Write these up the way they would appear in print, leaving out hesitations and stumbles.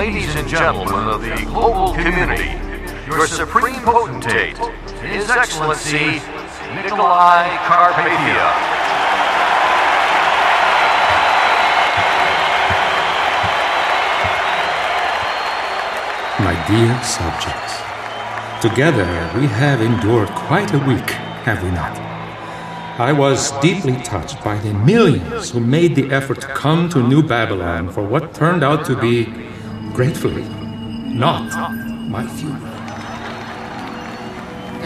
ladies and gentlemen of the global community, your supreme potentate, His Excellency Nikolai Carpathia. My dear subjects, together we have endured quite a week, have we not? I was deeply touched by the millions who made the effort to come to New Babylon for what turned out to be, gratefully, not my funeral.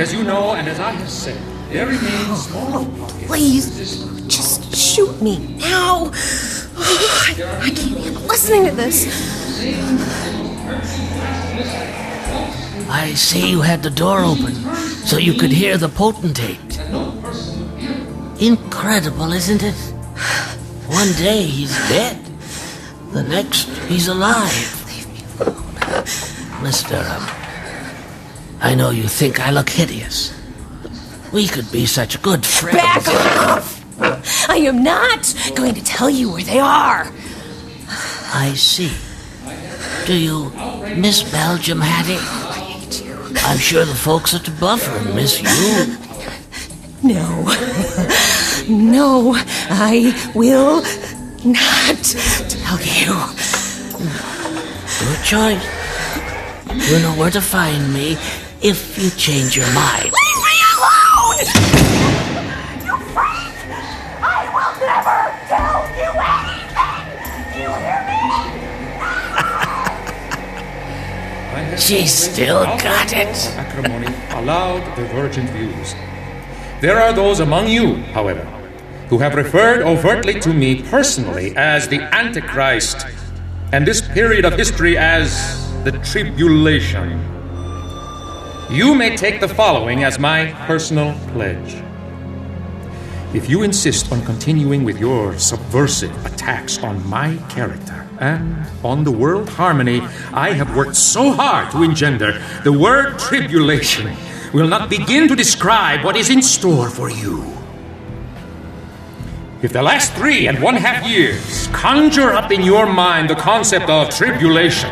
As you know, and as I have said, there remains small pockets. Please, just shoot me now. I can't handle listening to this. I see you had the door open so you could hear the potentate. Incredible, isn't it? One day he's dead. The next, he's alive. Leave me alone. Mister, I know you think I look hideous. We could be such good friends. Back off! I am not going to tell you where they are. I see. Do you miss Belgium, Hattie? I hate you. I'm sure the folks at the buffer miss you. No, I will not tell you. Good choice. You know where to find me if you change your mind. Leave me alone! You freak! I will never tell you anything! You hear me? She still got it. Acrimony allowed divergent views. There are those among you, however, who have referred overtly to me personally as the Antichrist, and this period of history as the Tribulation. You may take the following as my personal pledge. If you insist on continuing with your subversive attacks on my character and on the world harmony I have worked so hard to engender, the word tribulation will not begin to describe what is in store for you. If the last 3.5 years conjure up in your mind the concept of tribulation,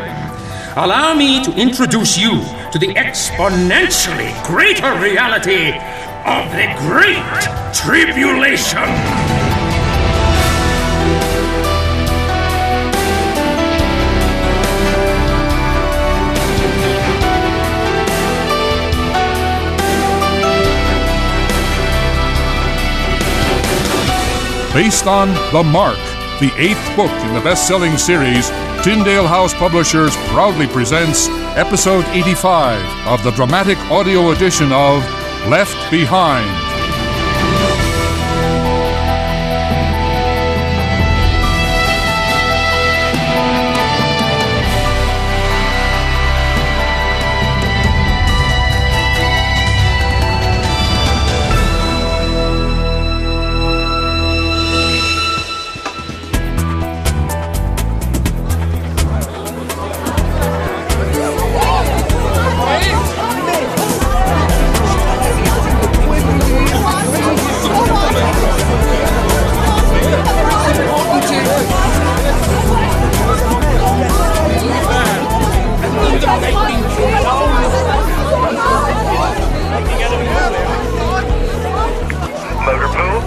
allow me to introduce you to the exponentially greater reality of the Great Tribulation. Based on The Mark, the 8th book in the best-selling series, Tyndale House Publishers proudly presents Episode 85 of the dramatic audio edition of Left Behind.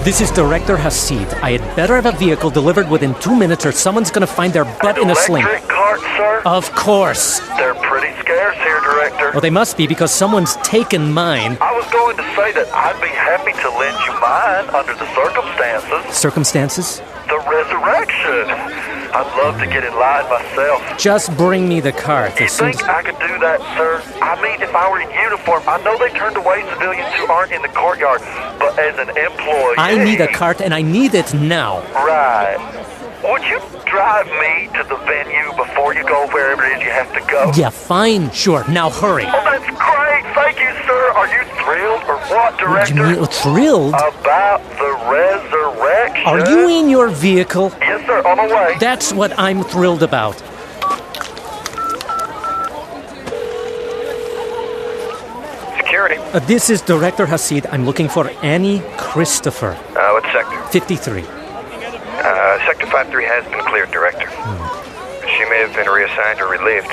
This is Director Hasid. I had better have a vehicle delivered within 2 minutes or someone's gonna find their butt in a sling. Electric cart, sir? Of course. They're pretty scarce here, Director. Well, they must be because someone's taken mine. I was going to say that I'd be happy to lend you mine under the circumstances. Circumstances? The resurrection. I'd love to get in line myself. Just bring me the cart You as soon think as... I could do that, sir? I mean, if I were in uniform, I know they turned away civilians who aren't in the courtyard, but as an employee... I need a cart and I need it now. Right. Would you drive me to the venue before you go wherever it is you have to go? Yeah, fine, sure. Now hurry. Oh, that's great. Thank you, sir. Are you thrilled or what, Director? You mean thrilled? About the resurrection? Are you in your vehicle? Yes, sir. On the way. That's what I'm thrilled about. Security. This is Director Hasid. I'm looking for Annie Christopher. What sector? 53. Sector 53 has been cleared, Director. She may have been reassigned or relieved.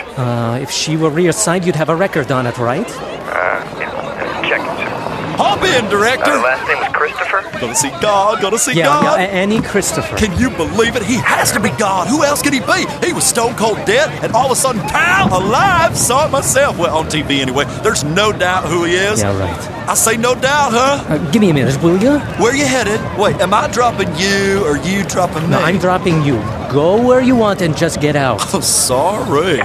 If she were reassigned, you'd have a record on it, right? Check it, sir. Hop in, Director! Last name was Christopher? Gonna see God, gonna see Yeah, God! Annie Christopher. Can you believe it? He has to be God. Who else could he be? He was stone cold dead, and all of a sudden, pow, alive. Saw it myself. Well, on TV anyway. There's no doubt who he is. Yeah, right. I say no doubt, huh? Give me a minute, will you? Where you headed? Wait, am I dropping you or you dropping me? No, I'm dropping you. Go where you want and just get out. Oh, sorry.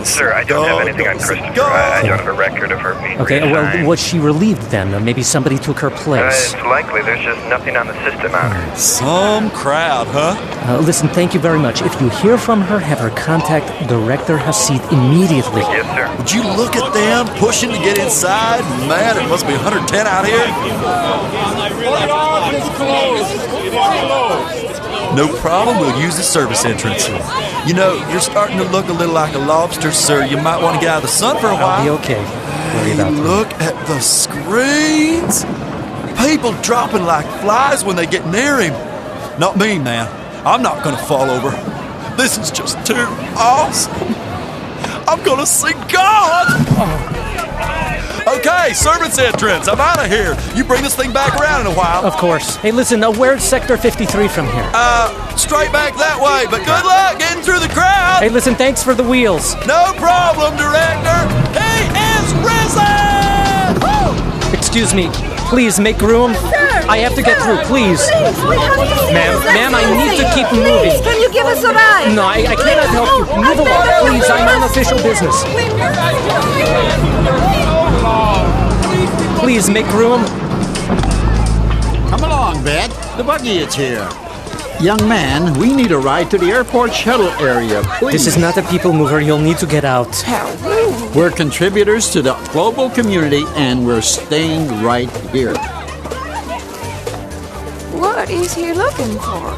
Sir, I don't have anything on Christopher. I don't have a record of her being Okay, reassigned. well, was she relieved then? Or maybe somebody took her place? It's likely. There's just nothing on the system on her. Some crowd, huh? Listen, thank you very much. If you hear from her, have her contact Director Hasid immediately. Yes, sir. Would you look at them pushing to get inside? Man, it must be 110 out here. No problem, we'll use the service entrance. You know, you're starting to look a little like a lobster, sir. You might want to get out of the sun for a while. I'll be okay. Worry about that. Look at the screens. People dropping like flies when they get near him. Not me, man. I'm not going to fall over. This is just too awesome. I'm going to see God. Okay, servants entrance. I'm out of here. You bring this thing back around in a while. Of course. Hey, listen, where's Sector 53 from here? Straight back that way, but good luck getting through the crowd. Hey, listen, thanks for the wheels. No problem, Director. He is risen! Woo! Excuse me. Please make room. I have to get through, please. Ma'am, I need to keep moving. Can you give us a ride? No, I cannot help you. Move along, please. I'm on official business. Please make room. Come along, Bet. The buggy is here. Young man, we need a ride to the airport shuttle area, please. This is not a people mover. You'll need to get out. We're contributors to the global community, and we're staying right here. What is he looking for?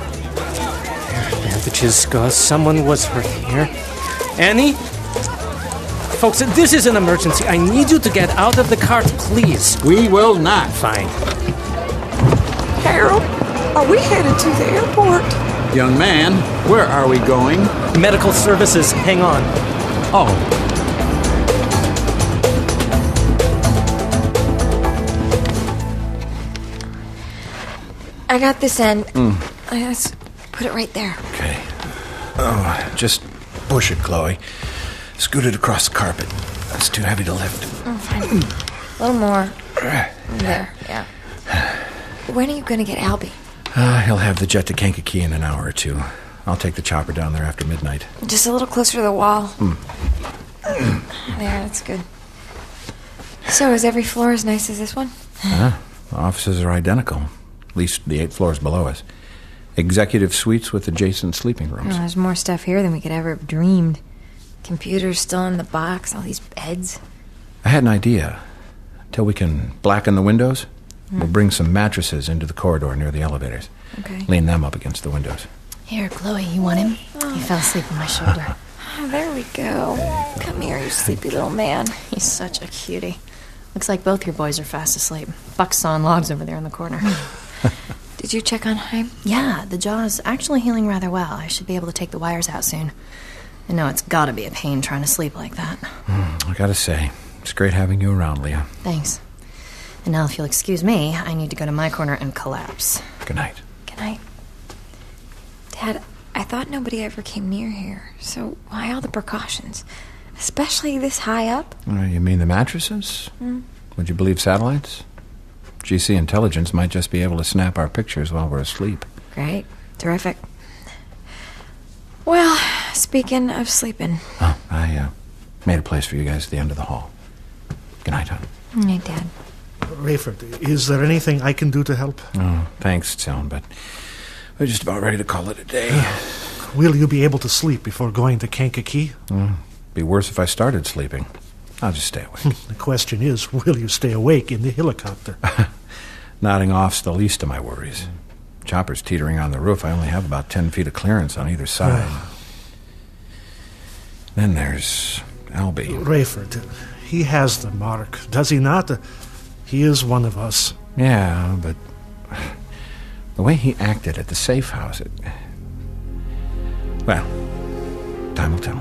Bandages, gauze. Someone was hurt here. Annie? Folks, this is an emergency. I need you to get out of the cart, please. We will not. Fine. Harold, are we headed to the airport? Young man, where are we going? Medical services. Hang on. Oh. I got this end. I just put it right there. Okay. Oh, just push it, Chloe. Scoot it across the carpet. That's too heavy to lift. Oh, fine. A little more. There, yeah. When are you going to get Albie? He'll have the jet to Kankakee in an hour or two. I'll take the chopper down there after midnight. Just a little closer to the wall. There, that's good. So, is every floor as nice as this one? The offices are identical. At least the 8 floors below us. Executive suites with adjacent sleeping rooms. Oh, there's more stuff here than we could ever have dreamed. Computers still in the box, all these beds. I had an idea. Till we can blacken the windows, we'll bring some mattresses into the corridor near the elevators. Okay. Lean them up against the windows. Here, Chloe, you want him? He fell asleep on my shoulder. Oh, there we go. Come here, you sleepy little man. He's such a cutie. Looks like both your boys are fast asleep. Buck's sawing logs over there in the corner. Did you check on Haim? Yeah, the jaw's actually healing rather well. I should be able to take the wires out soon. I know it's gotta be a pain trying to sleep like that. I gotta say, it's great having you around, Leah. Thanks. And now if you'll excuse me, I need to go to my corner and collapse. Good night. Good night. Dad, I thought nobody ever came near here, so why all the precautions? Especially this high up? You mean the mattresses? Would you believe satellites? GC Intelligence might just be able to snap our pictures while we're asleep. Great. Terrific. Well, speaking of sleeping. Oh, I made a place for you guys at the end of the hall. Good night, hon. Good night, Dad. Rayford, is there anything I can do to help? Oh, thanks, Joan, but we're just about ready to call it a day. Will you be able to sleep before going to Kankakee? Be worse if I started sleeping. I'll just stay awake. The question is, will you stay awake in the helicopter? Nodding off's the least of my worries. Chopper's teetering on the roof. I only have about 10 feet of clearance on either side. Then there's Albie. Rayford, he has the mark, does he not? He is one of us. Yeah, but the way he acted at the safe house, Well, Time will tell.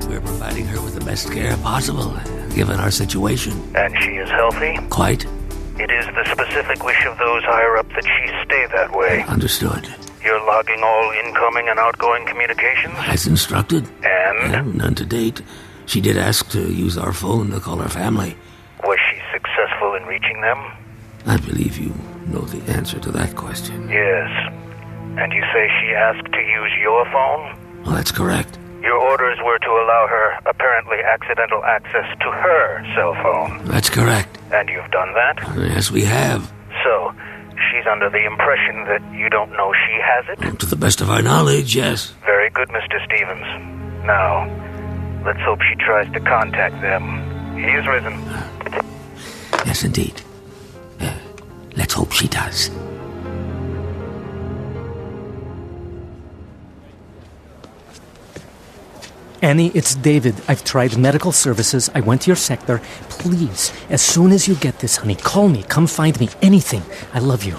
We're providing her with the best care possible, given our situation. And she is healthy? Quite. It is the specific wish of those higher up that she stay that way. Understood. You're logging all incoming and outgoing communications? As instructed. And? Well, none to date. She did ask to use our phone to call her family. Was she successful in reaching them? I believe you know the answer to that question. Yes. And you say she asked to use your phone? Well, that's correct. Your orders were to allow her apparently accidental access to her cell phone. That's correct. And you've done that? Yes, we have. So, she's under the impression that you don't know she has it? To the best of our knowledge, yes. Very good, Mr. Stevens. Now, let's hope she tries to contact them. He is risen. Yes, indeed. Let's hope she does. Annie, it's David. I've tried medical services. I went to your sector. Please, as soon as you get this, honey, call me. Come find me. Anything. I love you.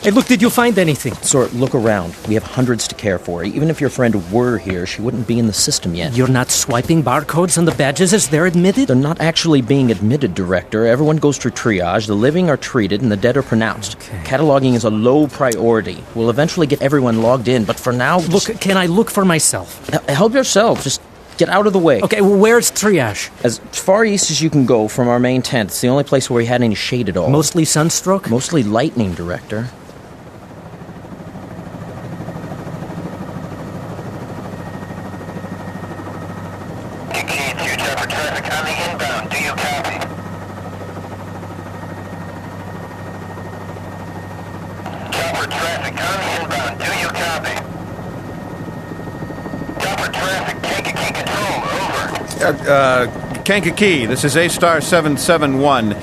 Hey, look, did you find anything? Sir, look around. We have hundreds to care for. Even if your friend were here, she wouldn't be in the system yet. You're not swiping barcodes on the badges as they're admitted? They're not actually being admitted, Director. Everyone goes through triage. The living are treated and the dead are pronounced. Okay. Cataloging is a low priority. We'll eventually get everyone logged in, but for now... Look, can I look for myself? Help yourself. Just get out of the way. Okay, well, where's triage? As far east as you can go from our main tent. It's the only place where we had any shade at all. Mostly sunstroke? Mostly lightning, Director. Kankakee, this is A-Star 771.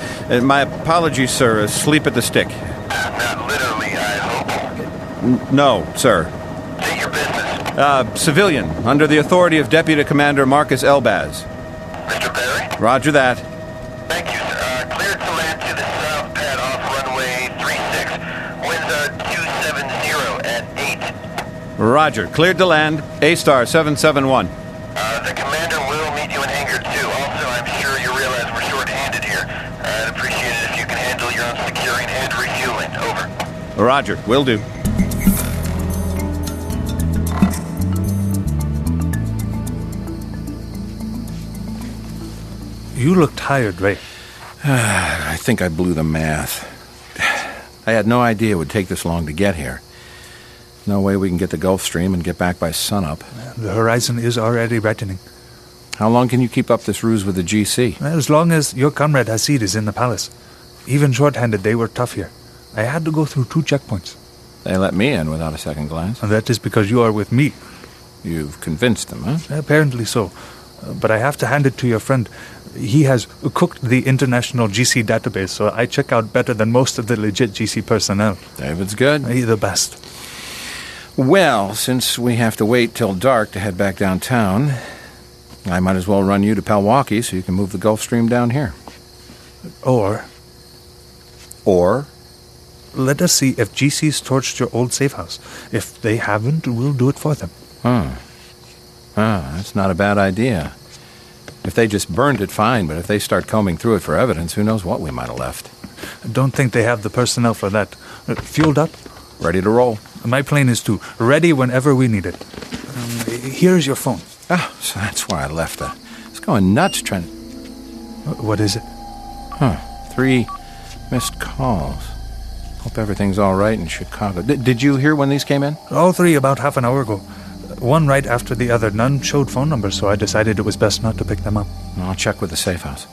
My apologies, sir. Asleep at the stick. Not literally, I hope. No, sir. State your business. Civilian, under the authority of Deputy Commander Marcus Elbaz. Mr. Berry? Roger that. Thank you, sir. Cleared to land to the south pad off runway 36. Winds are 270 at 8. Roger. Cleared to land. A-Star 771. The commander will meet you in hangar 2. Also, I'm sure you realize we're short-handed here. I'd appreciate it if you can handle your own securing and refueling. Over. Roger. Will do. You look tired, Ray. I think I blew the math. I had no idea it would take this long to get here. No way we can get the Gulf Stream and get back by sunup. The horizon is already reddening. How long can you keep up this ruse with the GC? As long as your comrade Hasid is in the palace. Even short-handed, they were tough here. I had to go through 2 checkpoints. They let me in without a second glance. And that is because you are with me. You've convinced them, huh? Apparently so. But I have to hand it to your friend. He has cooked the international GC database, so I check out better than most of the legit GC personnel. David's good. He's the best. Well, since we have to wait till dark to head back downtown, I might as well run you to Palwaukie so you can move the Gulf Stream down here. Or? Let us see if GC's torched your old safe house. If they haven't, we'll do it for them. That's not a bad idea. If they just burned it, fine, but if they start combing through it for evidence, who knows what we might have left. I don't think they have the personnel for that. Fueled up? Ready to roll. My plane is too. Ready whenever we need it. Here's your phone. So that's why I left it. It's going nuts trying to... What is it? 3 missed calls. Hope everything's all right in Chicago. Did you hear when these came in? All 3 about half an hour ago. One right after the other. None showed phone numbers, so I decided it was best not to pick them up. I'll check with the safe house.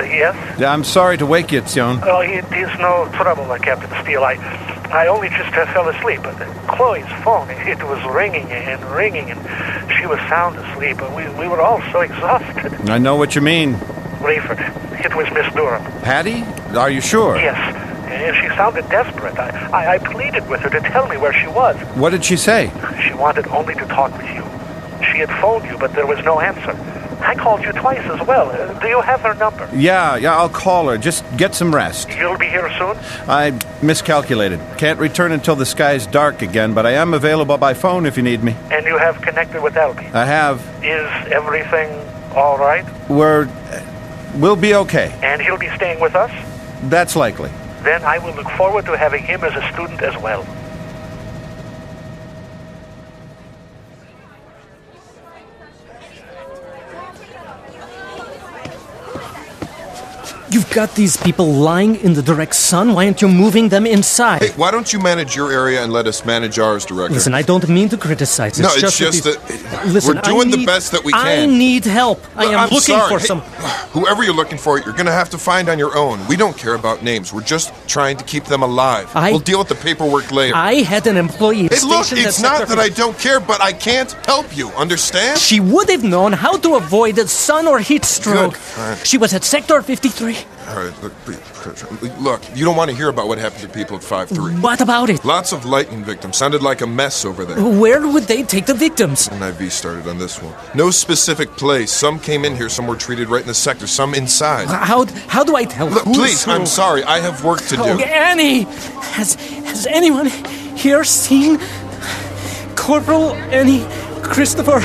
Yes? I'm sorry to wake you, Tion. Oh, it is no trouble, Captain Steele. I only just fell asleep. Chloe's phone, it was ringing and ringing, and she was sound asleep. We were all so exhausted. I know what you mean. Rayford, It was Miss Durham. Hattie? Are you sure? Yes. And she sounded desperate. I pleaded with her to tell me where she was. What did she say? She wanted only to talk with you. She had phoned you, but there was no answer. I called you twice as well. Do you have her number? Yeah, I'll call her. Just get some rest. You'll be here soon? I miscalculated. Can't return until the sky's dark again, but I am available by phone if you need me. And you have connected with Albie? I have. Is everything all right? We'll be okay. And he'll be staying with us? That's likely. Then I will look forward to having him as a student as well. You've got these people lying in the direct sun. Why aren't you moving them inside? Hey, why don't you manage your area and let us manage ours, Director? Listen, I don't mean to criticize. No, it's just that Listen, we're doing the best that we can. I need help. I am looking for some... Whoever you're looking for, you're going to have to find on your own. We don't care about names. We're just trying to keep them alive. We'll deal with the paperwork later. I had an employee Hey, look, stationed it's at not that I don't care, but I can't help you. Understand? She would have known how to avoid a sun or heat stroke. Good. She was at Sector 53. All right, look, you don't want to hear about what happened to people at 5-3. What about it? Lots of lightning victims. Sounded like a mess over there. Where would they take the victims? An IV started on this one. No specific place. Some came in here, some were treated right in the sector, some inside. How do I tell? Look, please, I'm sorry. I have work to do. Oh, Annie! Has anyone here seen Corporal Annie Christopher?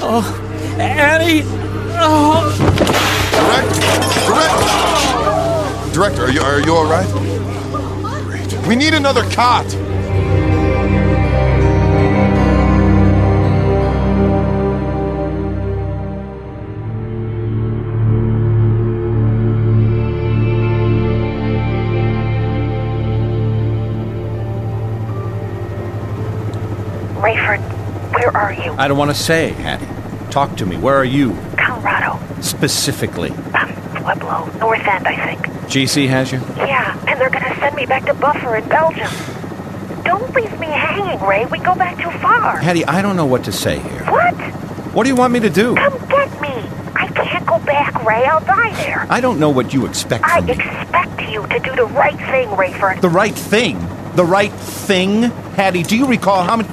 Oh, Annie! Oh! Director, are you all right? Great. We need another cot. Rayford, where are you? I don't want to say, Hattie. Talk to me. Where are you? Colorado. Specifically. Pueblo. North End, I think. GC has you? Yeah, and they're gonna send me back to Buffer in Belgium. Don't leave me hanging, Ray. We go back too far. Hattie, I don't know what to say here. What? What do you want me to do? Come get me. I can't go back, Ray. I'll die there. I don't know what you expect I from me. expect you to do the right thing, Rayford. The right thing? The right thing? Hattie, do you recall how many...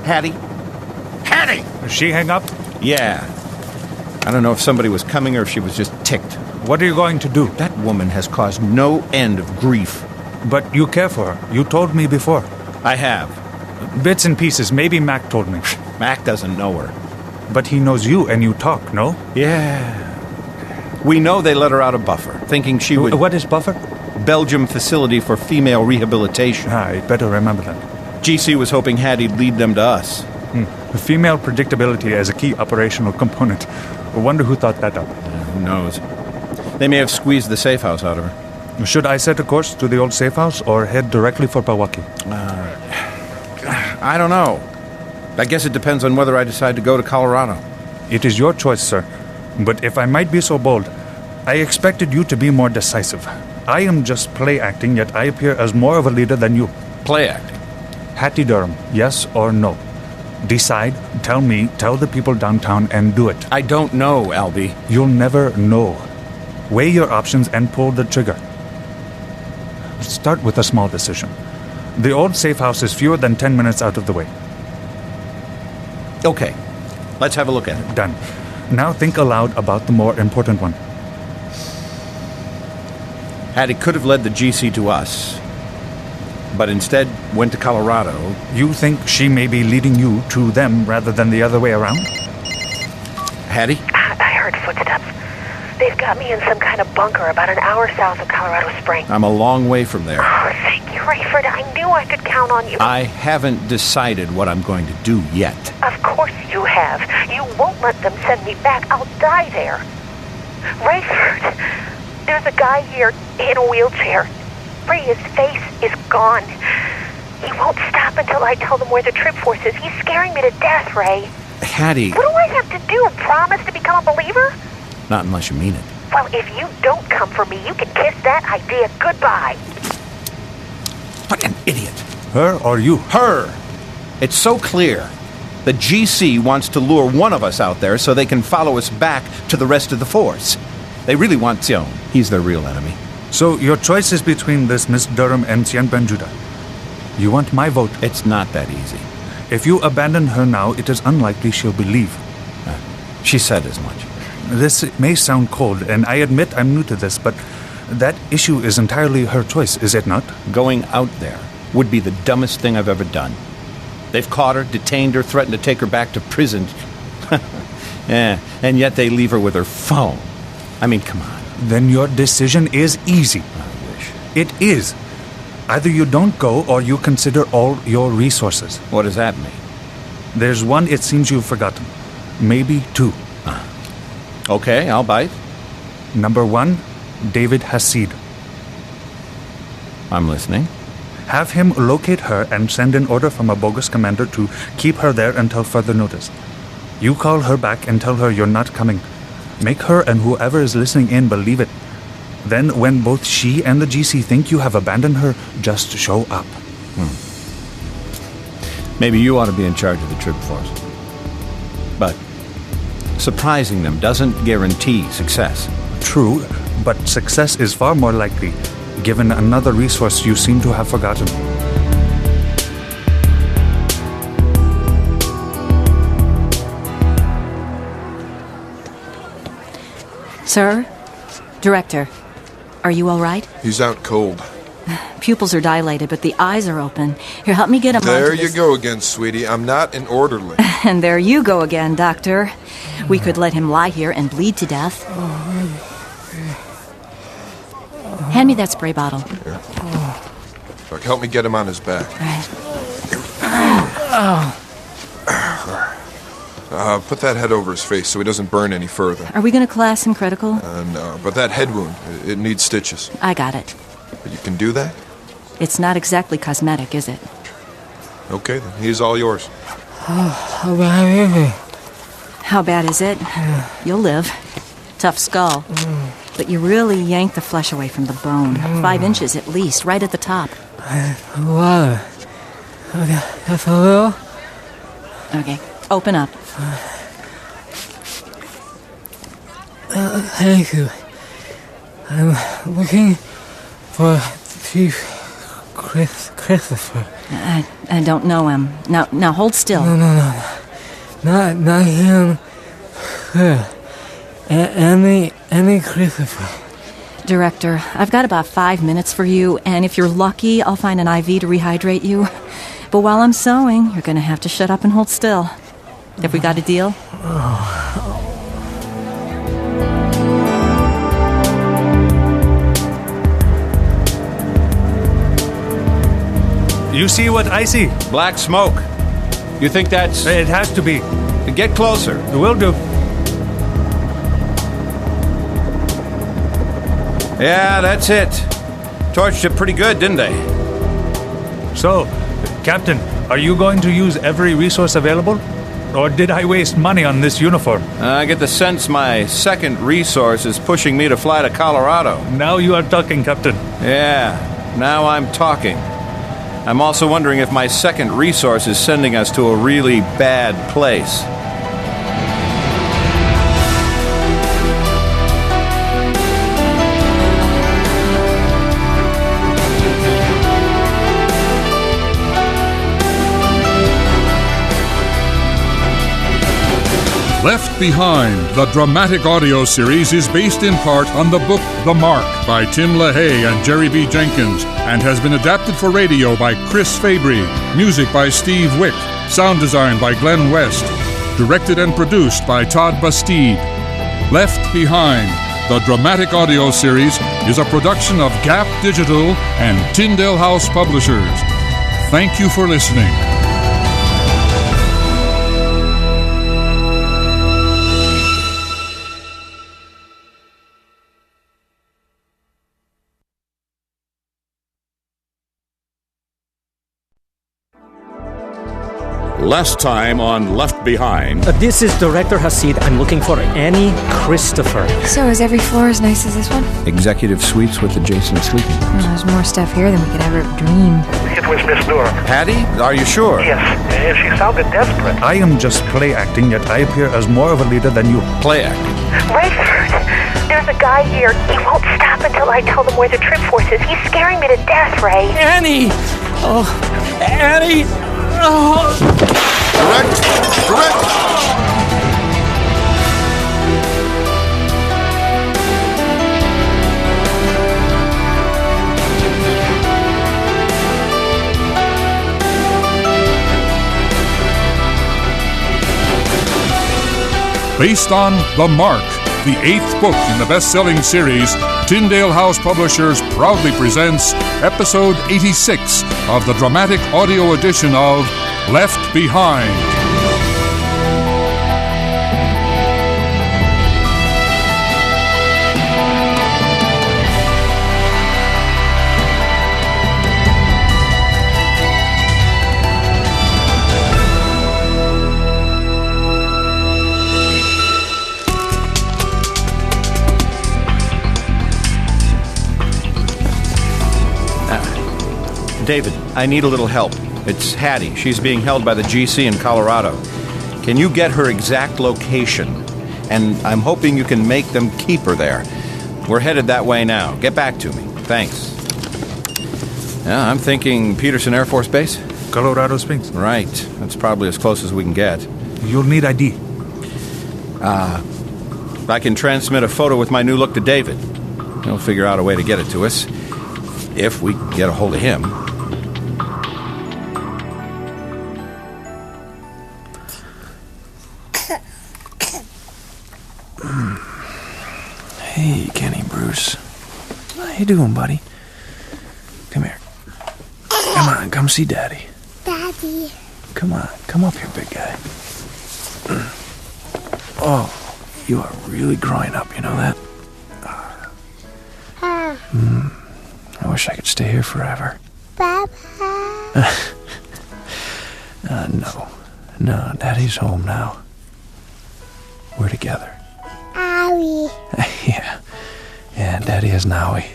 Hattie? Hattie! Did she hang up? Yeah. I don't know if somebody was coming or if she was just ticked. What are you going to do? That woman has caused no end of grief. But you care for her. You told me before. I have. Bits and pieces. Maybe Mac told me. Mac doesn't know her. But he knows you and you talk, no? Yeah. We know they let her out of Buffer, thinking she would... What is Buffer? Belgium Facility for Female Rehabilitation. I better remember that. GC was hoping Hattie'd lead them to us. Female predictability as a key operational component. I wonder who thought that up. Who knows? They may have squeezed the safe house out of her. Should I set a course to the old safe house or head directly for Pewaukee? I don't know. I guess it depends on whether I decide to go to Colorado. It is your choice, sir. But if I might be so bold, I expected you to be more decisive. I am just play acting, yet I appear as more of a leader than you. Play acting? Hattie Durham, yes or no? Decide, tell me, tell the people downtown, and do it. I don't know, Albie. You'll never know. Weigh your options and pull the trigger. Start with a small decision. The old safe house is fewer than 10 minutes out of the way. Okay. Let's have a look at it. Done. Now think aloud about the more important one. Hattie could have led the GC to us, but instead went to Colorado. You think she may be leading you to them rather than the other way around? Hattie? I heard footsteps. They've got me in some kind of bunker about an hour south of Colorado Springs. I'm a long way from there. Oh, thank you, Rayford. I knew I could count on you. I haven't decided what I'm going to do yet. Of course you have. You won't let them send me back. I'll die there. Rayford, there's a guy here in a wheelchair. Ray, his face is gone. He won't stop until I tell them where the trip force is. He's scaring me to death, Ray. Hattie. What do I have to do? Promise to become a believer? Not unless you mean it. Well, if you don't come for me, you can kiss that idea goodbye. What an idiot. Her or you? Her. It's so clear. The GC wants to lure one of us out there so they can follow us back to the rest of the force. They really want Xiong. He's their real enemy. So your choice is between this Miss Durham and Xian Benjuda. You want my vote? It's not that easy. If you abandon her now, it is unlikely she'll believe. She said as much. This may sound cold, and I admit I'm new to this, but that issue is entirely her choice, is it not? Going out there would be the dumbest thing I've ever done. They've caught her, detained her, threatened to take her back to prison. Yeah, and yet they leave her with her phone. I mean, come on. Then your decision is easy. I wish. It is. Either you don't go or you consider all your resources. What does that mean? There's one it seems you've forgotten. Maybe two. Okay, I'll bite. Number 1, David Hasid. I'm listening. Have him locate her and send an order from a bogus commander to keep her there until further notice. You call her back and tell her you're not coming. Make her and whoever is listening in believe it. Then, when both she and the GC think you have abandoned her, just show up. Maybe you ought to be in charge of the troop force. But surprising them doesn't guarantee success. True, but success is far more likely, given another resource you seem to have forgotten. Sir? Director, are you all right? He's out cold. Pupils are dilated, but the eyes are open. Here, help me get him There onto you this. go again, sweetie. I'm not an orderly. And there you go again, Doctor. We could let him lie here and bleed to death. Hand me that spray bottle. Here. Look, help me get him on his back. Put that head over his face so he doesn't burn any further. Are we going to class him critical? No, but that head wound, it needs stitches. I got it. But you can do that? It's not exactly cosmetic, is it? Okay, then. He's all yours. How bad is it? How bad is it? You'll live. Tough skull. But you really yanked the flesh away from the bone. 5 inches at least, right at the top. Wow. That's a little? Okay, open up. Thank you. I'm looking for Chief Christopher. I don't know him. Now hold still. No. Not him. Any Christopher. Director, I've got about 5 minutes for you, and if you're lucky, I'll find an IV to rehydrate you. But while I'm sewing, you're going to have to shut up and hold still. Have we got a deal? You see what I see? Black smoke. You think that's... It has to be. Get closer. Will do. Yeah, that's it. Torched it pretty good, didn't they? So, Captain, are you going to use every resource available? Or did I waste money on this uniform? I get the sense my second resource is pushing me to fly to Colorado. Now you are talking, Captain. Yeah, now I'm talking. I'm also wondering if my second resource is sending us to a really bad place. Left Behind, the dramatic audio series, is based in part on the book The Mark by Tim LaHaye and Jerry B. Jenkins and has been adapted for radio by Chris Fabry, music by Steve Wick, sound design by Glenn West, directed and produced by Todd Bastide. Left Behind, the dramatic audio series, is a production of Gap Digital and Tyndale House Publishers. Thank you for listening. Last time on Left Behind. This is Director Hasid. I'm looking for Annie Christopher. So is every floor as nice as this one? Executive suites with adjacent sleeping quarters. There's more stuff here than we could ever dream. It was Miss Durham. Patty? Are you sure? Yes, and she sounded desperate. I am just play acting, yet I appear as more of a leader than you. Play acting? Rayford! There's a guy here. He won't stop until I tell them where the trip force is. He's scaring me to death, Ray. Annie! Oh, Annie! Oh. Correct! Based on The Mark, the 8th book in the best-selling series, Tyndale House Publishers proudly presents Episode 86 of the dramatic audio edition of Left Behind. David, I need a little help. It's Hattie. She's being held by the GC in Colorado. Can you get her exact location? And I'm hoping you can make them keep her there. We're headed that way now. Get back to me. Thanks. Yeah, I'm thinking Peterson Air Force Base? Colorado Springs. Right. That's probably as close as we can get. You'll need ID. I can transmit a photo with my new look to David. He'll figure out a way to get it to us. If we can get a hold of him. Hey, Kenny Bruce. How you doing, buddy? Come here. Come on, come see Daddy. Daddy. Come on, come up here, big guy. Oh, you are really growing up, you know that? I wish I could stay here forever. Papa. No, Daddy's home now. We're together. Owie. Yeah, Daddy has an owie.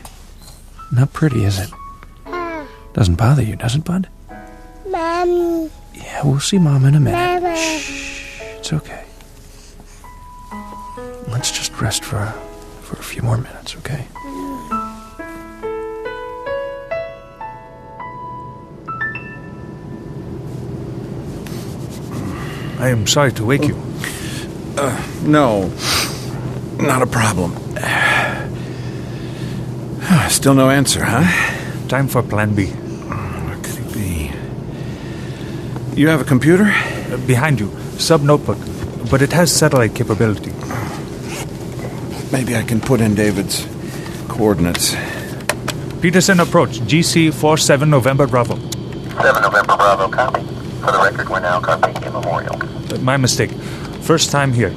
Not pretty, is it? Doesn't bother you, does it, bud? Mommy. Yeah, we'll see Mom in a minute. Mama. Shh, it's okay. Let's just rest for a few more minutes, okay? I am sorry to wake you. No, not a problem. Still no answer, huh? Time for Plan B. What could it be? You have a computer? Behind you. Sub-notebook. But it has satellite capability. Maybe I can put in David's coordinates. Peterson approach. GC 47 November Bravo. 7 November Bravo, copy. For the record, we're now Carpathia Memorial. My mistake. First time here.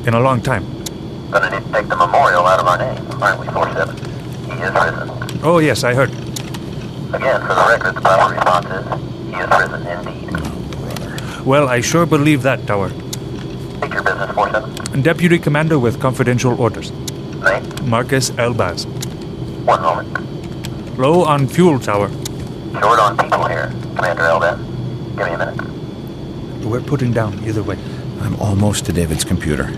In a long time. Gonna need to take the memorial out of our name, aren't we, 47? He is risen. Oh, yes, I heard. Again, for the record, the proper response is, he is risen indeed. Well, I sure believe that, Tower. Take your business, 47. Deputy Commander with confidential orders. Name? Marcus Elbaz. One moment. Low on fuel, Tower. Short on people here, Commander Elbaz. Give me a minute. We're putting down either way. I'm almost to David's computer.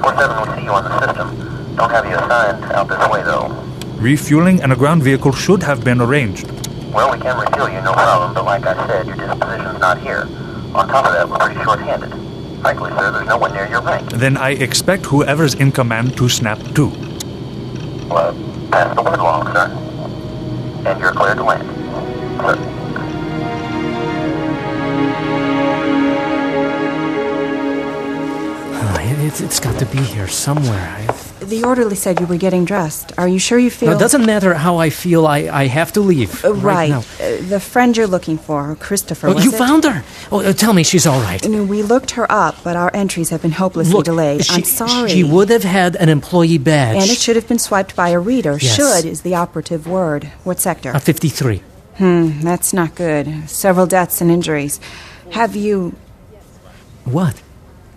47 will see you on the system. Don't have you assigned out this way, though. Refueling and a ground vehicle should have been arranged. Well, we can refuel you, no problem, but like I said, your disposition's not here. On top of that, we're pretty short-handed. Frankly, sir, there's no one near your rank. Then I expect whoever's in command to snap too. Well, pass the word along, sir. And you're cleared to land. Sir. It's got to be here somewhere. The orderly said you were getting dressed. Are you sure you feel... No, it doesn't matter how I feel. I have to leave. Right. Now. The friend you're looking for, Christopher, Oh, was you it? found her? Oh, tell me she's all right. We looked her up, but our entries have been hopelessly delayed. I'm sorry. She would have had an employee badge. And it should have been swiped by a reader. Yes. Should is the operative word. What sector? 53. That's not good. Several deaths and injuries. Have you... What?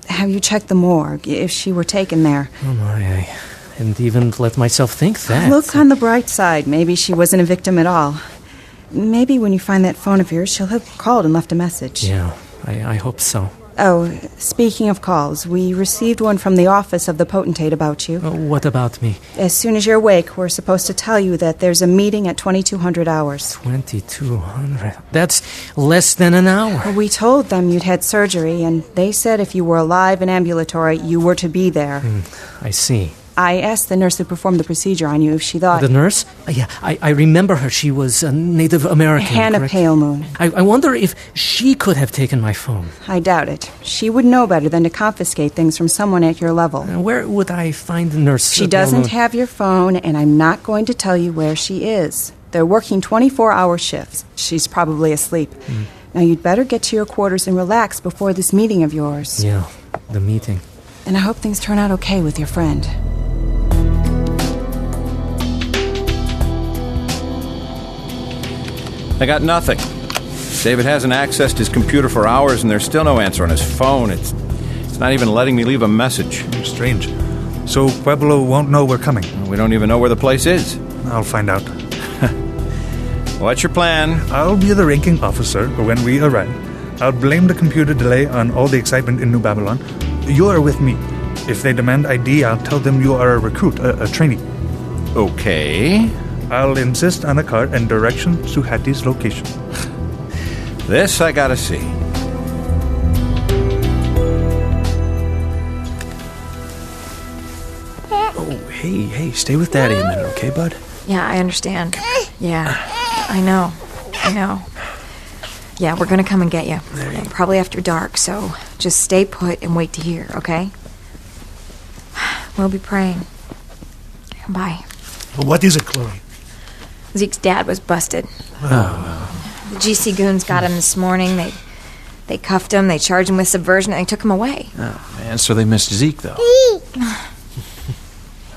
Have you checked the morgue, if she were taken there? Oh, my, I hadn't even let myself think that. Look on the bright side. Maybe she wasn't a victim at all. Maybe when you find that phone of yours, she'll have called and left a message. Yeah, I hope so. Oh, speaking of calls, we received one from the office of the potentate about you. What about me? As soon as you're awake, we're supposed to tell you that there's a meeting at 2200 hours. 2200? That's less than an hour. We told them you'd had surgery, and they said if you were alive and ambulatory, you were to be there. I see. I asked the nurse who performed the procedure on you if she thought... The nurse? Yeah, I remember her. She was a Native American, Hannah correct? Palemoon. I wonder if she could have taken my phone. I doubt it. She would know better than to confiscate things from someone at your level. Where would I find the nurse? She doesn't have your phone, and I'm not going to tell you where she is. They're working 24-hour shifts. She's probably asleep. Now, you'd better get to your quarters and relax before this meeting of yours. Yeah, the meeting. And I hope things turn out okay with your friend. I got nothing. David hasn't accessed his computer for hours, and there's still no answer on his phone. It's not even letting me leave a message. Strange. So Pueblo won't know we're coming? We don't even know where the place is. I'll find out. What's your plan? I'll be the ranking officer when we arrive. I'll blame the computer delay on all the excitement in New Babylon. You are with me. If they demand ID, I'll tell them you are a recruit, a trainee. Okay. I'll insist on a car and directions to Hattie's location. This I gotta see. Oh, hey, stay with Daddy a minute, okay, bud? Yeah, I understand. Yeah, I know. Yeah, we're gonna come and get you. Probably after dark, so just stay put and wait to hear, okay? We'll be praying. Bye. What is it, Chloe? Zeke's dad was busted. Oh. The GC goons got him this morning. They cuffed him, they charged him with subversion, and they took him away. Oh, man, so they missed Zeke, though.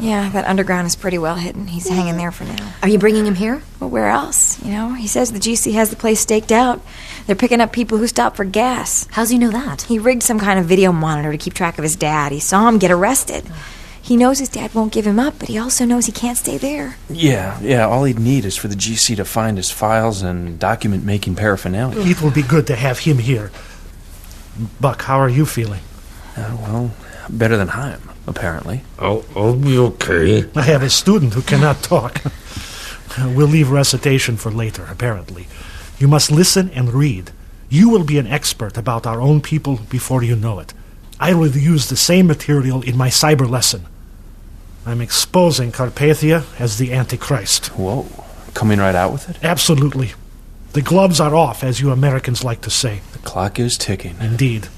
Yeah, that underground is pretty well hidden. He's hanging there for now. Are you bringing him here? Well, where else? You know, he says the GC has the place staked out. They're picking up people who stop for gas. How's he know that? He rigged some kind of video monitor to keep track of his dad. He saw him get arrested. He knows his dad won't give him up, but he also knows he can't stay there. Yeah, all he'd need is for the GC to find his files and document-making paraphernalia. It will be good to have him here. Buck, how are you feeling? Well, better than Chaim, apparently. I'll be okay. I have a student who cannot talk. We'll leave recitation for later, apparently. You must listen and read. You will be an expert about our own people before you know it. I will use the same material in my cyber lesson. I'm exposing Carpathia as the Antichrist. Whoa. Coming right out with it? Absolutely. The gloves are off, as you Americans like to say. The clock is ticking. Indeed.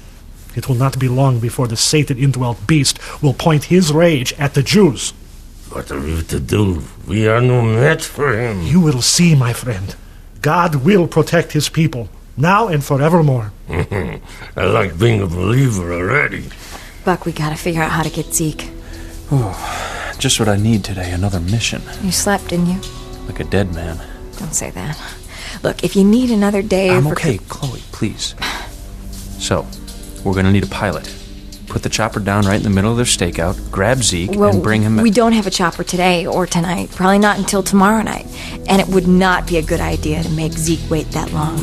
It will not be long before the Satan-indwelt beast will point his rage at the Jews. What are we to do? We are no match for him. You will see, my friend. God will protect his people, now and forevermore. I like being a believer already. Buck, we gotta figure out how to get Zeke. Oh, just what I need today, another mission. You slept, didn't you? Like a dead man. Don't say that. Look, if you need another day... I'm okay, Chloe, please. So, we're gonna need a pilot. Put the chopper down right in the middle of their stakeout, grab Zeke, and bring him... We don't have a chopper today or tonight. Probably not until tomorrow night. And it would not be a good idea to make Zeke wait that long.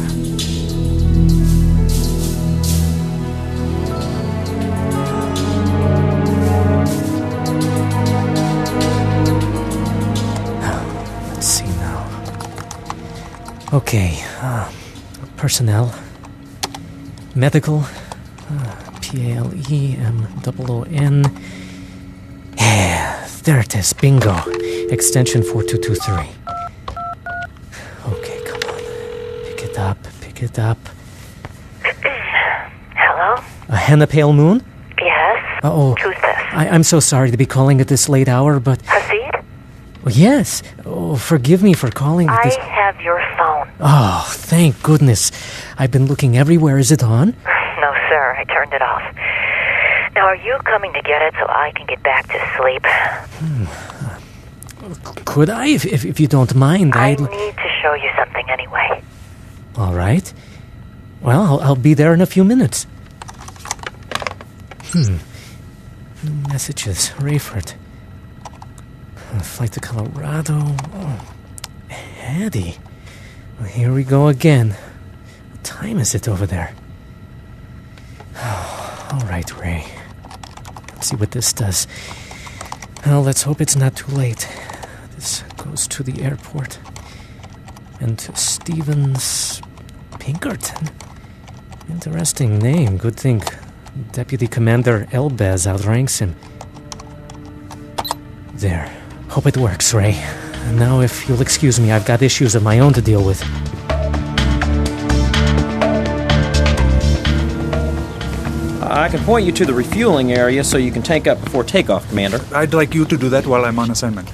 Let's see now. Okay, personnel. Medical. PALEMOON. Yeah, there it is. Bingo. Extension 4223. Okay, come on. Pick it up. Hello? Hannah Pale Moon? Yes? Oh, who's this? I'm so sorry to be calling at this late hour, but... Hasid? Oh, yes. Oh, forgive me for calling at this... I have your phone. Oh, thank goodness. I've been looking everywhere. Is it on? No, sir. I turned it off. Now, are you coming to get it so I can get back to sleep? Could I, if you don't mind? I need to show you something anyway. All right. Well, I'll be there in a few minutes. New messages. Rayford. Flight to Colorado. Oh, Hattie. Well, here we go again. What time is it over there? All right, Ray. Let's see what this does. Well, let's hope it's not too late. This goes to the airport. And to Stevens Pinkerton. Interesting name. Good thing Deputy Commander Elbaz outranks him. There. Hope it works, Ray. And now, if you'll excuse me, I've got issues of my own to deal with. I can point you to the refueling area so you can tank up before takeoff, Commander. I'd like you to do that while I'm on assignment.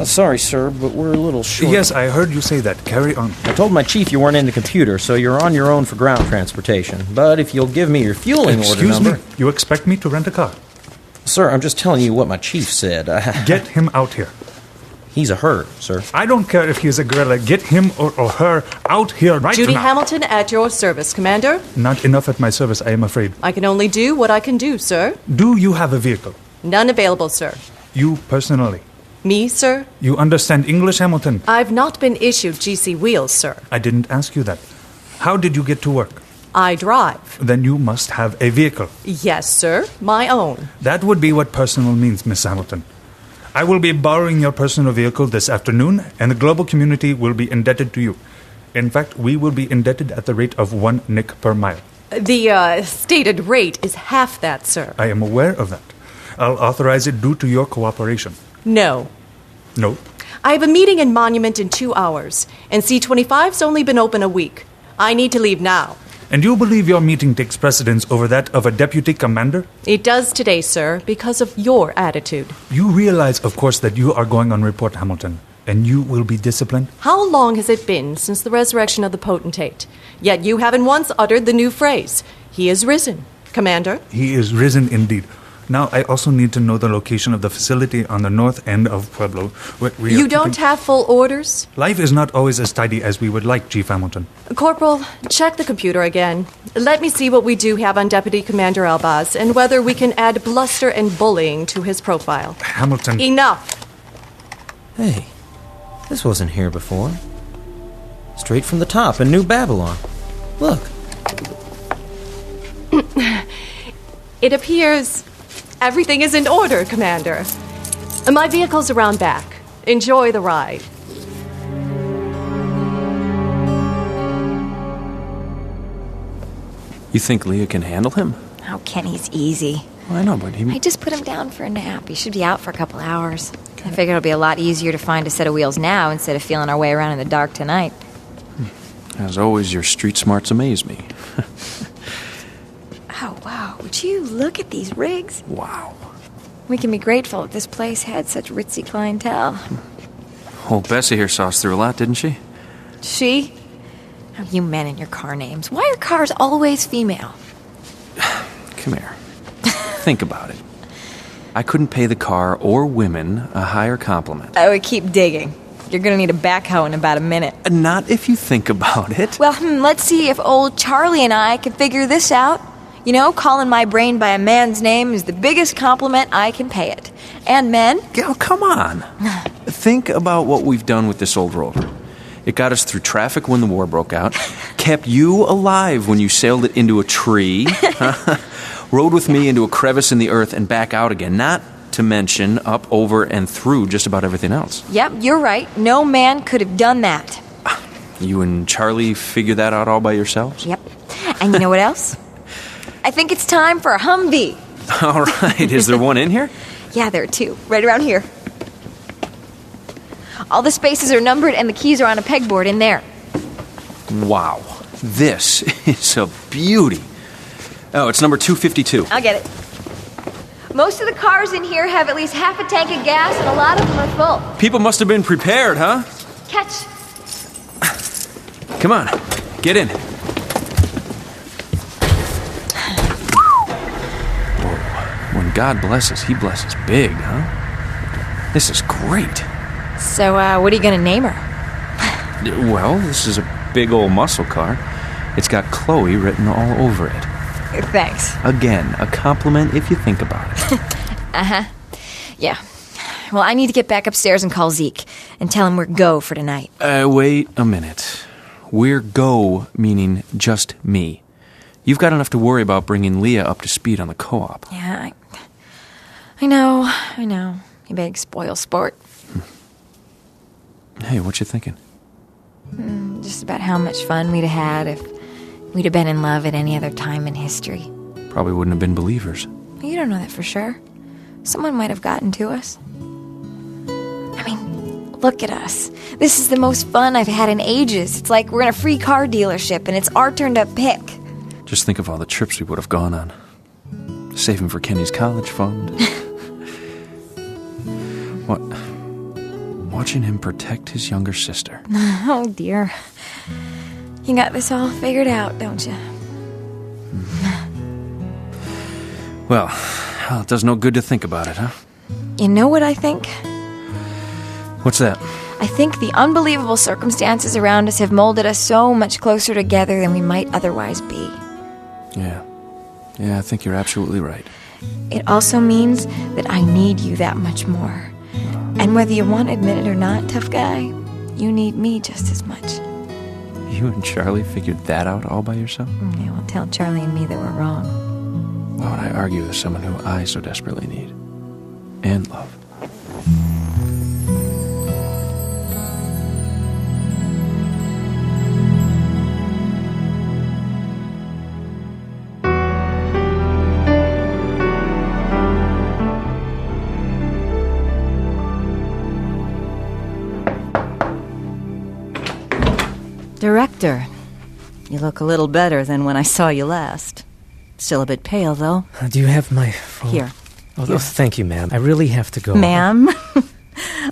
Sorry, sir, but we're a little short. Yes, I heard you say that. Carry on. I told my chief you weren't into computers, so you're on your own for ground transportation. But if you'll give me your fueling order number... Excuse me? You expect me to rent a car? Sir, I'm just telling you what my chief said. Get him out here. He's a her, sir. I don't care if he's a gorilla. Get him or her out here right Judy now. Hamilton at your service, Commander. Not enough at my service, I am afraid. I can only do what I can do, sir. Do you have a vehicle? None available, sir. You personally? Me, sir? You understand English, Hamilton? I've not been issued GC wheels, sir. I didn't ask you that. How did you get to work? I drive. Then you must have a vehicle. Yes, sir. My own. That would be what personal means, Miss Hamilton. I will be borrowing your personal vehicle this afternoon, and the global community will be indebted to you. In fact, we will be indebted at the rate of 1 nick per mile. The stated rate is half that, sir. I am aware of that. I'll authorize it due to your cooperation. No. No? I have a meeting in Monument in 2 hours, and C-25's only been open a week. I need to leave now. And you believe your meeting takes precedence over that of a deputy commander? It does today, sir, because of your attitude. You realize, of course, that you are going on report, Hamilton, and you will be disciplined? How long has it been since the resurrection of the potentate? Yet you haven't once uttered the new phrase, "He is risen." Commander? He is risen indeed. Now, I also need to know the location of the facility on the north end of Pueblo. You don't have full orders? Life is not always as tidy as we would like, Chief Hamilton. Corporal, check the computer again. Let me see what we do have on Deputy Commander Elbaz and whether we can add bluster and bullying to his profile. Hamilton. Enough! Hey, this wasn't here before. Straight from the top in New Babylon. Look. It appears everything is in order, Commander. My vehicle's around back. Enjoy the ride. You think Leah can handle him? Oh, Kenny's easy. Well, I know, but I just put him down for a nap. He should be out for a couple hours. I figure it'll be a lot easier to find a set of wheels now instead of feeling our way around in the dark tonight. As always, your street smarts amaze me. Oh, wow. Would you look at these rigs? Wow. We can be grateful that this place had such ritzy clientele. Old Bessie here saw us through a lot, didn't she? She? Oh, you men and your car names. Why are cars always female? Come here. Think about it. I couldn't pay the car or women a higher compliment. I would keep digging. You're gonna need a backhoe in about a minute. Not if you think about it. Well, let's see if old Charlie and I can figure this out. You know, calling my brain by a man's name is the biggest compliment I can pay it. And men... Oh, come on. Think about what we've done with this old rover. It got us through traffic when the war broke out, kept you alive when you sailed it into a tree, rode with me into a crevice in the earth and back out again, not to mention up, over, and through just about everything else. Yep, you're right. No man could have done that. You and Charlie figured that out all by yourselves? Yep. And you know what else? I think it's time for a Humvee. All right. Is there one in here? Yeah, there are two. Right around here. All the spaces are numbered and the keys are on a pegboard in there. Wow. This is a beauty. Oh, it's number 252. I'll get it. Most of the cars in here have at least half a tank of gas and a lot of them are full. People must have been prepared, huh? Catch. Come on. Get in. When God blesses, he blesses big, huh? This is great. So, what are you gonna name her? Well, this is a big old muscle car. It's got Chloe written all over it. Thanks. Again, a compliment if you think about it. Uh-huh. Yeah. Well, I need to get back upstairs and call Zeke and tell him we're go for tonight. Wait a minute. We're go meaning just me. You've got enough to worry about bringing Leah up to speed on the co-op. Yeah, I know. You big spoil sport. Hey, what you thinking? Just about how much fun we'd have had if we'd have been in love at any other time in history. Probably wouldn't have been believers. You don't know that for sure. Someone might have gotten to us. I mean, look at us. This is the most fun I've had in ages. It's like we're in a free car dealership and it's our turn to pick. Just think of all the trips we would have gone on. Saving for Kenny's college fund. What? Watching him protect his younger sister. Oh, dear. You got this all figured out, don't you? Well, it does no good to think about it, huh? You know what I think? What's that? I think the unbelievable circumstances around us have molded us so much closer together than we might otherwise be. Yeah, I think you're absolutely right. It also means that I need you that much more. And whether you want to admit it or not, tough guy, you need me just as much. You and Charlie figured that out all by yourself? Yeah, well, tell Charlie and me that we're wrong. Why would I argue with someone who I so desperately need? And love. Director, you look a little better than when I saw you last. Still a bit pale, though. Do you have my phone? Here. Oh, thank you, ma'am. I really have to go. Ma'am?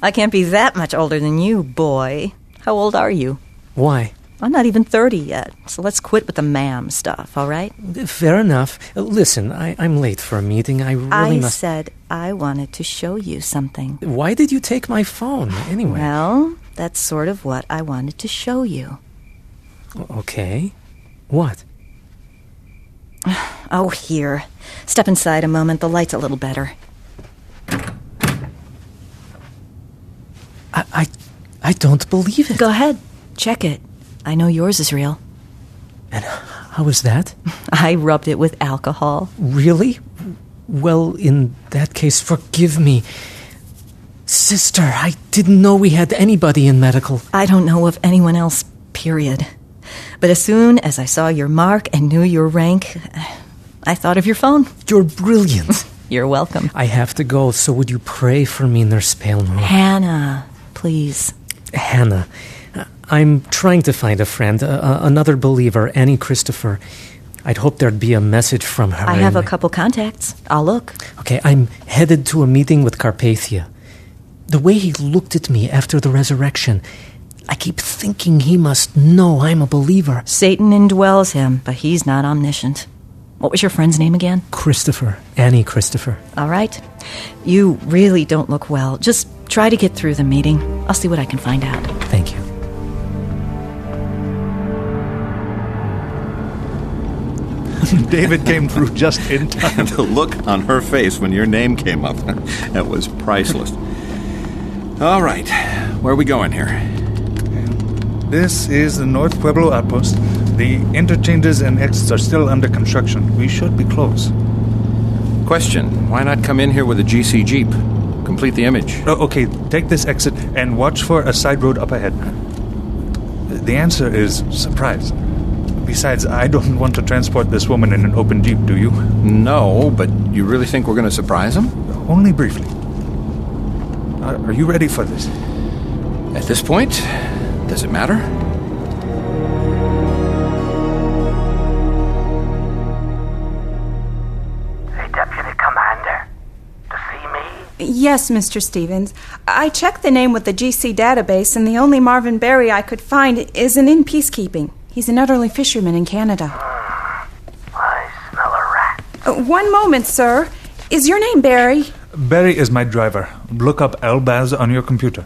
I can't be that much older than you, boy. How old are you? Why? I'm not even 30 yet, so let's quit with the ma'am stuff, all right? Fair enough. Listen, I'm late for a meeting. I said I wanted to show you something. Why did you take my phone, anyway? Well, that's sort of what I wanted to show you. Okay. What? Oh, here. Step inside a moment. The light's a little better. I don't believe it. Go ahead. Check it. I know yours is real. And how was that? I rubbed it with alcohol. Really? Well, in that case, forgive me. Sister, I didn't know we had anybody in medical. I don't know of anyone else, period. But as soon as I saw your mark and knew your rank, I thought of your phone. You're brilliant. You're welcome. I have to go, so would you pray for me, Nurse Palemore? Hannah, please. Hannah, I'm trying to find a friend, another believer, Annie Christopher. I'd hope there'd be a message from her. I have a couple contacts. I'll look. Okay, I'm headed to a meeting with Carpathia. The way he looked at me after the resurrection, I keep thinking he must know I'm a believer. Satan indwells him, but he's not omniscient. What was your friend's name again? Christopher. Annie Christopher. All right. You really don't look well. Just try to get through the meeting. I'll see what I can find out. Thank you. David came through just in time. The look on her face when your name came up, that was priceless. All right, where are we going here? This is the North Pueblo outpost. The interchanges and exits are still under construction. We should be close. Question, why not come in here with a GC Jeep? Complete the image. Oh, okay, take this exit and watch for a side road up ahead. The answer is surprise. Besides, I don't want to transport this woman in an open Jeep, do you? No, but you really think we're going to surprise him? Only briefly. Are you ready for this? At this point, does it matter? Hey, Deputy Commander. To see me? Yes, Mr. Stevens. I checked the name with the GC database, and the only Marvin Berry I could find isn't in peacekeeping. He's an elderly fisherman in Canada. I smell a rat. One moment, sir. Is your name Barry? Barry is my driver. Look up Elbaz on your computer.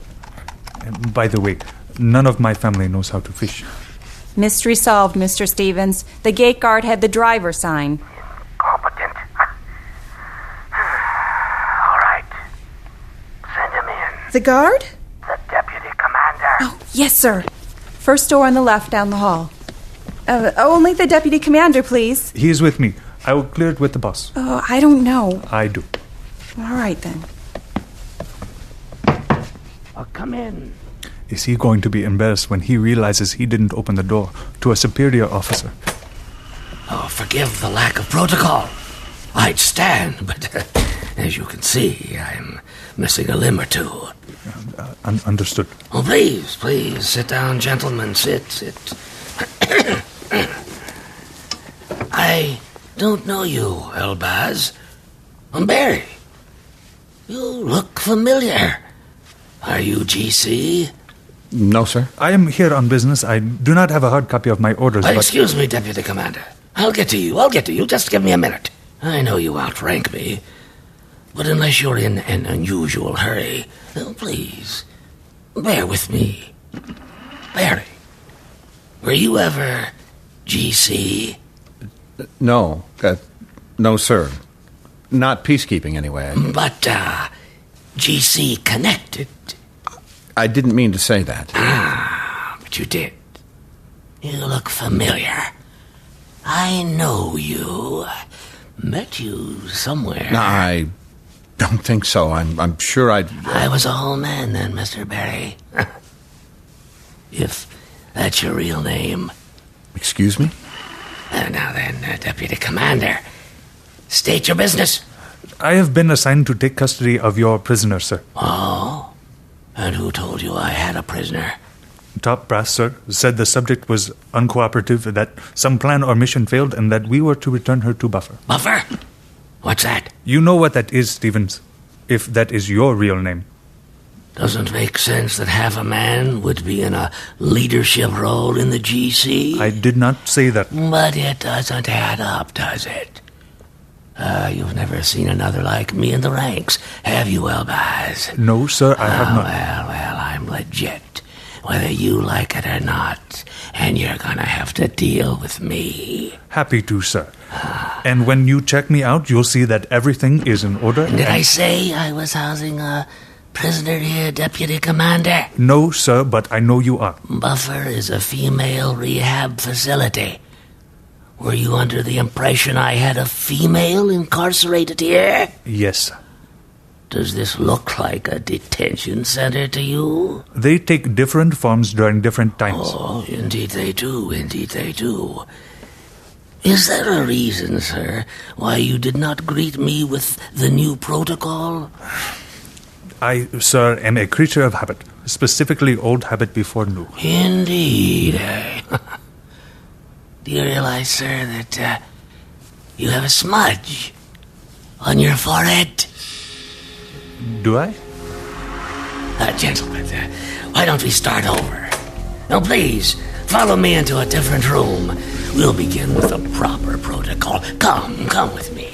And by the way, none of my family knows how to fish. Mystery solved, Mr. Stevens. The gate guard had the driver sign. Incompetent. All right. Send him in. The guard? The Deputy Commander. Oh, yes, sir. First door on the left down the hall. Only the deputy commander, please. He is with me. I will clear it with the boss. Oh, I don't know. I do. All right, then. Oh, come in. Is he going to be embarrassed when he realizes he didn't open the door to a superior officer? Oh, forgive the lack of protocol. I'd stand, but as you can see, I'm missing a limb or two. Understood. Oh, please, sit down, gentlemen. Sit. I don't know you, Elbaz. I'm Barry. You look familiar. Are you GC? No, sir. I am here on business. I do not have a hard copy of my orders, but... Excuse me, Deputy Commander. I'll get to you. Just give me a minute. I know you outrank me, but unless you're in an unusual hurry, please, bear with me. Barry, were you ever GC? No. No, sir. Not peacekeeping, anyway. But, GC connected. I didn't mean to say that. But you did. You look familiar. I know you. Met you somewhere. No, I don't think so. I'm sure I was a whole man then, Mr. Barry. If that's your real name. Excuse me? Now then, Deputy Commander, state your business. I have been assigned to take custody of your prisoner, sir. Oh? And who told you I had a prisoner? Top brass, sir, said the subject was uncooperative, that some plan or mission failed, and that we were to return her to Buffer. Buffer? What's that? You know what that is, Stevens, if that is your real name. Doesn't make sense that half a man would be in a leadership role in the GC. I did not say that. But it doesn't add up, does it? You've never seen another like me in the ranks, have you, Elbaz? No, sir, I have not. Well, I'm legit, whether you like it or not, and you're gonna have to deal with me. Happy to, sir. And when you check me out, you'll see that everything is in order. Did I say I was housing a prisoner here, Deputy Commander? No, sir, but I know you are. Buffer is a female rehab facility. Were you under the impression I had a female incarcerated here? Yes, sir. Does this look like a detention center to you? They take different forms during different times. Oh, indeed they do. Is there a reason, sir, why you did not greet me with the new protocol? I, sir, am a creature of habit, specifically old habit before new. Indeed. Do you realize, sir, that you have a smudge on your forehead? Do I? Gentlemen, why don't we start over? Now, please, follow me into a different room. We'll begin with the proper protocol. Come with me.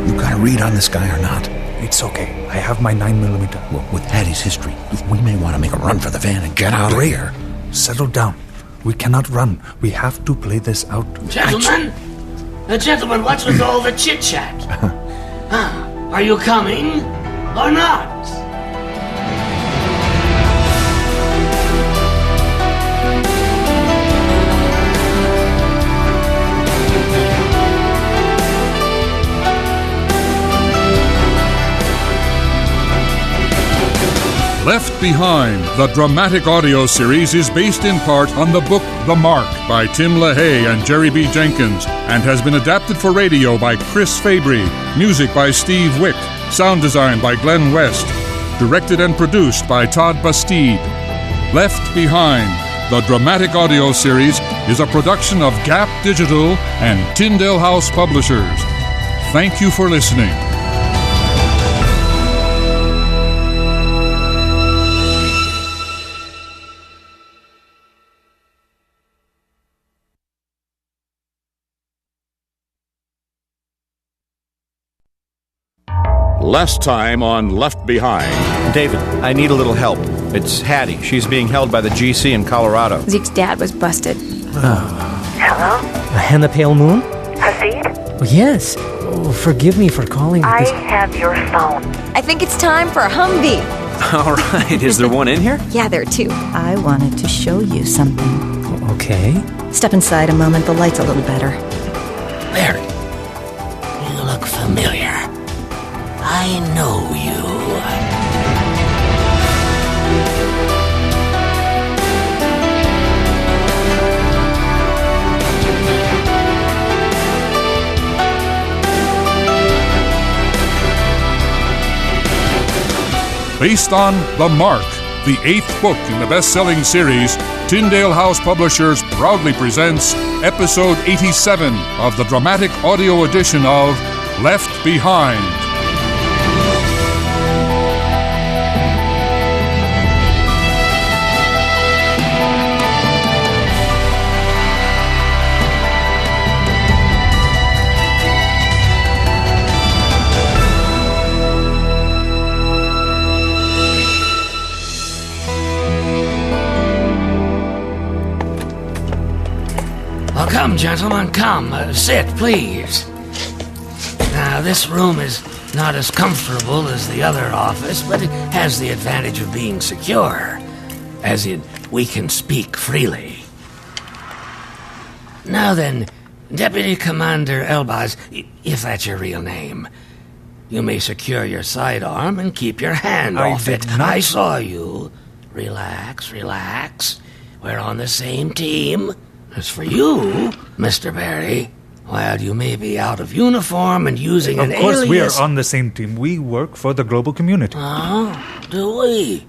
You got a read on this guy or not? It's okay. I have my 9mm. Well, with Hattie's history, we may want to make a run for the van and get out of here. Settle down. We cannot run. We have to play this out. Gentlemen, what's with all the chit-chat? Are you coming or not? Left Behind, the dramatic audio series, is based in part on the book The Mark by Tim LaHaye and Jerry B. Jenkins and has been adapted for radio by Chris Fabry, music by Steve Wick, sound design by Glenn West, directed and produced by Todd Bastide. Left Behind, the dramatic audio series, is a production of Gap Digital and Tyndale House Publishers. Thank you for listening. Last time on Left Behind. David, I need a little help. It's Hattie. She's being held by the GC in Colorado. Zeke's dad was busted. Hello? A hen the pale moon? Hasid? Oh, yes. Oh, forgive me for calling. I have your phone. I think it's time for a Humvee. All right. Is there one in here? Yeah, there are two. I wanted to show you something. Okay. Step inside a moment. The light's a little better. Barry, you look familiar. I know you. Based on The Mark, the 8th book in the best-selling series, Tyndale House Publishers proudly presents Episode 87 of the dramatic audio edition of Left Behind. Well, come, gentlemen, come. Sit, please. Now, this room is not as comfortable as the other office, but it has the advantage of being secure. As in, we can speak freely. Now then, Deputy Commander Elbaz, if that's your real name, you may secure your sidearm and keep your hand off it. I saw you. Relax, relax. We're on the same team. As for you, Mr. Barry, while you may be out of uniform and using an alias... Of course we are on the same team. We work for the global community. Oh, do we?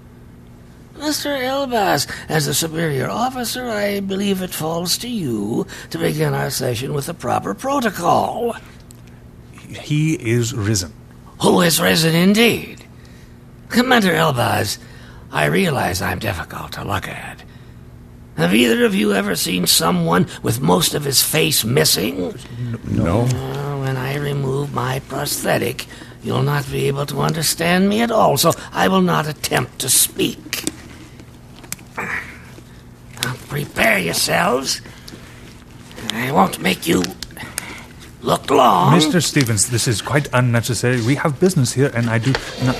Mr. Elbaz, as a superior officer, I believe it falls to you to begin our session with the proper protocol. He is risen. Who is risen indeed? Commander Elbaz, I realize I'm difficult to look at. Have either of you ever seen someone with most of his face missing? No. When I remove my prosthetic, you'll not be able to understand me at all, so I will not attempt to speak. Now prepare yourselves. I won't make you look long. Mr. Stevens, this is quite unnecessary. We have business here, and I do not...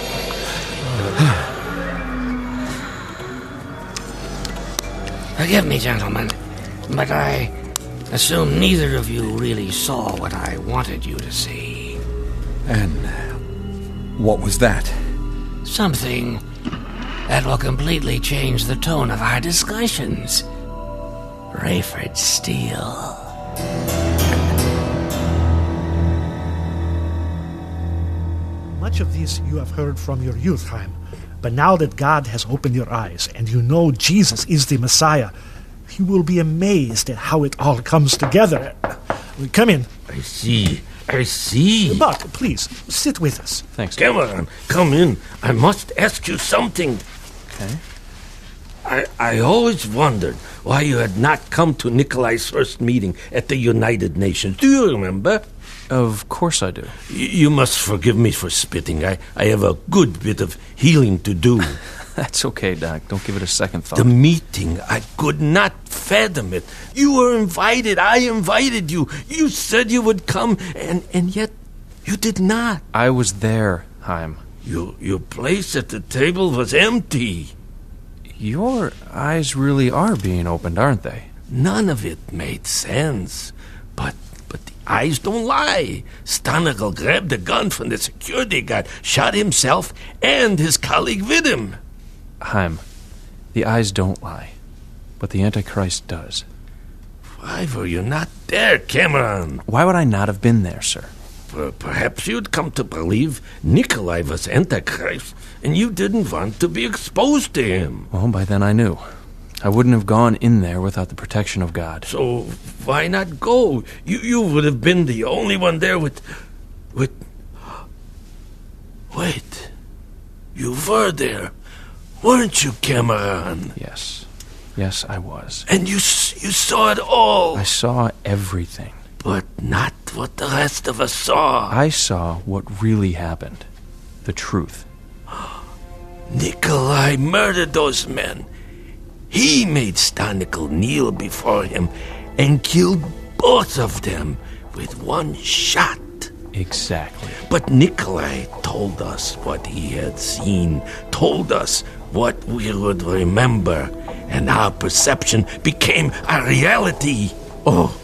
Forgive me, gentlemen, but I assume neither of you really saw what I wanted you to see. And what was that? Something that will completely change the tone of our discussions. Rayford Steele. Much of this you have heard from your youth, Chaim. But now that God has opened your eyes and you know Jesus is the Messiah, you will be amazed at how it all comes together. Come in. I see. Buck, please, sit with us. Thanks. Cameron, come in. I must ask you something. Okay. I always wondered why you had not come to Nikolai's first meeting at the United Nations. Do you remember? Of course I do. You must forgive me for spitting. I have a good bit of healing to do. That's okay, Doc. Don't give it a second thought. The meeting, I could not fathom it. You were invited. I invited you. You said you would come, and yet you did not. I was there, Chaim. Your place at the table was empty. Your eyes really are being opened, aren't they? None of it made sense. But the eyes don't lie. Stanigal grabbed a gun from the security guard, shot himself and his colleague with him. Chaim, the eyes don't lie, but the Antichrist does. Why were you not there, Cameron? Why would I not have been there, sir? Perhaps you'd come to believe Nikolai was Antichrist, and you didn't want to be exposed to him. Well, by then I knew. I wouldn't have gone in there without the protection of God. So why not go? You would have been the only one there with... Wait. You were there, weren't you, Cameron? Yes. Yes, I was. And you saw it all. I saw everything. But not what the rest of us saw. I saw what really happened. The truth. Nikolai murdered those men. He made Stanigal kneel before him and killed both of them with one shot. Exactly. But Nikolai told us what he had seen, told us what we would remember, and our perception became a reality. Oh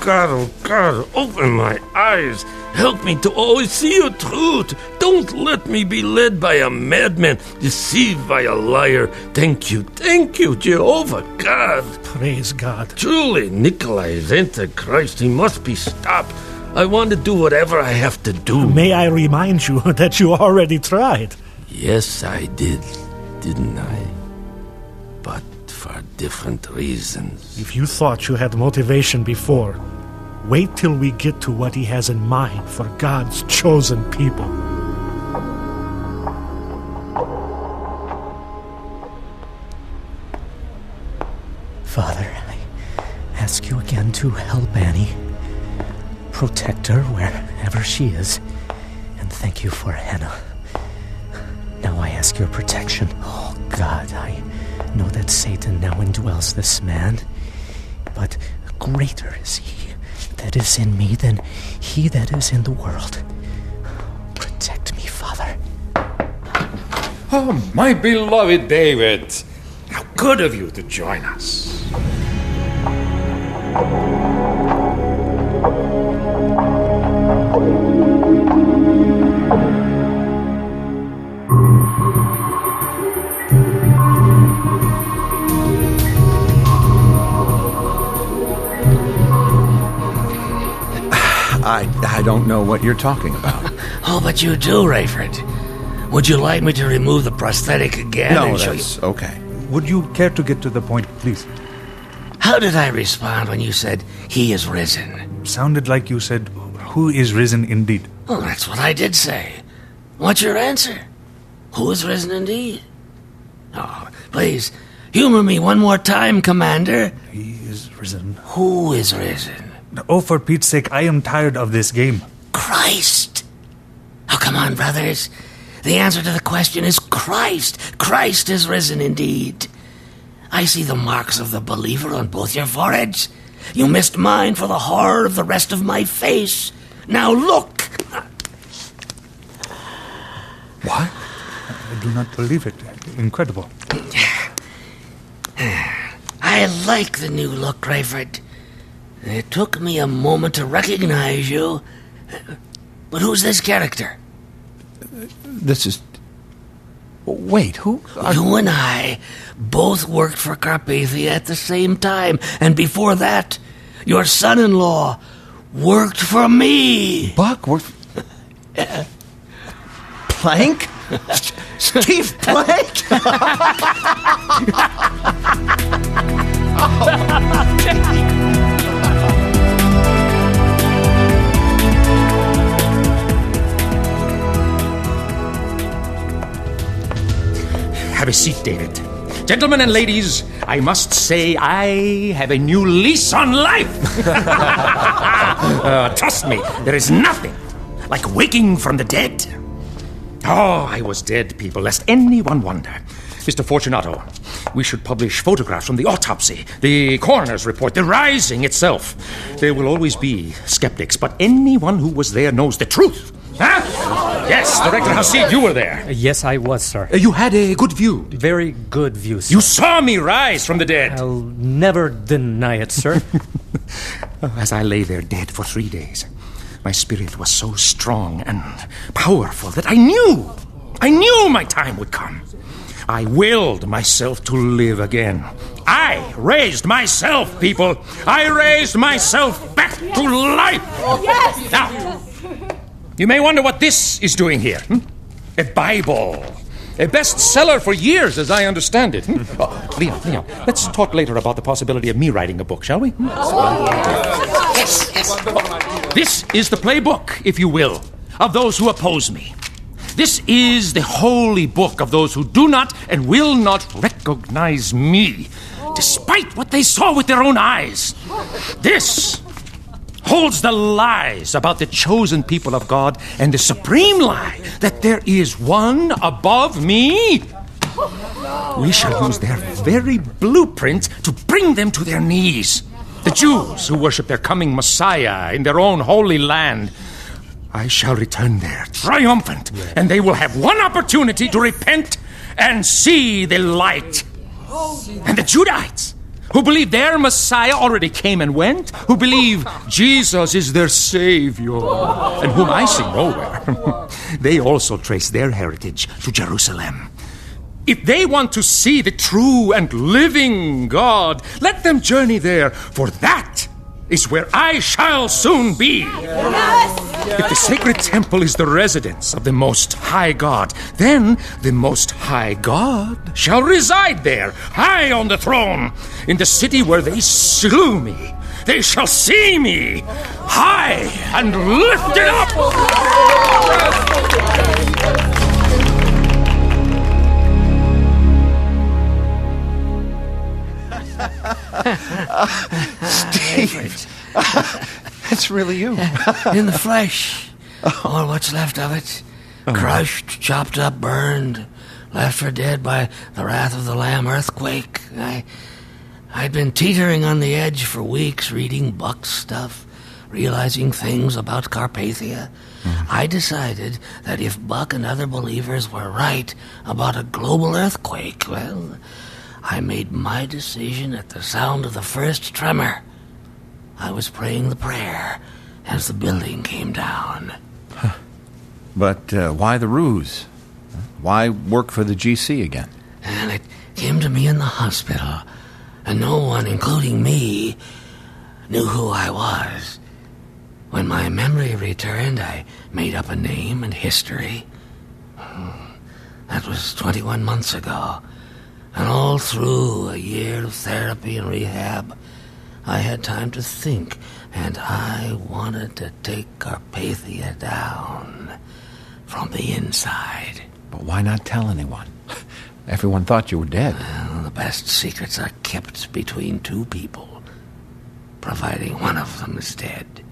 God, open my eyes. Help me to always see your truth. Don't let me be led by a madman, deceived by a liar. Thank you, Jehovah God. Praise God. Truly, Nikolai is Antichrist. He must be stopped. I want to do whatever I have to do. May I remind you that you already tried? Yes, I did, didn't I? But for different reasons. If you thought you had motivation before, wait till we get to what he has in mind for God's chosen people. Father, I ask you again to help Annie. Protect her wherever she is. And thank you for Hannah. Now I ask your protection. Oh, God, I know that Satan now indwells this man. But greater is he that is in me than he that is in the world. Protect me, Father. Oh, my beloved David. How good of you to join us. I don't know what you're talking about. Oh, but you do, Rayford. Would you like me to remove the prosthetic again? No, and show that's you? okay. Would you care to get to the point, please? How did I respond when you said he is risen? Sounded like you said, who is risen indeed? Well, that's what I did say. What's your answer? Who is risen indeed? Oh, please, humor me one more time, Commander. He is risen. Who is risen? Oh, for Pete's sake, I am tired of this game. Christ. Oh, come on, brothers. The answer to the question is Christ. Christ is risen indeed. I see the marks of the believer on both your foreheads. You missed mine for the horror of the rest of my face. Now look. What? I do not believe it. Incredible. I like the new look, Rayford. It took me a moment to recognize you. But who's this character? This is... Wait, who... You and I both worked for Carpathia at the same time. And before that, your son-in-law worked for me. Buck worked... Plank? Steve Plank? Have a seat, David. Gentlemen and ladies, I must say I have a new lease on life. Trust me, there is nothing like waking from the dead. Oh, I was dead, people, lest anyone wonder. Mr. Fortunato, we should publish photographs from the autopsy, the coroner's report, the rising itself. There will always be skeptics, but anyone who was there knows the truth. Huh? Yes, Director Hasid, you were there. Yes, I was, sir. You had a good view. Very good view, sir. You saw me rise from the dead. I'll never deny it, sir. As I lay there dead for 3 days, my spirit was so strong and powerful that I knew my time would come. I willed myself to live again. I raised myself, people. I raised myself back to life. Yes! Now, you may wonder what this is doing here. A Bible. A bestseller for years, as I understand it. Oh, Leon, let's talk later about the possibility of me writing a book, shall we? Yes. This is the playbook, if you will, of those who oppose me. This is the holy book of those who do not and will not recognize me, despite what they saw with their own eyes. This holds the lies about the chosen people of God and the supreme lie that there is one above me. We shall use their very blueprints to bring them to their knees. The Jews who worship their coming Messiah in their own holy land I shall return there, triumphant, and they will have one opportunity to repent and see the light. And the Judahites, who believe their Messiah already came and went, who believe Jesus is their Savior, and whom I see nowhere, they also trace their heritage to Jerusalem. If they want to see the true and living God, let them journey there, for that is where I shall soon be. If the sacred temple is the residence of the Most High God, then the Most High God shall reside there, high on the throne, in the city where they slew me. They shall see me, high and lifted up. Steve, it's really you. In the flesh. Or what's left of it. Crushed, chopped up, burned, left for dead by the wrath of the Lamb earthquake. I'd been teetering on the edge for weeks, reading Buck's stuff, realizing things about Carpathia. I decided that if Buck and other believers were right about a global earthquake, well, I made my decision at the sound of the first tremor. I was praying the prayer as the building came down. But why the ruse? Why work for the GC again? And it came to me in the hospital, and no one, including me, knew who I was. When my memory returned, I made up a name and history. That was 21 months ago. And all through a year of therapy and rehab, I had time to think, and I wanted to take Carpathia down from the inside. But why not tell anyone? Everyone thought you were dead. Well, the best secrets are kept between two people, providing one of them is dead.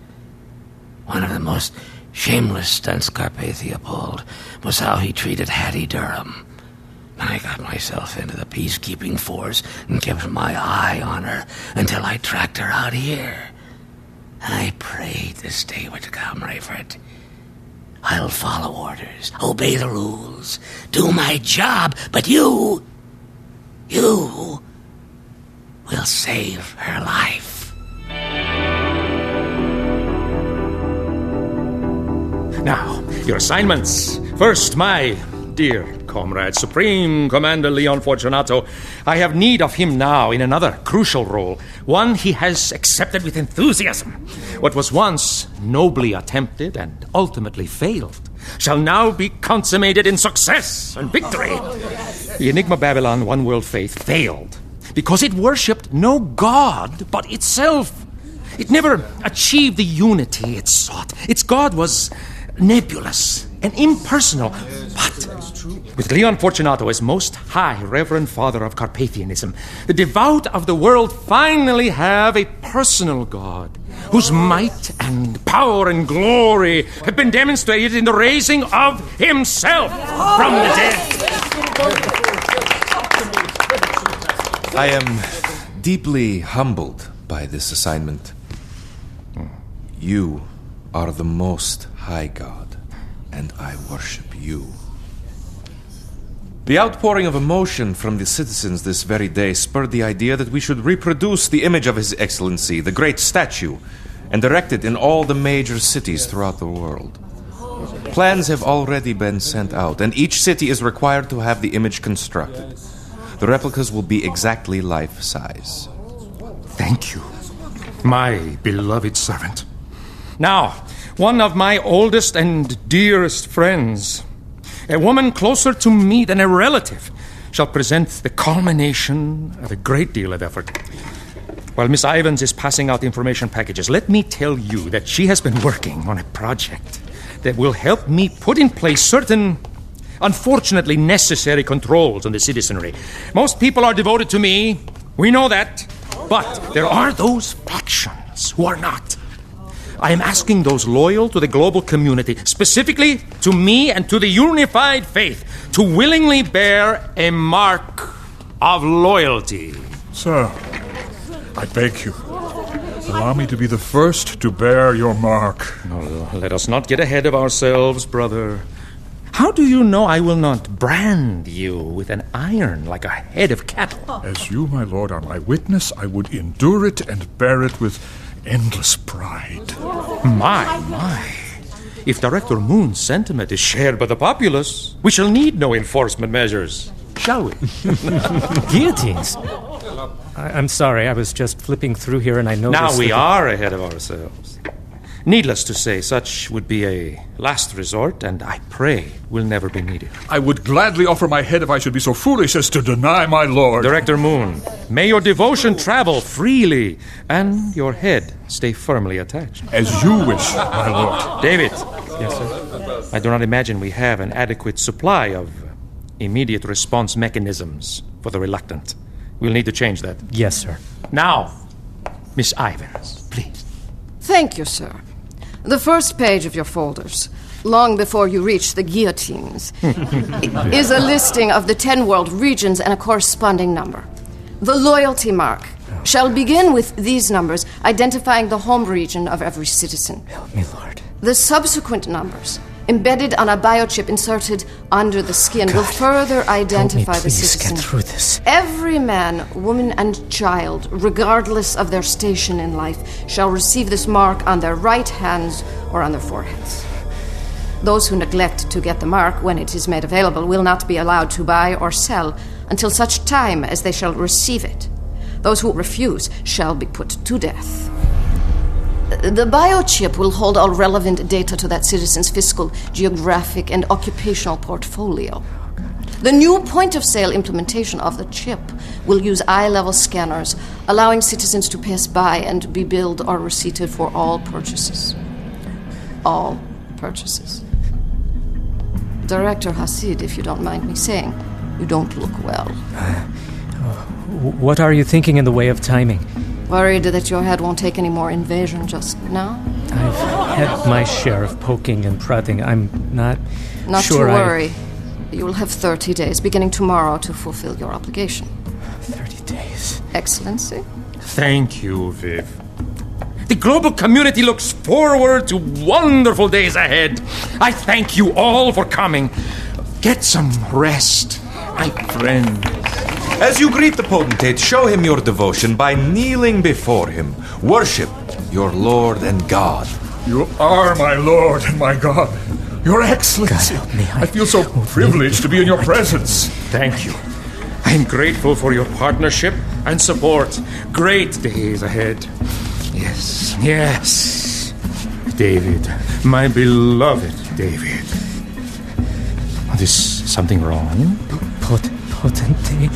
One of the most shameless stunts Carpathia pulled was how he treated Hattie Durham. I got myself into the peacekeeping force and kept my eye on her until I tracked her out here. I prayed this day would come, Rayford. I'll follow orders, obey the rules, do my job, but you will save her life. Now, your assignments. First, my dear comrade, Supreme Commander Leon Fortunato. I have need of him now in another crucial role, one he has accepted with enthusiasm. What was once nobly attempted and ultimately failed shall now be consummated in success and victory. The Enigma Babylon One World Faith failed because it worshipped no god but itself. It never achieved the unity it sought. Its god was nebulous and impersonal, but with Leon Fortunato as Most High Reverend Father of Carpathianism, the devout of the world finally have a personal God whose might and power and glory have been demonstrated in the raising of himself from the dead. I am deeply humbled by this assignment. You are the Most High God, and I worship you. The outpouring of emotion from the citizens this very day spurred the idea that we should reproduce the image of His Excellency, the great statue, and erect it in all the major cities throughout the world. Plans have already been sent out, and each city is required to have the image constructed. The replicas will be exactly life-size. Thank you, my beloved servant. Now, one of my oldest and dearest friends, a woman closer to me than a relative, shall present the culmination of a great deal of effort. While Miss Ivans is passing out information packages, let me tell you that she has been working on a project that will help me put in place certain, unfortunately necessary controls on the citizenry. Most people are devoted to me, we know that, but there are those factions who are not. I am asking those loyal to the global community, specifically to me and to the unified faith, to willingly bear a mark of loyalty. Sir, I beg you, Allow me to be the first to bear your mark. No, let us not get ahead of ourselves, brother. How do you know I will not brand you with an iron like a head of cattle? As you, my lord, are my witness, I would endure it and bear it with endless pride. My. If Director Moon's sentiment is shared by the populace, we shall need no enforcement measures, shall we? Guillotines? I'm sorry, I was just flipping through here and I noticed... Now we are ahead of ourselves. Needless to say, such would be a last resort, and I pray will never be needed. I would gladly offer my head if I should be so foolish as to deny my lord. Director Moon, may your devotion travel freely, and your head stay firmly attached. As you wish, my lord. David. Yes, sir? I do not imagine we have an adequate supply of immediate response mechanisms for the reluctant. We'll need to change that. Yes, sir. Now, Miss Ivans, please. Thank you, sir. The first page of your folders, long before you reach the guillotines, is a listing of the 10 world regions and a corresponding number. The loyalty mark shall begin with these numbers, identifying the home region of every citizen. Help me, Lord. The subsequent numbers, embedded on a biochip inserted under the skin, will further identify the citizen. Get through this. Every man, woman, and child, regardless of their station in life, shall receive this mark on their right hands or on their foreheads. Those who neglect to get the mark when it is made available will not be allowed to buy or sell until such time as they shall receive it. Those who refuse shall be put to death. The biochip will hold all relevant data to that citizen's fiscal, geographic, and occupational portfolio. The new point-of-sale implementation of the chip will use eye-level scanners, allowing citizens to pass by and be billed or receipted for all purchases. All purchases. Director Hasid, if you don't mind me saying, you don't look well. What are you thinking in the way of timing? Worried that your head won't take any more invasion just now? I've had my share of poking and prodding. I'm not sure to worry. You will have 30 days, beginning tomorrow, to fulfill your obligation. 30 days. Excellency? Thank you, Viv. The global community looks forward to wonderful days ahead. I thank you all for coming. Get some rest, my friend. As you greet the potentate, show him your devotion by kneeling before him. Worship your Lord and God. You are my Lord and my God. Your Excellency. God help me. I feel so privileged to be in your presence. Thank you. I am grateful for your partnership and support. Great days ahead. Yes. David, my beloved David. Is something wrong? Potentate.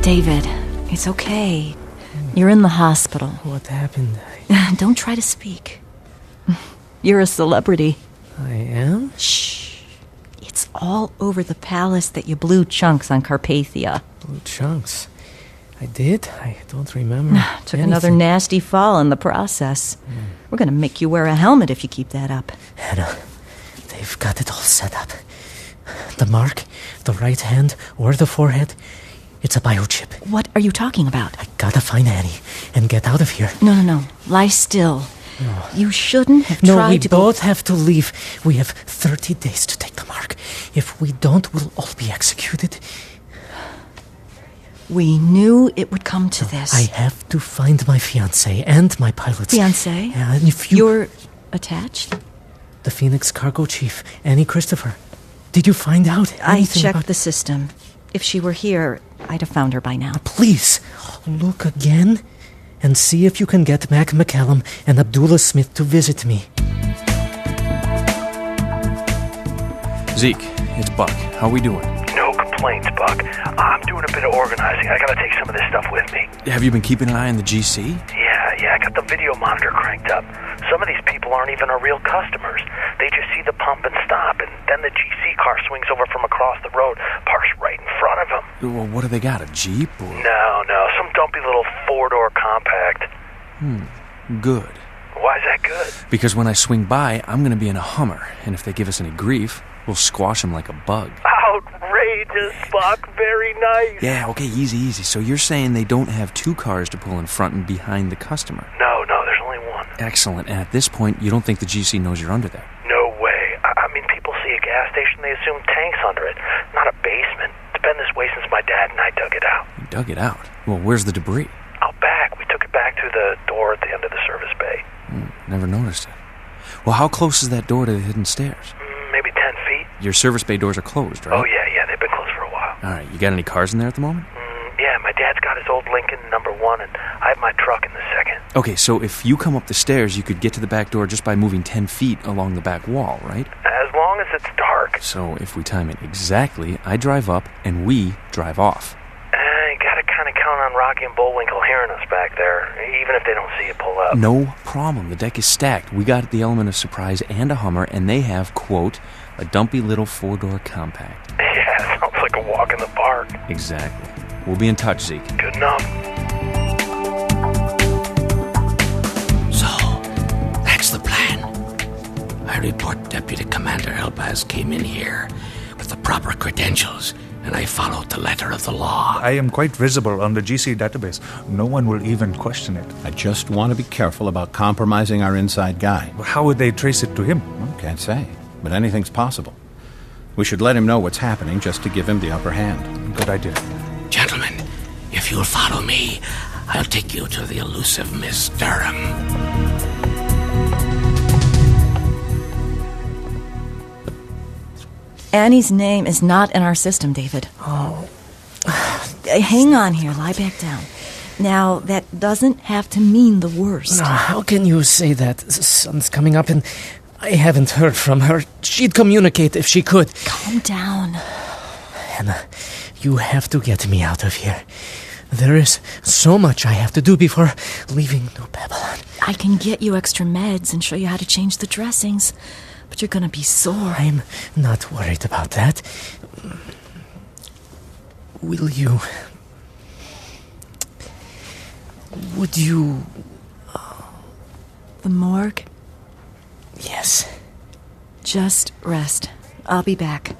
David, it's okay. You're in the hospital. What happened? Don't try to speak. You're a celebrity. I am? Shh. It's all over the palace that you blew chunks on Carpathia. Blew chunks? I did? I don't remember. Took another nasty fall in the process. We're going to make you wear a helmet if you keep that up. Hannah, they've got it all set up. The mark, the right hand, or the forehead, it's a biochip. What are you talking about? I gotta find Annie and get out of here. No. Lie still. No. You shouldn't have tried to No, we both have to leave. We have 30 days to take the mark. If we don't, we'll all be executed. We knew it would come to this. I have to find my fiancé and my pilots. Fiancé? Yeah, and if You're attached? The Phoenix cargo chief, Annie Christopher. Did you find out anything I checked about... the system. If she were here, I'd have found her by now. Please, look again and see if you can get Mac McCallum and Abdullah Smith to visit me. Zeke, it's Buck. How we doing? No complaints, Buck. I'm doing a bit of organizing. I gotta take some of this stuff with me. Have you been keeping an eye on the GC? Yeah, I got the video monitor cranked up. Some of these people aren't even our real customers. They just see the pump and stop, and then the GC car swings over from across the road, parks right in front of them. Well, what do they got, a Jeep or... No, some dumpy little four-door compact. Good. Why's that good? Because when I swing by, I'm going to be in a Hummer, and if they give us any grief, we'll squash them like a bug. Outrageous, Spock. Very nice. Yeah, okay, easy. So you're saying they don't have two cars to pull in front and behind the customer? No, there's only one. Excellent. And at this point, you don't think the GC knows you're under there? No way. I mean, people see a gas station, they assume tanks under it, not a basement. It's been this way since my dad and I dug it out. You dug it out? Well, where's the debris? Out back. We took it back through the door at the end of the service bay. Never noticed it. Well, how close is that door to the hidden stairs? Maybe 10 feet. Your service bay doors are closed, right? Oh, yeah, they've been closed for a while. All right, you got any cars in there at the moment? Yeah, my dad's got his old Lincoln #1, and I have my truck in the second. Okay, so if you come up the stairs, you could get to the back door just by moving 10 feet along the back wall, right? As long as it's dark. So if we time it exactly, I drive up and we drive off. You gotta kind of count on Rocky and Bullwinkle hearing us back there, even if they don't see it pull up. No problem. The deck is stacked. We got the element of surprise and a Hummer, and they have, quote, a dumpy little four-door compact. Yeah, sounds like a walk in the park. Exactly. We'll be in touch, Zeke. Good enough. So, that's the plan. I report Deputy Commander Elbaz came in here with the proper credentials, and I followed the letter of the law. I am quite visible on the GC database. No one will even question it. I just want to be careful about compromising our inside guy. How would they trace it to him? Well, can't say, but anything's possible. We should let him know what's happening just to give him the upper hand. Good idea. Gentlemen, if you'll follow me, I'll take you to the elusive Miss Durham. Annie's name is not in our system, David. Oh. Hang on here. Lie back down. Now, that doesn't have to mean the worst. How can you say that? The sun's coming up and I haven't heard from her. She'd communicate if she could. Calm down. Hannah, you have to get me out of here. There is so much I have to do before leaving New Babylon. I can get you extra meds and show you how to change the dressings, but you're gonna be sore. I'm not worried about that. Would you... The morgue? Yes. Just rest. I'll be back.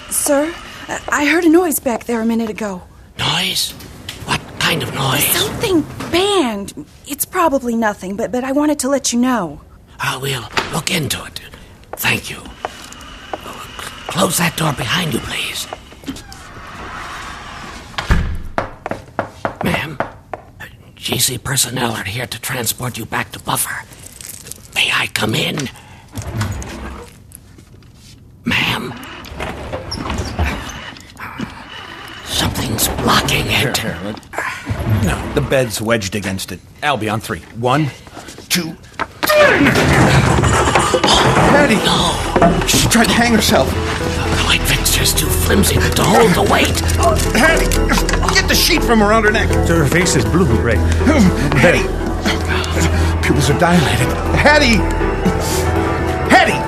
Sir, I heard a noise back there a minute ago. Noise? What kind of noise? Something banged. It's probably nothing, but I wanted to let you know. I will look into it. Thank you. Close that door behind you, please. Ma'am, GC personnel are here to transport you back to Buffer. May I come in? Ma'am? Something's blocking it. Here. No, the bed's wedged against it. I'll be on 3. 1, 2... Patty! No! She tried to hang herself. The light fixture's too flimsy to hold the weight. Hattie! Get the sheet from around her neck. Her face is blue, Ray. Hattie! Pupils are dilated. Hattie! Hattie!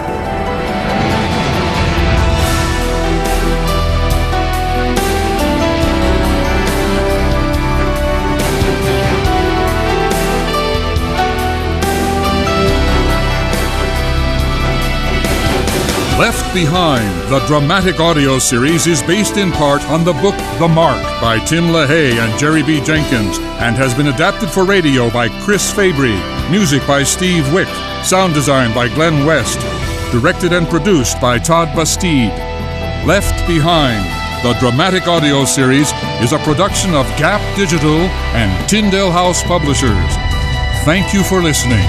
Left Behind, the dramatic audio series, is based in part on the book The Mark by Tim LaHaye and Jerry B. Jenkins and has been adapted for radio by Chris Fabry, music by Steve Wick, sound design by Glenn West, directed and produced by Todd Bastide. Left Behind, the dramatic audio series, is a production of Gap Digital and Tyndale House Publishers. Thank you for listening.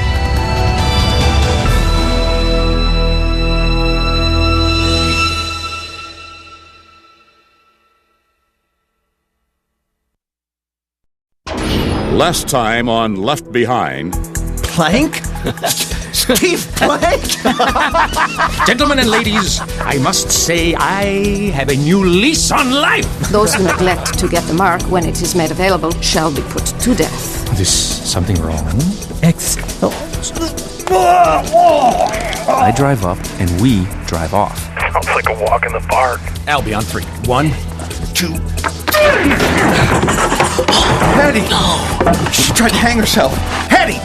Last time on Left Behind. Plank? Steve Plank? Gentlemen and ladies, I must say I have a new lease on life. Those who neglect to get the mark when it is made available shall be put to death. Is something wrong? I drive up, and we drive off. Sounds like a walk in the park. I'll be on 3. 1, 2. Hattie! No! She tried to hang herself. Hattie!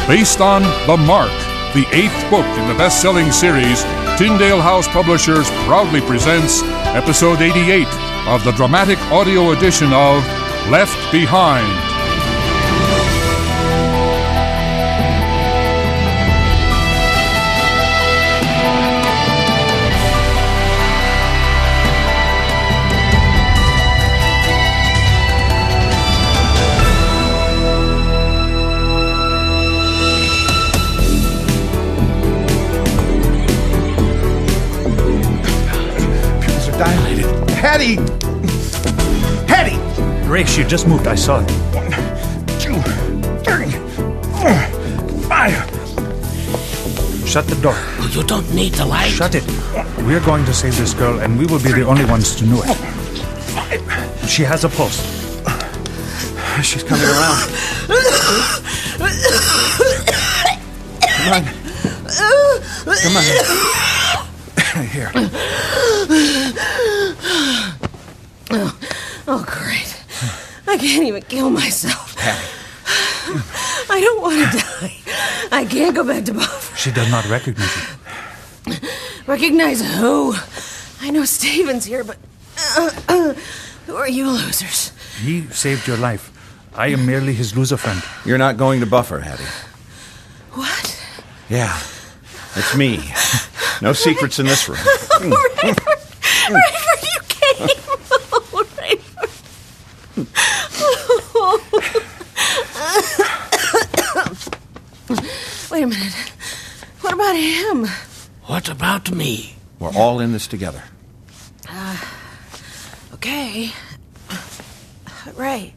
Based on The Mark, the 8th book in the best-selling series, Tyndale House Publishers proudly presents Episode 88 of the dramatic audio edition of Left Behind. Dilated. Hattie! Hattie! Ray, she just moved. I saw it. 1, 2, 3, 4, 5. Shut the door. You don't need the light. Shut it. We're going to save this girl, and we will be the only ones to know it. She has a pulse. She's coming around. Come on. Here. Oh, great. I can't even kill myself. I don't want to die. I can't go back to Buffer. She does not recognize you. Recognize who? I know Steven's here, but who are you losers? He saved your life. I am merely his loser friend. You're not going to Buffer, Hattie. What? Yeah, it's me. No secrets in this room. Rayford, you came. Oh, Rayford. Wait a minute. What about him? What about me? We're all in this together. Okay. Right.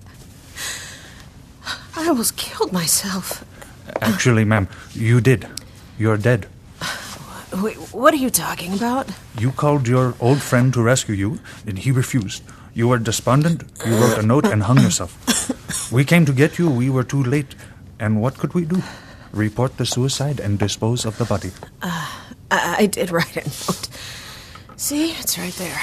I almost killed myself. Actually, ma'am, you did. You're dead. Wait, what are you talking about? You called your old friend to rescue you, and he refused. You were despondent, you wrote a note and hung yourself. We came to get you, we were too late. And what could we do? Report the suicide and dispose of the body. I did write a note. See, it's right there.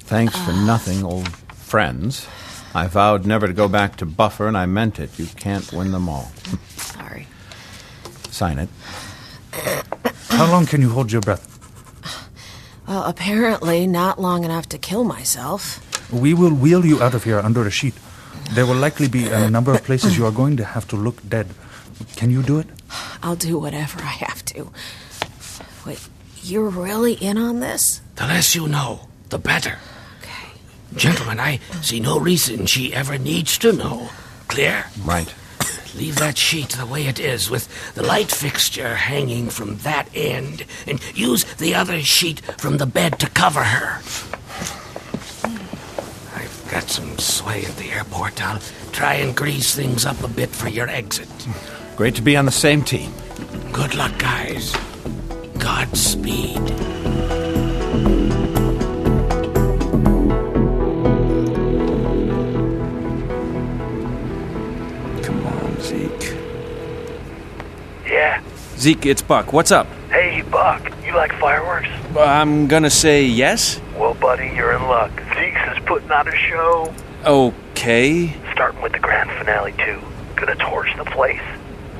Thanks for nothing, old friends. I vowed never to go back to Buffer, and I meant it. You can't win them all. Sorry. Sign it. How long can you hold your breath? Well, apparently not long enough to kill myself. We will wheel you out of here under a sheet. There will likely be a number of places you are going to have to look dead. Can you do it? I'll do whatever I have to. Wait, you're really in on this? The less you know, the better. Okay. Gentlemen, I see no reason she ever needs to know. Clear? Right. Leave that sheet the way it is, with the light fixture hanging from that end, and use the other sheet from the bed to cover her. I've got some sway at the airport. I'll try and grease things up a bit for your exit. Great to be on the same team. Good luck, guys. Godspeed. Zeke. Yeah. Zeke, it's Buck. What's up? Hey, Buck. You like fireworks? I'm gonna say yes. Well, buddy, you're in luck. Zeke's is putting on a show. Okay. Starting with the grand finale, too. Gonna torch the place.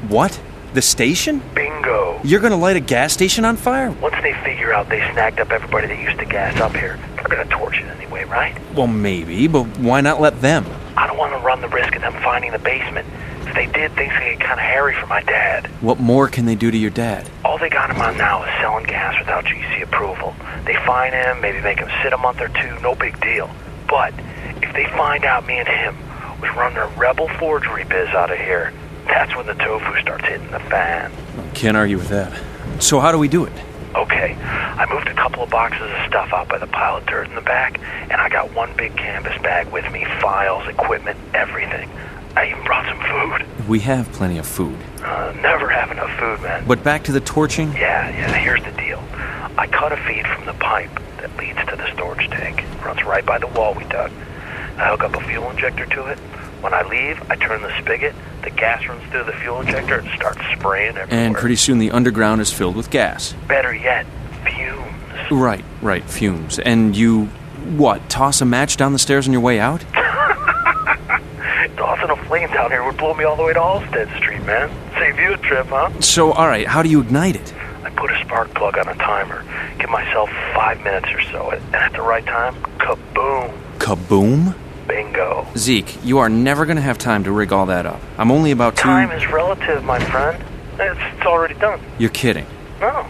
What? The station? Bingo. You're gonna light a gas station on fire? Once they figure out they snagged up everybody that used to gas up here, they're gonna torch it anyway, right? Well, maybe, but why not let them? I don't want to run the risk of them finding the basement. If they did, things could get kind of hairy for my dad. What more can they do to your dad? All they got him on now is selling gas without GC approval. They fine him, maybe make him sit a month or two, no big deal. But if they find out me and him was running a rebel forgery biz out of here, that's when the tofu starts hitting the fan. Can't argue with that. So how do we do it? Okay, I moved a couple of boxes of stuff out by the pile of dirt in the back, and I got one big canvas bag with me, files, equipment, everything. I even brought some food. We have plenty of food. Never have enough food, man. But back to the torching? Yeah, here's the deal. I cut a feed from the pipe that leads to the storage tank. Runs right by the wall we dug. I hook up a fuel injector to it. When I leave, I turn the spigot, the gas runs through the fuel injector and starts spraying everywhere. And pretty soon the underground is filled with gas. Better yet, fumes. Right, fumes. And you, what, toss a match down the stairs on your way out? Tossing a flame down here would blow me all the way to Allstead Street, man. Save you a trip, huh? So, alright, how do you ignite it? I put a spark plug on a timer. Give myself 5 minutes or so, and at the right time, kaboom. Kaboom? Bingo. Zeke, you are never going to have time to rig all that up. I'm only about Time is relative, my friend. It's already done. You're kidding. No.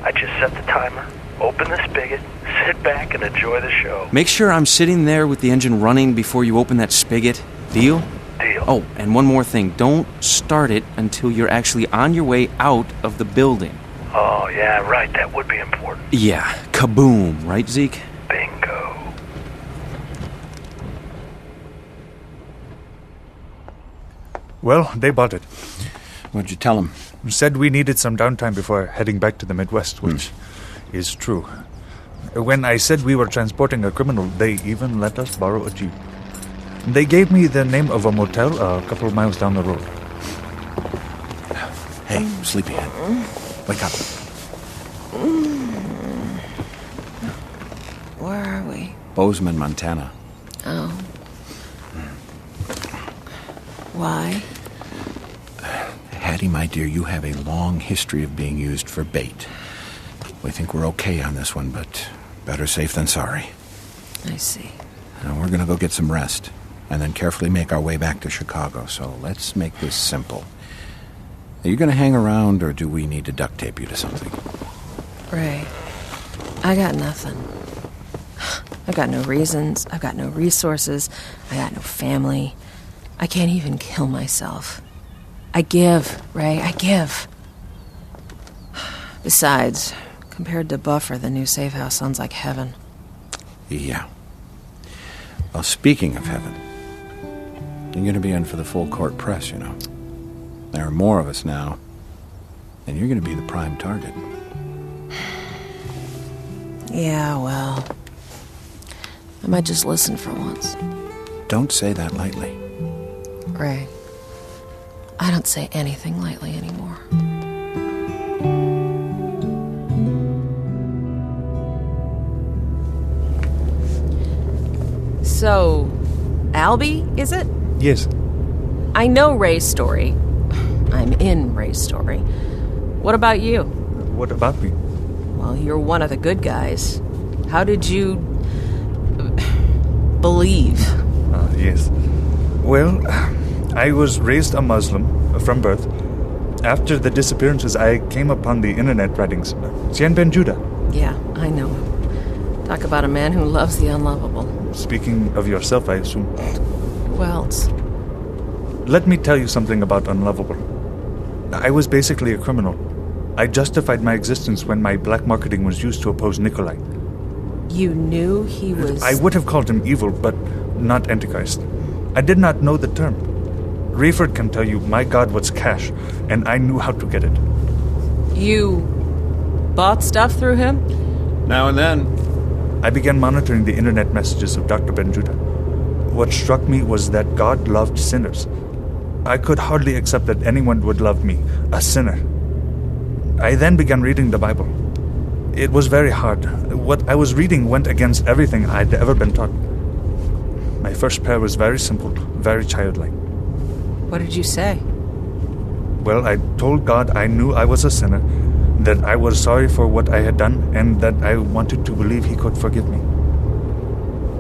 I just set the timer, open the spigot, sit back, and enjoy the show. Make sure I'm sitting there with the engine running before you open that spigot. Deal? Deal. Oh, and one more thing. Don't start it until you're actually on your way out of the building. Oh, yeah, right. That would be important. Yeah. Kaboom. Right, Zeke? Bingo. Well, they bought it. What'd you tell them? Said we needed some downtime before heading back to the Midwest, which is true. When I said we were transporting a criminal, they even let us borrow a Jeep. They gave me the name of a motel a couple of miles down the road. Hey, sleepyhead. Wake up. Where are we? Bozeman, Montana. Oh. Why? Hattie, my dear, you have a long history of being used for bait. We think we're okay on this one, but better safe than sorry. I see. Now, we're going to go get some rest, and then carefully make our way back to Chicago. So let's make this simple. Are you going to hang around, or do we need to duct tape you to something? Ray, I got nothing. I've got no reasons. I've got no resources. I got no family. I can't even kill myself. I give, Ray, I give. Besides, compared to Buffer, the new safe house sounds like heaven. Yeah. Well, speaking of heaven, you're going to be in for the full court press, you know. There are more of us now, and you're going to be the prime target. Yeah, well, I might just listen for once. Don't say that lightly. Ray, I don't say anything lightly anymore. So, Albie, is it? Yes. I know Ray's story. I'm in Ray's story. What about you? What about me? Well, you're one of the good guys. How did you believe? Yes. Well, I was raised a Muslim from birth. After the disappearances, I came upon the internet writings. Cien Ben Judah. Yeah, I know him. Talk about a man who loves the unlovable. Speaking of yourself, I assume. Who else? Let me tell you something about unlovable. I was basically a criminal. I justified my existence when my black marketing was used to oppose Nikolai. You knew he was... I would have called him evil, but not Antichrist. I did not know the term. Rayford can tell you my God was cash, and I knew how to get it. You bought stuff through him? Now and then. I began monitoring the internet messages of Dr. Ben Judah. What struck me was that God loved sinners. I could hardly accept that anyone would love me, a sinner. I then began reading the Bible. It was very hard. What I was reading went against everything I'd ever been taught. My first prayer was very simple, very childlike. What did you say? Well, I told God I knew I was a sinner, that I was sorry for what I had done, and that I wanted to believe He could forgive me.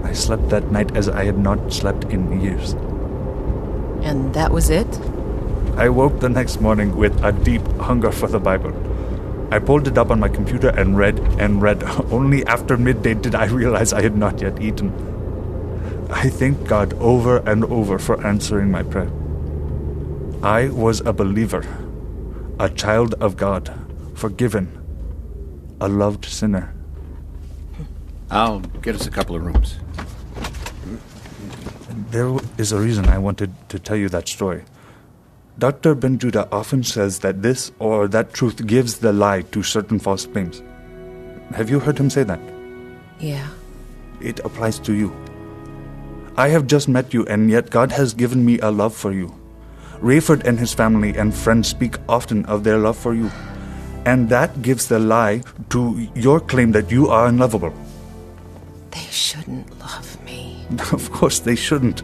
I slept that night as I had not slept in years. And that was it? I woke the next morning with a deep hunger for the Bible. I pulled it up on my computer and read and read. Only after midday did I realize I had not yet eaten. I thank God over and over for answering my prayer. I was a believer, a child of God, forgiven, a loved sinner. I'll get us a couple of rooms. There is a reason I wanted to tell you that story. Dr. Ben-Judah often says that this or that truth gives the lie to certain false claims. Have you heard him say that? Yeah. It applies to you. I have just met you, and yet God has given me a love for you. Rayford and his family and friends speak often of their love for you, and that gives the lie to your claim that you are unlovable. They shouldn't love me. Of course they shouldn't.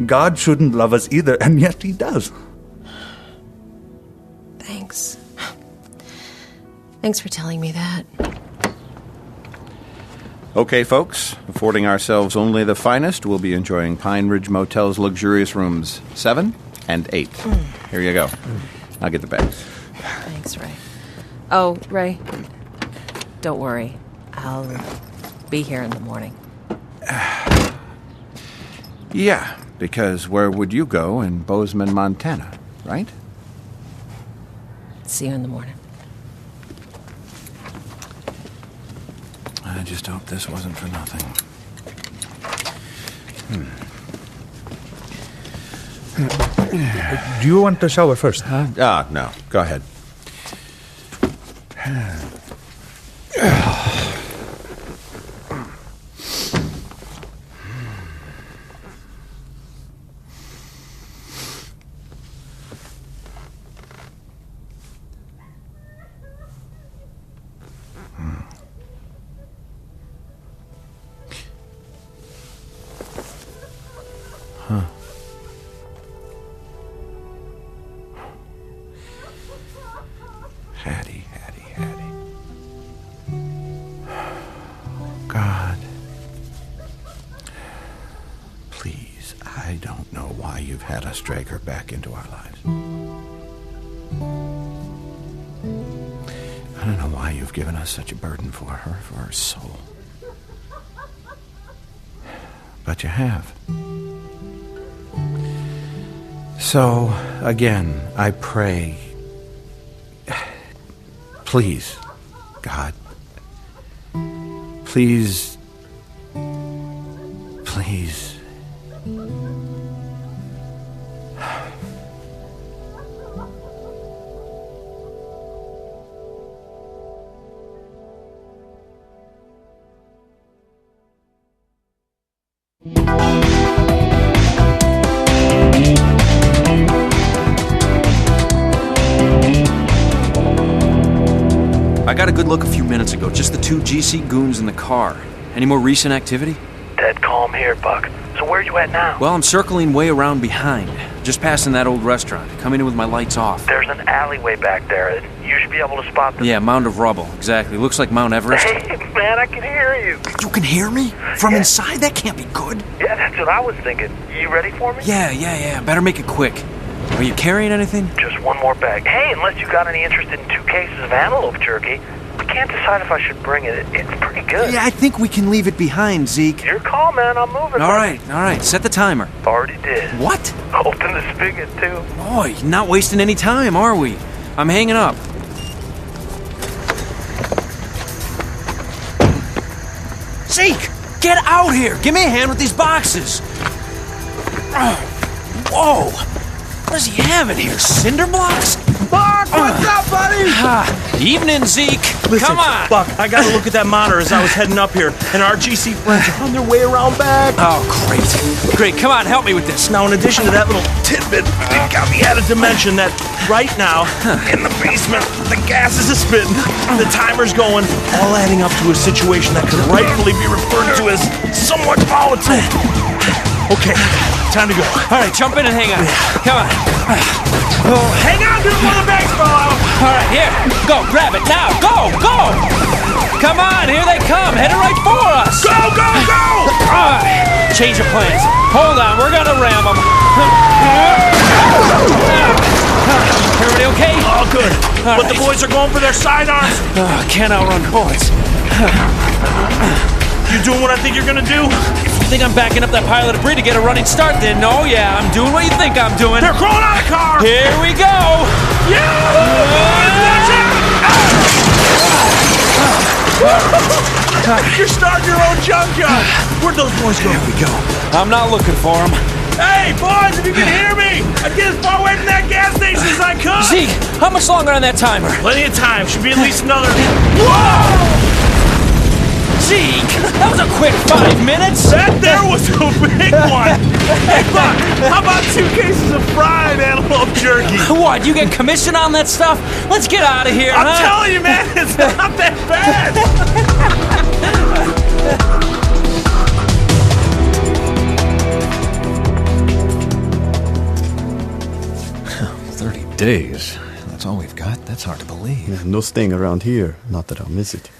God shouldn't love us either, and yet he does. Thanks. Thanks for telling me that. Okay, folks, affording ourselves only the finest, we'll be enjoying Pine Ridge Motel's luxurious rooms 7 and 8. Here you go. I'll get the bags. Thanks, Ray. Oh, Ray, don't worry. I'll be here in the morning. Yeah, because where would you go in Bozeman, Montana, right? See you in the morning. I just hope this wasn't for nothing. Do you want to shower first? No. Go ahead. Hattie. God. Please, I don't know why you've had us drag her back into our lives. I don't know why you've given us such a burden for her soul. But you have. So, again, I pray, please, God, please, I got a good look a few minutes ago. Just the 2 GC goons in the car. Any more recent activity? Dead calm here, Buck. So where are you at now? Well, I'm circling way around behind. Just passing that old restaurant. Coming in with my lights off. There's an alleyway back there. You should be able to spot the... Yeah, mound of rubble. Exactly. Looks like Mount Everest. Hey, man, I can hear you. You can hear me? From inside? That can't be good. Yeah, that's what I was thinking. You ready for me? Yeah. Better make it quick. Are you carrying anything? Just one more bag. Hey, unless you got any interest in 2 cases of antelope jerky, I can't decide if I should bring it. It's pretty good. Yeah, I think we can leave it behind, Zeke. Your call, man. I'm moving. All right. Set the timer. Already did. What? Open the spigot, too. Boy, not wasting any time, are we? I'm hanging up. Zeke! Get out here! Give me a hand with these boxes! Whoa! What does he have in here? Cinder blocks? Buck, what's up, buddy? Evening, Zeke. Listen, Come on. Buck, I got to look at that monitor as I was heading up here, and our GC friends are on their way around back. Oh, great. Come on, help me with this. Now, in addition to that little tidbit, it got me added to mention that right now, in the basement, the gases are spitting, the timer's going, all adding up to a situation that could rightfully be referred to as somewhat volatile. Okay, time to go. All right, jump in and hang on. Come on. Hang on to it while the bags fall out. All right, here. Go, grab it now. Go. Come on, here they come. Headed right for us. Go. All right, change of plans. Hold on, we're gonna ram them. Everybody okay? All good. But the boys are going for their sidearms. Can't outrun bullets. You doing what I think you're gonna do? You think I'm backing up that pile of debris to get a running start then? No, yeah, I'm doing what you think I'm doing. They're crawling out of the car! Here we go! You're starting your own junkyard! Where'd those boys go? Here we go. I'm not looking for him. Hey, boys, if you can hear me, I'd get as far away from that gas station as I could. Zeke, how much longer on that timer? Plenty of time. Should be at least another... Whoa! Zeke, that was a quick 5 minutes. That there was a big one. Hey, Buck, how about 2 cases of fried antelope jerky? What, you get commission on that stuff? Let's get out of here, I'm telling you, man, it's not that bad. 30 days. That's all we've got. That's hard to believe. Yeah, no staying around here. Not that I'll miss it.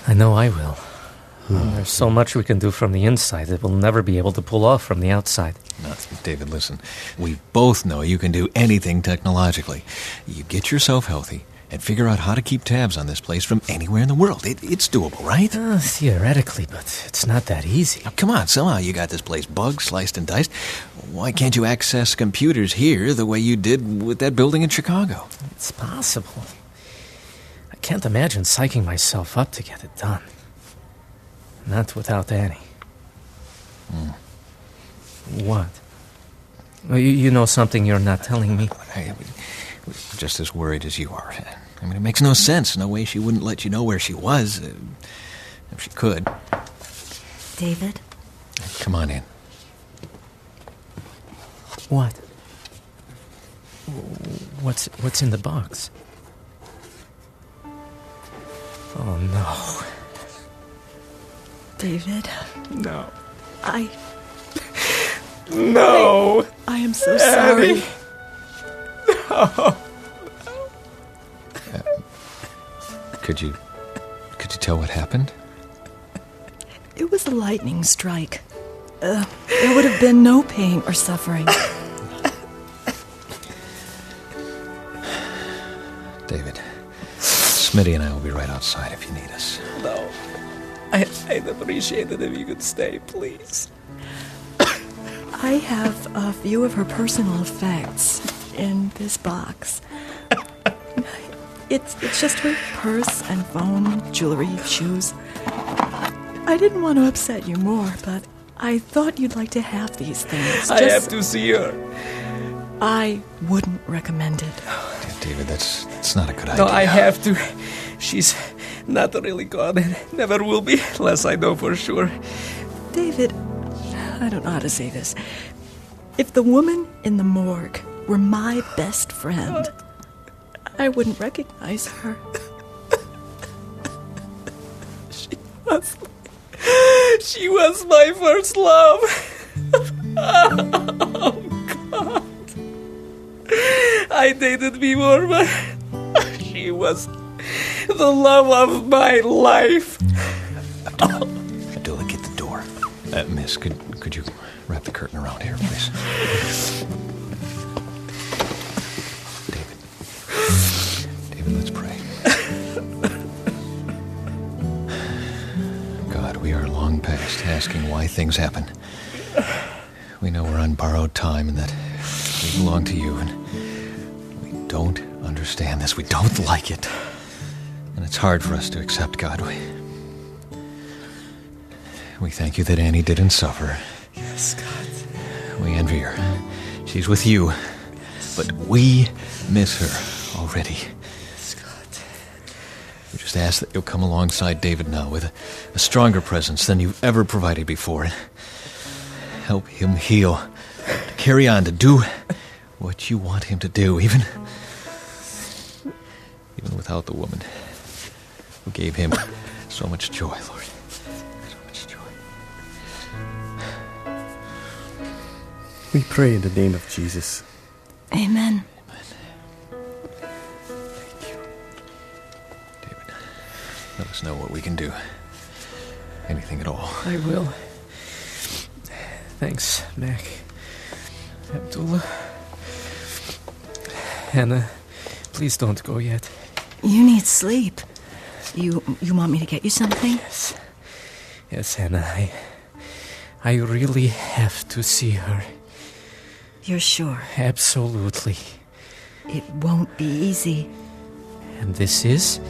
I know I will. There's so much we can do from the inside that we'll never be able to pull off from the outside. No, David, listen. We both know you can do anything technologically. You get yourself healthy and figure out how to keep tabs on this place from anywhere in the world. It's doable, right? Theoretically, but it's not that easy. Now, come on, somehow you got this place bugged, sliced, and diced. Why can't you access computers here the way you did with that building in Chicago? It's possible. I can't imagine psyching myself up to get it done. Not without Annie. What? Well, you know something you're not telling me? We're just as worried as you are. I mean, it makes no sense. No way she wouldn't let you know where she was, if she could. David? Come on in. What? What's in the box? Oh, no. David? No. No! I am so sorry. No. Could you tell what happened? It was a lightning strike. There would have been no pain or suffering. David, Smitty and I will be right outside if you need us. No. I'd appreciate it if you could stay, please. I have a few of her personal effects in this box. It's just her purse and phone, jewelry, shoes. I didn't want to upset you more, but I thought you'd like to have these things. I have to see her. I wouldn't recommend it. David, that's not a good idea. No, I have to. She's not really gone and never will be, unless I know for sure. David, I don't know how to say this. If the woman in the morgue were my best friend, I wouldn't recognize her. She was my first love. Oh, God. I dated before, but she was the love of my life. Abdullah, get the door. Miss, could you wrap the curtain around here, please? David, let's pray. God, we are long past asking why things happen. We know we're on borrowed time and that we belong to you, and we don't understand this. We don't like it. And it's hard for us to accept, God. We thank you that Annie didn't suffer. Yes, God. We envy her. She's with you. But we miss her already. Yes, God. We just ask that you'll come alongside David now with a stronger presence than you've ever provided before. Help him heal. To carry on, to do what you want him to do, even without the woman who gave him so much joy, Lord. So much joy. We pray in the name of Jesus. Amen. Let us know what we can do. Anything at all. I will. Thanks, Mac. Abdullah. Hannah, please don't go yet. You need sleep. You want me to get you something? Yes, Hannah. I really have to see her. You're sure? Absolutely. It won't be easy. And this is?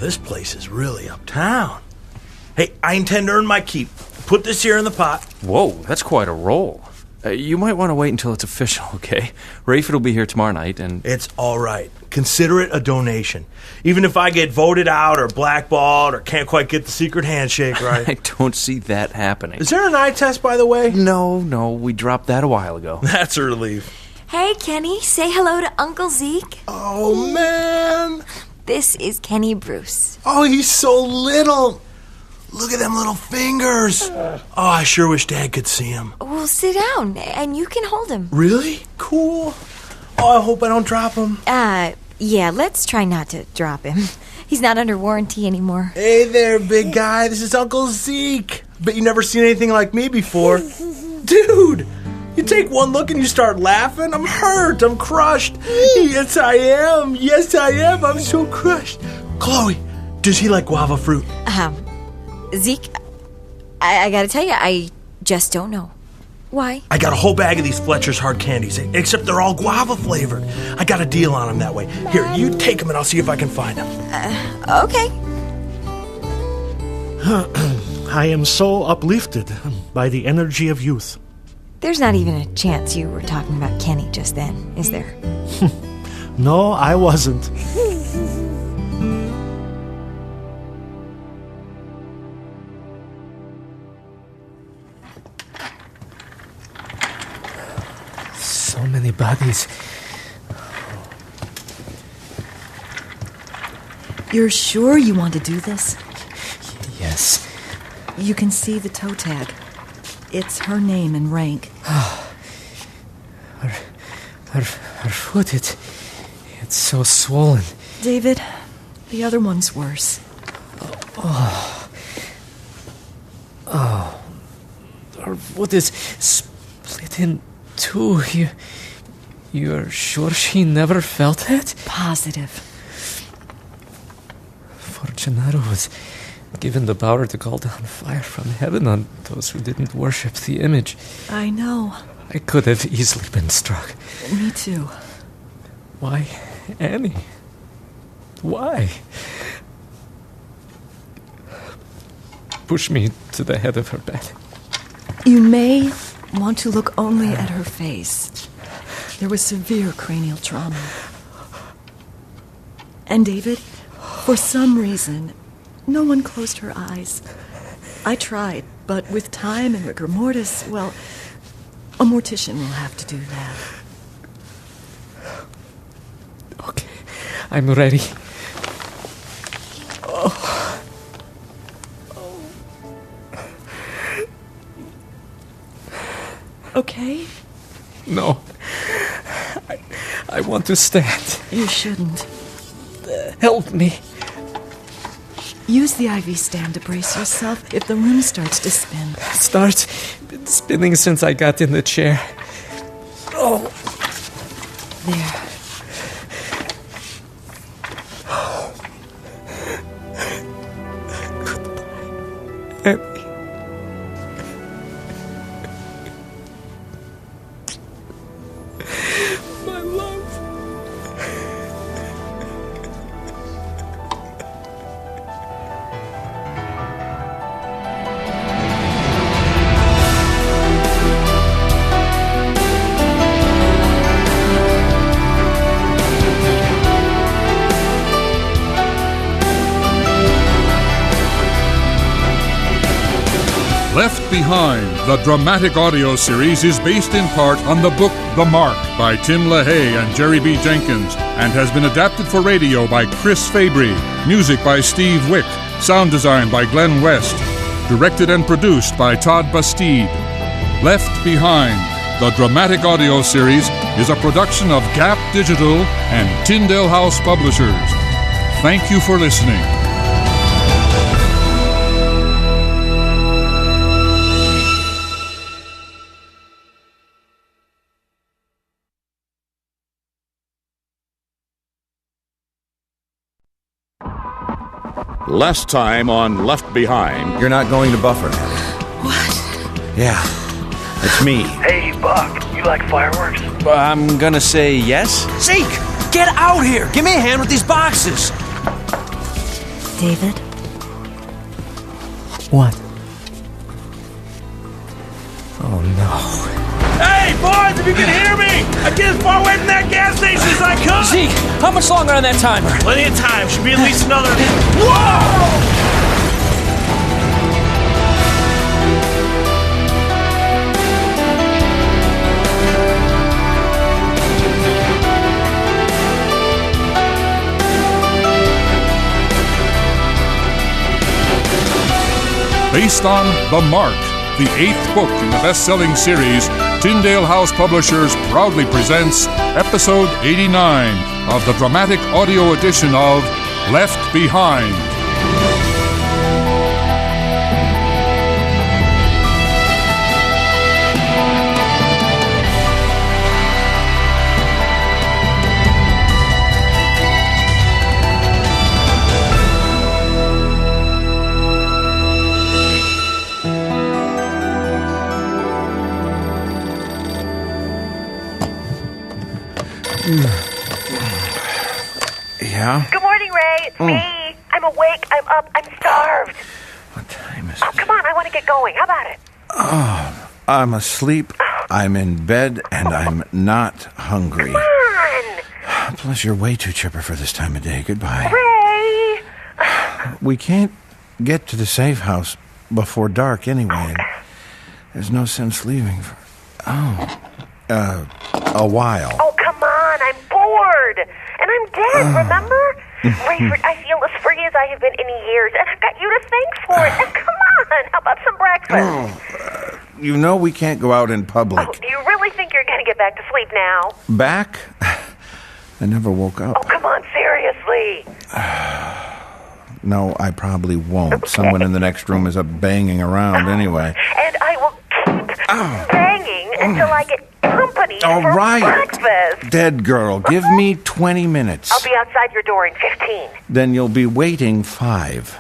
this place is really uptown. Hey, I intend to earn my keep. Put this here in the pot. Whoa, that's quite a roll. You might want to wait until it's official, okay? Rayford will be here tomorrow night, and... It's all right. Consider it a donation. Even if I get voted out or blackballed or can't quite get the secret handshake right. I don't see that happening. Is there an eye test, by the way? No, we dropped that a while ago. That's a relief. Hey, Kenny, say hello to Uncle Zeke. Oh, man. This is Kenny Bruce. Oh, he's so little. Look at them little fingers. Oh, I sure wish Dad could see him. Well, sit down, and you can hold him. Really? Cool. Oh, I hope I don't drop him. Yeah, let's try not to drop him. He's not under warranty anymore. Hey there, big guy. This is Uncle Zeke. Bet you never seen anything like me before. Dude, you take one look and you start laughing. I'm hurt. I'm crushed. Yes, I am. Yes, I am. I'm so crushed. Chloe, does he like guava fruit? Zeke, I gotta tell you, I just don't know. Why? I got a whole bag of these Fletcher's hard candies, except they're all guava flavored. I got a deal on them that way. Here, you take them and I'll see if I can find them. Okay. I am so uplifted by the energy of youth. There's not even a chance you were talking about Kenny just then, is there? No, I wasn't. So many bodies. You're sure you want to do this? Yes. You can see the toe tag. It's her name and rank. Her foot, it's so swollen. David, the other one's worse. Her foot is split in two. You're sure she never felt it? Positive. Fortunato was given the power to call down fire from heaven on those who didn't worship the image. I know. I could have easily been struck. Me too. Why, Annie? Why? Push me to the head of her bed. You may want to look only at her face. There was severe cranial trauma. And David, for some reason, no one closed her eyes. I tried, but with time and rigor mortis, well, a mortician will have to do that. Okay, I'm ready. Okay? No. I want to stand. You shouldn't. Help me. Use the IV stand to brace yourself if the room starts to spin. Starts spinning since I got in the chair. Oh. There. Goodbye. My love. Left Behind, the dramatic audio series, is based in part on the book The Mark by Tim LaHaye and Jerry B. Jenkins and has been adapted for radio by Chris Fabry, music by Steve Wick, sound design by Glenn West, directed and produced by Todd Bastide. Left Behind, the dramatic audio series, is a production of Gap Digital and Tyndale House Publishers. Thank you for listening. Last time on Left Behind. You're not going to Buffer, Hattie. What? Yeah, it's me. Hey, Buck, you like fireworks? I'm gonna say yes. Zeke, get out here! Give me a hand with these boxes! David? What? Oh, no. Hey, boys, if you can hear me! I get as far away from that gas station as I could! Zeke, how much longer on that timer? Plenty of time. Should be at least another... Whoa! Based on The Mark, the 8th book in the best-selling series, Tyndale House Publishers proudly presents Episode 89 of the dramatic audio edition of Left Behind. Yeah? Good morning, Ray. It's me. I'm awake. I'm up. I'm starved. What time is it? Oh, come on. I want to get going. How about it? Oh, I'm asleep, I'm in bed, and I'm not hungry. Come on. Plus, you're way too chipper for this time of day. Goodbye. Ray. We can't get to the safe house before dark anyway. There's no sense leaving for... a while. Oh, come on. I'm bored. And I'm dead, remember? Rayford, I feel as free as I have been in years, and I've got you to thank for it. And come on. How about some breakfast? You know we can't go out in public. Oh, do you really think you're going to get back to sleep now? Back? I never woke up. Oh, come on. Seriously. No, I probably won't. Okay. Someone in the next room is up banging around anyway. And I will keep banging until I get company All for right. breakfast. Dead girl, give me 20 minutes. I'll be outside your door in 15. Then you'll be waiting 5.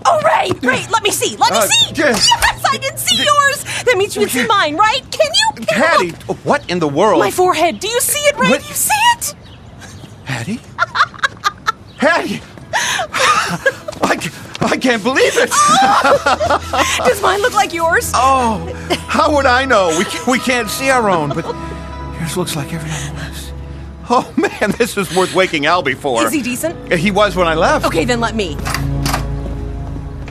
Oh, Ray! Ray, let me see! Let me see! Yes, I can see yours! That means you can see mine, right? Can you? Hattie, what in the world? My forehead. Do you see it, Ray? Do you see it? Hattie? Hattie! I can't believe it! Oh! Does mine look like yours? Oh, how would I know? We can't see our own, but yours looks like every other one's. Oh, man, this is worth waking Albie for. Is he decent? He was when I left. Okay, then let me.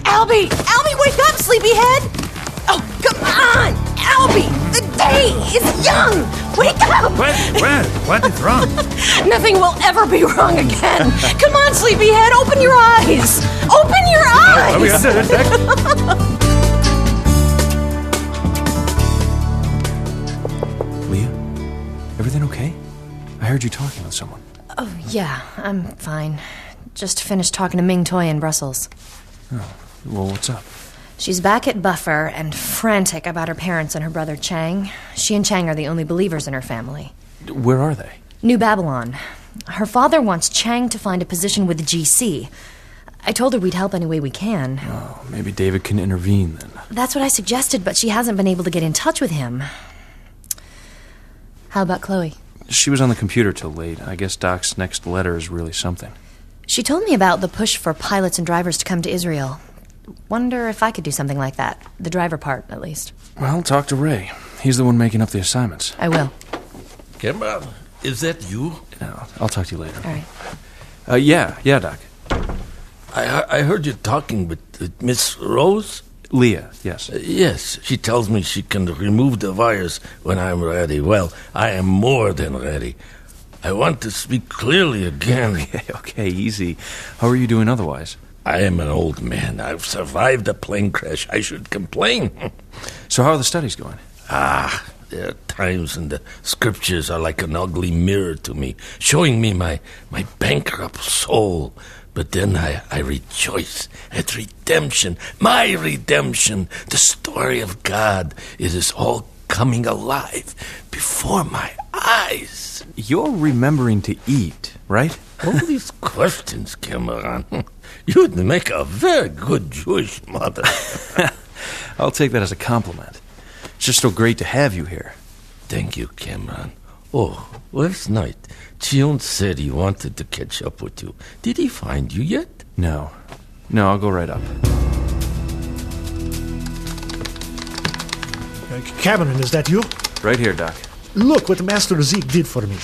Albie! Albie, wake up, sleepyhead! Oh, come on! Albie! The day is young! Wake up! What is wrong? Nothing will ever be wrong again. Come on, sleepyhead, open your eyes! Open your eyes! Leah, everything okay? I heard you talking with someone. Oh, yeah, I'm fine. Just finished talking to Ming Toy in Brussels. Oh, well, what's up? She's back at Buffer and frantic about her parents and her brother Chang. She and Chang are the only believers in her family. Where are they? New Babylon. Her father wants Chang to find a position with the GC. I told her we'd help any way we can. Oh, maybe David can intervene then. That's what I suggested, but she hasn't been able to get in touch with him. How about Chloe? She was on the computer till late. I guess Doc's next letter is really something. She told me about the push for pilots and drivers to come to Israel. Wonder if I could do something like that. The driver part, at least. Well, talk to Ray. He's the one making up the assignments. I will. Kimber, is that you? No, I'll talk to you later. All right. Yeah, Doc. I heard you talking with Miss Rose? Leah, yes. Yes, she tells me she can remove the virus when I'm ready. Well, I am more than ready. I want to speak clearly again. Okay, easy. How are you doing otherwise? I am an old man. I've survived a plane crash. I should complain. So how are the studies going? There are times when the scriptures are like an ugly mirror to me, showing me my bankrupt soul. But then I rejoice at redemption, my redemption, the story of God. It is all coming alive before my eyes. You're remembering to eat, right? All these questions, Cameron. You'd make a very good Jewish mother. I'll take that as a compliment. It's just so great to have you here. Thank you, Cameron. Oh, last night, Chion said he wanted to catch up with you. Did he find you yet? No, I'll go right up. Cameron, is that you? Right here, Doc. Look what Master Zeke did for me.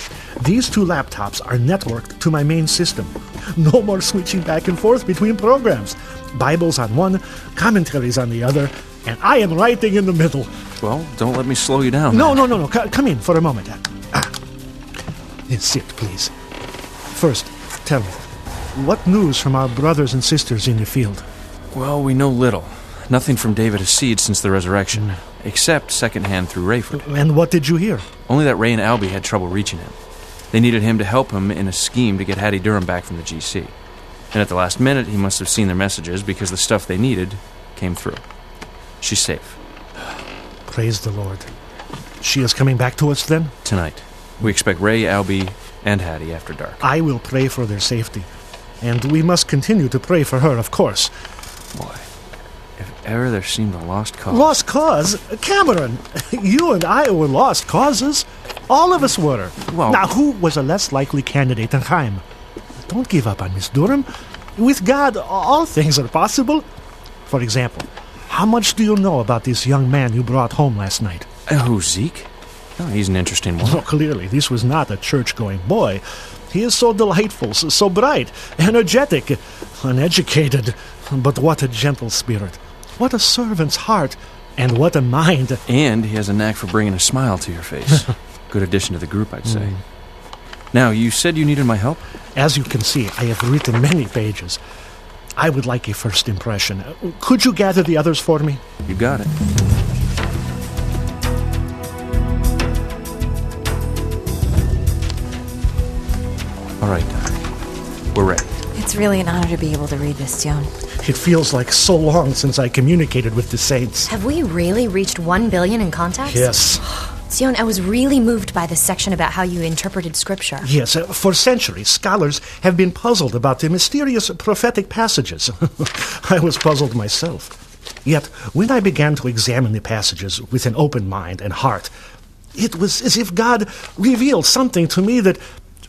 These 2 laptops are networked to my main system. No more switching back and forth between programs. Bibles on one, commentaries on the other, and I am writing in the middle. Well, don't let me slow you down. No. Come in for a moment. Sit, please. First, tell me, what news from our brothers and sisters in the field? Well, we know little. Nothing from David Hasid since the resurrection, except secondhand through Rayford. And what did you hear? Only that Ray and Albie had trouble reaching him. They needed him to help him in a scheme to get Hattie Durham back from the GC. And at the last minute, he must have seen their messages because the stuff they needed came through. She's safe. Praise the Lord. She is coming back to us then? Tonight. We expect Ray, Albie, and Hattie after dark. I will pray for their safety. And we must continue to pray for her, of course. Boy, if ever there seemed a lost cause. Lost cause? Cameron, you and I were lost causes. All of us were. Well, now, who was a less likely candidate than Chaim? Don't give up on Miss Durham. With God, all things are possible. For example, how much do you know about this young man you brought home last night? Who, Zeke? Oh, he's an interesting one. Oh, clearly, this was not a church-going boy. He is so delightful, so bright, energetic, uneducated, but what a gentle spirit. What a servant's heart, and what a mind. And he has a knack for bringing a smile to your face. Good addition to the group, I'd say. Now, you said you needed my help? As you can see, I have written many pages. I would like a first impression. Could you gather the others for me? You got it. All right, Doc. We're ready. It's really an honor to be able to read this, Sion. It feels like so long since I communicated with the saints. Have we really reached 1 billion in contacts? Yes. Sion, I was really moved by the section about how you interpreted Scripture. Yes, for centuries, scholars have been puzzled about the mysterious prophetic passages. I was puzzled myself. Yet, when I began to examine the passages with an open mind and heart, it was as if God revealed something to me that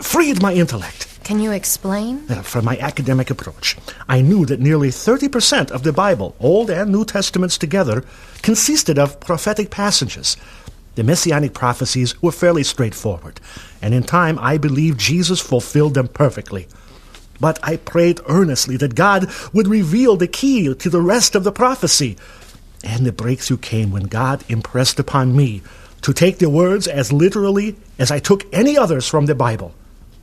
freed my intellect. Can you explain? From my academic approach, I knew that nearly 30% of the Bible, Old and New Testaments together, consisted of prophetic passages. The messianic prophecies were fairly straightforward, and in time I believe Jesus fulfilled them perfectly. But I prayed earnestly that God would reveal the key to the rest of the prophecy. And the breakthrough came when God impressed upon me to take the words as literally as I took any others from the Bible,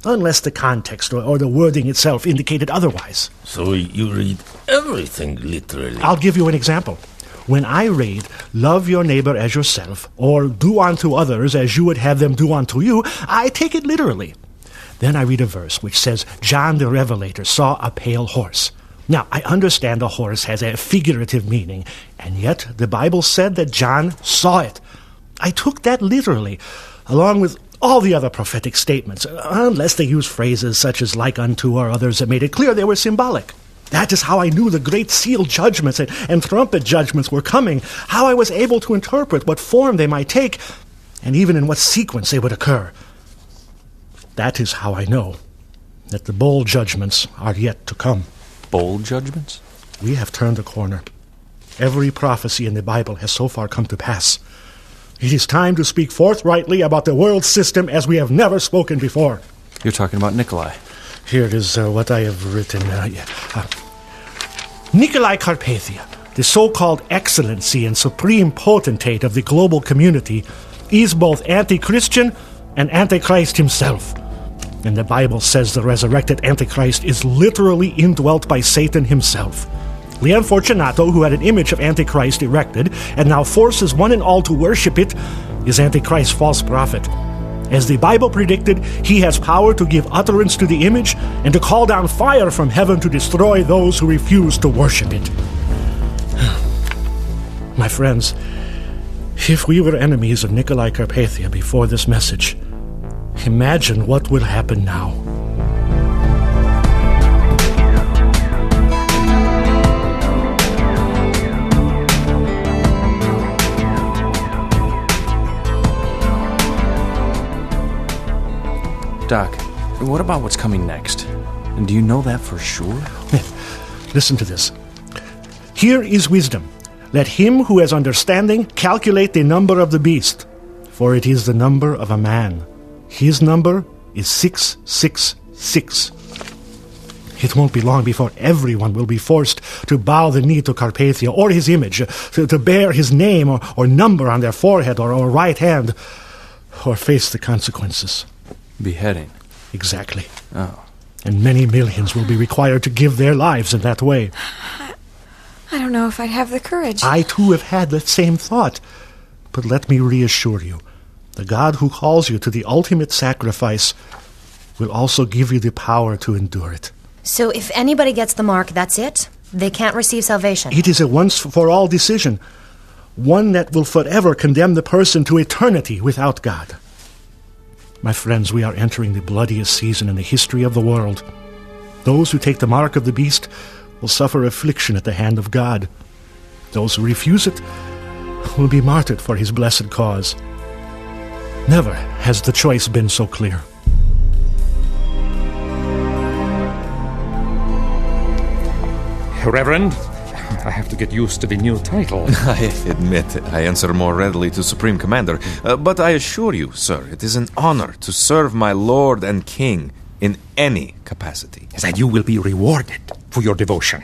unless the context or the wording itself indicated otherwise. So you read everything literally? I'll give you an example. When I read, love your neighbor as yourself, or do unto others as you would have them do unto you, I take it literally. Then I read a verse which says, John the Revelator saw a pale horse. Now, I understand a horse has a figurative meaning, and yet the Bible said that John saw it. I took that literally, along with all the other prophetic statements, unless they used phrases such as like unto or others that made it clear they were symbolic. That is how I knew the great seal judgments and trumpet judgments were coming, how I was able to interpret what form they might take, and even in what sequence they would occur. That is how I know that the bowl judgments are yet to come. Bowl judgments? We have turned a corner. Every prophecy in the Bible has so far come to pass. It is time to speak forthrightly about the world system as we have never spoken before. You're talking about Nikolai. Here is what I have written. Nikolai Carpathia, the so-called excellency and supreme potentate of the global community, is both anti-Christian and Antichrist himself. And the Bible says the resurrected Antichrist is literally indwelt by Satan himself. Leon Fortunato, who had an image of Antichrist erected and now forces one and all to worship it, is Antichrist's false prophet. As the Bible predicted, he has power to give utterance to the image and to call down fire from heaven to destroy those who refuse to worship it. My friends, if we were enemies of Nikolai Carpathia before this message, imagine what will happen now. Doc, what about what's coming next? Do you know that for sure? Listen to this. Here is wisdom. Let him who has understanding calculate the number of the beast, for it is the number of a man. His number is 666. It won't be long before everyone will be forced to bow the knee to Carpathia or his image, to bear his name or number on their forehead or right hand, or face the consequences. Beheading. Exactly. Oh. And many millions will be required to give their lives in that way. I don't know if I'd have the courage. I too have had that same thought. But let me reassure you, the God who calls you to the ultimate sacrifice will also give you the power to endure it. So if anybody gets the mark, that's it? They can't receive salvation? It is a once-for-all decision, one that will forever condemn the person to eternity without God. My friends, we are entering the bloodiest season in the history of the world. Those who take the mark of the beast will suffer affliction at the hand of God. Those who refuse it will be martyred for his blessed cause. Never has the choice been so clear. Reverend, I have to get used to the new title. I admit I answer more readily to Supreme Commander, but I assure you, sir, it is an honor to serve my Lord and King in any capacity. That you will be rewarded for your devotion.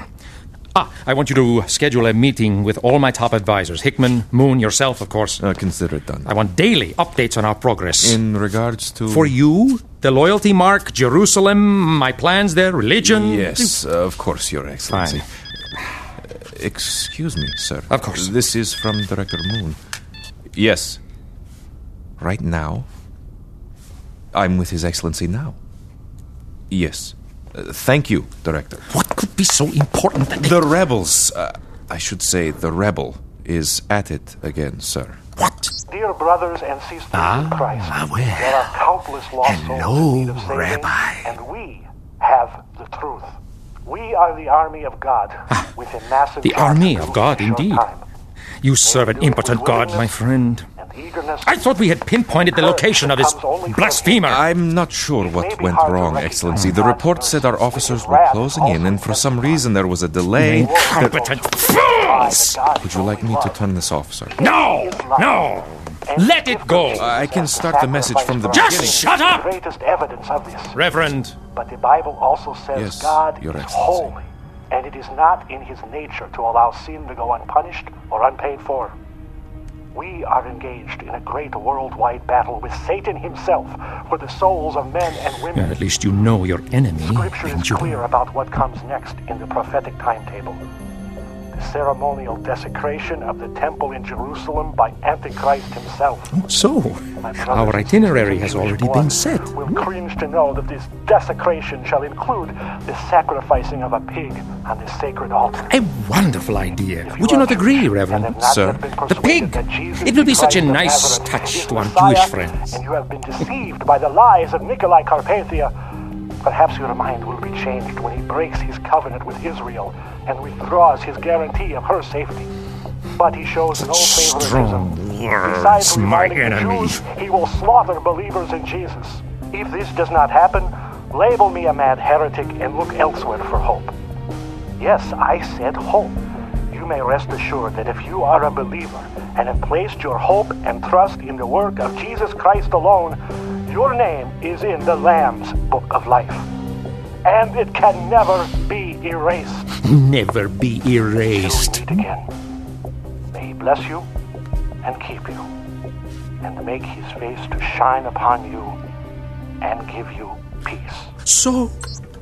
I want you to schedule a meeting with all my top advisors. Hickman, Moon, yourself, of course. Consider it done. I want daily updates on our progress. In regards to... For you, the loyalty mark, Jerusalem, my plans there, religion... Yes, of course, Your Excellency. Fine. Excuse me, sir. Of course. This is from Director Moon. Yes. Right now, I'm with His Excellency now. Yes. Thank you, Director. What could be so important that The rebels, I should say the rebel, is at it again, sir. What? Dear brothers and sisters in Christ, there are countless lost souls in need of saving, Rabbi. and we have the truth. We are the army of God, with a massive... The army of God, indeed. You serve an impotent God, my friend. I thought we had pinpointed the location of this blasphemer. I'm not sure what went wrong, Excellency. The report said our officers were closing in, and for some reason there was a delay. Incompetent fools! Would you like me to turn this off, sir? No! No! Let it go! I can start the message from the beginning. Just shut up! Greatest evidence of this. Reverend. But the Bible also says Yes, God Your is Excellency. holy, and it is not in his nature to allow sin to go unpunished or unpaid for. We are engaged in a great worldwide battle with Satan himself for the souls of men and women. At least you know your enemy. Scripture is clear about what comes next in the prophetic timetable. The ceremonial desecration of the temple in Jerusalem by Antichrist himself. So, our itinerary has already been set. Will cringe to know that this desecration shall include the sacrificing of a pig on the sacred altar. A wonderful idea. Would you not agree, Reverend? Sir? The pig! It will be such a nice touch to our Jewish friends. And you have been deceived by the lies of Nikolai Carpathia. Perhaps your mind will be changed when he breaks his covenant with Israel and withdraws his guarantee of her safety. But he shows no favoritism. Strong words, Besides my reminding the enemy. Jews, he will slaughter believers in Jesus. If this does not happen, label me a mad heretic and look elsewhere for hope. Yes, I said hope. You may rest assured that if you are a believer and have placed your hope and trust in the work of Jesus Christ alone, your name is in the Lamb's Book of Life. And it can never be erased. Never be erased. Till we meet again. May he bless you and keep you, and make his face to shine upon you and give you peace. So,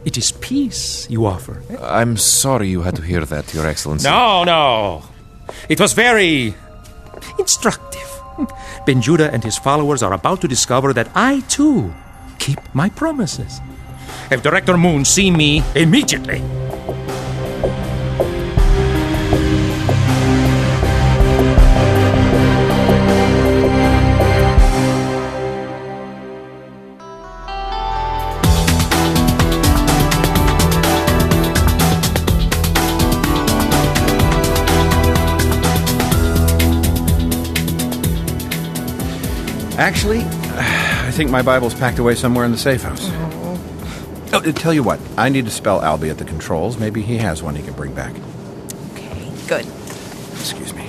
it is peace you offer. I'm sorry you had to hear that, Your Excellency. No. It was very instructive. Ben Judah and his followers are about to discover that I, too, keep my promises. Have Director Moon see me immediately. Actually, I think my Bible's packed away somewhere in the safe house. Oh, tell you what, I need to spell Albie at the controls. Maybe he has one he can bring back. Okay, good. Excuse me.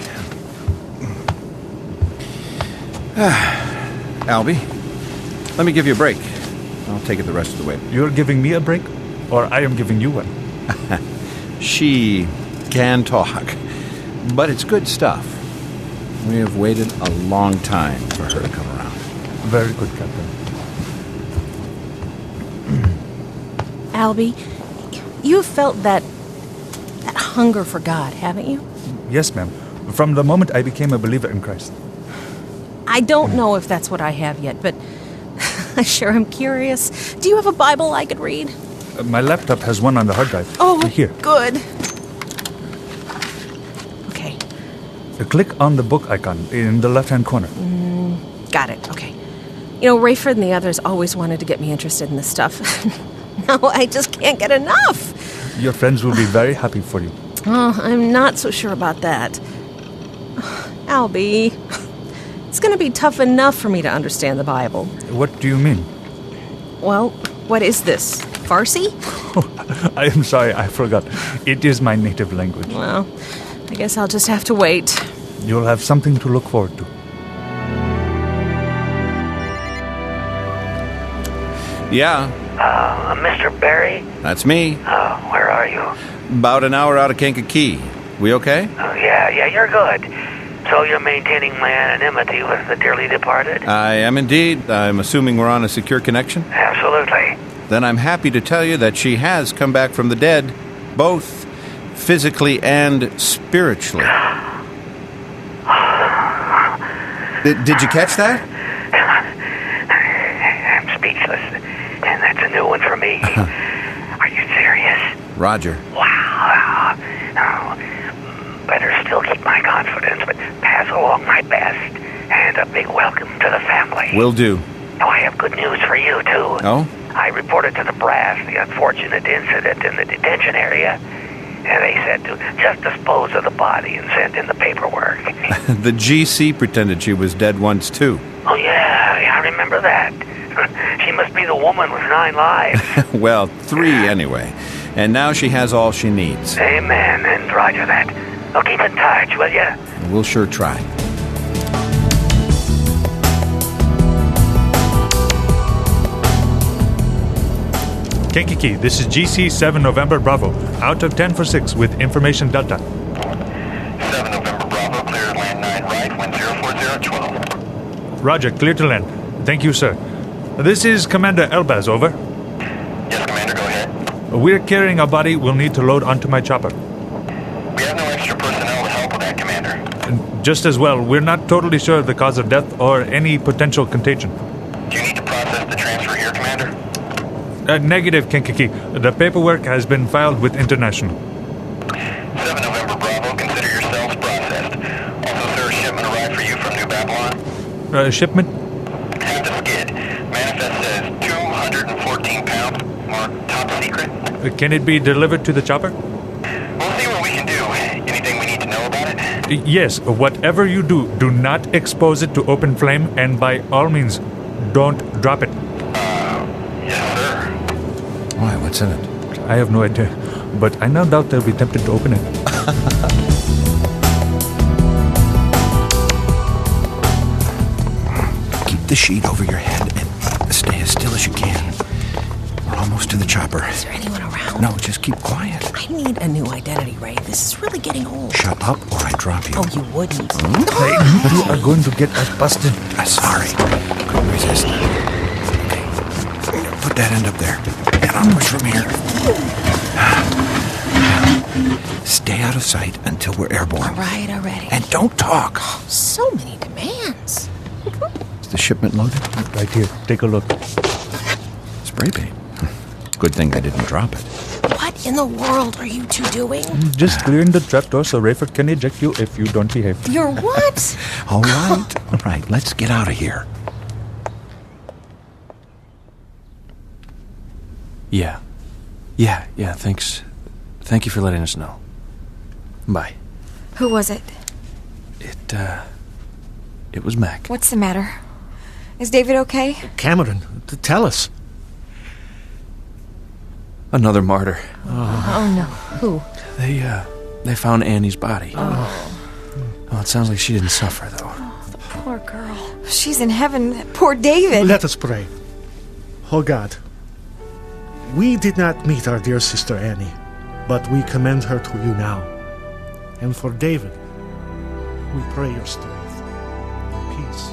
Albie, let me give you a break. I'll take it the rest of the way. You're giving me a break? Or I am giving you one? She can talk, but it's good stuff. We have waited a long time for her to come around. Very good, Captain. Albie, you have felt that hunger for God, haven't you? Yes, ma'am. From the moment I became a believer in Christ. I don't know if that's what I have yet, but I sure am curious. Do you have a Bible I could read? My laptop has one on the hard drive. Oh, here. Good. Okay. Click on the book icon in the left-hand corner. Got it. Okay. You know, Rayford and the others always wanted to get me interested in this stuff. Now I just can't get enough. Your friends will be very happy for you. Oh, I'm not so sure about that. Albie, it's going to be tough enough for me to understand the Bible. What do you mean? Well, what is this? Farsi? I am sorry, I forgot. It is my native language. Well, I guess I'll just have to wait. You'll have something to look forward to. Yeah. Mr. Barry? That's me. Where are you? About an hour out of Kankakee. We okay? Yeah, you're good. So you're maintaining my anonymity with the dearly departed? I am indeed. I'm assuming we're on a secure connection? Absolutely. Then I'm happy to tell you that she has come back from the dead, both physically and spiritually. Did you catch that? I'm speechless, and that's a new one for me. Are you serious? Roger. Wow. Better still keep my confidence, but pass along my best, and a big welcome to the family. Will do. Now, I have good news for you, too. Oh? I reported to the brass the unfortunate incident in the detention area, and they said to just dispose of the body and send in the paperwork. The GC pretended she was dead once, too. Oh, yeah, I remember that. She must be the woman with 9 lives. Well, 3 anyway. And now she has all she needs. Amen, and roger that. Well, keep in touch, will ya? We'll sure try. Kankakee, this is GC 7 November Bravo. Out of 10 for 6 with information Delta. 7 November Bravo, clear to land 9 right, wind 04012. Roger, clear to land. Thank you, sir. This is Commander Elbaz, over. Yes, Commander, go ahead. We're carrying a body we'll need to load onto my chopper. We have no extra personnel to help with that, Commander. Just as well, we're not totally sure of the cause of death or any potential contagion. Do you need to process the transfer here, Commander? Negative, Kankakee. The paperwork has been filed with International. 7 November Bravo, consider yourselves processed. Also, sir, a shipment arrived for you from New Babylon. Shipment? Half the skid. Manifest says 214 pounds. Marked top secret. Can it be delivered to the chopper? We'll see what we can do. Anything we need to know about it? Yes, whatever you do, do not expose it to open flame, and by all means, don't drop it. Yes, sir. Why, what's in it? I have no idea, but I no doubt they'll be tempted to open it. Keep the sheet over your head and stay as still as you can. We're almost to the chopper. Is there anyone around? No, just keep quiet. I need a new identity, Ray. This is really getting old. Shut up or I drop you. Oh, you wouldn't. Hey, you are going to get us busted. Sorry. Couldn't resist. Okay. Put that end up there. And I'll push from here. Stay out of sight until we're airborne. All right, already. And don't talk. So many demands. Is the shipment loaded? Right here. Take a look. Spray paint. Good thing they didn't drop it. What in the world are you two doing? Just clearing the trapdoor so Rayford can eject you if you don't behave. You're what? All right, let's get out of here. Yeah, thanks. Thank you for letting us know. Bye. Who was it? It was Mac. What's the matter? Is David okay? Cameron, tell us. Another martyr. Oh, no. Who? They found Annie's body. Oh, it sounds like she didn't suffer, though. Oh, the poor girl. She's in heaven. Poor David. Let us pray. Oh God, we did not meet our dear sister Annie, but we commend her to you now. And for David, we pray your strength, your peace,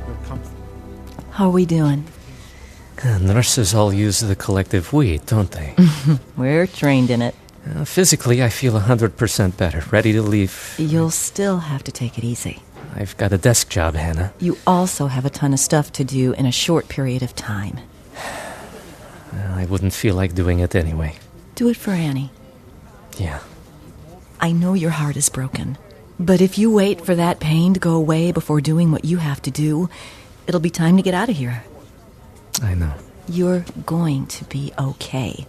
your comfort. How are we doing? Nurses all use the collective we, don't they? We're trained in it. Physically, I feel 100% better, ready to leave. You'll still have to take it easy. I've got a desk job, Hannah. You also have a ton of stuff to do in a short period of time. I wouldn't feel like doing it anyway. Do it for Annie. Yeah. I know your heart is broken, but if you wait for that pain to go away before doing what you have to do, it'll be time to get out of here. I know. You're going to be okay.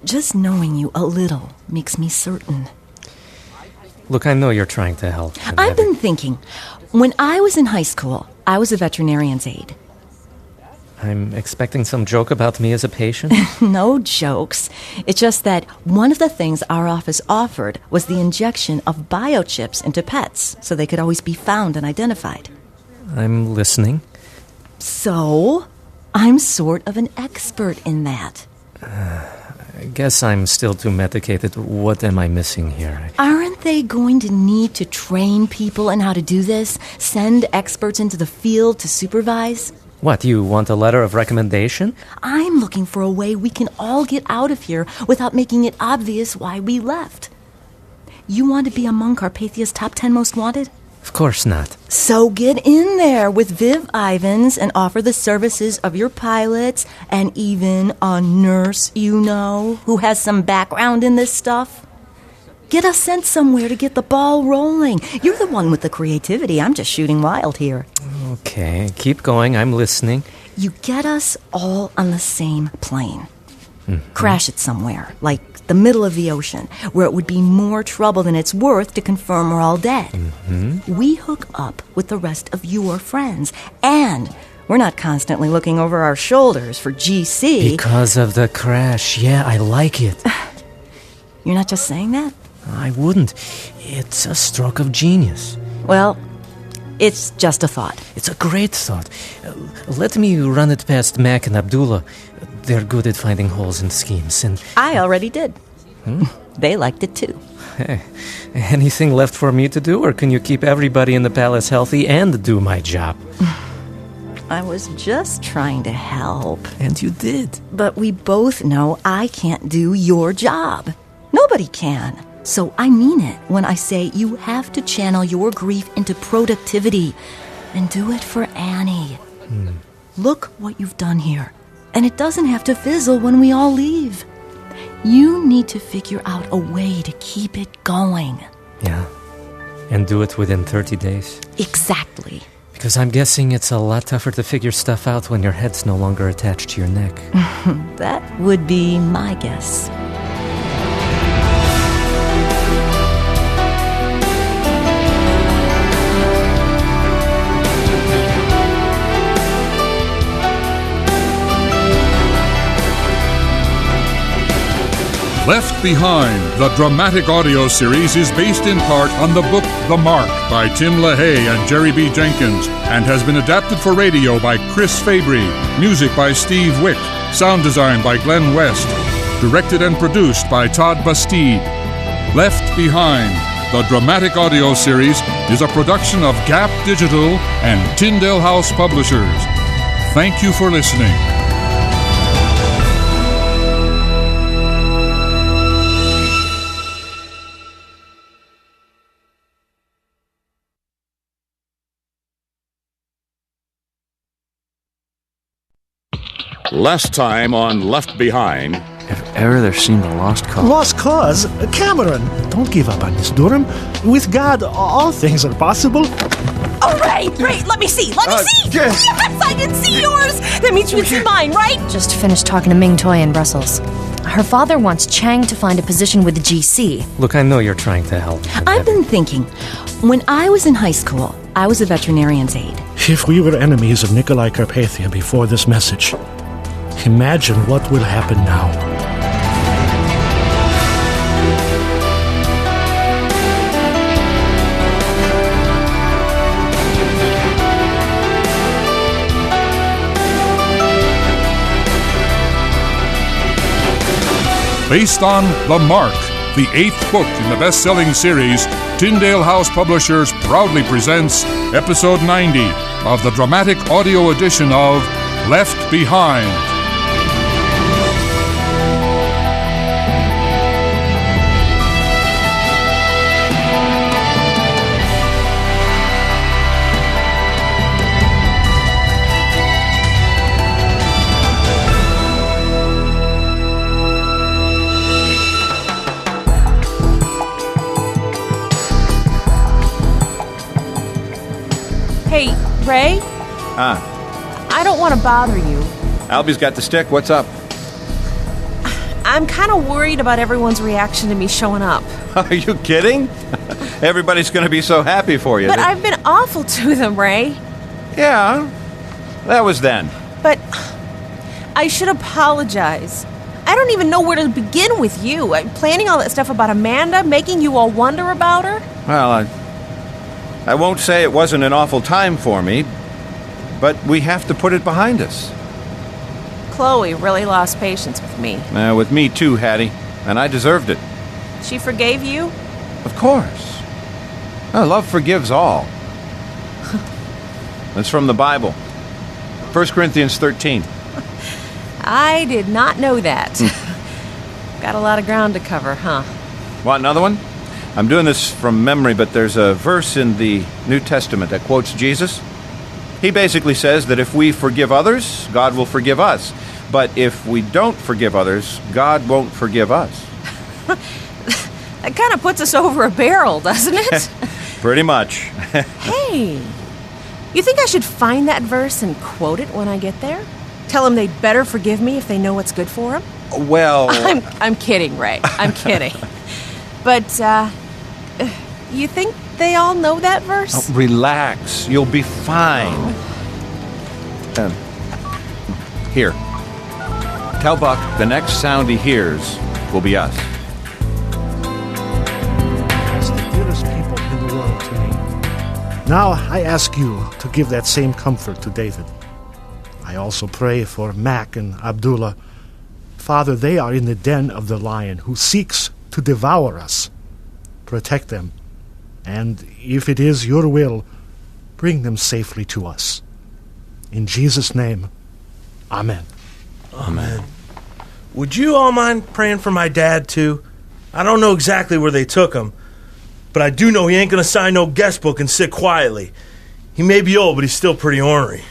Just knowing you a little makes me certain. Look, I know you're trying to help. I've been thinking. When I was in high school, I was a veterinarian's aide. I'm expecting some joke about me as a patient? No jokes. It's just that one of the things our office offered was the injection of biochips into pets so they could always be found and identified. I'm listening. So, I'm sort of an expert in that. I guess I'm still too medicated. What am I missing here? Aren't they going to need to train people in how to do this? Send experts into the field to supervise? What, you want a letter of recommendation? I'm looking for a way we can all get out of here without making it obvious why we left. You want to be among Carpathia's top 10 most wanted? Of course not. So get in there with Viv Ivans and offer the services of your pilots and even a nurse you know who has some background in this stuff. Get us sent somewhere to get the ball rolling. You're the one with the creativity. I'm just shooting wild here. Okay, keep going. I'm listening. You get us all on the same plane. Crash it somewhere, like the middle of the ocean, where it would be more trouble than it's worth to confirm we're all dead. We hook up with the rest of your friends, and we're not constantly looking over our shoulders for GC. Because of the crash. Yeah, I like it. You're not just saying that? I wouldn't. It's a stroke of genius. Well, it's just a thought. It's a great thought. Let me run it past Mac and Abdullah. They're good at finding holes in schemes, and... I already did. They liked it too. Hey, anything left for me to do, or can you keep everybody in the palace healthy and do my job? I was just trying to help. And you did. But we both know I can't do your job. Nobody can. So I mean it when I say you have to channel your grief into productivity and do it for Annie. Look what you've done here. And it doesn't have to fizzle when we all leave. You need to figure out a way to keep it going. Yeah. And do it within 30 days. Exactly. Because I'm guessing it's a lot tougher to figure stuff out when your head's no longer attached to your neck. That would be my guess. Left Behind, the dramatic audio series, is based in part on the book The Mark by Tim LaHaye and Jerry B. Jenkins and has been adapted for radio by Chris Fabry, music by Steve Wick, sound design by Glenn West, directed and produced by Todd Bastide. Left Behind, the dramatic audio series, is a production of Gap Digital and Tyndale House Publishers. Thank you for listening. Last time on Left Behind. If ever there seemed a lost cause. Lost cause? Cameron, don't give up on this, Durham. With God, all things are possible. Oh, Ray, let me see. Yes, I can see yours. That means you can see mine, right? Just finished talking to Ming Toy in Brussels. Her father wants Chang to find a position with the GC. Look, I know you're trying to help. I've been thinking. When I was in high school, I was a veterinarian's aide. If we were enemies of Nikolai Carpathia before this message, imagine what will happen now. Based on The Mark, the 8th book in the best-selling series, Tyndale House Publishers proudly presents Episode 90 of the dramatic audio edition of Left Behind. Hey, Ray? I don't want to bother you. Albie's got the stick. What's up? I'm kind of worried about everyone's reaction to me showing up. Are you kidding? Everybody's going to be so happy for you. But I've been awful to them, Ray. Yeah, that was then. But I should apologize. I don't even know where to begin with you. I'm planning all that stuff about Amanda, making you all wonder about her. Well, I won't say it wasn't an awful time for me, but we have to put it behind us. Chloe really lost patience with me. With me too, Hattie, and I deserved it. She forgave you? Of course. Love forgives all. It's from the Bible. 1 Corinthians 13. I did not know that. Got a lot of ground to cover, huh? Want another one? I'm doing this from memory, but there's a verse in the New Testament that quotes Jesus. He basically says that if we forgive others, God will forgive us. But if we don't forgive others, God won't forgive us. That kind of puts us over a barrel, doesn't it? Pretty much. Hey, you think I should find that verse and quote it when I get there? Tell them they'd better forgive me if they know what's good for them? Well... I'm kidding, Ray. I'm kidding. But, you think they all know that verse? Oh, relax. You'll be fine. Here. Tell Buck the next sound he hears will be us. As the dearest people in the world to me. Now I ask you to give that same comfort to David. I also pray for Mac and Abdullah. Father, they are in the den of the lion who seeks to devour us. Protect them, and if it is your will, bring them safely to us. In Jesus' name, amen. Amen. Would you all mind praying for my dad, too? I don't know exactly where they took him, but I do know he ain't going to sign no guest book and sit quietly. He may be old, but he's still pretty ornery.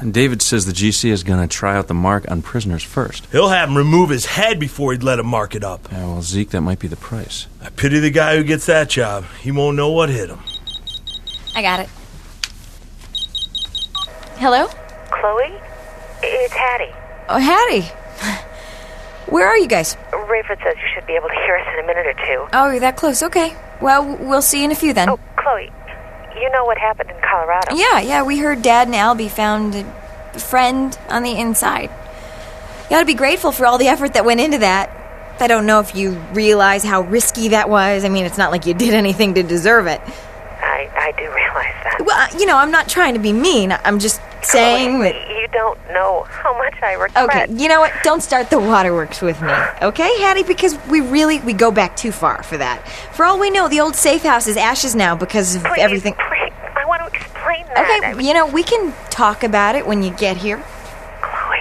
And David says the GC is going to try out the mark on prisoners first. He'll have him remove his head before he'd let him mark it up. Yeah, well, Zeke, that might be the price. I pity the guy who gets that job. He won't know what hit him. I got it. Hello? Chloe? It's Hattie. Oh, Hattie. Where are you guys? Rayford says you should be able to hear us in a minute or two. Oh, you're that close. Okay. Well, we'll see you in a few then. Oh, Chloe, you know what happened in Colorado? Yeah, we heard Dad and Albie found a friend on the inside. You ought to be grateful for all the effort that went into that. I don't know if you realize how risky that was. I mean, it's not like you did anything to deserve it. I do realize that. Well, I'm not trying to be mean. I'm just saying Chloe, that... You don't know how much I regret... Okay, you know what? Don't start the waterworks with me, okay, Hattie? Because we go back too far for that. For all we know, the old safe house is ashes now because of everything... Please, I want to explain that. Okay, we can talk about it when you get here. Chloe,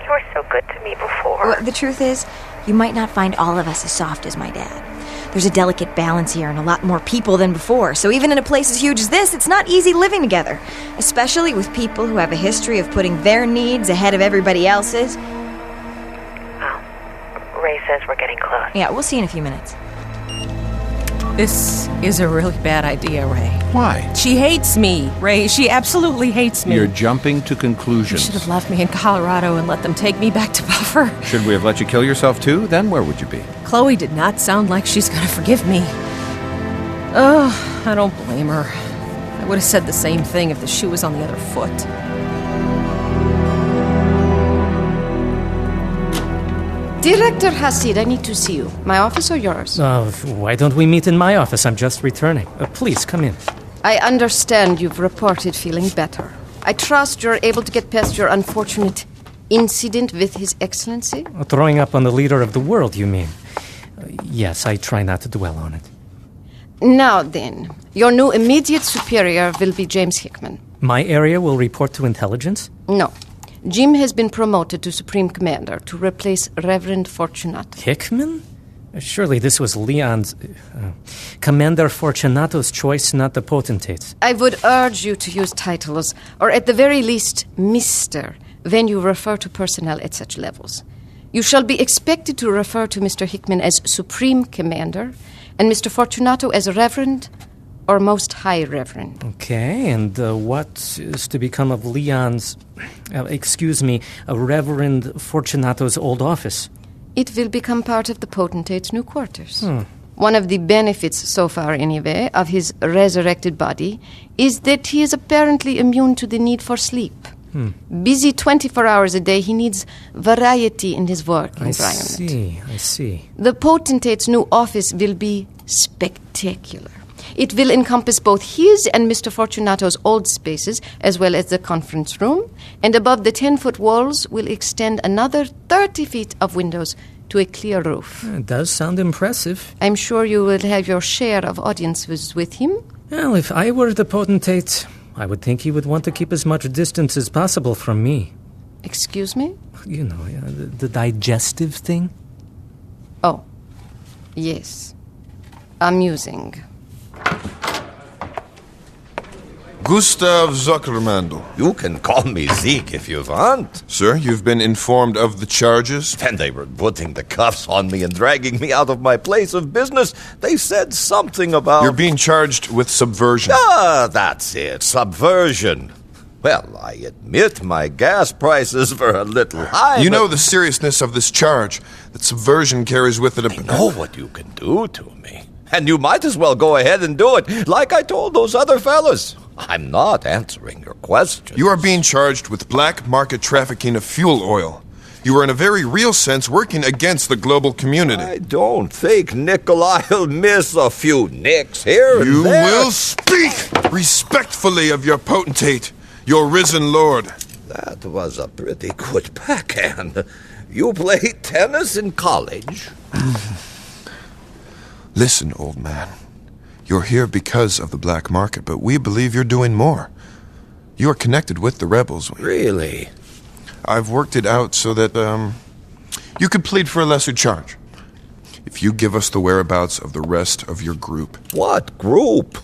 you were so good to me before. Well, the truth is, you might not find all of us as soft as my dad. There's a delicate balance here and a lot more people than before. So even in a place as huge as this, it's not easy living together. Especially with people who have a history of putting their needs ahead of everybody else's. Well, Ray says we're getting close. Yeah, we'll see you in a few minutes. This is a really bad idea, Ray. Why? She hates me, Ray. She absolutely hates me. You're jumping to conclusions. You should have left me in Colorado and let them take me back to Buffer. Should we have let you kill yourself too? Then where would you be? Chloe did not sound like she's going to forgive me. Ugh, I don't blame her. I would have said the same thing if the shoe was on the other foot. Director Hasid, I need to see you. My office or yours? Why don't we meet in my office? I'm just returning. Please, come in. I understand you've reported feeling better. I trust you're able to get past your unfortunate incident with His Excellency? Throwing up on the leader of the world, you mean? Yes, I try not to dwell on it. Now then, your new immediate superior will be James Hickman. My area will report to intelligence? No. Jim has been promoted to Supreme Commander to replace Reverend Fortunato. Hickman? Surely this was Leon's... Commander Fortunato's choice, not the potentate's. I would urge you to use titles, or at the very least, Mr., when you refer to personnel at such levels. You shall be expected to refer to Mr. Hickman as Supreme Commander, and Mr. Fortunato as Reverend or Most High Reverend. Okay, and what is to become of Leon's... Reverend Fortunato's old office? It will become part of the potentate's new quarters. One of the benefits, so far anyway, of his resurrected body is that he is apparently immune to the need for sleep. Busy 24 hours a day, he needs variety in his work environment. I see. The potentate's new office will be spectacular. It will encompass both his and Mr. Fortunato's old spaces, as well as the conference room, and above the 10-foot walls will extend another 30 feet of windows to a clear roof. It does sound impressive. I'm sure you will have your share of audiences with him. Well, if I were the potentate, I would think he would want to keep as much distance as possible from me. Excuse me? You know, the digestive thing. Oh, yes. Amusing. Gustav Zuckermandel. You can call me Zeke if you want. Sir, you've been informed of the charges? When they were putting the cuffs on me and dragging me out of my place of business, they said something about... You're being charged with subversion. Ah, that's it. Subversion. Well, I admit my gas prices were a little high. You know the seriousness of this charge, that subversion carries with it a... I know what you can do to me. And you might as well go ahead and do it, like I told those other fellas. I'm not answering your question. You are being charged with black market trafficking of fuel oil. You are in a very real sense working against the global community. I don't think Nikolai'll miss a few nicks here and You there. will speak respectfully of your potentate, your risen lord. That was a pretty good backhand. You played tennis in college? Listen, old man. You're here because of the black market, but we believe you're doing more. You are connected with the rebels. Really? I've worked it out so that, you could plead for a lesser charge. If you give us the whereabouts of the rest of your group. What group?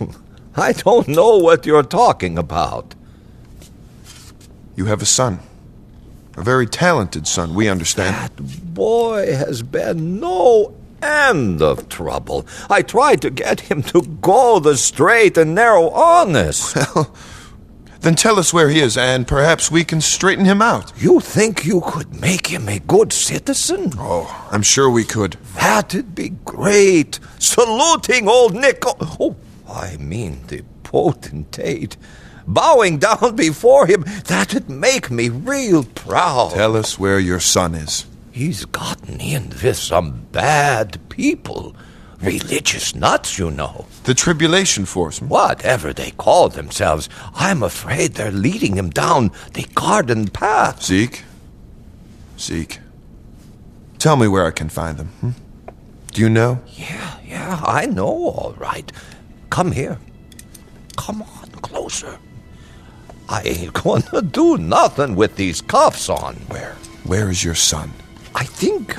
I don't know what you're talking about. You have a son. A very talented son, we understand. That boy has been no end of trouble. I tried to get him to go the straight and narrow honest. Well, then tell us where he is, and perhaps we can straighten him out. You think you could make him a good citizen? Oh, I'm sure we could. That'd be great. Saluting old Nico... Oh, I mean the potentate. Bowing down before him, that'd make me real proud. Tell us where your son is. He's gotten in with some bad people. Religious nuts, you know. The Tribulation Force. Whatever they call themselves, I'm afraid they're leading him down the garden path. Zeke? Tell me where I can find them. Do you know? Yeah, I know all right. Come here. Come on, closer. I ain't gonna do nothing with these cuffs on. Where is your son? I think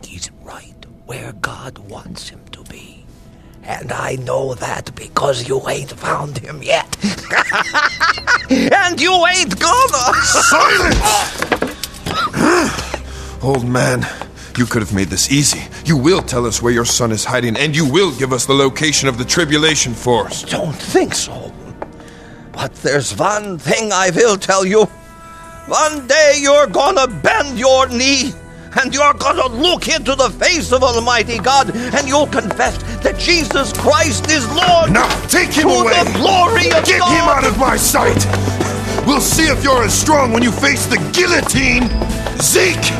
he's right where God wants him to be. And I know that because you ain't found him yet. And you ain't gonna! Silence! Old man, you could have made this easy. You will tell us where your son is hiding, and you will give us the location of the Tribulation Force. Don't think so. But there's one thing I will tell you. One day you're gonna bend your knee, and you're gonna look into the face of Almighty God, and you'll confess that Jesus Christ is Lord. Now, take him away! To the glory of Get God! him out of my sight! We'll see if you're as strong when you face the guillotine! Zeke!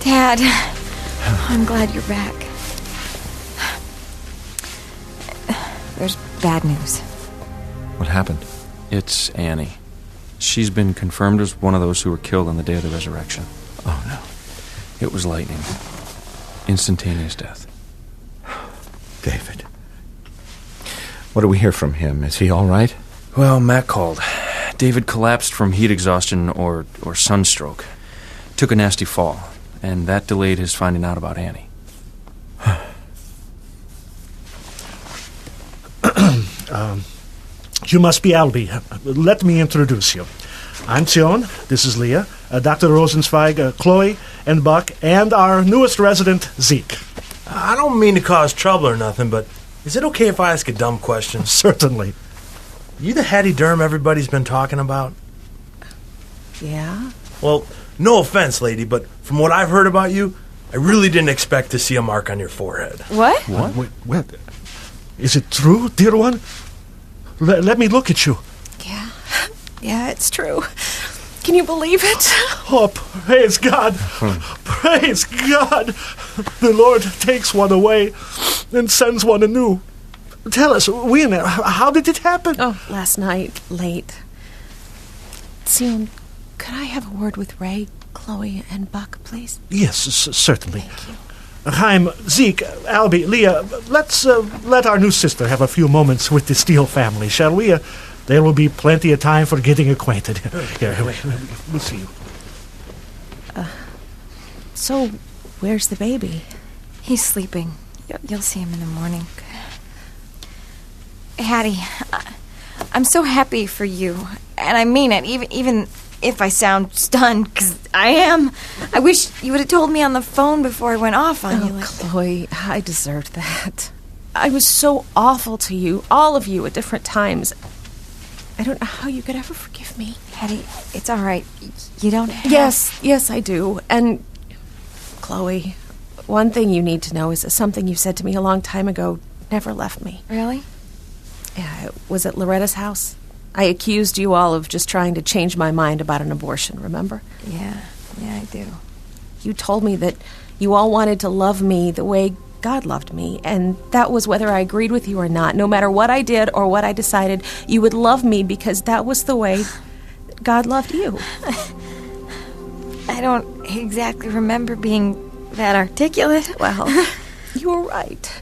Dad, I'm glad you're back. There's bad news. What happened? It's Annie. She's been confirmed as one of those who were killed on the day of the resurrection. Oh, no. It was lightning. Instantaneous death. David. What do we hear from him? Is he all right? Well, Matt called. David collapsed from heat exhaustion or sunstroke. Took a nasty fall, and that delayed his finding out about Annie. You must be Albie. Let me introduce you. I'm Tion. This is Leah. Dr. Rosenzweig, Chloe, and Buck, and our newest resident, Zeke. I don't mean to cause trouble or nothing, but is it okay if I ask a dumb question? Certainly. You the Hattie Durham everybody's been talking about? Yeah? Well, no offense, lady, but from what I've heard about you, I really didn't expect to see a mark on your forehead. What? What? Is it true, dear one? Let me look at you. Yeah, it's true. Can you believe it? Oh, praise God. Praise God. The Lord takes one away and sends one anew. Tell us, Wiener, how did it happen? Oh, last night, late. Sion, could I have a word with Ray, Chloe, and Buck, please? Yes, certainly. Thank you. Chaim, Zeke, Albie, Leah, let's let our new sister have a few moments with the Steele family, shall we? There will be plenty of time for getting acquainted. Here, we'll see you. So, where's the baby? He's sleeping. You'll see him in the morning. Hattie, I'm so happy for you. And I mean it, even if I sound stunned, because I am. I wish you would have told me on the phone before I went off on you. Chloe, I deserved that. I was so awful to you, all of you, at different times. I don't know how you could ever forgive me. Hattie, it's all right. You don't have... Yes, I do. And, Chloe, one thing you need to know is that something you said to me a long time ago never left me. Really? Yeah, it was at Loretta's house. I accused you all of just trying to change my mind about an abortion, remember? Yeah, I do. You told me that you all wanted to love me the way God loved me, and that was whether I agreed with you or not. No matter what I did or what I decided, you would love me because that was the way God loved you. I don't exactly remember being that articulate. Well, you were right.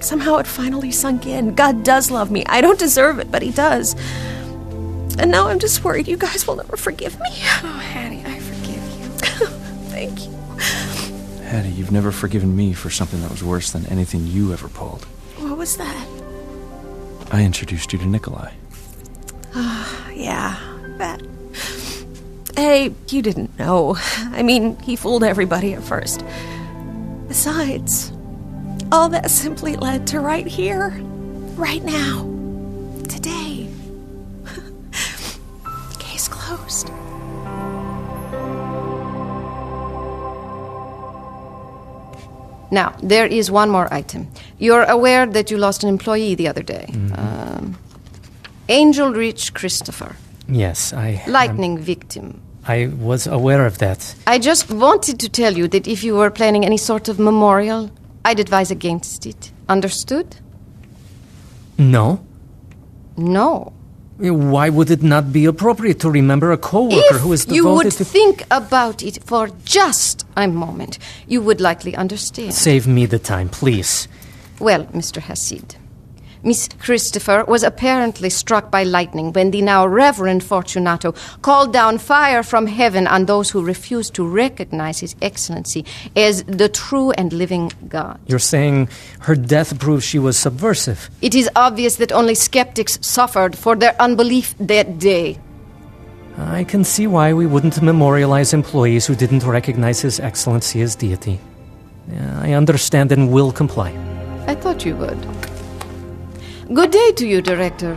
Somehow it finally sunk in. God does love me. I don't deserve it, but he does. And now I'm just worried you guys will never forgive me. Oh, Hattie, I forgive you. Thank you. Hattie, you've never forgiven me for something that was worse than anything you ever pulled. What was that? I introduced you to Nikolai. Yeah, that. Hey, you didn't know. I mean, he fooled everybody at first. Besides, all that simply led to right here, right now, today. Case closed. Now, there is one more item. You're aware that you lost an employee the other day. Angel Rich Christopher. Yes, Lightning victim. I was aware of that. I just wanted to tell you that if you were planning any sort of memorial, I'd advise against it. Understood? No. No. Why would it not be appropriate to remember a co-worker who is If you devoted would to... think about it for just a moment, you would likely understand. Save me the time, please. Well, Mr. Hasid, Miss Christopher was apparently struck by lightning when the now Reverend Fortunato called down fire from heaven on those who refused to recognize His Excellency as the true and living God. You're saying her death proves she was subversive. It is obvious that only skeptics suffered for their unbelief that day. I can see why we wouldn't memorialize employees who didn't recognize His Excellency as deity. I understand and will comply. I thought you would. Good day to you, Director.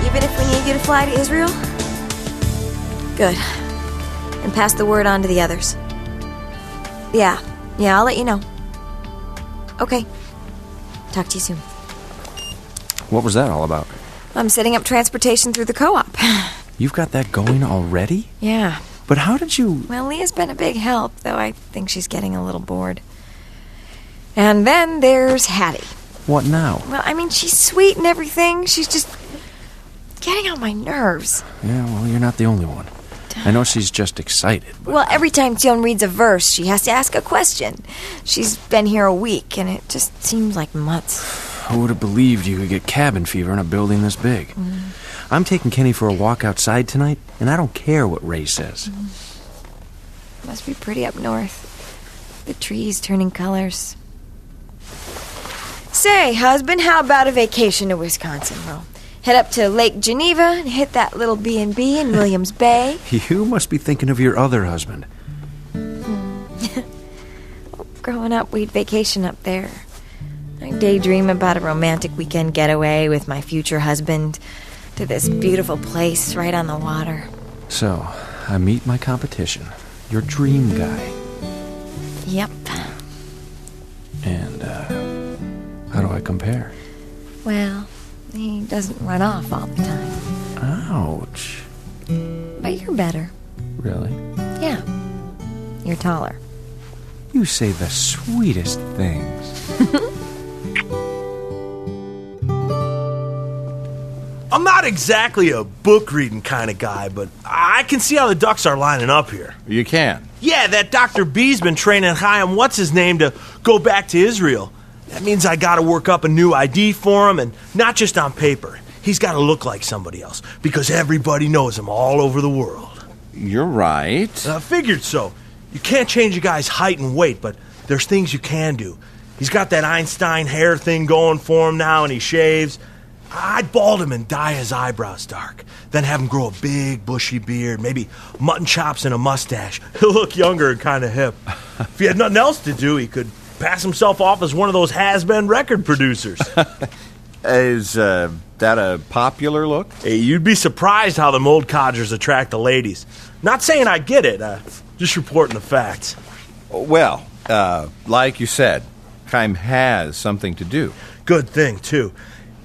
Even if we need you to fly to Israel? Good. And pass the word on to the others. Yeah, I'll let you know. Okay. Talk to you soon. What was that all about? I'm setting up transportation through the co-op. You've got that going already? Yeah. But how did you... Well, Leah's been a big help, though I think she's getting a little bored. And then there's Hattie. What now? Well, I mean, she's sweet and everything. She's just getting on my nerves. Yeah, well, you're not the only one. I know she's just excited. Well, every time Tion reads a verse, she has to ask a question. She's been here a week, and it just seems like months. Who would have believed you could get cabin fever in a building this big? I'm taking Kenny for a walk outside tonight, and I don't care what Ray says. Must be pretty up north. The trees turning colors. Say, husband, how about a vacation to Wisconsin? We'll head up to Lake Geneva and hit that little B&B in Williams Bay. You must be thinking of your other husband. Growing up, we'd vacation up there. I daydream about a romantic weekend getaway with my future husband to this beautiful place right on the water. So, I meet my competition. Your dream guy. Yep. And, how do I compare? Well, he doesn't run off all the time. Ouch. But you're better. Really? Yeah. You're taller. You say the sweetest things. I'm not exactly a book-reading kind of guy, but I can see how the ducks are lining up here. You can? Yeah, that Dr. B's been training Chaim what's-his-name to go back to Israel. That means I gotta work up a new ID for him, and not just on paper. He's gotta look like somebody else, because everybody knows him all over the world. You're right. I figured so. You can't change a guy's height and weight, but there's things you can do. He's got that Einstein hair thing going for him now, and he shaves. I'd bald him and dye his eyebrows dark. Then have him grow a big, bushy beard, maybe mutton chops and a mustache. He'll look younger and kind of hip. If he had nothing else to do, he could pass himself off as one of those has-been record producers. Is that a popular look? Hey, you'd be surprised how them old codgers attract the ladies. Not saying I get it, just reporting the facts. Well, like you said, Chaim has something to do. Good thing, too.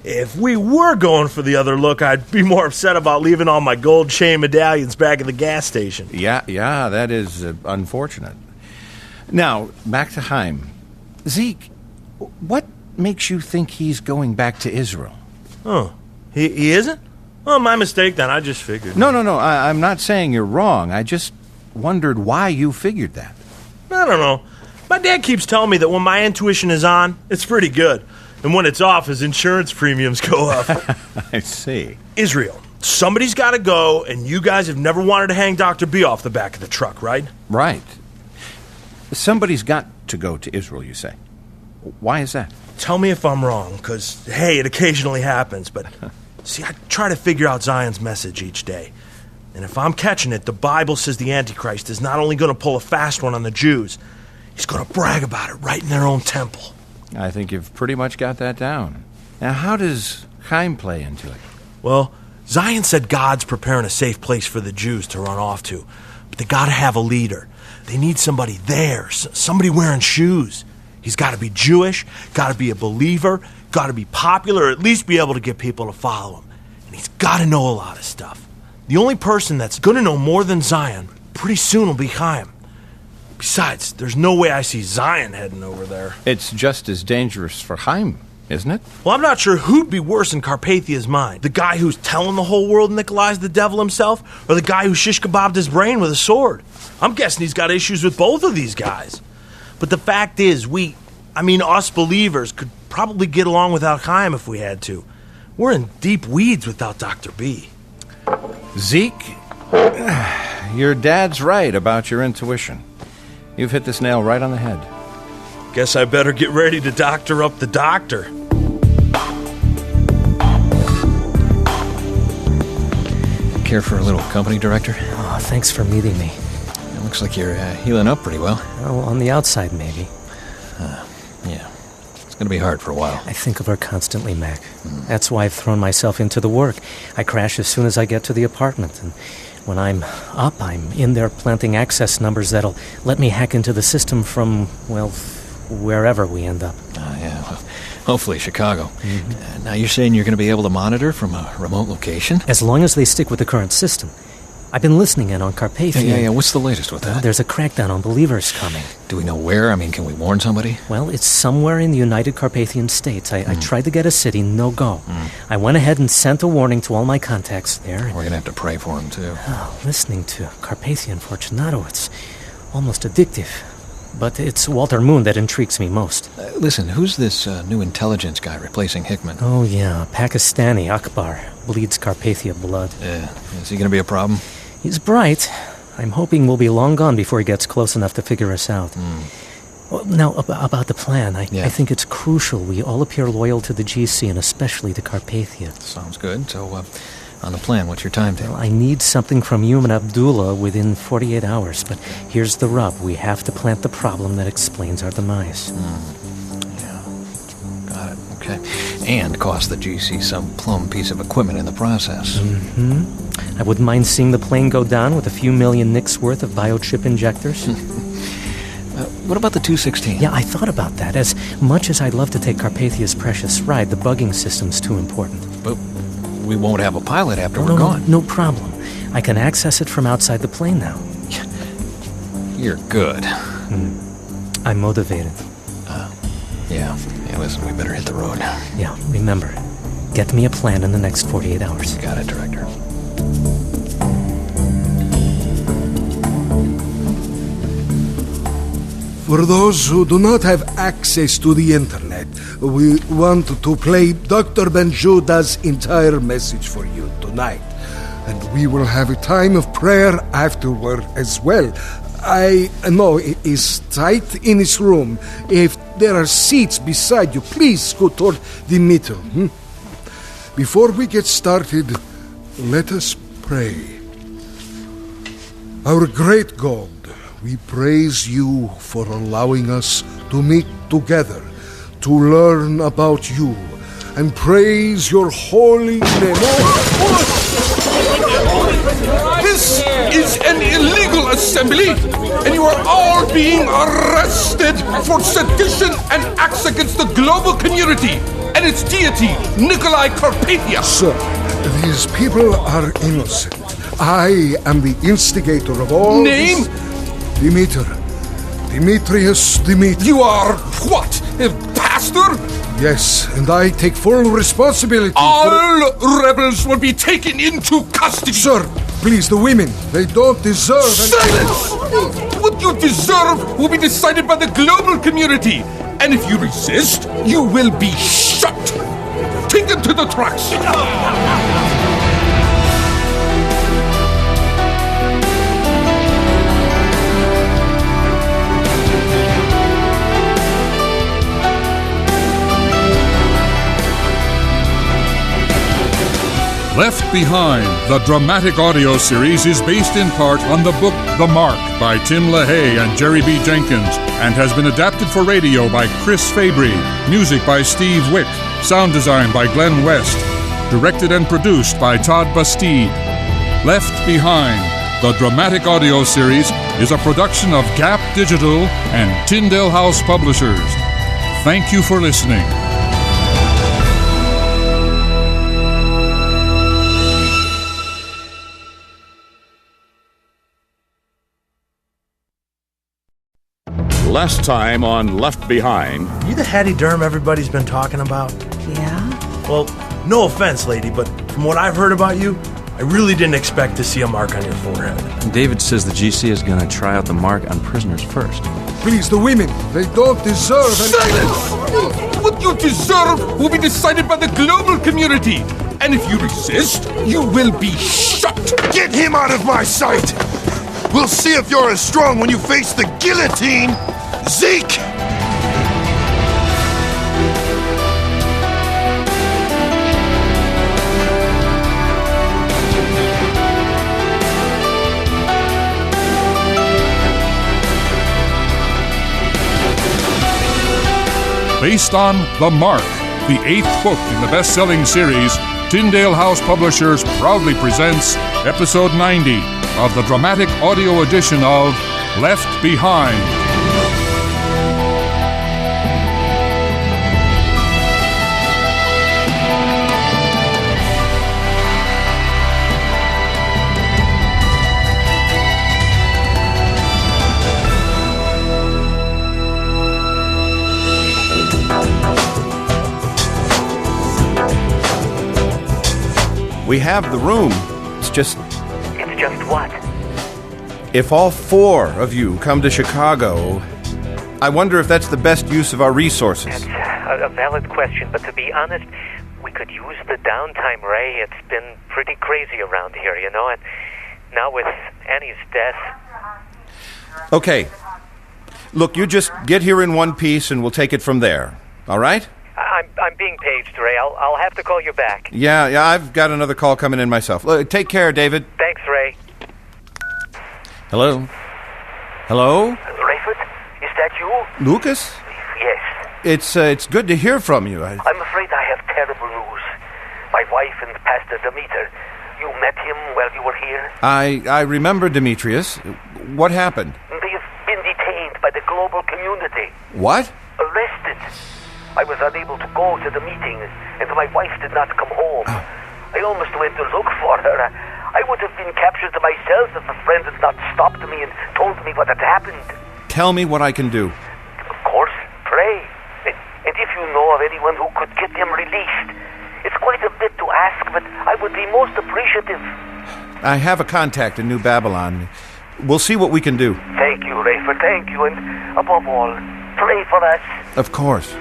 If we were going for the other look, I'd be more upset about leaving all my gold chain medallions back at the gas station. Yeah, that is unfortunate. Now, back to Chaim. Zeke, what makes you think he's going back to Israel? Oh, he isn't? Oh, my mistake then. I just figured. No, I'm not saying you're wrong. I just wondered why you figured that. I don't know. My dad keeps telling me that when my intuition is on, it's pretty good. And when it's off, his insurance premiums go up. I see. Israel, somebody's got to go, and you guys have never wanted to hang Dr. B off the back of the truck, right? Right. Somebody's got to go to Israel, you say. Why is that? Tell me if I'm wrong, because, hey, it occasionally happens. But, see, I try to figure out Zion's message each day. And if I'm catching it, the Bible says the Antichrist is not only going to pull a fast one on the Jews, he's going to brag about it right in their own temple. I think you've pretty much got that down. Now, how does Chaim play into it? Well, Zion said God's preparing a safe place for the Jews to run off to. But they got to have a leader. They need somebody there, somebody wearing shoes. He's got to be Jewish, got to be a believer, got to be popular, or at least be able to get people to follow him. And he's got to know a lot of stuff. The only person that's going to know more than Zion pretty soon will be Chaim. Besides, there's no way I see Zion heading over there. It's just as dangerous for Chaim, isn't it? Well, I'm not sure who'd be worse in Carpathia's mind. The guy who's telling the whole world Nikolai's the devil himself, or the guy who shish kebabbed his brain with a sword. I'm guessing he's got issues with both of these guys. But the fact is, us believers could probably get along without Chaim if we had to. We're in deep weeds without Dr. B. Zeke, your dad's right about your intuition. You've hit this nail right on the head. Guess I better get ready to doctor up the doctor. Care for a little company, Director? Oh, thanks for meeting me. It looks like you're healing up pretty well. Oh, on the outside, maybe. Yeah. It's going to be hard for a while. I think of her constantly, Mac. That's why I've thrown myself into the work. I crash as soon as I get to the apartment, and when I'm up, I'm in there planting access numbers that'll let me hack into the system from, wherever we end up. Yeah, well, hopefully Chicago. Now you're saying you're going to be able to monitor from a remote location? As long as they stick with the current system. I've been listening in on Carpathia. Yeah. What's the latest with that? There's a crackdown on believers coming. Do we know where? I mean, can we warn somebody? Well, it's somewhere in the United Carpathian States. I tried to get a city, no go. I went ahead and sent a warning to all my contacts there. We're going to have to pray for them, too. Listening to Carpathian Fortunato, it's almost addictive. But it's Walter Moon that intrigues me most. Listen, who's this new intelligence guy replacing Hickman? Oh, yeah, Pakistani Akbar. Bleeds Carpathia blood. Yeah. Is he going to be a problem? He's bright. I'm hoping we'll be long gone before he gets close enough to figure us out. Well, now, about the plan, I think it's crucial we all appear loyal to the GC and especially to Carpathia. Sounds good. So, on the plan, what's your timetable? Well, I need something from you and Abdullah within 48 hours, but here's the rub. We have to plant the problem that explains our demise. Yeah. Got it. Okay. And cost the GC some plum piece of equipment in the process. I wouldn't mind seeing the plane go down with a few million nicks worth of biochip injectors. What about the 216? Yeah, I thought about that. As much as I'd love to take Carpathia's precious ride, the bugging system's too important. But we won't have a pilot after we're gone. No problem. I can access it from outside the plane now. You're good. I'm motivated. Yeah, listen, we better hit the road. Yeah, remember, get me a plan in the next 48 hours. Got it, Director. For those who do not have access to the internet, we want to play Dr. Benjuda's entire message for you tonight. And we will have a time of prayer afterward as well. I know it is tight in this room. If there are seats beside you, please go toward the middle. Before we get started, let us pray. Our great God, we praise you for allowing us to meet together, to learn about you, and praise your holy name. This is an illegal assembly, and you are all being arrested for sedition and acts against the global community and its deity, Nikolai Carpathia. Sir, these people are innocent. I am the instigator of all Name? Demetrius Demetrius. You are what? A pastor? Yes, and I take full responsibility All rebels will be taken into custody. Sir, please, the women, they don't deserve Silence! What you deserve will be decided by the global community. And if you resist, you will be shot. Take them to the trucks. Left Behind, the dramatic audio series, is based in part on the book The Mark by Tim LaHaye and Jerry B. Jenkins and has been adapted for radio by Chris Fabry. Music by Steve Wick. Sound design by Glenn West. Directed and produced by Todd Bastide. Left Behind, the dramatic audio series, is a production of Gap Digital and Tyndale House Publishers. Thank you for listening. Last time on Left Behind. You the Hattie Durham everybody's been talking about? Yeah? Well, no offense, lady, but from what I've heard about you, I really didn't expect to see a mark on your forehead. David says the GC is going to try out the mark on prisoners first. Please, the women, they don't deserve Silence! What you deserve will be decided by the global community. And if you resist, you will be shot. Get him out of my sight! We'll see if you're as strong when you face the guillotine, Zeke! Based on The Mark, the 8th book in the best-selling series, Tyndale House Publishers proudly presents Episode 90 of the dramatic audio edition of Left Behind. We have the room. It's just... It's just what? If all 4 of you come to Chicago, I wonder if that's the best use of our resources. That's a valid question, but to be honest, we could use the downtime, Ray. It's been pretty crazy around here, you know, and now with Annie's death... Okay. Look, you just get here in one piece and we'll take it from there. All right? I'm being paged, Ray. I'll have to call you back. Yeah, I've got another call coming in myself. Take care, David. Thanks, Ray. Hello? Hello? Rayford, is that you? Lucas? Yes. It's good to hear from you. I'm afraid I have terrible news. My wife and Pastor Demeter. You met him while you were here? I remember Demetrius. What happened? They have been detained by the global community. What? Arrested. I was unable to go to the meeting, and my wife did not come home. I almost went to look for her. I would have been captured myself if a friend had not stopped me and told me what had happened. Tell me what I can do. Of course, pray. And if you know of anyone who could get him released, it's quite a bit to ask, but I would be most appreciative. I have a contact in New Babylon. We'll see what we can do. Thank you, Rayford, thank you, and above all, pray for us. Of course.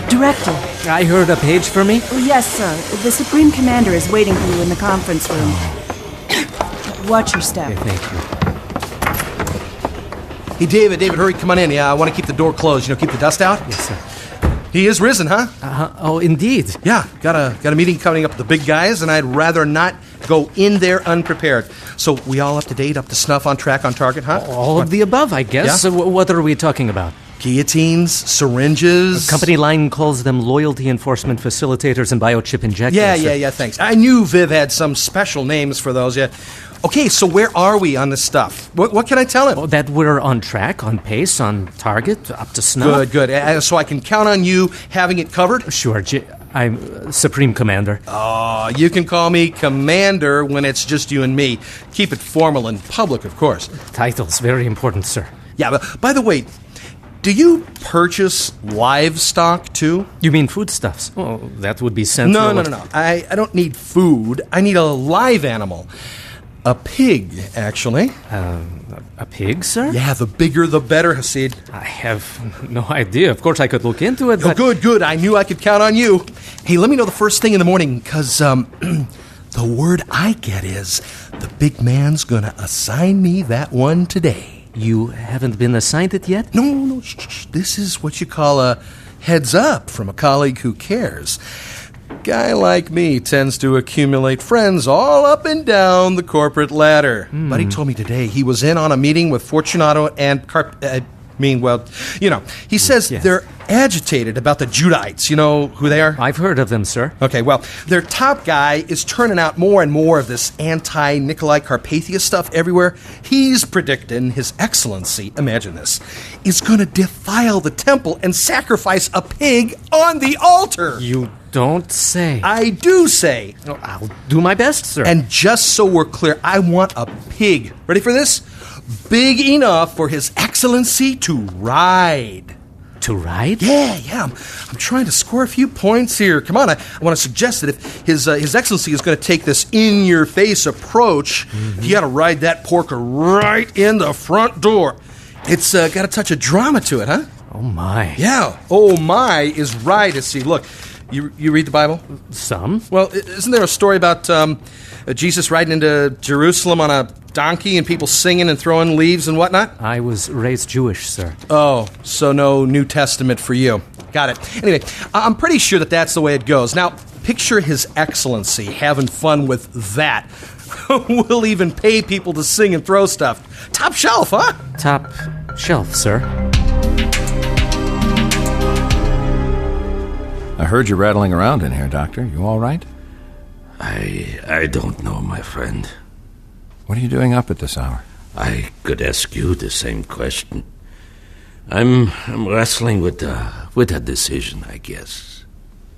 Director. I heard a page for me? Oh, yes, sir. The Supreme Commander is waiting for you in the conference room. Watch your step. Okay, thank you. Hey, David, hurry, come on in. Yeah, I want to keep the door closed. Keep the dust out? Yes, sir. He is risen, huh? Oh, indeed. Yeah, got a meeting coming up with the big guys, and I'd rather not go in there unprepared. So we all up to date, up to snuff, on track, on target, huh? All of the above, I guess. Yeah? So what are we talking about? Guillotines, syringes. The company line calls them loyalty enforcement facilitators and biochip injectors. Yeah, thanks. I knew Viv had some special names for those, yeah. Okay, so where are we on this stuff? What can I tell him? That we're on track, on pace, on target, up to snuff. Good. So I can count on you having it covered? Sure, I'm Supreme Commander. Oh, you can call me Commander when it's just you and me. Keep it formal and public, of course. Title's very important, sir. Yeah, but by the way, do you purchase livestock, too? You mean foodstuffs? Oh, that would be central. No. I don't need food. I need a live animal. A pig, actually. A pig, sir? Yeah, the bigger the better, Hasid. I have no idea. Of course, I could look into it, but... Oh, good. I knew I could count on you. Hey, let me know the first thing in the morning, because, the word I get is the big man's gonna assign me that one today. You haven't been assigned it yet? No. Shh. This is what you call a heads up from a colleague who cares. Guy like me tends to accumulate friends all up and down the corporate ladder. Buddy told me today he was in on a meeting with Fortunato and he says they're agitated about the Judites. You know who they are? I've heard of them, sir. Okay, well, their top guy is turning out more and more of this anti-Nikolai Carpathia stuff everywhere. He's predicting His Excellency, imagine this, is going to defile the temple and sacrifice a pig on the altar. You don't say. I do say. I'll do my best, sir. And just so we're clear, I want a pig. Ready for this? Big enough for His Excellency to ride. To ride? Yeah. I'm trying to score a few points here. Come on, I want to suggest that if His Excellency is going to take this in-your-face approach, you got to ride that porker right in the front door. It's got a touch of drama to it, huh? Oh, my. Yeah. Oh, my is right. See, look, you read the Bible? Some. Well, isn't there a story about Jesus riding into Jerusalem on a donkey and people singing and throwing leaves and whatnot? I was raised Jewish, sir. Oh, so no New Testament for you. Got it. Anyway, I'm pretty sure that that's the way it goes. Now, picture His Excellency having fun with that. We'll even pay people to sing and throw stuff. Top shelf, huh? Top shelf, sir. I heard you rattling around in here, Doctor. You all right? I don't know, my friend. What are you doing up at this hour? I could ask you the same question. I'm wrestling with a decision, I guess.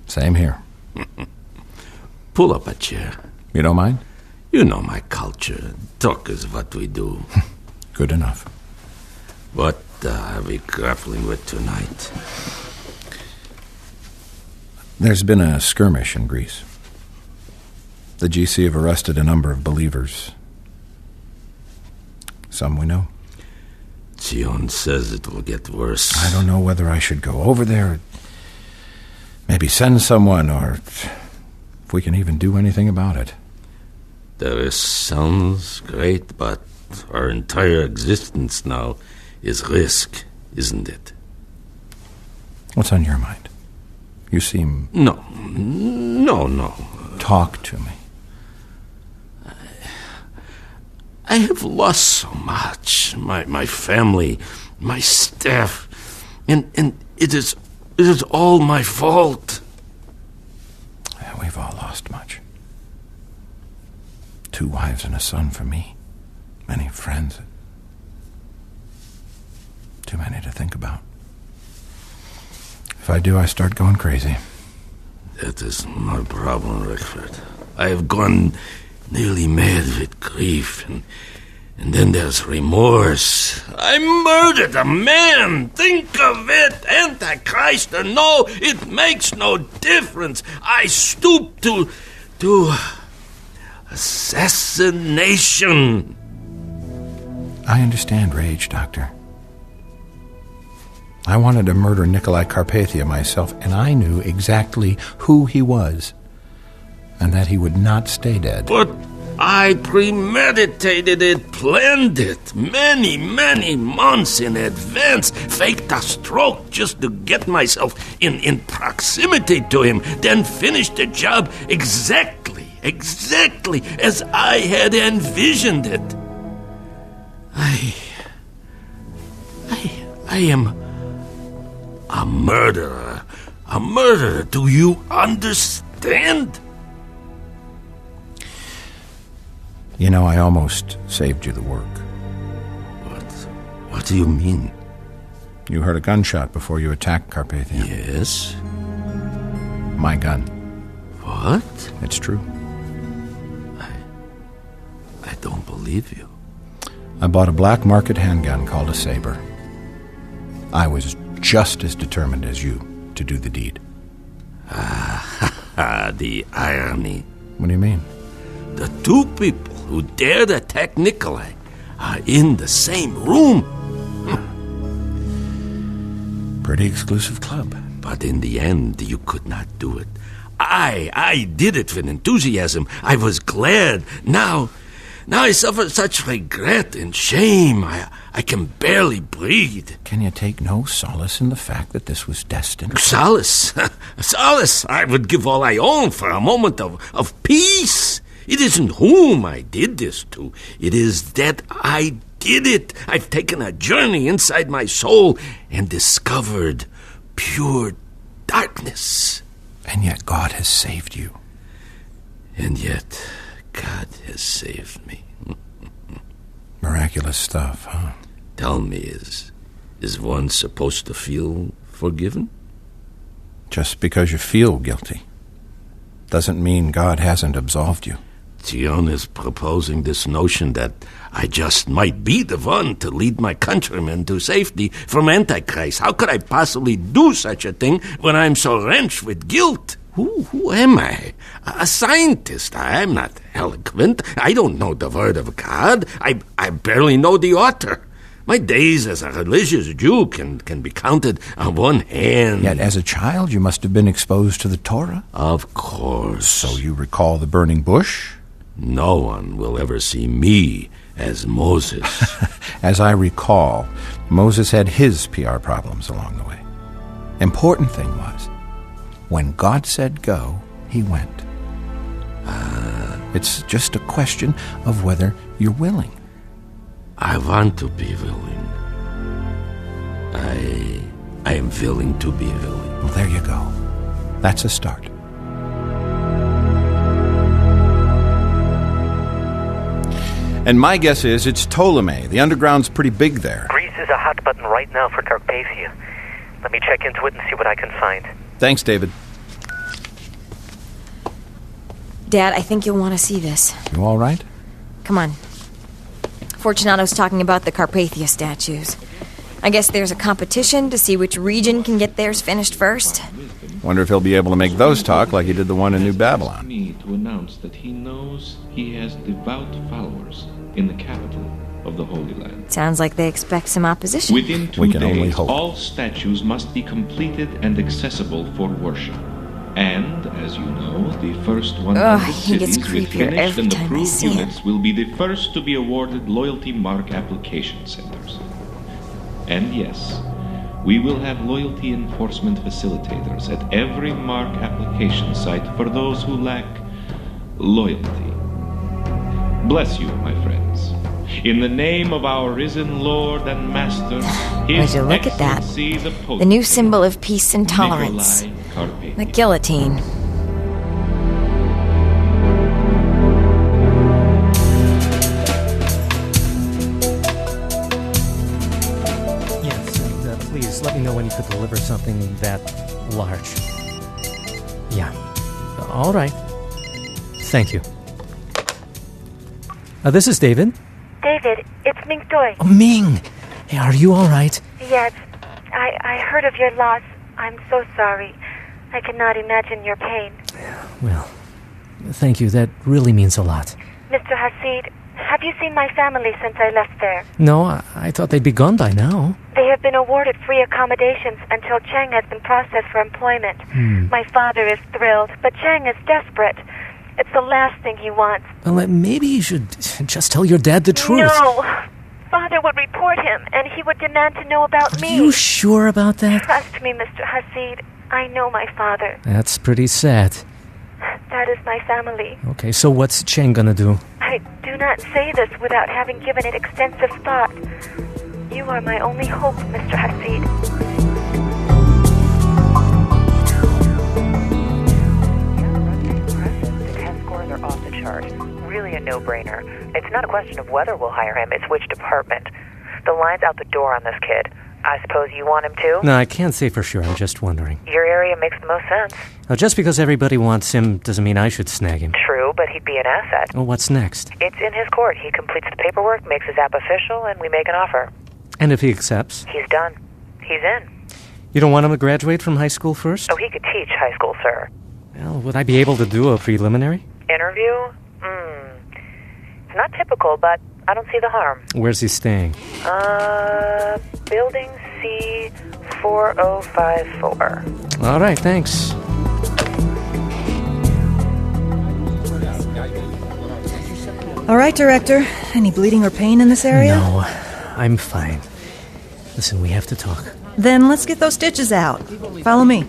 Same here. Pull up a chair. You don't mind? You know my culture. Talk is what we do. Good enough. What are we grappling with tonight? There's been a skirmish in Greece. The GC have arrested a number of believers. Some we know. Tion says it will get worse. I don't know whether I should go over there, maybe send someone, or if we can even do anything about it. That sounds great, but our entire existence now is risk, isn't it? What's on your mind? You seem... No. Talk to me. I have lost so much. My family, my staff, and it is all my fault. Yeah, we've all lost much. 2 wives and a son for me. Many friends. Too many to think about. If I do, I start going crazy. That is my problem, Rickford. I have gone nearly mad with grief, and then there's remorse. I murdered a man! Think of it! Antichrist or no, it makes no difference. I stooped to assassination. I understand rage, Doctor. I wanted to murder Nikolai Carpathia myself, and I knew exactly who he was, and that he would not stay dead. But I premeditated it, planned it, many months in advance, faked a stroke just to get myself in proximity to him, then finished the job exactly as I had envisioned it. I am a murderer. A murderer. Do you understand? You know, I almost saved you the work. What do you mean? You heard a gunshot before you attacked Carpathia. Yes. My gun. What? It's true. I don't believe you. I bought a black market handgun called a Saber. I was just as determined as you to do the deed. The irony. What do you mean? The 2 people who dared attack Nikolai are in the same room. Pretty exclusive club. But in the end, you could not do it. I did it with enthusiasm. I was glad. Now I suffer such regret and shame. I can barely breathe. Can you take no solace in the fact that this was destined? Solace? Solace? I would give all I own for a moment of peace. It isn't whom I did this to. It is that I did it. I've taken a journey inside my soul and discovered pure darkness. And yet God has saved you. And yet God has saved me. Miraculous stuff, huh? Tell me, is one supposed to feel forgiven? Just because you feel guilty doesn't mean God hasn't absolved you. Tion is proposing this notion that I just might be the one to lead my countrymen to safety from Antichrist. How could I possibly do such a thing when I'm so wrenched with guilt? Who am I? A scientist. I'm not eloquent. I don't know the word of God. I barely know the author. My days as a religious Jew can be counted on one hand. Yet as a child you must have been exposed to the Torah. Of course. So you recall the burning bush? No one will ever see me as Moses. As I recall, Moses had his PR problems along the way. Important thing was, when God said go, he went. It's just a question of whether you're willing. I want to be willing. I am willing to be willing. Well, there you go. That's a start. And my guess is it's Ptolemy. The underground's pretty big there. Greece is a hot button right now for Carpathia. Let me check into it and see what I can find. Thanks, David. Dad, I think you'll want to see this. You all right? Come on. Fortunato's talking about the Carpathia statues. I guess there's a competition to see which region can get theirs finished first. Wonder if he'll be able to make those talk like he did the one in New Babylon. Me to announce that he knows he has devout followers in the capital of the Holy Land. Sounds like they expect some opposition. Within 2 days, all statues must be completed and accessible for worship. And, as you know, the first 100 cities with finished and approved units will be the first to be awarded Loyalty Mark application centers. And yes, we will have loyalty enforcement facilitators at every Mark application site for those who lack loyalty. Bless you, my friends. In the name of our risen Lord and Master, His Would you look at that? Excellency The new symbol of peace and tolerance. The guillotine. Yes, and please let me know when you could deliver something that large. Yeah. All right. Thank you. This is David. David, it's Ming Doi. Oh, Ming! Hey, are you all right? Yes, I heard of your loss. I'm so sorry. I cannot imagine your pain. Well, thank you. That really means a lot. Mr. Hasid, have you seen my family since I left there? No, I thought they'd be gone by now. They have been awarded free accommodations until Chang has been processed for employment. My father is thrilled, but Chang is desperate. It's the last thing he wants. Well, maybe you should just tell your dad the truth. No! Father would report him, and he would demand to know about me. Are you sure about that? Trust me, Mr. Hasid. I know my father. That's pretty sad. That is my family. Okay, so what's Chang gonna do? I do not say this without having given it extensive thought. You are my only hope, Mr. Hasid. Off the chart. Really a no-brainer. It's not a question of whether we'll hire him, it's which department. The line's out the door on this kid. I suppose you want him too? No, I can't say for sure. I'm just wondering. Your area makes the most sense. Now, just because everybody wants him doesn't mean I should snag him. True, but he'd be an asset. Well, what's next? It's in his court. He completes the paperwork, makes his app official, and we make an offer. And if he accepts? He's done. He's in. You don't want him to graduate from high school first? Oh, he could teach high school, sir. Well, would I be able to do a preliminary? Interview? It's not typical, but I don't see the harm. Where's he staying? Building C 4054. All right, thanks. All right, Director. Any bleeding or pain in this area? No, I'm fine. Listen, we have to talk. Then let's get those stitches out. Follow me.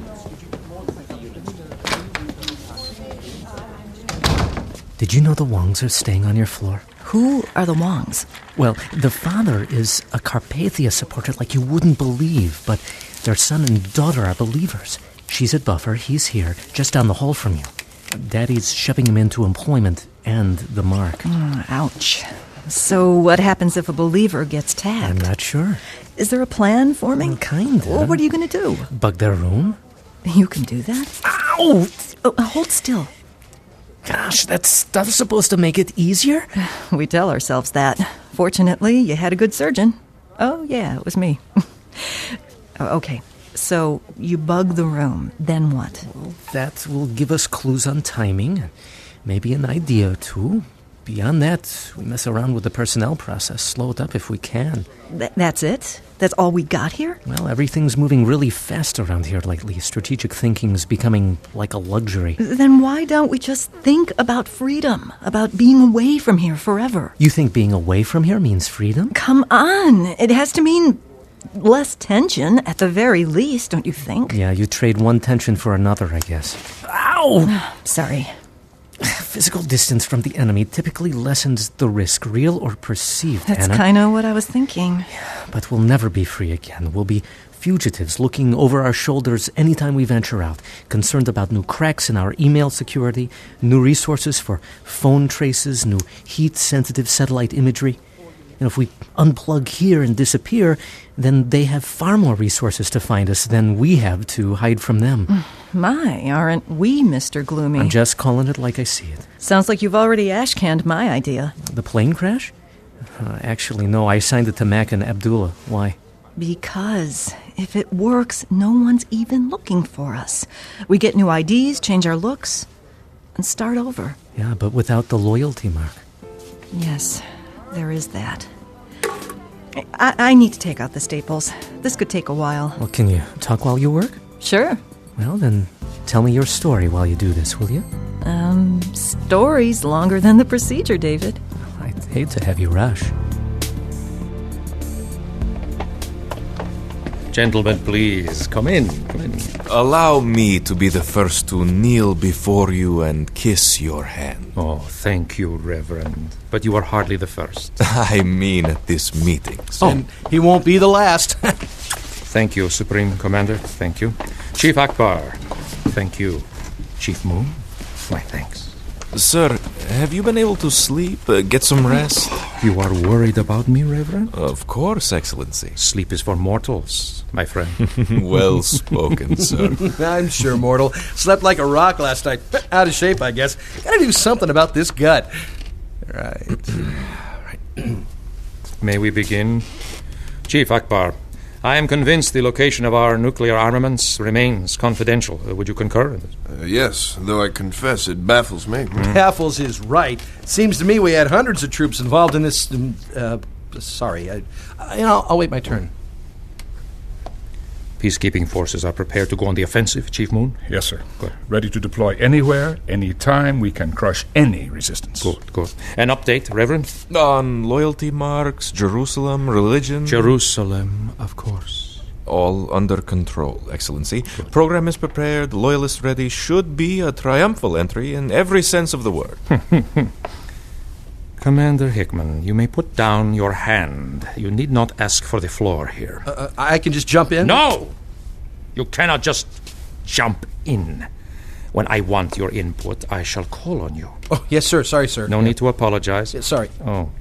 Did you know the Wongs are staying on your floor? Who are the Wongs? Well, the father is a Carpathia supporter like you wouldn't believe, but their son and daughter are believers. She's at Buffer, he's here, just down the hall from you. Daddy's shoving him into employment and the mark. Ouch. So what happens if a believer gets tagged? I'm not sure. Is there a plan forming? Well, kinda. Well, what are you going to do? Bug their room? You can do that? Ow! Oh, hold still. Gosh, that stuff's supposed to make it easier? We tell ourselves that. Fortunately, you had a good surgeon. Oh, yeah, it was me. Okay, so you bug the room. Then what? Well, that will give us clues on timing. Maybe an idea or two. Beyond that, we mess around with the personnel process. Slow it up if we can. That's it? That's all we got here? Well, everything's moving really fast around here lately. Strategic thinking's becoming like a luxury. Then why don't we just think about freedom? About being away from here forever? You think being away from here means freedom? Come on. It has to mean less tension, at the very least, don't you think? Yeah, you trade one tension for another, I guess. Ow! Sorry. Physical distance from the enemy typically lessens the risk, real or perceived, That's Anna. kind of what I was thinking. But we'll never be free again. We'll be fugitives looking over our shoulders anytime we venture out, concerned about new cracks in our email security, new resources for phone traces, new heat-sensitive satellite imagery. And if we unplug here and disappear, then they have far more resources to find us than we have to hide from them. My, aren't we, Mr. Gloomy? I'm just calling it like I see it. Sounds like you've already ash-canned my idea. The plane crash? Actually, no. I signed it to Mac and Abdullah. Why? Because if it works, no one's even looking for us. We get new IDs, change our looks, and start over. Yeah, but without the loyalty mark. Yes, there is that. I need to take out the staples. This could take a while. Well, can you talk while you work? Sure. Well, then tell me your story while you do this, will you? Story's longer than the procedure, David. I'd hate to have you rush. Gentlemen, please, come in. Allow me to be the first to kneel before you and kiss your hand. Oh, thank you, Reverend. But you are hardly the first. I mean at this meeting, sir. And he won't be the last. Thank you, Supreme Commander. Thank you. Chief Akbar. Thank you. Chief Moon. My thanks. Sir, have you been able to sleep, get some rest? You are worried about me, Reverend? Of course, Excellency. Sleep is for mortals, my friend. Well spoken, sir. I'm sure, mortal. Slept like a rock last night. Out of shape, I guess. Gotta do something about this gut. Right. May we begin? Chief Akbar, I am convinced the location of our nuclear armaments remains confidential. Would you concur? Yes, though I confess it baffles me. Baffles is right. Seems to me we had hundreds of troops involved in this. Sorry, I'll wait my turn. Peacekeeping forces are prepared to go on the offensive, Chief Moon? Yes, sir. Good. Ready to deploy anywhere, anytime. We can crush any resistance. Good. An update, Reverend? On loyalty marks, Jerusalem, religion... Jerusalem, of course. All under control, Excellency. Good. Program is prepared, loyalists ready. Should be a triumphal entry in every sense of the word. Commander Hickman, you may put down your hand. You need not ask for the floor here. I can just jump in? No! You cannot just jump in. When I want your input, I shall call on you. Oh, yes, sir. Sorry, sir. No need to apologize. Yeah, sorry. Oh.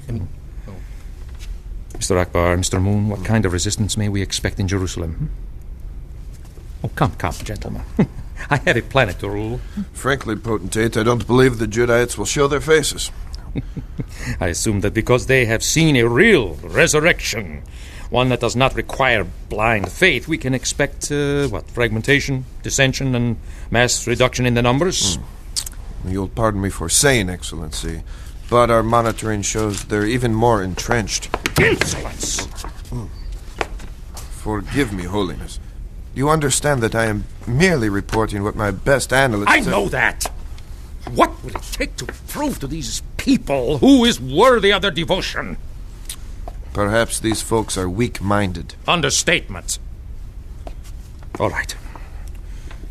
Mr. Akbar, Mr. Moon, what kind of resistance may we expect in Jerusalem? Oh, come, gentlemen. I have a planet to rule. Frankly, Potentate, I don't believe the Judahites will show their faces. I assume that because they have seen a real resurrection, one that does not require blind faith, we can expect, fragmentation, dissension, and mass reduction in the numbers? You'll pardon me for saying, Excellency, but our monitoring shows they're even more entrenched. Insolence! Forgive me, Holiness. You understand that I am merely reporting what my best analysts... I know that! What will it take to prove to these people who is worthy of their devotion? Perhaps these folks are weak-minded. Understatement. All right.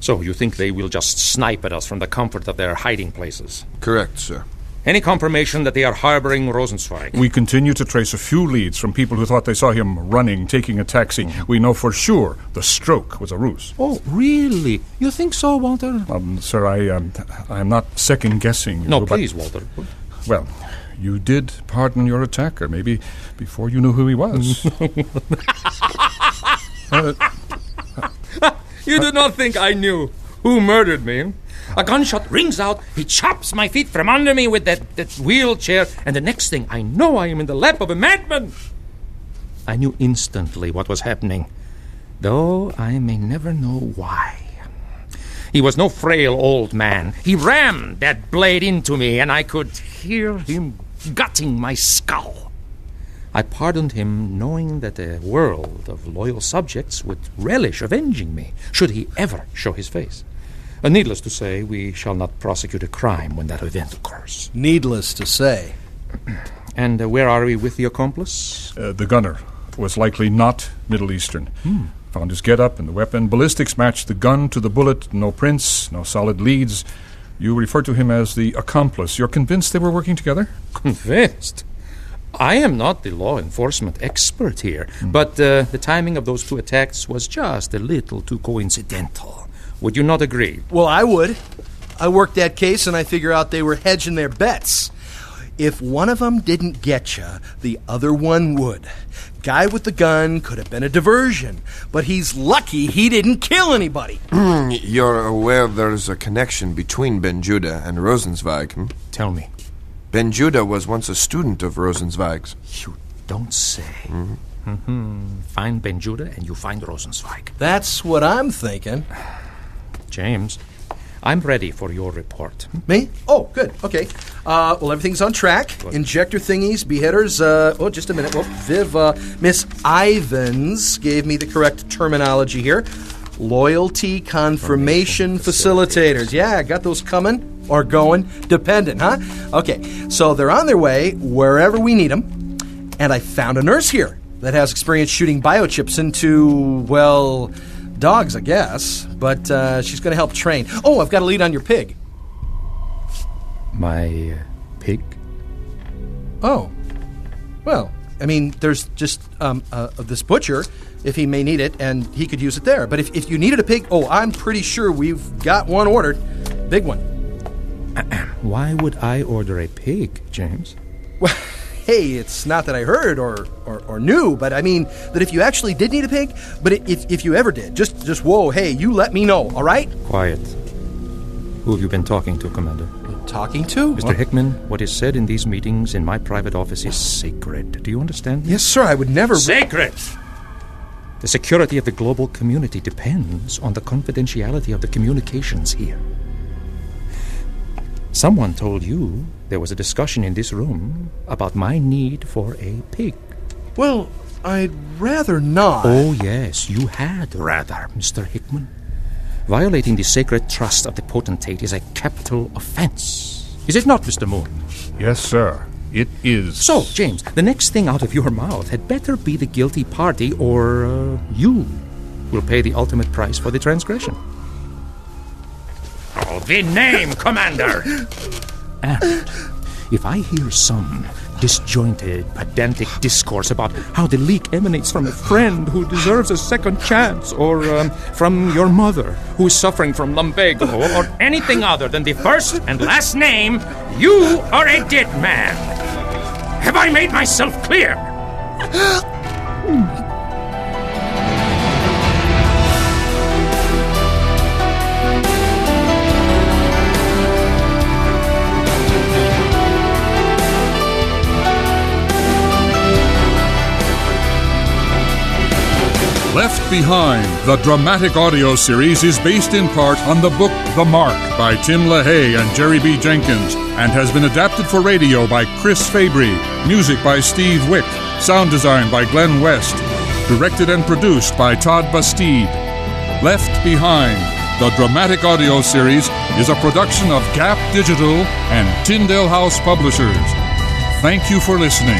So you think they will just snipe at us from the comfort of their hiding places? Correct, sir. Any confirmation that they are harboring Rosenzweig? We continue to trace a few leads from people who thought they saw him running, taking a taxi. We know for sure the stroke was a ruse. Oh, really? You think so, Walter? Sir, I am not second-guessing you. No, please, Walter. Well, you did pardon your attacker, maybe before you knew who he was. You do not think I knew who murdered me? A gunshot rings out, he chops my feet from under me with that wheelchair, and the next thing I know, I am in the lap of a madman. I knew instantly what was happening, though I may never know why. He was no frail old man. He rammed that blade into me, and I could hear him gutting my skull. I pardoned him, knowing that a world of loyal subjects would relish avenging me, should he ever show his face. Needless to say, we shall not prosecute a crime when that event occurs. Needless to say. And where are we with the accomplice? The gunner was likely not Middle Eastern. Found his get-up and the weapon. Ballistics matched the gun to the bullet. No prints, no solid leads. You refer to him as the accomplice. You're convinced they were working together? Convinced? I am not the law enforcement expert here, but the timing of those two attacks was just a little too coincidental. Would you not agree? Well, I would. I worked that case, and I figure out they were hedging their bets. If one of them didn't get you, the other one would. Guy with the gun could have been a diversion, but he's lucky he didn't kill anybody. You're aware there's a connection between Ben Judah and Rosenzweig, Tell me. Ben Judah was once a student of Rosenzweig's. You don't say. Find Ben Judah and you find Rosenzweig. That's what I'm thinking. James, I'm ready for your report. Me? Oh, good. Okay. Well, everything's on track. Good. Injector thingies, beheaders. Just a minute. Well, Viv, Miss Ivans gave me the correct terminology here. Loyalty confirmation facilitators. Yeah, got those coming or going. Dependent, huh? Okay. So they're on their way wherever we need them. And I found a nurse here that has experience shooting biochips into, well, dogs, I guess. But she's going to help train. Oh, I've got a lead on your pig. My pig? Oh. Well, I mean, there's just this butcher, if he may need it, and he could use it there. But if you needed a pig, I'm pretty sure we've got one ordered. Big one. Why would I order a pig, James? Well, hey, it's not that I heard or knew, but I mean that if you actually did need a pig, but if you ever did, just whoa, hey, you let me know, all right? Quiet. Who have you been talking to, Commander? Talking to? Mr. Hickman, what is said in these meetings in my private office is sacred. Do you understand me? Yes, sir, I would never... Sacred! The security of the global community depends on the confidentiality of the communications here. Someone told you there was a discussion in this room about my need for a pig. Well, I'd rather not. Oh, yes, you had rather, Mr. Hickman. Violating the sacred trust of the potentate is a capital offense. Is it not, Mr. Moon? Yes, sir. It is. So, James, the next thing out of your mouth had better be the guilty party, or you will pay the ultimate price for the transgression. Oh, the name, Commander! And if I hear some disjointed, pedantic discourse about how the leak emanates from a friend who deserves a second chance, or from your mother who is suffering from lumbago, or anything other than the first and last name, you are a dead man. Have I made myself clear? Left Behind, the dramatic audio series, is based in part on the book The Mark by Tim LaHaye and Jerry B. Jenkins, and has been adapted for radio by Chris Fabry, music by Steve Wick, sound design by Glenn West, directed and produced by Todd Bastide. Left Behind, the dramatic audio series, is a production of Gap Digital and Tyndale House Publishers. Thank you for listening.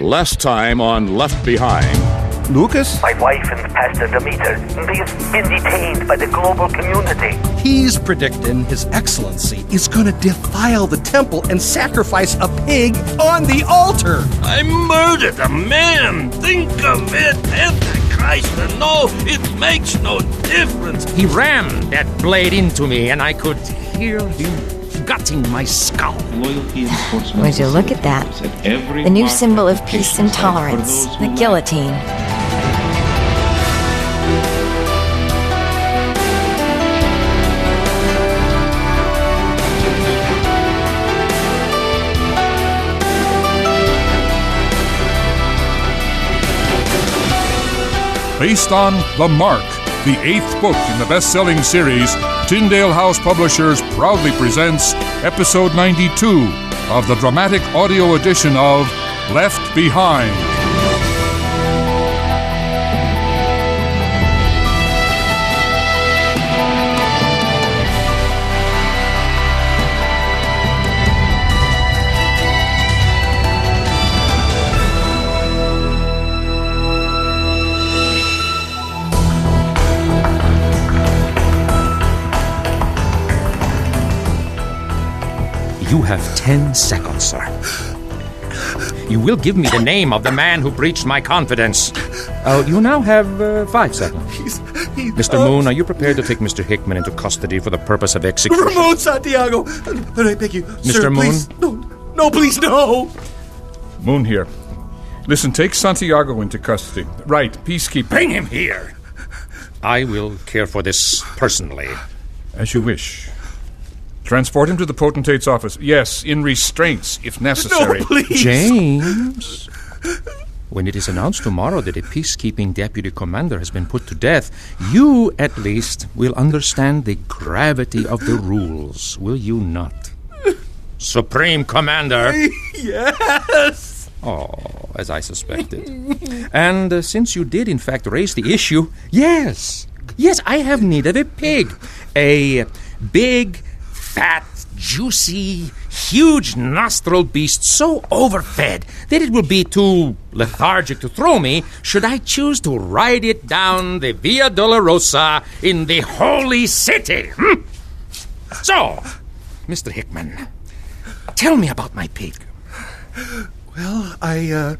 Last time on Left Behind. Lucas? My wife and Pastor Demeter, they've been detained by the global community. He's predicting His Excellency is going to defile the temple and sacrifice a pig on the altar. I murdered a man. Think of it, Antichrist. No, it makes no difference. He rammed that blade into me, and I could hear him gutting my skull. Would you look at that? The new symbol of peace and tolerance, the guillotine. Based on The Mark, the 8th book in the best-selling series, Tyndale House Publishers proudly presents Episode 92 of the dramatic audio edition of Left Behind. You have 10 seconds, sir. You will give me the name of the man who breached my confidence. You now have 5 seconds. Mr. Moon, are you prepared to take Mr. Hickman into custody for the purpose of execution? Ramon Santiago! But I beg you, Mr. sir, Moon? please, no, please, no! Moon here. Listen, take Santiago into custody. Right, peacekeeping. Bring him here! I will care for this personally. As you wish. Transport him to the potentate's office. Yes, in restraints, if necessary. No, please! James! When it is announced tomorrow that a peacekeeping deputy commander has been put to death, you, at least, will understand the gravity of the rules, will you not? Supreme Commander! Yes! Oh, as I suspected. And since you did, in fact, raise the issue, yes, I have need of a pig. A big, fat, juicy, huge nostril beast so overfed that it will be too lethargic to throw me should I choose to ride it down the Via Dolorosa in the Holy City. So, Mr. Hickman, tell me about my pig. Well, I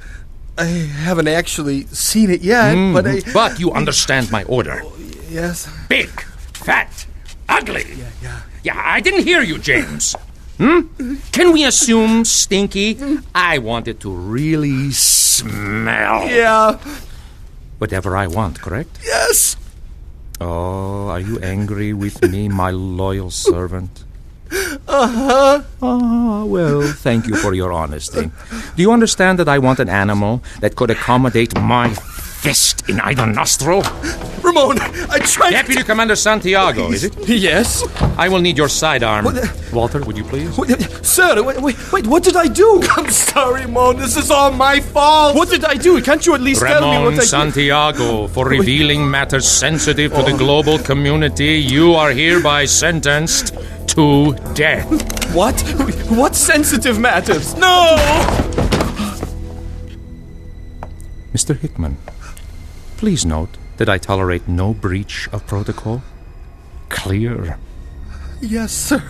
haven't actually seen it yet, But you understand my order. Yes. Big, fat, ugly. Yeah, I didn't hear you, James. Can we assume stinky? I want it to really smell. Yeah. Whatever I want, correct? Yes. Oh, are you angry with me, my loyal servant? Uh-huh. Oh, well, thank you for your honesty. Do you understand that I want an animal that could accommodate my fist in either nostril? Ramon, I tried... Deputy Commander Santiago, is it? Yes. I will need your sidearm. Walter, would you please? Sir, wait, what did I do? I'm sorry, Ramon. This is all my fault. What did I do? Can't you at least tell me what I did? Santiago, for revealing matters sensitive to the global community, you are hereby sentenced to death. What? What sensitive matters? No! Mr. Hickman, please note that I tolerate no breach of protocol. Clear. Yes, sir.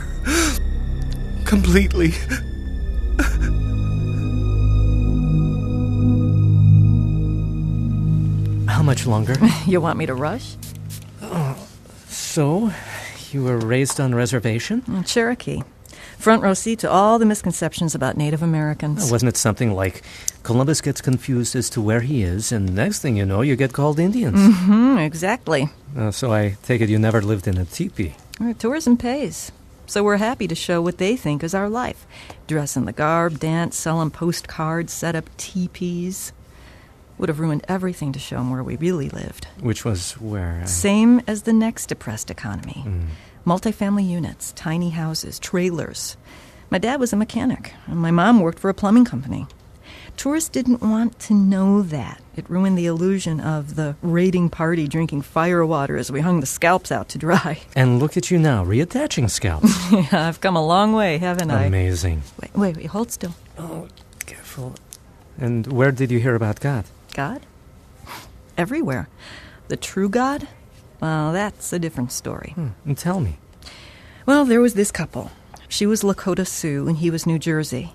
Completely. How much longer? You want me to rush? So, you were raised on reservation? Cherokee. Front row seat to all the misconceptions about Native Americans. Wasn't it something like Columbus gets confused as to where he is, and next thing you know, you get called Indians? Mm-hmm, exactly. So I take it you never lived in a teepee. Tourism pays. So we're happy to show what they think is our life. Dress in the garb, dance, sell 'em postcards, set up teepees. Would have ruined everything to show them where we really lived. Which was where? Same as the next depressed economy. Multifamily units, tiny houses, trailers. My dad was a mechanic, and my mom worked for a plumbing company. Tourists didn't want to know that. It ruined the illusion of the raiding party drinking fire water as we hung the scalps out to dry. And look at you now, reattaching scalps. Yeah, I've come a long way, haven't I? Amazing. Wait, hold still. Oh, careful. And where did you hear about God? God? Everywhere. The true God? Well, that's a different story. And tell me. Well, there was this couple. She was Lakota Sioux, and he was New Jersey.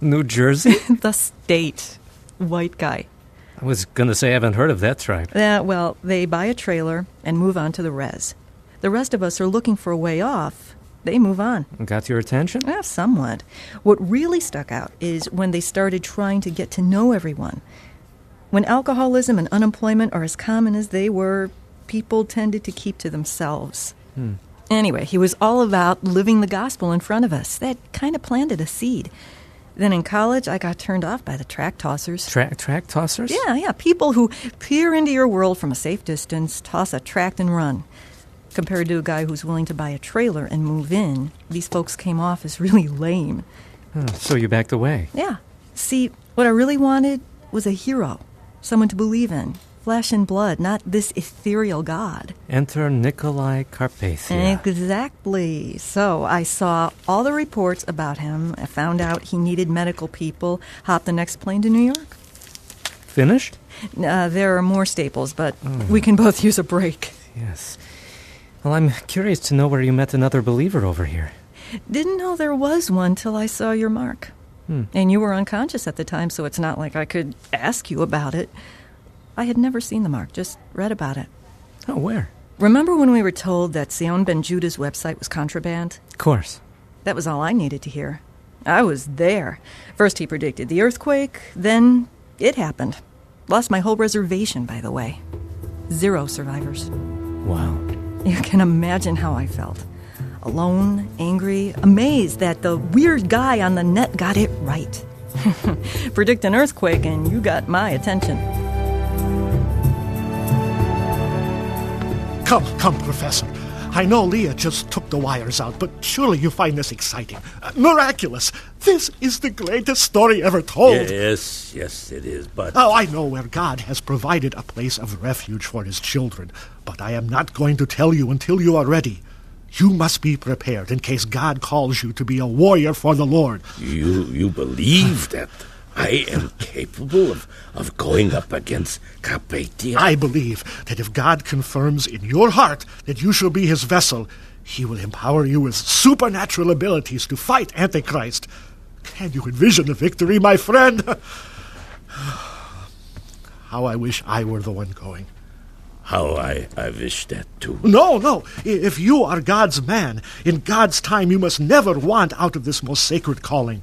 New Jersey? The state. White guy. I was going to say I haven't heard of that tribe. Well, they buy a trailer and move on to the res. The rest of us are looking for a way off. They move on. Got your attention? Yeah, somewhat. What really stuck out is when they started trying to get to know everyone. When alcoholism and unemployment are as common as they were, people tended to keep to themselves. Anyway, he was all about living the gospel in front of us. That kind of planted a seed. Then in college, I got turned off by the track tossers. Track tossers? Yeah, people who peer into your world from a safe distance, toss a tract and run. Compared to a guy who's willing to buy a trailer and move in, these folks came off as really lame. So you backed away? Yeah. See, what I really wanted was a hero. Someone to believe in. Flesh and blood, not this ethereal god. Enter Nikolai Carpathia. Exactly. So I saw all the reports about him. I found out he needed medical people. Hopped the next plane to New York. Finished? There are more staples, but we can both use a break. Yes. Well, I'm curious to know where you met another believer over here. Didn't know there was one till I saw your mark. And you were unconscious at the time, so it's not like I could ask you about it. I had never seen the mark, just read about it. Oh, where? Remember when we were told that Sion Ben Judah's website was contraband? Of course. That was all I needed to hear. I was there. First he predicted the earthquake, then it happened. Lost my whole reservation, by the way. 0 survivors. Wow. You can imagine how I felt. Alone, angry, amazed that the weird guy on the net got it right. Predict an earthquake and you got my attention. Come, Professor. I know Leah just took the wires out, but surely you find this exciting. Miraculous. This is the greatest story ever told. Yes, it is, but... Oh, I know where God has provided a place of refuge for his children, but I am not going to tell you until you are ready. You must be prepared in case God calls you to be a warrior for the Lord. You believe that I am capable of going up against Carpathia? I believe that if God confirms in your heart that you shall be his vessel, he will empower you with supernatural abilities to fight Antichrist. Can you envision the victory, my friend? How I wish I were the one going. How I wish that too. No. If you are God's man, in God's time you must never want out of this most sacred calling.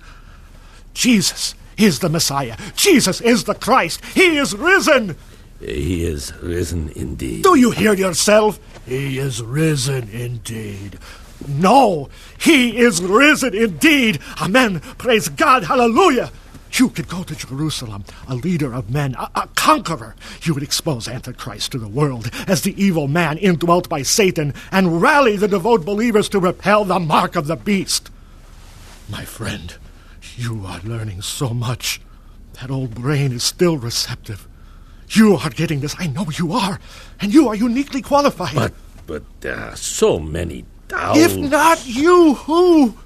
Jesus is the Messiah. Jesus is the Christ. He is risen. He is risen indeed. Do you hear yourself? He is risen indeed. No, he is risen indeed. Amen. Praise God. Hallelujah. You could go to Jerusalem, a leader of men, a conqueror. You would expose Antichrist to the world as the evil man indwelt by Satan and rally the devout believers to repel the mark of the beast. My friend, you are learning so much. That old brain is still receptive. You are getting this. I know you are. And you are uniquely qualified. But there are so many doubts. If not you, who?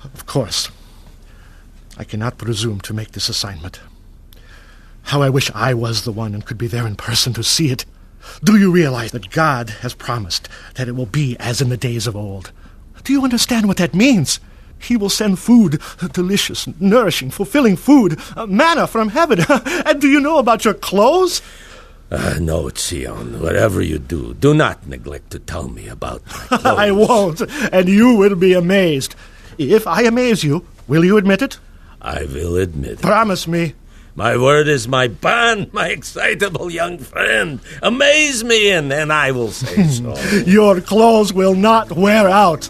Of course, I cannot presume to make this assignment. How I wish I was the one and could be there in person to see it. Do you realize that God has promised that it will be as in the days of old? Do you understand what that means? He will send food, delicious, nourishing, fulfilling food, manna from heaven. And do you know about your clothes? No, Sion, whatever you do, do not neglect to tell me about my clothes. I won't, and you will be amazed. If I amaze you, will you admit it? I will admit it. Promise me. My word is my bond, my excitable young friend. Amaze me, and I will say so. Your clothes will not wear out.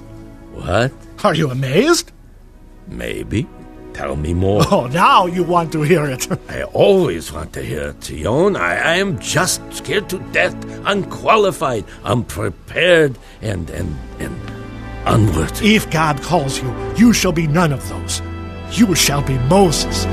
What? Are you amazed? Maybe. Tell me more. Oh, now you want to hear it. I always want to hear it, Tion. I am just scared to death, unqualified, unprepared, and unworthy. If God calls you, you shall be none of those. You shall be Moses.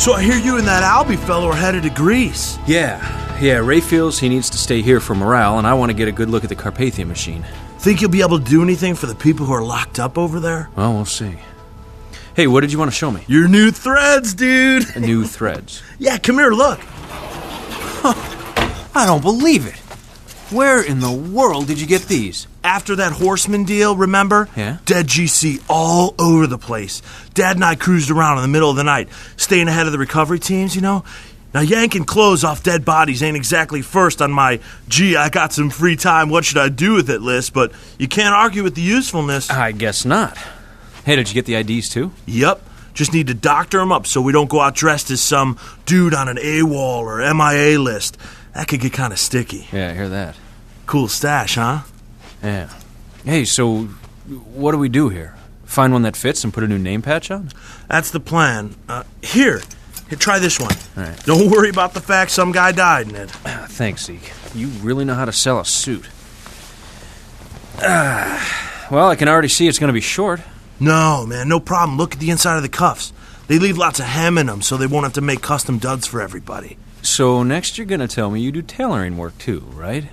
So I hear you and that Albie fellow are headed to Greece. Yeah, Ray feels he needs to stay here for morale, and I want to get a good look at the Carpathia machine. Think you'll be able to do anything for the people who are locked up over there? Well, we'll see. Hey, what did you want to show me? Your new threads, dude. New threads? Yeah, come here, look. I don't believe it. Where in the world did you get these? After that Horseman deal, remember? Yeah? Dead GC all over the place. Dad and I cruised around in the middle of the night, staying ahead of the recovery teams, you know? Now, yanking clothes off dead bodies ain't exactly first on my, gee, I got some free time, what should I do with it list, but you can't argue with the usefulness. I guess not. Hey, did you get the IDs too? Yep. Just need to doctor them up so we don't go out dressed as some dude on an AWOL or MIA list. That could get kind of sticky. Yeah, I hear that. Cool stash, huh? Yeah. Hey, so what do we do here? Find one that fits and put a new name patch on? That's the plan. Here, try this one. All right. Don't worry about the fact some guy died in it. Thanks, Zeke. You really know how to sell a suit. Well, I can already see it's going to be short. No, man, no problem. Look at the inside of the cuffs. They leave lots of hem in them so they won't have to make custom duds for everybody. So next you're going to tell me you do tailoring work too, right?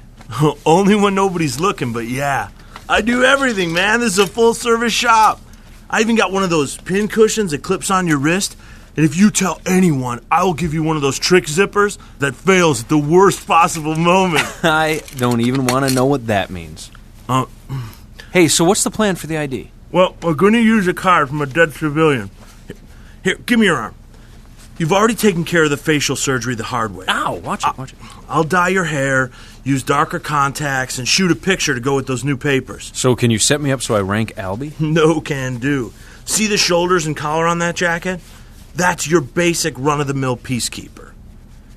Only when nobody's looking, but yeah. I do everything, man. This is a full-service shop. I even got one of those pin cushions that clips on your wrist. And if you tell anyone, I will give you one of those trick zippers that fails at the worst possible moment. I don't even want to know what that means. Hey, so what's the plan for the ID? Well, we're going to use a card from a dead civilian. Here, give me your arm. You've already taken care of the facial surgery the hard way. Ow, watch it. I'll dye your hair, use darker contacts, and shoot a picture to go with those new papers. So can you set me up so I rank Albie? No can do. See the shoulders and collar on that jacket? That's your basic run-of-the-mill peacekeeper.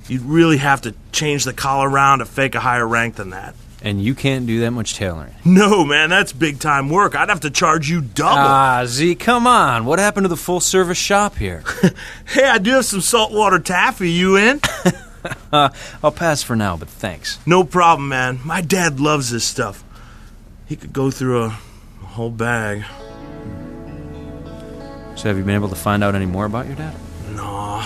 You'd really have to change the collar around to fake a higher rank than that. And you can't do that much tailoring. No, man, that's big-time work. I'd have to charge you double. Ah, Z, come on. What happened to the full-service shop here? Hey, I do have some saltwater taffy. You in? I'll pass for now, but thanks. No problem, man. My dad loves this stuff. He could go through a whole bag. So have you been able to find out any more about your dad? No.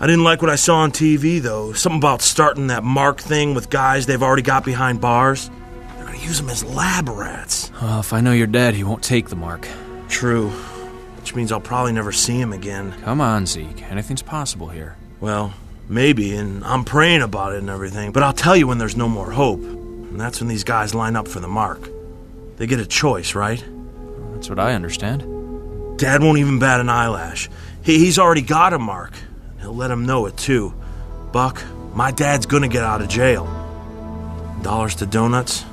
I didn't like what I saw on TV, though. Something about starting that Mark thing with guys they've already got behind bars. They're going to use them as lab rats. Well, if I know your dad, he won't take the mark. True. Which means I'll probably never see him again. Come on, Zeke. Anything's possible here. Well, maybe, and I'm praying about it and everything. But I'll tell you when there's no more hope. And that's when these guys line up for the mark. They get a choice, right? Well, that's what I understand. Dad won't even bat an eyelash. He's already got a mark. He'll let him know it, too. Buck, my dad's gonna get out of jail. Dollars to donuts,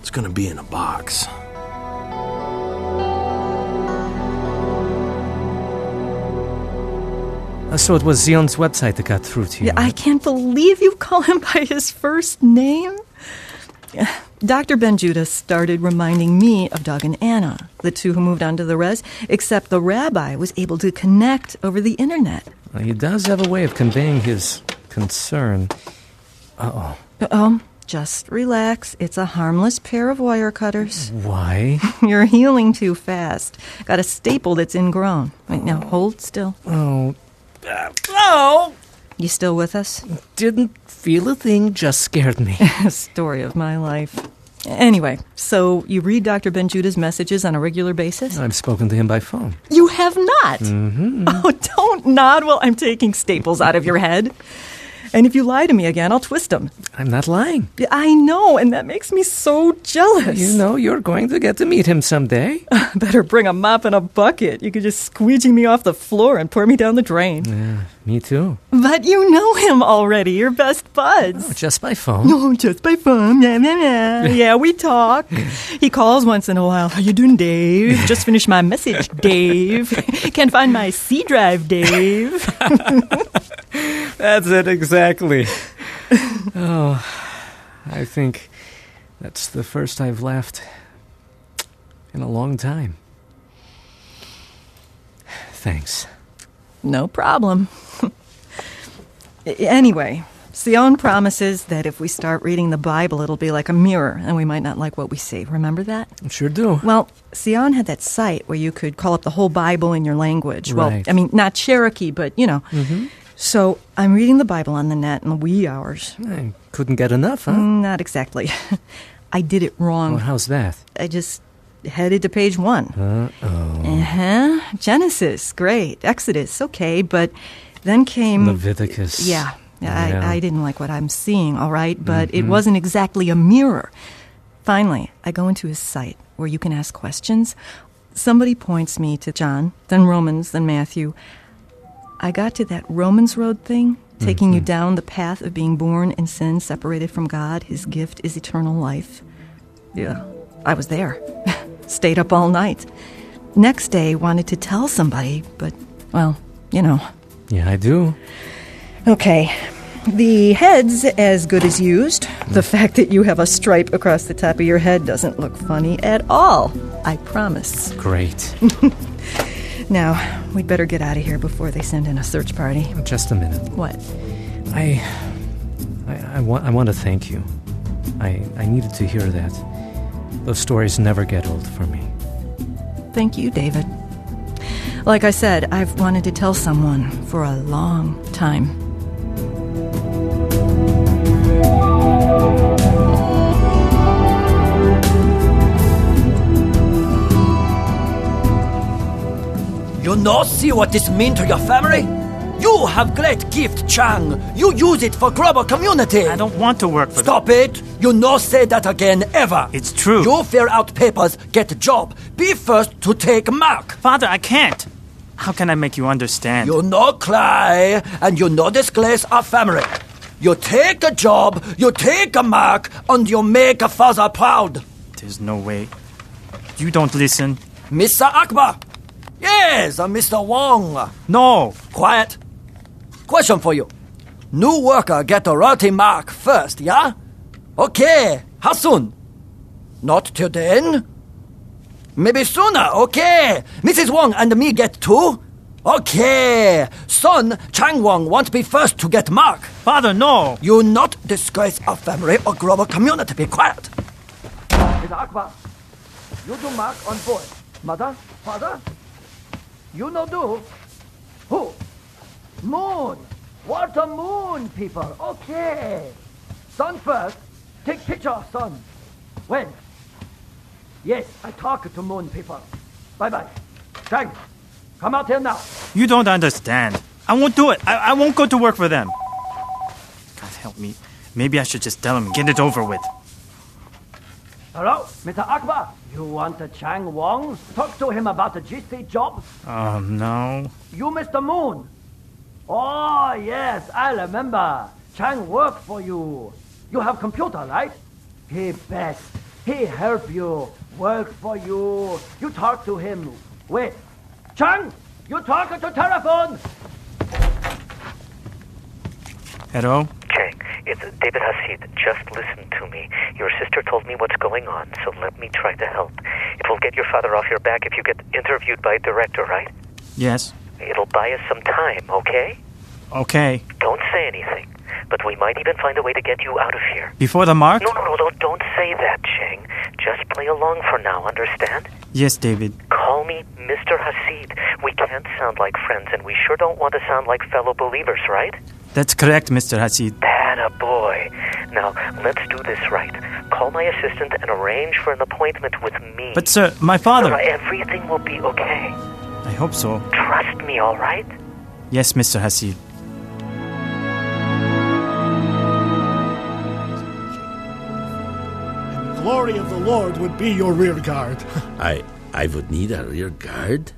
it's gonna be in a box. So it was Zion's website that got through to you. Yeah, I can't believe you call him by his first name. Dr. Benjuda started reminding me of Doug and Anna, the two who moved on to the res, except the rabbi was able to connect over the internet. Well, he does have a way of conveying his concern. Uh-oh. Just relax. It's a harmless pair of wire cutters. Why? You're healing too fast. Got a staple that's ingrown. Wait, now, hold still. Oh. You still with us? Didn't feel a thing, just scared me. Story of my life. Anyway, so you read Dr. Benjuda's messages on a regular basis? I've spoken to him by phone. You have not? Mm-hmm. Oh, don't nod while I'm taking staples out of your head. And if you lie to me again, I'll twist them. I'm not lying. I know, and that makes me so jealous. You know, you're going to get to meet him someday. Better bring a mop and a bucket. You could just squeegee me off the floor and pour me down the drain. Yeah, me too. But you know him already. You're best buds. Oh, just by phone? No, just by phone. Yeah, we talk. He calls once in a while. How you doing, Dave? Just finished my message, Dave. Can't find my C drive, Dave. That's it, exactly. Oh, I think that's the first I've laughed in a long time. Thanks. No problem. Anyway, Sion promises that if we start reading the Bible, it'll be like a mirror, and we might not like what we see. Remember that? Sure do. Well, Sion had that site where you could call up the whole Bible in your language. Right. Well, I mean, not Cherokee, but, you know. Mm-hmm. So I'm reading the Bible on the net in the wee hours. I couldn't get enough, huh? Not exactly. I did it wrong. Well, how's that? I just headed to page 1. Uh-oh. Genesis, great. Exodus, okay. But then came... Leviticus. Yeah. I didn't like what I'm seeing, all right? But it wasn't exactly a mirror. Finally, I go into his site where you can ask questions. Somebody points me to John, then Romans, then Matthew. I got to that Romans Road thing, taking you down the path of being born in sin, separated from God. His gift is eternal life. Yeah, I was there. Stayed up all night. Next day, wanted to tell somebody, but, well, you know. Yeah, I do. Okay. The head's as good as used. The fact that you have a stripe across the top of your head doesn't look funny at all. I promise. Great. Now, we'd better get out of here before they send in a search party. Just a minute. What? I want to thank you. I needed to hear that. Those stories never get old for me. Thank you, David. Like I said, I've wanted to tell someone for a long time. You no see what this mean to your family? You have great gift, Chang. You use it for global community. I don't want to work for Stop it. You no say that again ever. It's true. You fill out papers, get a job. Be first to take mark. Father, I can't. How can I make you understand? You no cry, and you no disgrace our family. You take a job, you take a mark, and you make a father proud. There's no way. You don't listen. Mr. Akbar. Yes, Mr. Wong. No. Quiet. Question for you. New worker get a royalty mark first, yeah? Okay. How soon? Not till then? Maybe sooner, okay. Mrs. Wong and me get two? Okay. Son, Chang Wong wants be first to get mark. Father, no. You not disgrace our family or global community. Be quiet. Mr. Akbar, you do mark on board. Mother, father, you no do. Who? Moon. What a moon, people. Okay. Son first. Take picture of son. When? Yes, I talk to moon people. Bye-bye. Thanks. Come out here now. You don't understand. I won't do it. I won't go to work for them. God help me. Maybe I should just tell him and get it over with. Hello, Mr. Akbar. You want the Chang Wong? Talk to him about the GC job. No. You, Mr. Moon. Oh, yes, I remember. Chang work for you. You have computer, right? He best. He help you. Work for you. You talk to him. Wait. Chang, you talk to telephone. Hello? Chang, it's David Hasid. Just listen to me. Your sister told me what's going on, so let me try to help. It will get your father off your back if you get interviewed by a director, right? Yes. It'll buy us some time, okay? Okay. Don't say anything, but we might even find a way to get you out of here. Before the mark? No, don't say that, Chang. Just play along for now, understand? Yes, David. Call me Mr. Hasid. We can't sound like friends, and we sure don't want to sound like fellow believers, right? That's correct, Mr. Hasid. Atta boy. Now, let's do this right. Call my assistant and arrange for an appointment with me. But, sir, my father... Everything will be okay. I hope so. Trust me, all right? Yes, Mr. Hasid. The glory of the Lord would be your rear guard. I would need a rear guard?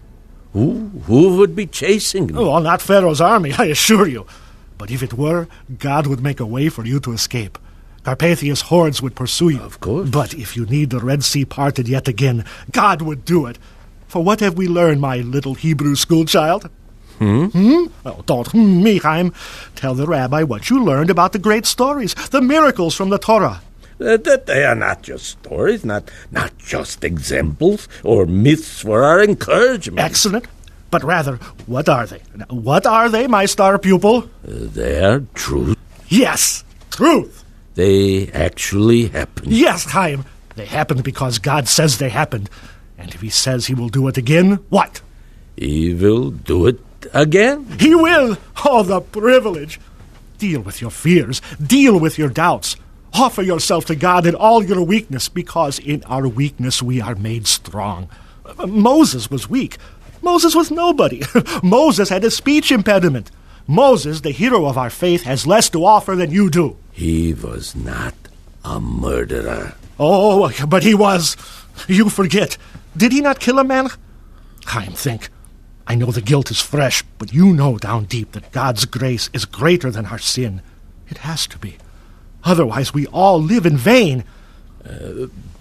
Who would be chasing me? Oh, not Pharaoh's army, I assure you. But if it were, God would make a way for you to escape. Carpathia's hordes would pursue you. Of course. But if you need the Red Sea parted yet again, God would do it. For what have we learned, my little Hebrew schoolchild? Oh, don't me, Chaim. Tell the rabbi what you learned about the great stories, the miracles from the Torah. That they are not just stories, not just examples or myths for our encouragement. Excellent. But rather, what are they? What are they, my star pupil? They are truth. Yes, truth. They actually happened. Yes, Chaim. They happened because God says they happened. And if he says he will do it again, what? He will do it again. He will! Oh, the privilege! Deal with your fears. Deal with your doubts. Offer yourself to God in all your weakness, because in our weakness we are made strong. Moses was weak. Moses was nobody. Moses had a speech impediment. Moses, the hero of our faith, has less to offer than you do. He was not a murderer. Oh, but he was. You forget. Did he not kill a man? Chaim, think. I know the guilt is fresh, but you know down deep that God's grace is greater than our sin. It has to be. Otherwise, we all live in vain.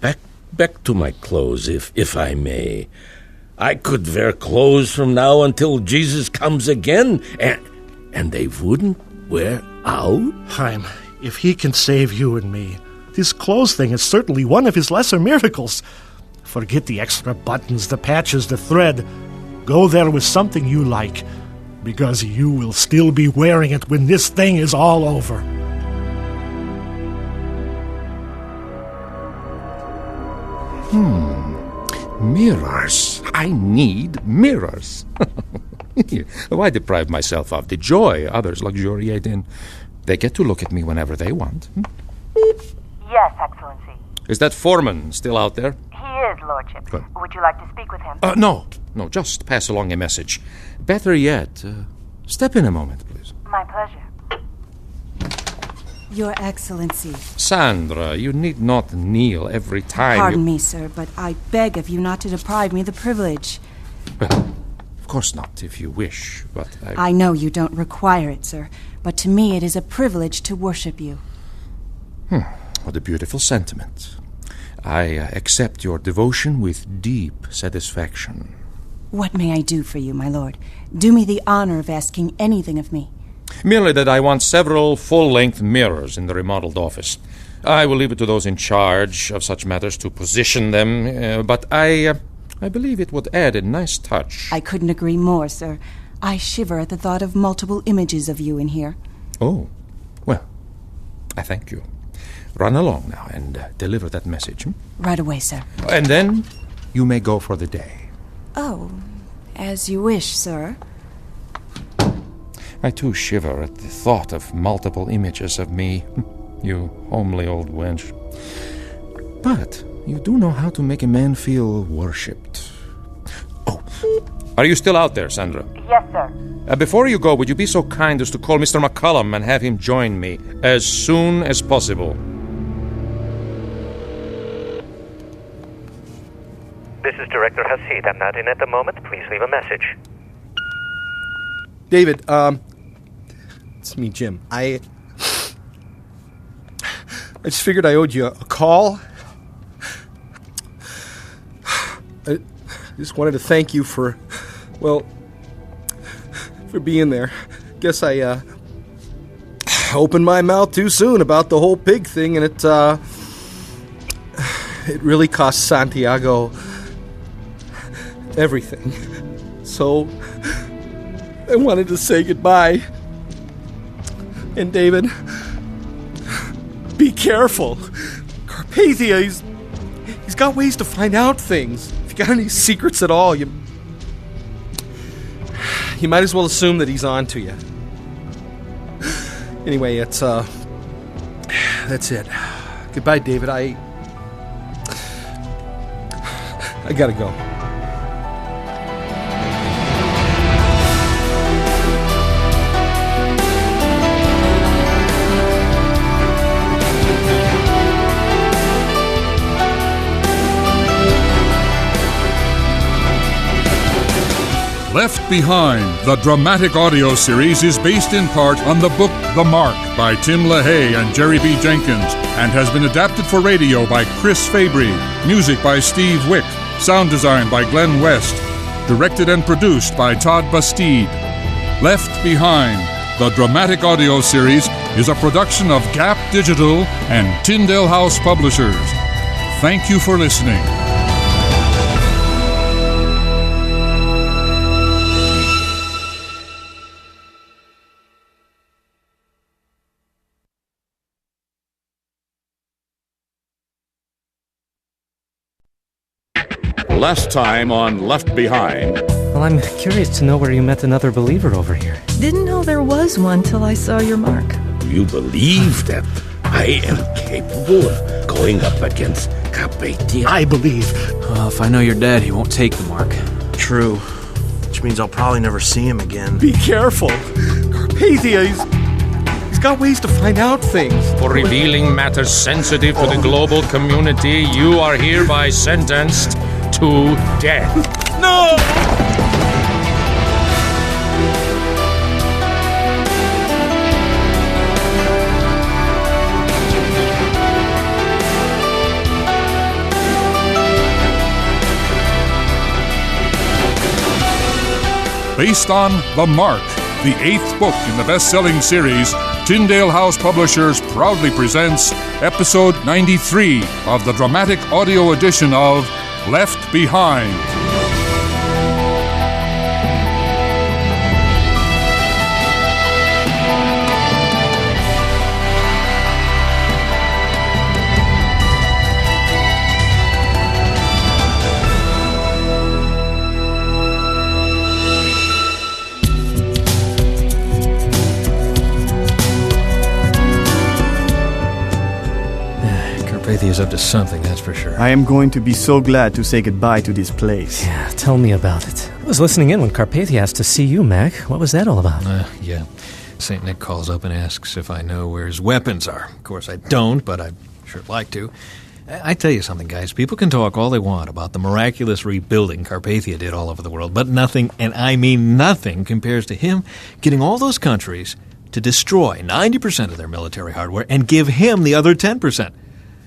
Back to my clothes, if I may. I could wear clothes from now until Jesus comes again, and they wouldn't wear out? Chaim, if he can save you and me, this clothes thing is certainly one of his lesser miracles. Forget the extra buttons, the patches, the thread. Go there with something you like, because you will still be wearing it when this thing is all over. Mirrors. I need mirrors. Why deprive myself of the joy others luxuriate in? They get to look at me whenever they want. Yes, Excellency. Is that foreman still out there? He is, Lordship. Good. Would you like to speak with him? No, just pass along a message. Better yet, step in a moment, please. My pleasure. Your Excellency. Sandra, you need not kneel every time Pardon me, sir, but I beg of you not to deprive me of the privilege. Of course not, if you wish, but I know you don't require it, sir, but to me it is a privilege to worship you. What a beautiful sentiment. I accept your devotion with deep satisfaction. What may I do for you, my lord? Do me the honor of asking anything of me. Merely that I want several full-length mirrors in the remodeled office. I will leave it to those in charge of such matters to position them, but I believe it would add a nice touch. I couldn't agree more, sir. I shiver at the thought of multiple images of you in here. Oh, well, I thank you. Run along now and deliver that message. Right away, sir. And then you may go for the day. Oh, as you wish, sir. I too shiver at the thought of multiple images of me, you homely old wench. But you do know how to make a man feel worshipped. Oh, are you still out there, Sandra? Yes, sir. Before you go, would you be so kind as to call Mr. McCullum and have him join me as soon as possible? This is Director Hasid. I'm not in at the moment. Please leave a message. David, it's me, Jim. I just figured I owed you a call. I just wanted to thank you for being there. Guess I opened my mouth too soon about the whole pig thing, and it really cost Santiago everything. So I wanted to say goodbye. And David, be careful. Carpathia, he's got ways to find out things. If you got any secrets at all, you might as well assume that he's on to you. Anyway, that's it. Goodbye, David. I gotta go. Left Behind, the dramatic audio series, is based in part on the book The Mark by Tim LaHaye and Jerry B. Jenkins and has been adapted for radio by Chris Fabry. Music by Steve Wick. Sound design by Glenn West. Directed and produced by Todd Bastide. Left Behind, the dramatic audio series, is a production of Gap Digital and Tyndale House Publishers. Thank you for listening. Last time on Left Behind. Well, I'm curious to know where you met another believer over here. Didn't know there was one till I saw your mark. You believe that I am capable of going up against Carpathia? I believe. Well, if I know your dad, he won't take the mark. True. Which means I'll probably never see him again. Be careful. Carpathia, he's got ways to find out things. For revealing matters sensitive to the global community, you are hereby sentenced to death. No! Based on The Mark, the 8th book in the best-selling series, Tyndale House Publishers proudly presents Episode 93 of the dramatic audio edition of Left Behind. Carpathia's up to something, that's for sure. I am going to be so glad to say goodbye to this place. Yeah, tell me about it. I was listening in when Carpathia asked to see you, Mac. What was that all about? Yeah. St. Nick calls up and asks if I know where his weapons are. Of course, I don't, but I'd sure like to. I tell you something, guys. People can talk all they want about the miraculous rebuilding Carpathia did all over the world, but nothing, and I mean nothing, compares to him getting all those countries to destroy 90% of their military hardware and give him the other 10%.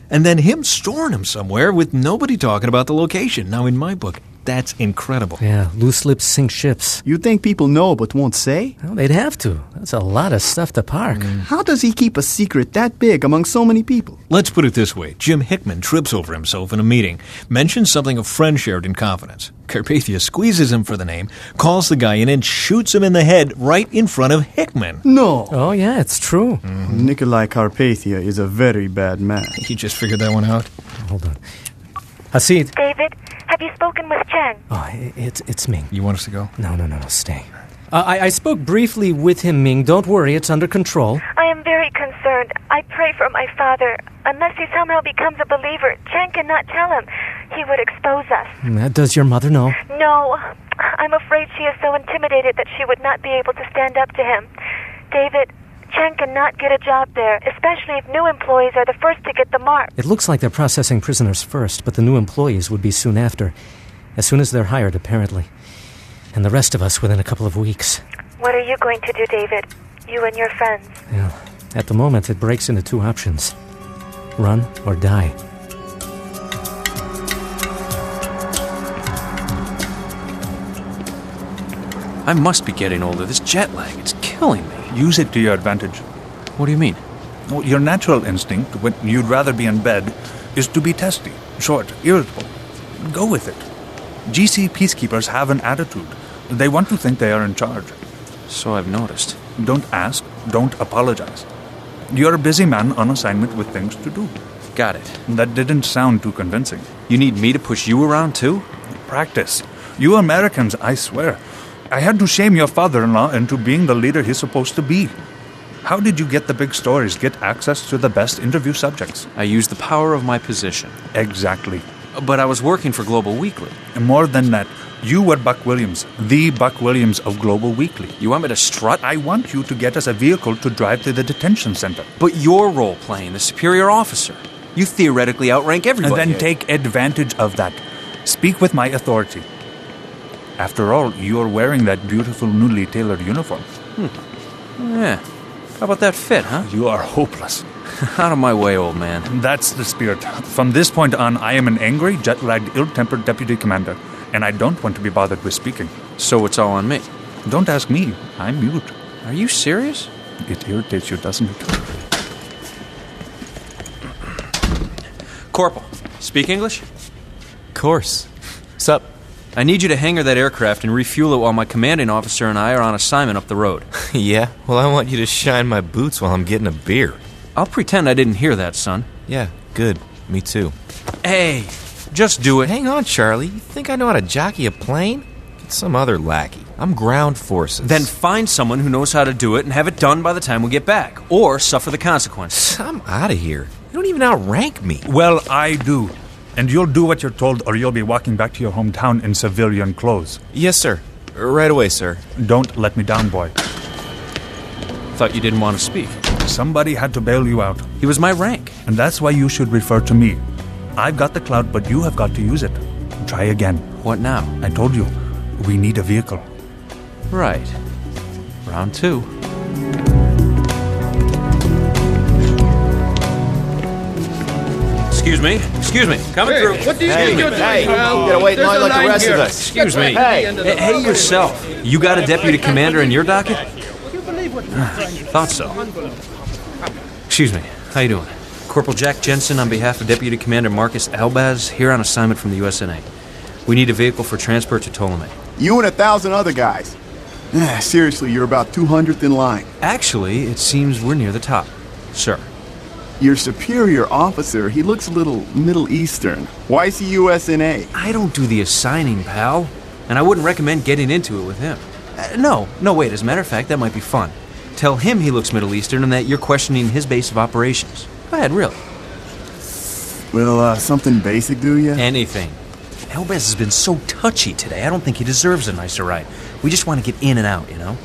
And then him storing them somewhere with nobody talking about the location. Now, in my book, that's incredible. Yeah, loose lips sink ships. You think people know but won't say? Well, they'd have to. That's a lot of stuff to park. How does he keep a secret that big among so many people? Let's put it this way. Jim Hickman trips over himself in a meeting, mentions something a friend shared in confidence. Carpathia squeezes him for the name, calls the guy in, and shoots him in the head right in front of Hickman. No. Oh, yeah, it's true. Nikolai Carpathia is a very bad man. He just figured that one out. Hold on. Hasid. David, have you spoken with Chen? Oh, it's Ming. You want us to go? No, stay. I spoke briefly with him, Ming. Don't worry, it's under control. I am very concerned. I pray for my father. Unless he somehow becomes a believer, Chen cannot tell him. He would expose us. Does your mother know? No. I'm afraid she is so intimidated that she would not be able to stand up to him. David, Chen cannot get a job there, especially if new employees are the first to get the mark. It looks like they're processing prisoners first, but the new employees would be soon after. As soon as they're hired, apparently. And the rest of us within a couple of weeks. What are you going to do, David? You and your friends? Yeah. At the moment, it breaks into two options. Run or die. I must be getting older. This jet lag, it's killing me. Use it to your advantage. What do you mean? Well, your natural instinct, when you'd rather be in bed, is to be testy, short, irritable. Go with it. GC peacekeepers have an attitude. They want to think they are in charge. So I've noticed. Don't ask, don't apologize. You're a busy man on assignment with things to do. Got it. That didn't sound too convincing. You need me to push you around, too? Practice. You Americans, I swear. I had to shame your father-in-law into being the leader he's supposed to be. How did you get the big stories, get access to the best interview subjects? I used the power of my position. Exactly. But I was working for Global Weekly. And more than that, you were Buck Williams, the Buck Williams of Global Weekly. You want me to strut? I want you to get us a vehicle to drive to the detention center. But you're role-playing the superior officer. You theoretically outrank everybody. And then take advantage of that. Speak with my authority. After all, you're wearing that beautiful newly tailored uniform. Yeah. How about that fit, huh? You are hopeless. Out of my way, old man. That's the spirit. From this point on, I am an angry, jet-lagged, ill-tempered deputy commander, and I don't want to be bothered with speaking. So it's all on me? Don't ask me. I'm mute. Are you serious? It irritates you, doesn't it? Corporal, speak English? Course. Sup? I need you to hangar that aircraft and refuel it while my commanding officer and I are on assignment up the road. Yeah? Well, I want you to shine my boots while I'm getting a beer. I'll pretend I didn't hear that, son. Yeah, good. Me too. Hey, just do it. Hang on, Charlie. You think I know how to jockey a plane? Get some other lackey. I'm ground forces. Then find someone who knows how to do it and have it done by the time we get back. Or suffer the consequences. I'm out of here. You don't even outrank me. Well, I do. And you'll do what you're told, or you'll be walking back to your hometown in civilian clothes. Yes, sir. Right away, sir. Don't let me down, boy. Thought you didn't want to speak. Somebody had to bail you out. He was my rank. And that's why you should refer to me. I've got the clout, but you have got to use it. Try again. What now? I told you. We need a vehicle. Right. Round 2. Excuse me. Coming through. What do you think you're doing, pal? You gotta wait in line like the rest of us. Excuse me. Hey, yourself. You got a deputy commander in your docket? Thought so. Excuse me. How you doing? Corporal Jack Jensen on behalf of Deputy Commander Marcus Albaz, here on assignment from the USNA. We need a vehicle for transport to Ptolemy. You and 1,000 other guys. Seriously, you're about 200th in line. Actually, it seems we're near the top. Sir. Your superior officer, he looks a little Middle Eastern. Why is he USNA? I don't do the assigning, pal. And I wouldn't recommend getting into it with him. No, wait. As a matter of fact, that might be fun. Tell him he looks Middle Eastern and that you're questioning his base of operations. Go ahead, really. Well, something basic, do you? Anything. Albaz has been so touchy today. I don't think he deserves a nicer ride. We just want to get in and out, you know?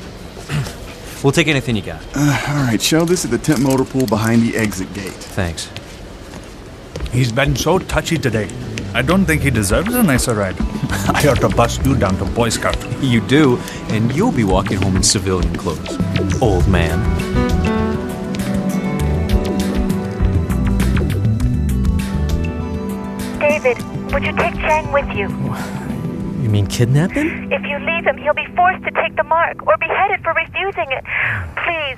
We'll take anything you got. All right, show this at the temp motor pool behind the exit gate. Thanks. He's been so touchy today. I don't think he deserves a nicer ride. I ought to bust you down to Boy Scout. You do, and you'll be walking home in civilian clothes, old man. David, would you take Chang with you? You mean kidnap him? If you leave him, he'll be forced to take the mark or beheaded for refusing it. Please,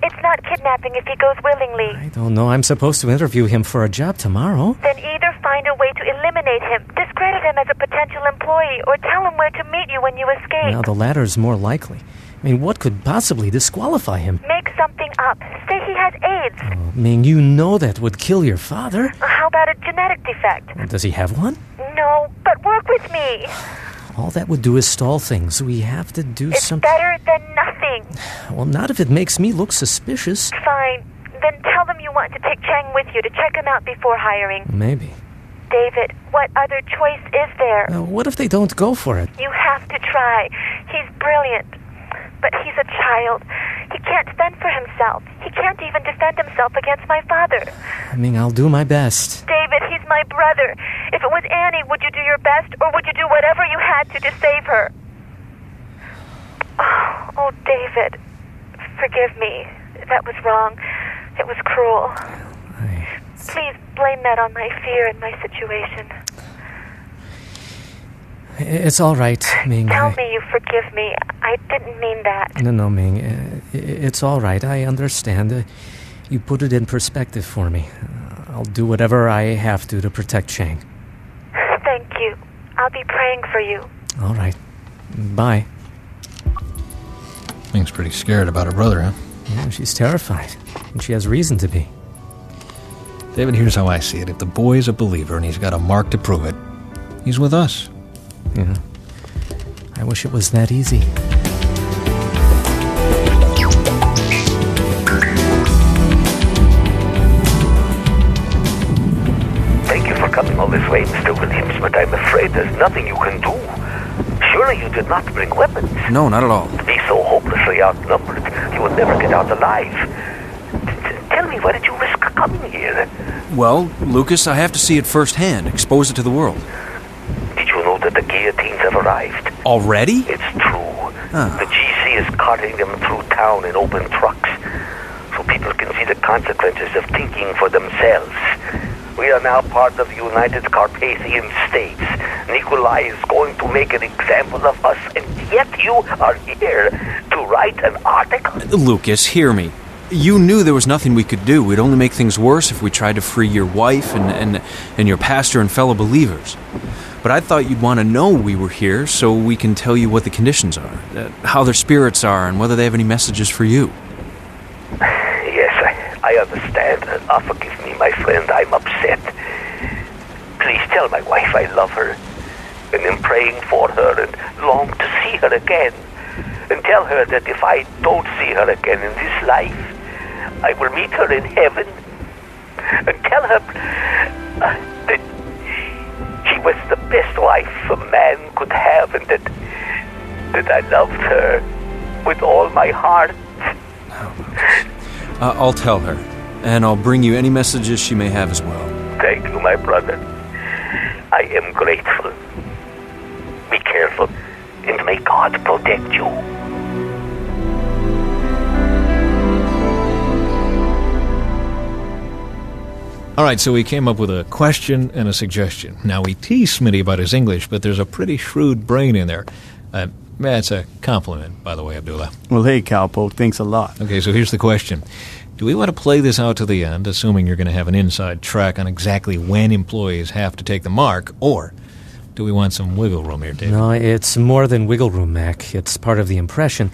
it's not kidnapping if he goes willingly. I don't know. I'm supposed to interview him for a job tomorrow. Then either find a way to eliminate him, discredit him as a potential employee, or tell him where to meet you when you escape. Now, the latter's more likely. I mean, what could possibly disqualify him? Make something up. Say he has AIDS. Oh, Ming, you know that would kill your father. How about a genetic defect? Does he have one? No, but work with me. All that would do is stall things. We have to do something. It's better than nothing. Well, not if it makes me look suspicious. Fine. Then tell them you want to take Chang with you to check him out before hiring. Maybe. David, what other choice is there? What if they don't go for it? You have to try. He's brilliant. But he's a child. He can't fend for himself. He can't even defend himself against my father. Ming, I'll do my best. David, he's my brother. If it was Annie, would you do your best, or would you do whatever you had to save her? Oh, David, forgive me. That was wrong. It was cruel. Please blame that on my fear and my situation. It's all right, Ming. Tell me you forgive me. I didn't mean that. No, Ming. It's all right. I understand. You put it in perspective for me. I'll do whatever I have to protect Chang. Thank you. I'll be praying for you. All right. Bye. Ming's pretty scared about her brother, huh? Yeah, she's terrified. And she has reason to be. David, here's how I see it. If the boy's a believer and he's got a mark to prove it, he's with us. Yeah. I wish it was that easy. Thank you for coming all this way, Mr. Williams, but I'm afraid there's nothing you can do. Surely you did not bring weapons. No, not at all. To be so hopelessly outnumbered, you will never get out alive. Tell me, why did you risk coming here? Well, Lucas, I have to see it firsthand, expose it to the world. Did you know that the guillotines have arrived? Already? It's true. The GC is carting them through town in open trucks, so people can see the consequences of thinking for themselves. We are now part of the United Carpathian States. Nikolai is going to make an example of us, and yet you are here to write an article? Lucas, hear me. You knew there was nothing we could do. We'd only make things worse if we tried to free your wife and your pastor and fellow believers. But I thought you'd want to know we were here so we can tell you what the conditions are, how their spirits are, and whether they have any messages for you. Yes, I understand. Forgive me, my friend. I'm upset. Please tell my wife I love her, and am praying for her and long to see her again. And tell her that if I don't see her again in this life, I will meet her in heaven. And tell her that she was the best wife a man could have, and that I loved her with all my heart. I'll tell her, and I'll bring you any messages she may have as well. Thank you, my brother. I am grateful. Be careful, and may God protect you. All right, so we came up with a question and a suggestion. Now, we tease Smitty about his English, but there's a pretty shrewd brain in there. That's a compliment, by the way, Abdullah. Well, hey, Cowpoke, thanks a lot. Okay, so here's the question. Do we want to play this out to the end, assuming you're going to have an inside track on exactly when employees have to take the mark, or do we want some wiggle room here, David? No, it's more than wiggle room, Mac. It's part of the impression.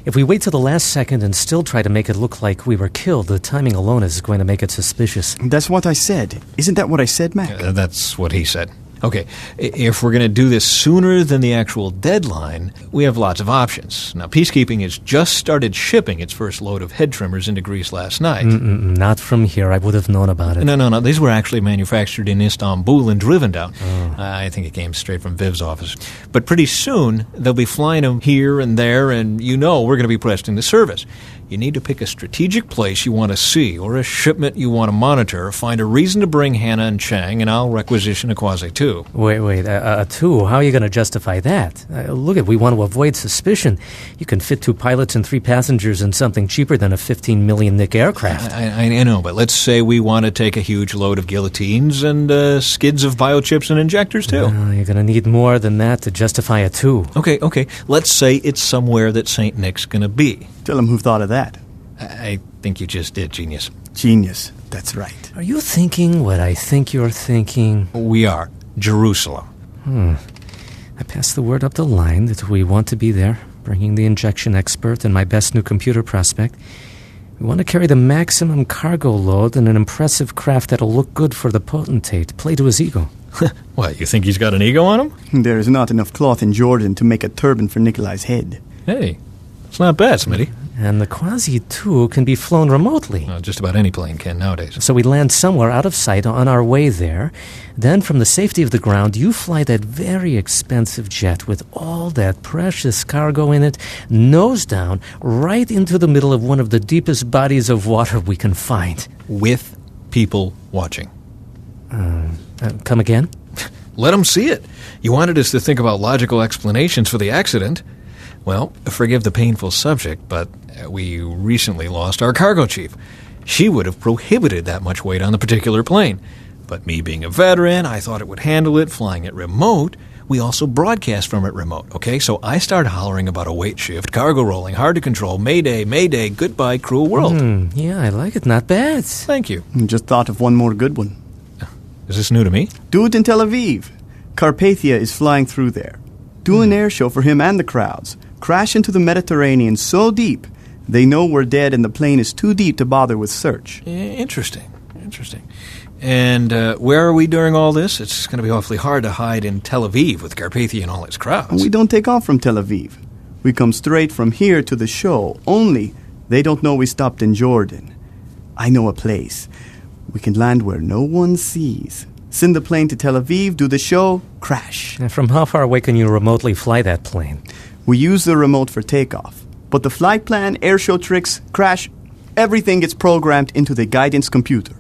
If we wait till the last second and still try to make it look like we were killed, the timing alone is going to make it suspicious. That's what I said. Isn't that what I said, Mac? That's what he said. Okay, if we're going to do this sooner than the actual deadline, we have lots of options. Now, Peacekeeping has just started shipping its first load of head trimmers into Greece last night. Not from here. I would have known about it. No. These were actually manufactured in Istanbul and driven down. I think it came straight from Viv's office. But pretty soon, they'll be flying them here and there, and we're going to be pressed into service. You need to pick a strategic place you want to see or a shipment you want to monitor, find a reason to bring Hannah and Chang, and I'll requisition a Quasi-2. Wait, a 2? How are you going to justify that? Look, we want to avoid suspicion. You can fit 2 pilots and 3 passengers in something cheaper than a 15 million Nick aircraft. I know, but let's say we want to take a huge load of guillotines and skids of biochips and injectors, too. You're going to need more than that to justify a 2. Okay. Let's say it's somewhere that St. Nick's going to be. Tell him who thought of that. I think you just did, genius. Genius, that's right. Are you thinking what I think you're thinking? We are. Jerusalem. I passed the word up the line that we want to be there, bringing the injection expert and my best new computer prospect. We want to carry the maximum cargo load in an impressive craft that'll look good for the potentate, play to his ego. What, you think he's got an ego on him? There is not enough cloth in Jordan to make a turban for Nikolai's head. Hey, it's not bad, Smitty. And the Quasi-2 can be flown remotely. Just about any plane can nowadays. So we land somewhere out of sight on our way there. Then, from the safety of the ground, you fly that very expensive jet with all that precious cargo in it, nose down, right into the middle of one of the deepest bodies of water we can find. With people watching. Come again? Let them see it. You wanted us to think about logical explanations for the accident. Well, forgive the painful subject, but we recently lost our cargo chief. She would have prohibited that much weight on the particular plane. But me being a veteran, I thought it would handle it, flying it remote. We also broadcast from it remote, okay? So I started hollering about a weight shift, cargo rolling, hard to control, mayday, mayday, goodbye, cruel world. Yeah, I like it. Not bad. Thank you. Just thought of one more good one. Is this new to me? Do it in Tel Aviv. Carpathia is flying through there. Do an air show for him and the crowds. Crash into the Mediterranean so deep, they know we're dead and the plane is too deep to bother with search. Interesting. And where are we during all this? It's going to be awfully hard to hide in Tel Aviv with Carpathia and all its crowds. We don't take off from Tel Aviv. We come straight from here to the show, only they don't know we stopped in Jordan. I know a place. We can land where no one sees. Send the plane to Tel Aviv, do the show, crash. And from how far away can you remotely fly that plane? We use the remote for takeoff. But the flight plan, airshow tricks, crash, everything gets programmed into the guidance computer.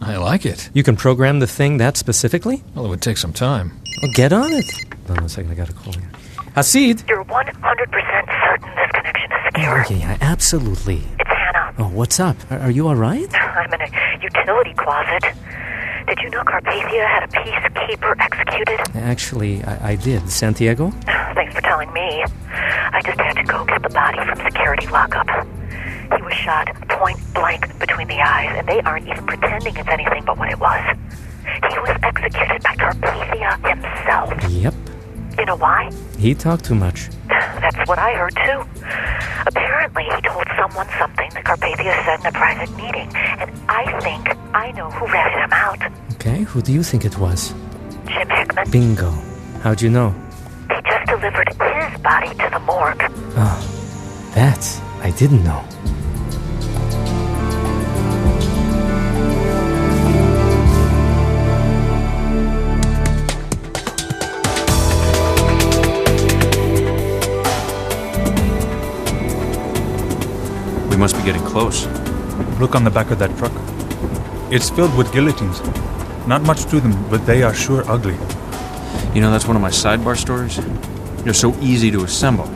I like it. You can program the thing that specifically? Well, it would take some time. Well, get on it. Hold on a second, I got a call here. Hasid? You're 100% certain this connection is secure. Yeah, absolutely. It's Hannah. Oh, what's up? Are you all right? I'm in a utility closet. Did you know Carpathia had a peacekeeper executed? Actually, I did. Santiago? Thanks for telling me. I just had to go get the body from security lockup. He was shot point blank between the eyes, and they aren't even pretending it's anything but what it was. He was executed by Carpathia himself. Yep. You know why? He talked too much. That's what I heard, too. Apparently, he told someone something that Carpathia said in a private meeting, and I think I know who ratted him out. Okay, who do you think it was? Jim Hickman. Bingo. How'd you know? He just delivered his body to the morgue. Oh, that I didn't know. We must be getting close. Look on the back of that truck. It's filled with guillotines. Not much to them, but they are sure ugly. You know, that's one of my sidebar stories. They're so easy to assemble.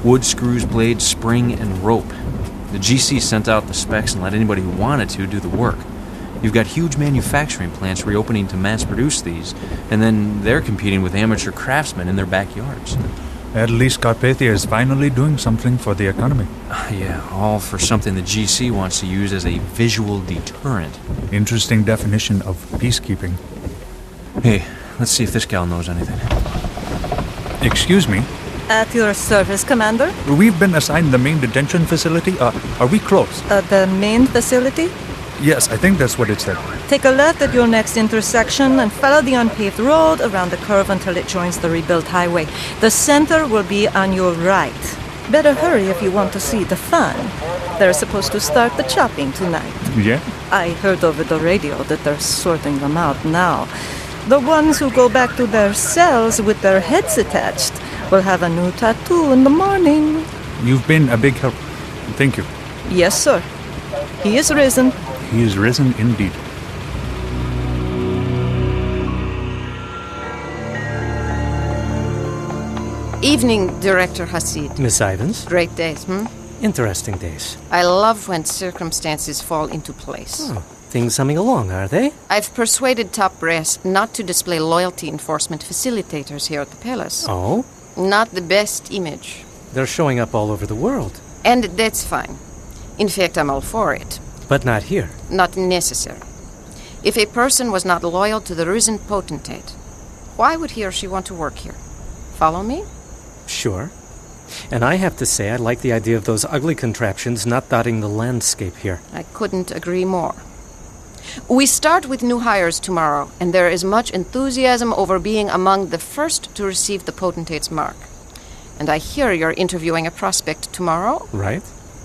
Wood, screws, blades, spring, and rope. The GC sent out the specs and let anybody who wanted to do the work. You've got huge manufacturing plants reopening to mass-produce these, and then they're competing with amateur craftsmen in their backyards. At least Carpathia is finally doing something for the economy. Yeah, all for something the GC wants to use as a visual deterrent. Interesting definition of peacekeeping. Hey, let's see if this gal knows anything. Excuse me? At your service, Commander? We've been assigned the main detention facility. Are we close? The main facility? Yes, I think that's what it said. Take a left at your next intersection and follow the unpaved road around the curve until it joins the rebuilt highway. The center will be on your right. Better hurry if you want to see the fun. They're supposed to start the chopping tonight. Yeah? I heard over the radio that they're sorting them out now. The ones who go back to their cells with their heads attached will have a new tattoo in the morning. You've been a big help. Thank you. Yes, sir. He is risen. He is risen indeed. Evening, Director Hasid. Miss Ivans? Great days, Interesting days. I love when circumstances fall into place. Oh, things humming along, are they? I've persuaded top brass not to display loyalty enforcement facilitators here at the palace. Oh? Not the best image. They're showing up all over the world. And that's fine. In fact, I'm all for it. But not here. Not necessary. If a person was not loyal to the risen potentate, why would he or she want to work here? Follow me? Sure. And I have to say I like the idea of those ugly contraptions not dotting the landscape here. I couldn't agree more. We start with new hires tomorrow, and there is much enthusiasm over being among the first to receive the potentate's mark. And I hear you're interviewing a prospect tomorrow? Right.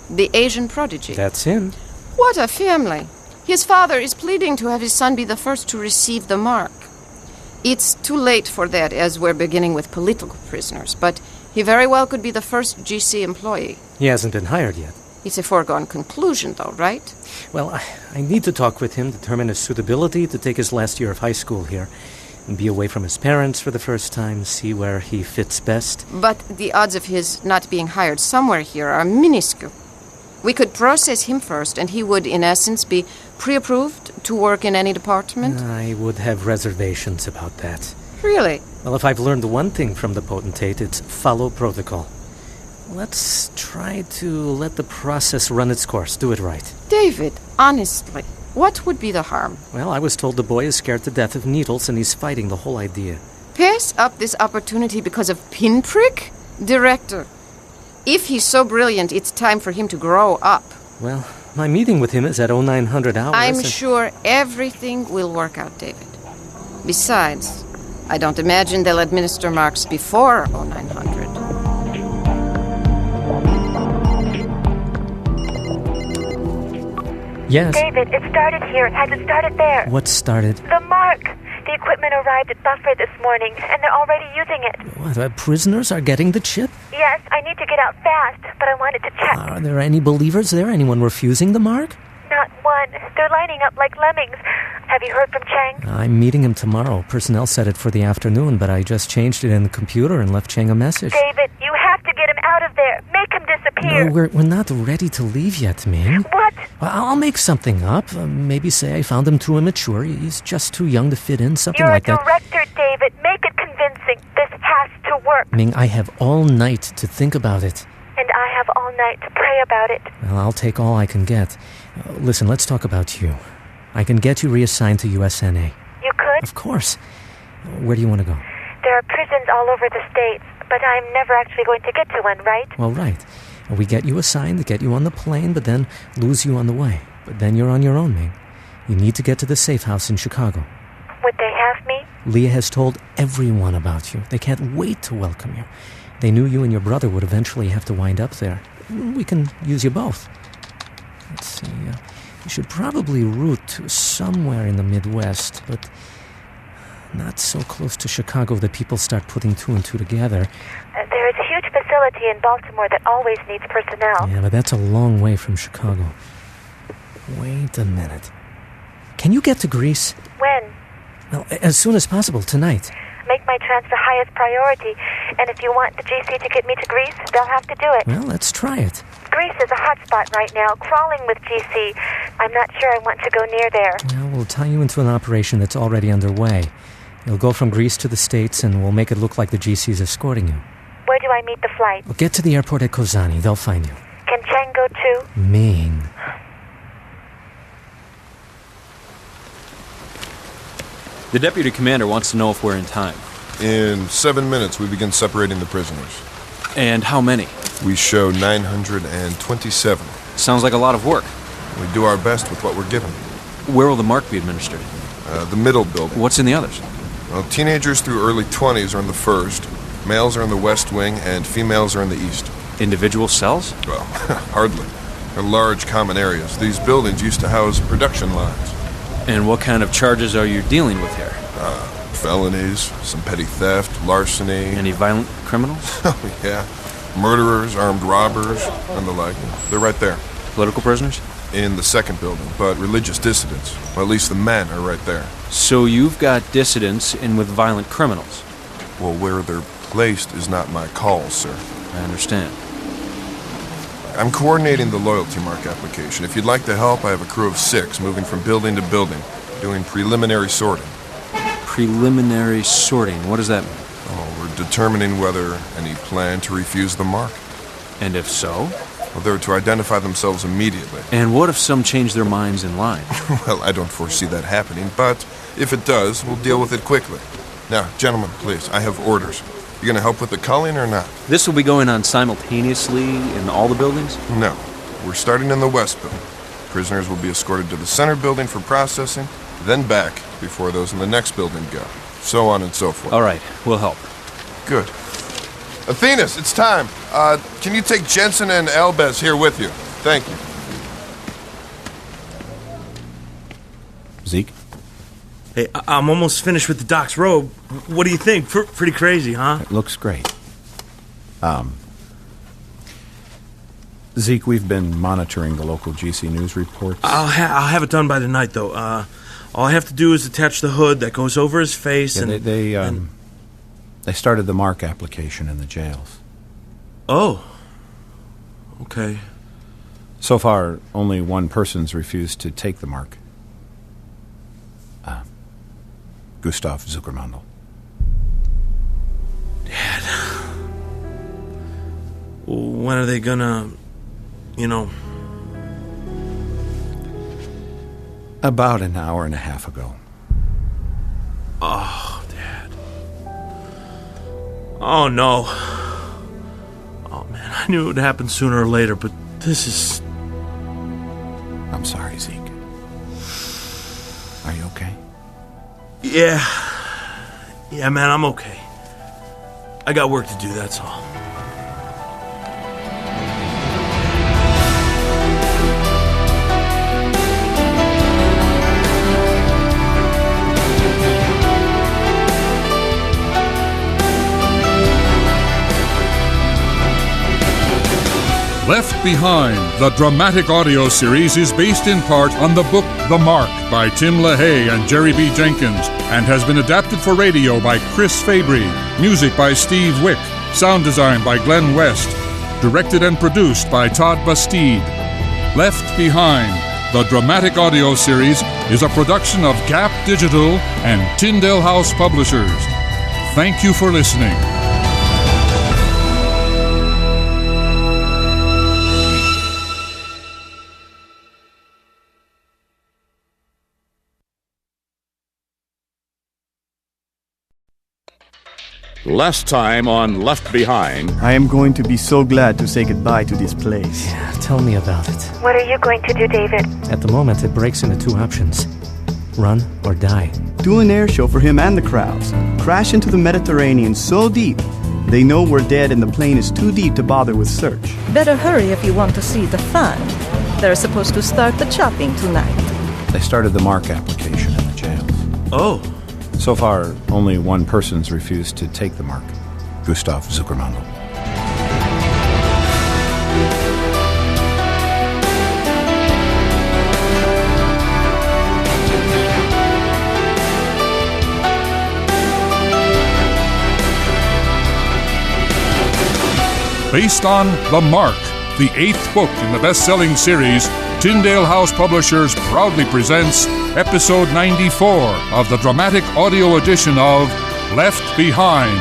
The Asian prodigy. That's him. What a family. His father is pleading to have his son be the first to receive the mark. It's too late for that, as we're beginning with political prisoners, but he very well could be the first GC employee. He hasn't been hired yet. It's a foregone conclusion, though, right? Well, I need to talk with him, determine his suitability to take his last year of high school here, and be away from his parents for the first time, see where he fits best. But the odds of his not being hired somewhere here are minuscule. We could process him first, and he would, in essence, be pre-approved to work in any department? I would have reservations about that. Really? Well, if I've learned one thing from the potentate, it's follow protocol. Let's try to let the process run its course. Do it right. David, honestly, what would be the harm? Well, I was told the boy is scared to death of needles, and he's fighting the whole idea. Pass up this opportunity because of pinprick? Director, if he's so brilliant, it's time for him to grow up. Well, my meeting with him is at 0900 hours. I'm sure everything will work out, David. Besides, I don't imagine they'll administer marks before 0900. Yes? David, it started here. Has it started there? What started? The mark. The equipment arrived at Buffer this morning, and they're already using it. What, prisoners are getting the chip? Yes, I need to get out fast, but I wanted to check. Are there any believers there? Anyone refusing the mark? Not one. They're lining up like lemmings. Have you heard from Chang? I'm meeting him tomorrow. Personnel set it for the afternoon, but I just changed it in the computer and left Chang a message. David, you have to get him out of there. Make him disappear. No, we're not ready to leave yet, Ming. What? Well, I'll make something up. Maybe say I found him too immature. He's just too young to fit in, something You're like that. You're a director, David. Make it convincing. This has to work. Ming, I have all night to think about it. And I have all night to pray about it. Well, I'll take all I can get. Listen, let's talk about you. I can get you reassigned to USNA. You could? Of course. Where do you want to go? There are prisons all over the States, but I'm never actually going to get to one, right? Well, right. We get you assigned, get you on the plane, but then lose you on the way. But then you're on your own, Ming. You need to get to the safe house in Chicago. Would they have me? Leah has told everyone about you. They can't wait to welcome you. They knew you and your brother would eventually have to wind up there. We can use you both. Let's see. You should probably route to somewhere in the Midwest, but not so close to Chicago that people start putting two and two together. There is a huge facility in Baltimore that always needs personnel. Yeah, but that's a long way from Chicago. Wait a minute. Can you get to Greece? When? Well, as soon as possible, tonight. Make my transfer highest priority. And if you want the GC to get me to Greece, they'll have to do it. Well, let's try it. Greece is a hot spot right now, crawling with GC. I'm not sure I want to go near there. Well, we'll tie you into an operation that's already underway. You'll go from Greece to the States, and we'll make it look like the GC's escorting you. Where do I meet the flight? Well, get to the airport at Kozani. They'll find you. Can Chang go too? Ming. The deputy commander wants to know if we're in time. In 7 minutes, we begin separating the prisoners. And how many? We show 927. Sounds like a lot of work. We do our best with what we're given. Where will the mark be administered? The middle building. What's in the others? Well, teenagers through early 20s are in the first. Males are in the west wing, and females are in the east. Individual cells? Well, hardly. They're large common areas. These buildings used to house production lines. And what kind of charges are you dealing with here? Felonies, some petty theft, larceny. Any violent criminals? Oh, yeah. Murderers, armed robbers, and the like. They're right there. Political prisoners? In the second building, but religious dissidents. Well, at least the men are right there. So you've got dissidents in with violent criminals? Well, where they're placed is not my call, sir. I understand. I'm coordinating the loyalty mark application. If you'd like to help, I have a crew of 6 moving from building to building, doing preliminary sorting. Preliminary sorting? What does that mean? Oh, we're determining whether any plan to refuse the mark. And if so? Well, they're to identify themselves immediately. And what if some change their minds in line? Well, I don't foresee that happening, but if it does, we'll deal with it quickly. Now, gentlemen, please, I have orders. You gonna help with the culling or not? This will be going on simultaneously in all the buildings? No. We're starting in the west building. Prisoners will be escorted to the center building for processing, then back before those in the next building go. So on and so forth. All right, we'll help. Good. Athenas, it's time. Can you take Jensen and Elbez here with you? Thank you. Zeke? Hey, I'm almost finished with the doc's robe. What do you think? Pretty crazy, huh? It looks great. Zeke, we've been monitoring the local GC News reports. I'll have it done by tonight, though. All I have to do is attach the hood that goes over his face, Yeah, they started the mark application in the jails. Oh. Okay. So far, only one person's refused to take the mark. Gustav Zuckermandel. Dad. When are they gonna, About an hour and a half ago. Oh, Dad. Oh, no. Oh, man, I knew it would happen sooner or later, but this is... I'm sorry, Zeke. Are you okay? Yeah. Yeah, man, I'm okay. I got work to do, that's all. Left Behind, the dramatic audio series, is based in part on the book The Mark by Tim LaHaye and Jerry B. Jenkins and has been adapted for radio by Chris Fabry, music by Steve Wick, sound design by Glenn West, directed and produced by Todd Bastide. Left Behind, the dramatic audio series, is a production of Gap Digital and Tyndale House Publishers. Thank you for listening. Last time on Left Behind. I am going to be so glad to say goodbye to this place. Yeah, tell me about it. What are you going to do, David? At the moment, it breaks into 2 options. Run or die. Do an air show for him and the crowds. Crash into the Mediterranean so deep, they know we're dead and the plane is too deep to bother with search. Better hurry if you want to see the fun. They're supposed to start the chopping tonight. They started the mark application in the jails. Oh. So far, only one person's refused to take the mark. Gustav Zuckermandel. Based on The Mark, the 8th book in the best-selling series, Tyndale House Publishers proudly presents Episode 94 of the dramatic audio edition of Left Behind.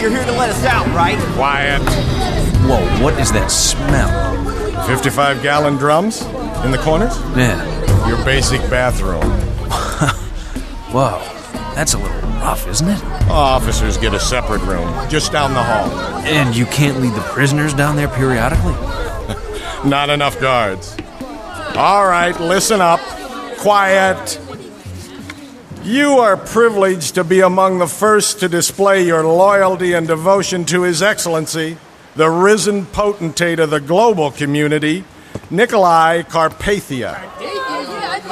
You're here to let us out, right? Quiet. Whoa, what is that smell? 55-gallon drums in the corners? Yeah. Your basic bathroom. Whoa, that's a little rough, isn't it? Officers get a separate room, just down the hall. And you can't lead the prisoners down there periodically? Not enough guards. All right, listen up. Quiet. You are privileged to be among the first to display your loyalty and devotion to His Excellency, the risen potentate of the global community, Nikolai Carpathia.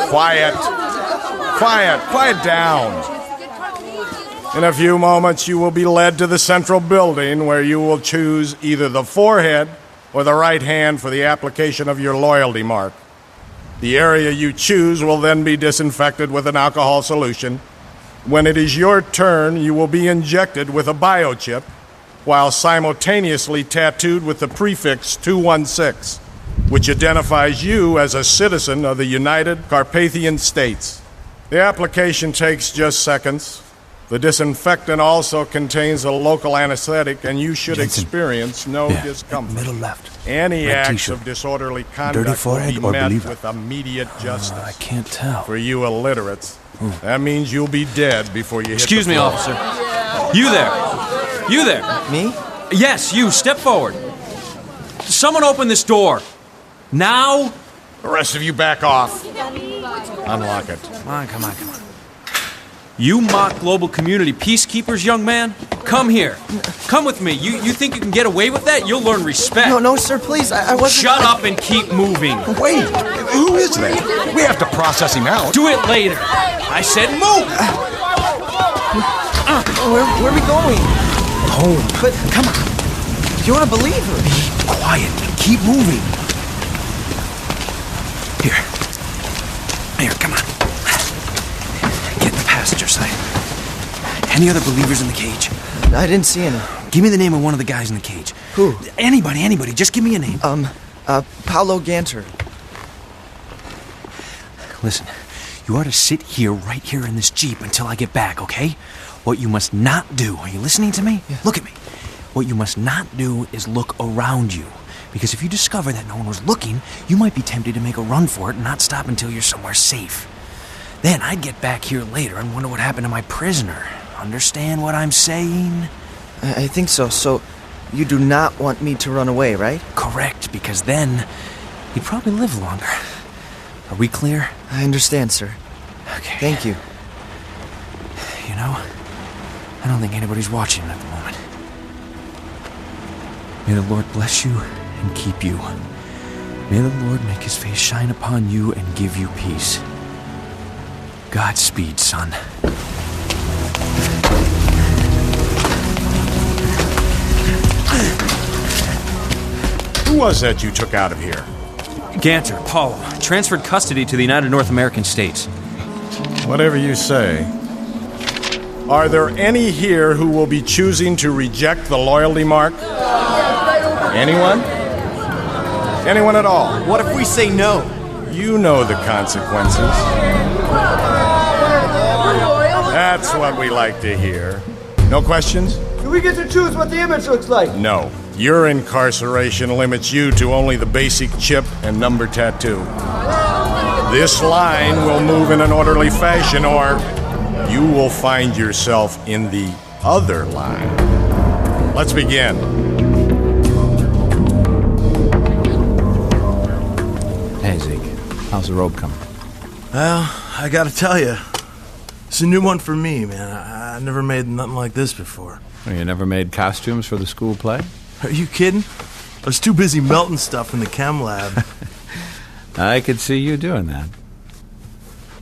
Quiet down. In a few moments, you will be led to the central building where you will choose either the forehead or the right hand for the application of your loyalty mark. The area you choose will then be disinfected with an alcohol solution. When it is your turn, you will be injected with a biochip while simultaneously tattooed with the prefix 216, which identifies you as a citizen of the United Carpathian States. The application takes just seconds. The disinfectant also contains a local anesthetic, and you should experience no discomfort. Middle left. Any Red acts t-shirt. of disorderly Dirty conduct forehead will or be met believer? with immediate justice. I can't tell. For you illiterates, that means you'll be dead before you hit Excuse the me, floor. officer. You there. You there. Me? Yes, you. Step forward. Someone open this door. Now? The rest of you back off. Unlock it. Come on. You mock global community peacekeepers, young man? Come here. Come with me. You think you can get away with that? You'll learn respect. No, sir, please. I wasn't... Shut up and keep moving. Wait, who is that? We have to process him out. Do it later. I said move. Where are we going? Home. But come on. You want to believe her? Be quiet. Keep moving. Here, come on. Get in the passenger side. Any other believers in the cage? I didn't see any. Give me the name of one of the guys in the cage. Who? Anybody. Just give me a name. Paolo Ganter. Listen, you are to sit right here in this Jeep until I get back, okay? What you must not do, are you listening to me? Yeah. Look at me. What you must not do is look around you. Because if you discover that no one was looking, you might be tempted to make a run for it and not stop until you're somewhere safe. Then I'd get back here later and wonder what happened to my prisoner. Understand what I'm saying? I think so. So, you do not want me to run away, right? Correct, because then you'd probably live longer. Are we clear? I understand, sir. Okay. Thank you. You know, I don't think anybody's watching at the moment. May the Lord bless you and keep you. May the Lord make His face shine upon you and give you peace. Godspeed, son. Who was that you took out of here? Ganter, Paulo, transferred custody to the United North American States. Whatever you say. Are there any here who will be choosing to reject the loyalty mark? Anyone? Anyone at all? What if we say no? You know the consequences. That's what we like to hear. No questions? Do we get to choose what the image looks like? No. Your incarceration limits you to only the basic chip and number tattoo. This line will move in an orderly fashion, or you will find yourself in the other line. Let's begin. Hey, Zeke. How's the robe coming? Well, I gotta tell you, it's a new one for me, man. I never made nothing like this before. Well, you never made costumes for the school play? Are you kidding? I was too busy melting stuff in the chem lab. I could see you doing that.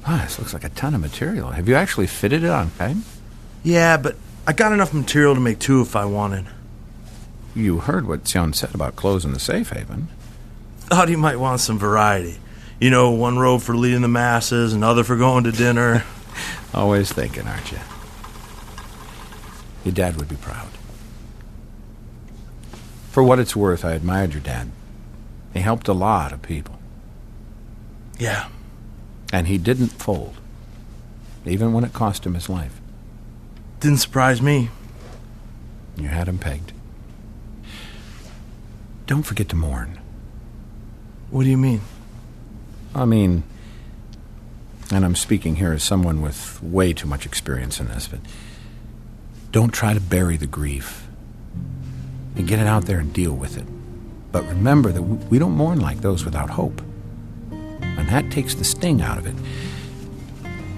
Wow, this looks like a ton of material. Have you actually fitted it on paint? Yeah, but I got enough material to make two if I wanted. You heard what Sion said about closing the safe haven. Thought he might want some variety. You know, one robe for leading the masses, another for going to dinner. Always thinking, aren't you? Your dad would be proud. For what it's worth, I admired your dad. He helped a lot of people. Yeah. And he didn't fold, even when it cost him his life. Didn't surprise me. You had him pegged. Don't forget to mourn. What do you mean? I mean, and I'm speaking here as someone with way too much experience in this, but don't try to bury the grief. And get it out there and deal with it. But remember that we don't mourn like those without hope. And that takes the sting out of it.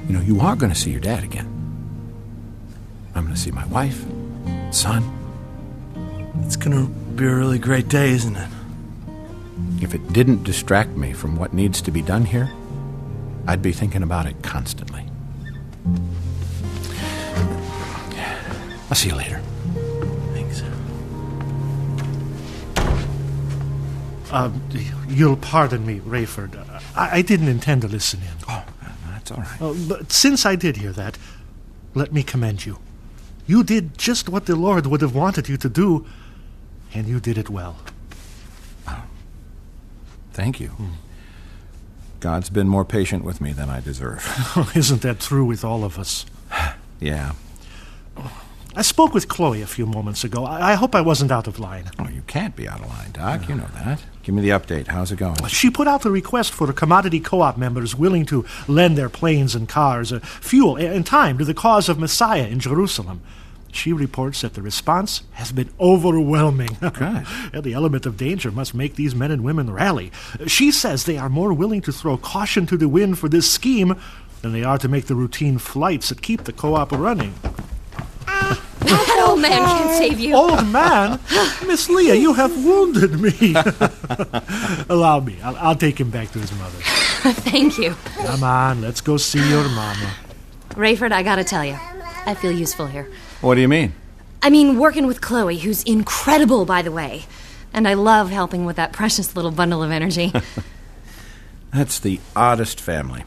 You know, you are going to see your dad again. I'm going to see my wife, son. It's going to be a really great day, isn't it? If it didn't distract me from what needs to be done here, I'd be thinking about it constantly. I'll see you later. Thanks. You'll pardon me, Rayford. I didn't intend to listen in. Oh, that's all right. But since I did hear that, let me commend you. You did just what the Lord would have wanted you to do, and you did it well. Thank you. God's been more patient with me than I deserve. Isn't that true with all of us? Yeah. I spoke with Chloe a few moments ago. I hope I wasn't out of line. Oh, you can't be out of line, Doc. You know that. Give me the update. How's it going? She put out a request for commodity co-op members willing to lend their planes and cars, fuel, and time to the cause of Messiah in Jerusalem. She reports that the response has been overwhelming. Good. The element of danger must make these men and women rally. She says they are more willing to throw caution to the wind for this scheme than they are to make the routine flights that keep the co-op running. That old man can't save you. Old man? Miss Leah, you have wounded me. Allow me. I'll take him back to his mother. Thank you. Come on, let's go see your mama. Rayford, I gotta tell you, I feel useful here. What do you mean? I mean, working with Chloe, who's incredible, by the way. And I love helping with that precious little bundle of energy. That's the oddest family.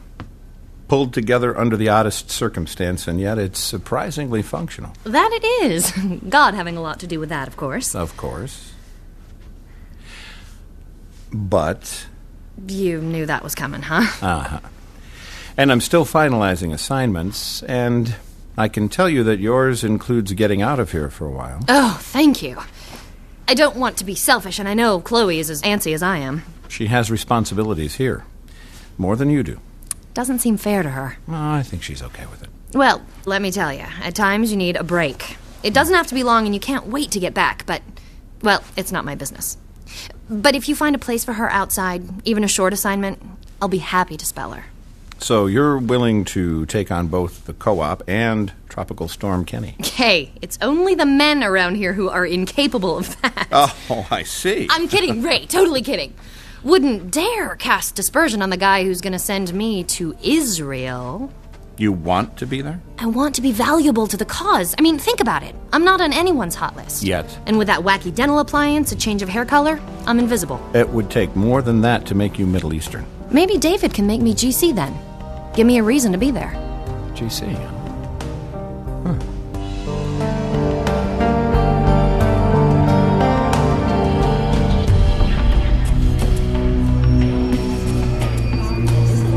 Pulled together under the oddest circumstance, and yet it's surprisingly functional. That it is. God having a lot to do with that, of course. Of course. But... You knew that was coming, huh? Uh-huh. And I'm still finalizing assignments, and I can tell you that yours includes getting out of here for a while. Oh, thank you. I don't want to be selfish, and I know Chloe is as antsy as I am. She has responsibilities here. More than you do. Doesn't seem fair to her. Oh, I think she's okay with it. Well, let me tell you, at times you need a break. It doesn't have to be long and you can't wait to get back, but, well, it's not my business. But if you find a place for her outside, even a short assignment, I'll be happy to spell her. So you're willing to take on both the co-op and Tropical Storm Kenny? Hey, it's only the men around here who are incapable of that. Oh, I see. I'm kidding, Ray, totally kidding. Wouldn't dare cast dispersion on the guy who's going to send me to Israel. You want to be there? I want to be valuable to the cause. I mean, think about it. I'm not on anyone's hot list. Yet. And with that wacky dental appliance, a change of hair color, I'm invisible. It would take more than that to make you Middle Eastern. Maybe David can make me GC then. Give me a reason to be there. GC, huh?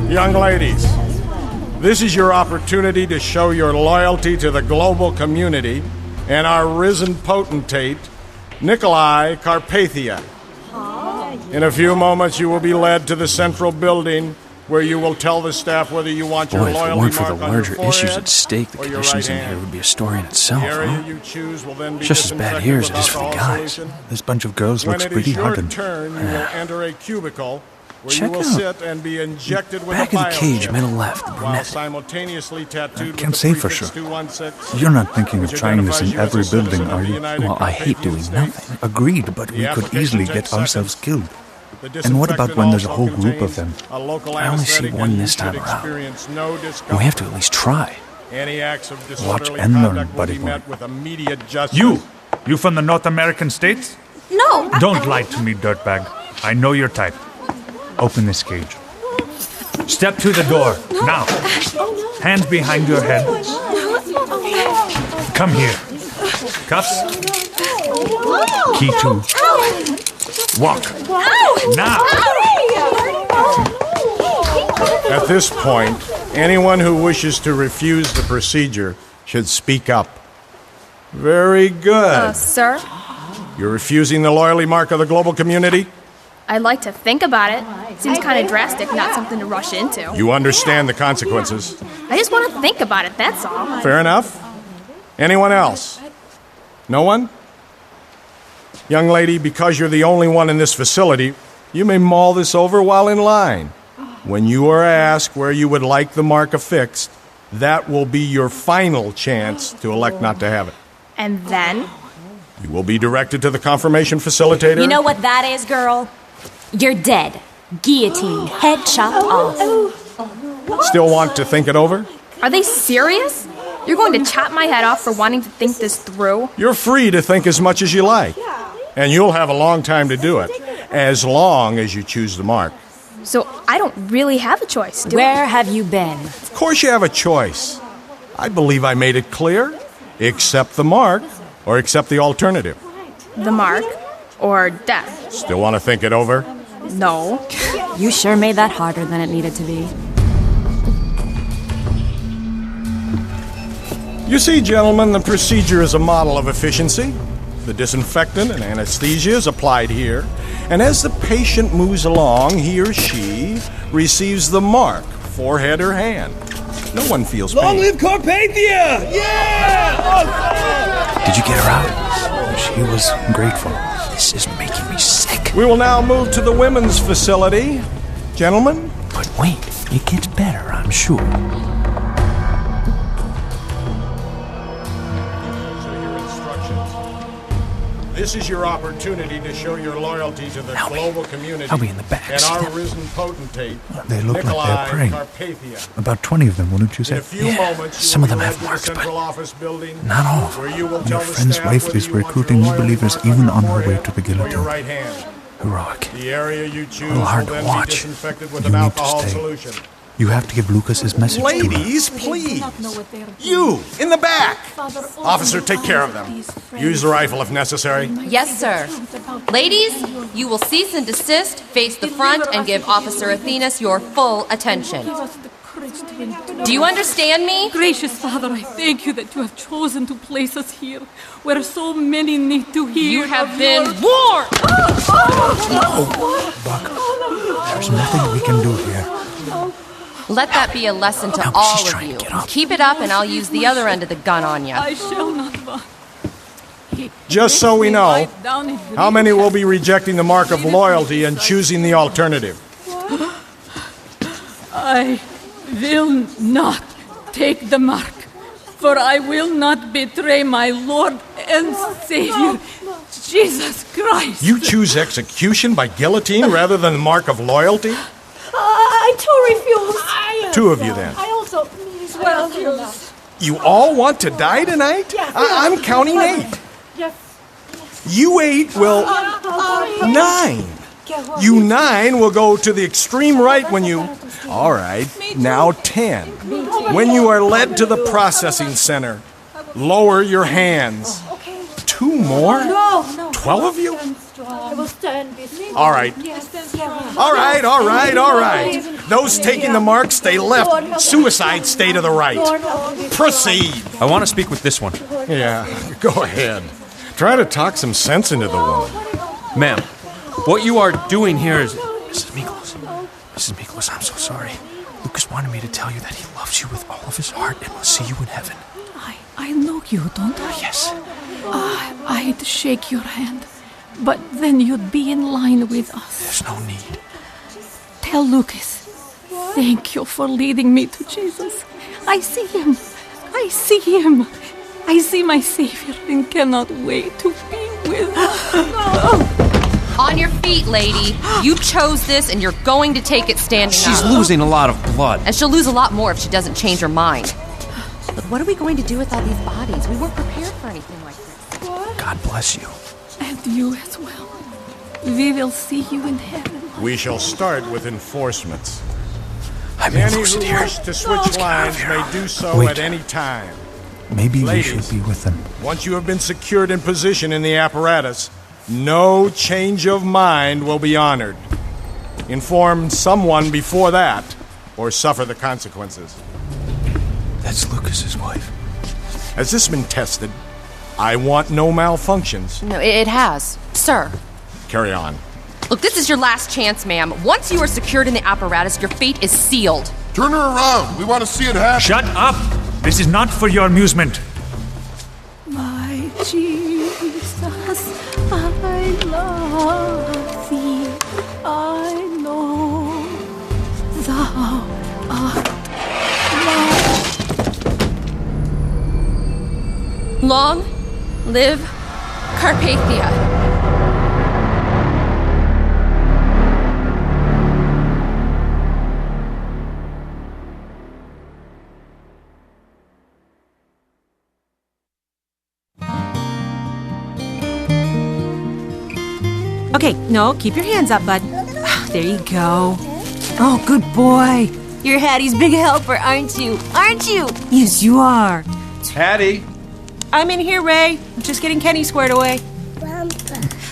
Young ladies, this is your opportunity to show your loyalty to the global community and our risen potentate, Nikolai Carpathia. In a few moments, you will be led to the central building where you will tell the staff whether you want your Boy, if it loyalty weren't for mark the on your larger forehead issues at stake, the or your conditions right in here hand. would be a story in itself, The area huh? you choose will then be Just as bad here as it is for the disinfected with guys. alcohol This bunch of girls When looks it pretty is your hardened. turn, you will enter a cubicle where Check you will out. sit and be injected with Back a of the cage, biochip, middle left, the while brunette. simultaneously tattooed Can't with say the for prefix sure. 216, You're not thinking of which trying this identifies in you as every a citizen building, of are the you? United Well, I hate doing Carpathian nothing. States. Agreed, but The we could application easily takes get ourselves seconds. killed. The And what about disinfectant when there's a also whole group of contains them? a local I only see anesthetic one and this you should time around. experience no We have to at least try. Any acts of Watch disorderly and learn, conduct will buddy be boy. met with immediate justice. You from the North American states? No! Don't lie to me, dirtbag. I know your type. Open this cage. Step to the door. Now. Hands behind your head. Come here. Cuffs. Key 2. Walk. Now. At this point, anyone who wishes to refuse the procedure should speak up. Very good. Sir, You're refusing the loyalty mark of the global community? I'd like to think about it. Seems kind of drastic, not something to rush into. You understand the consequences. I just want to think about it, that's all. Fair enough. Anyone else? No one? Young lady, because you're the only one in this facility, you may mull this over while in line. When you are asked where you would like the mark affixed, that will be your final chance to elect not to have it. And then? You will be directed to the confirmation facilitator. You know what that is, girl? You're dead. Guillotine. Head chopped off. Still want to think it over? Are they serious? You're going to chop my head off for wanting to think this through? You're free to think as much as you like. And you'll have a long time to do it, as long as you choose the mark. So I don't really have a choice, do I? Where have you been? Of course you have a choice. I believe I made it clear. Accept the mark, or accept the alternative. The mark or death? Still want to think it over? No. You sure made that harder than it needed to be. You see, gentlemen, the procedure is a model of efficiency. The disinfectant and anesthesia is applied here, and as the patient moves along, he or she receives the mark, forehead or hand. No one feels pain. Long live Carpathia! Yeah! Did you get her out? She was grateful. This is making me sick. We will now move to the women's facility. Gentlemen? But wait, it gets better, I'm sure. This is your opportunity to show your loyalty to the global community I'll be in the back. and our risen potentate, They look Nikolai like they're praying. Carpathia. About 20 of them, wouldn't you say? In a few moments, you some will of them be have led to the marks, but central office building, not all. where you will Your tell the friend's staff wife whether is you want recruiting your new loyalty believers mark on even your on her way forehead to the or your guillotine. right hand. Heroic. The area you choose little hard will to then watch. be disinfected with You an need to alcohol stay. solution. You have to give Lucas his message to her. Ladies, please. You, in the back. Officer, take care of them. Use the rifle if necessary. Yes, sir. Ladies, you will cease and desist, face the front, and give Officer Athenas your full attention. Do you understand me? Gracious Father, I thank you that you have chosen to place us here, where so many need to hear. You have been warned! Buck, there's nothing we can do here. Let that be a lesson to all of you. Keep it up, and I'll use the other end of the gun on you. I shall not walk. Just so we know, how many will be rejecting the mark of loyalty and choosing the alternative? I will not take the mark, for I will not betray my Lord and Savior, Jesus Christ. You choose execution by guillotine rather than the mark of loyalty? I too refuse. Two of you then. I also refuse. You all want to die tonight? I'm counting 8. Yes. You 8 will... 9. You 9 will go to the extreme right when you... All right, now 10. When you are led to the processing center, lower your hands. 2 more? No. 12 of you? I will stand with you. All right. All right. Those taking the mark stay left. Suicide stay to the right. Proceed. I want to speak with this one. Yeah, go ahead. Try to talk some sense into the woman. Ma'am, what you are doing here is... Mrs. Miklos, I'm so sorry. Lucas wanted me to tell you that he loves you with all of his heart and will see you in heaven. I know you, don't I? Yes. I'd shake your hand, but then you'd be in line with us. There's no need. Tell Lucas, thank you for leading me to Jesus. I see him. I see my Savior and cannot wait to be with him. On your feet, lady. You chose this, and you're going to take it standing up. She's losing a lot of blood. And she'll lose a lot more if she doesn't change her mind. But what are we going to do with all these bodies? We weren't prepared for anything like this. God bless you. And you as well. We will see you in heaven. We shall start with enforcements. I'm Any who interested here. wish to switch lines may do so Wait. at any time. Maybe Ladies, we should be with them. Once you have been secured in position in the apparatus, no change of mind will be honored. Inform someone before that, or suffer the consequences. That's Lucas's wife. Has this been tested? I want no malfunctions. No, it has. Sir. Carry on. Look, this is your last chance, ma'am. Once you are secured in the apparatus, your fate is sealed. Turn her around. We want to see it happen. Shut up! This is not for your amusement. My Jesus, I love thee. I know thou art Long live Carpathia. Okay, no, keep your hands up, bud. There you go. Oh, good boy. You're Hattie's big helper, aren't you? Aren't you? Yes, you are. Hattie! I'm in here, Ray. I'm just getting Kenny squared away.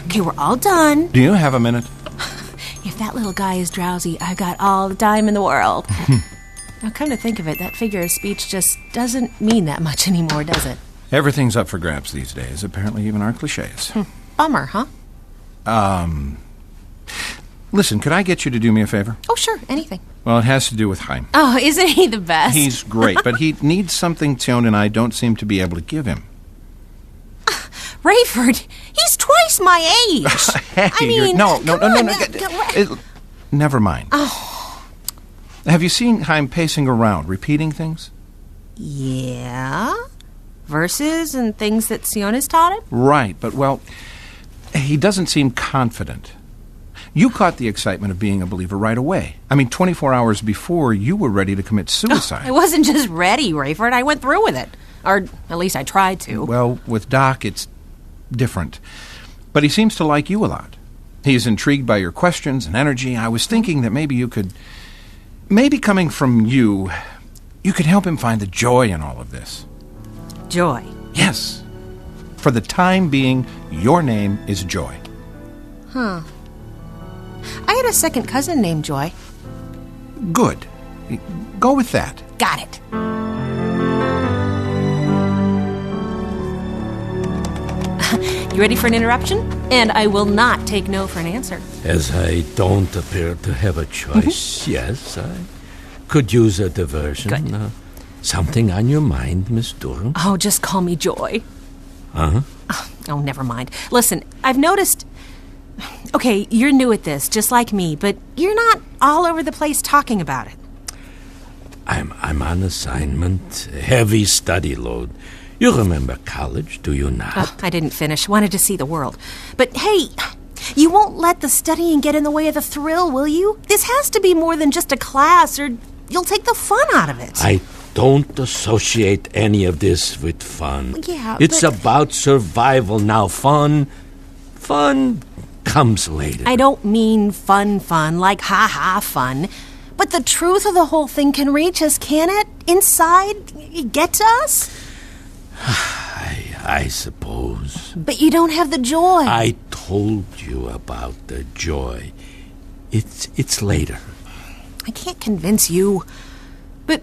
Okay, we're all done. Do you have a minute? If that little guy is drowsy, I've got all the time in the world. Now, come to think of it, that figure of speech just doesn't mean that much anymore, does it? Everything's up for grabs these days, apparently even our cliches. Bummer, huh? Listen, could I get you to do me a favor? Oh, sure, anything. Well, it has to do with Chaim. Oh, isn't he the best? He's great, but he needs something Tion and I don't seem to be able to give him. Rayford, he's twice my age. Hattie, no. Never mind. Oh. Have you seen Chaim pacing around, repeating things? Yeah? Verses and things that Sion has taught him? Right, but, well, he doesn't seem confident. You caught the excitement of being a believer right away. 24 hours before, you were ready to commit suicide. I wasn't just ready, Rayford. I went through with it. Or at least I tried to. Well, with Doc, it's different. But he seems to like you a lot. He's intrigued by your questions and energy. I was thinking that maybe you could... Maybe coming from you could help him find the joy in all of this. Joy? Yes. For the time being, your name is Joy. Huh. I had a second cousin named Joy. Good. Go with that. Got it. You ready for an interruption? And I will not take no for an answer. As I don't appear to have a choice, yes, I could use a diversion. Good. Something on your mind, Miss Durham? Oh, just call me Joy. Uh-huh. Oh, never mind. Listen, I've noticed... Okay, you're new at this, just like me, but you're not all over the place talking about it. I'm on assignment, heavy study load. You remember college, do you not? Oh, I didn't finish. Wanted to see the world. But hey, you won't let the studying get in the way of the thrill, will you? This has to be more than just a class, or you'll take the fun out of it. I don't associate any of this with fun. Yeah, it's about survival now. Fun comes later. I don't mean fun, like ha-ha fun. But the truth of the whole thing can reach us, can it? Inside? Get to us? I suppose. But you don't have the joy. I told you about the joy. It's later. I can't convince you. But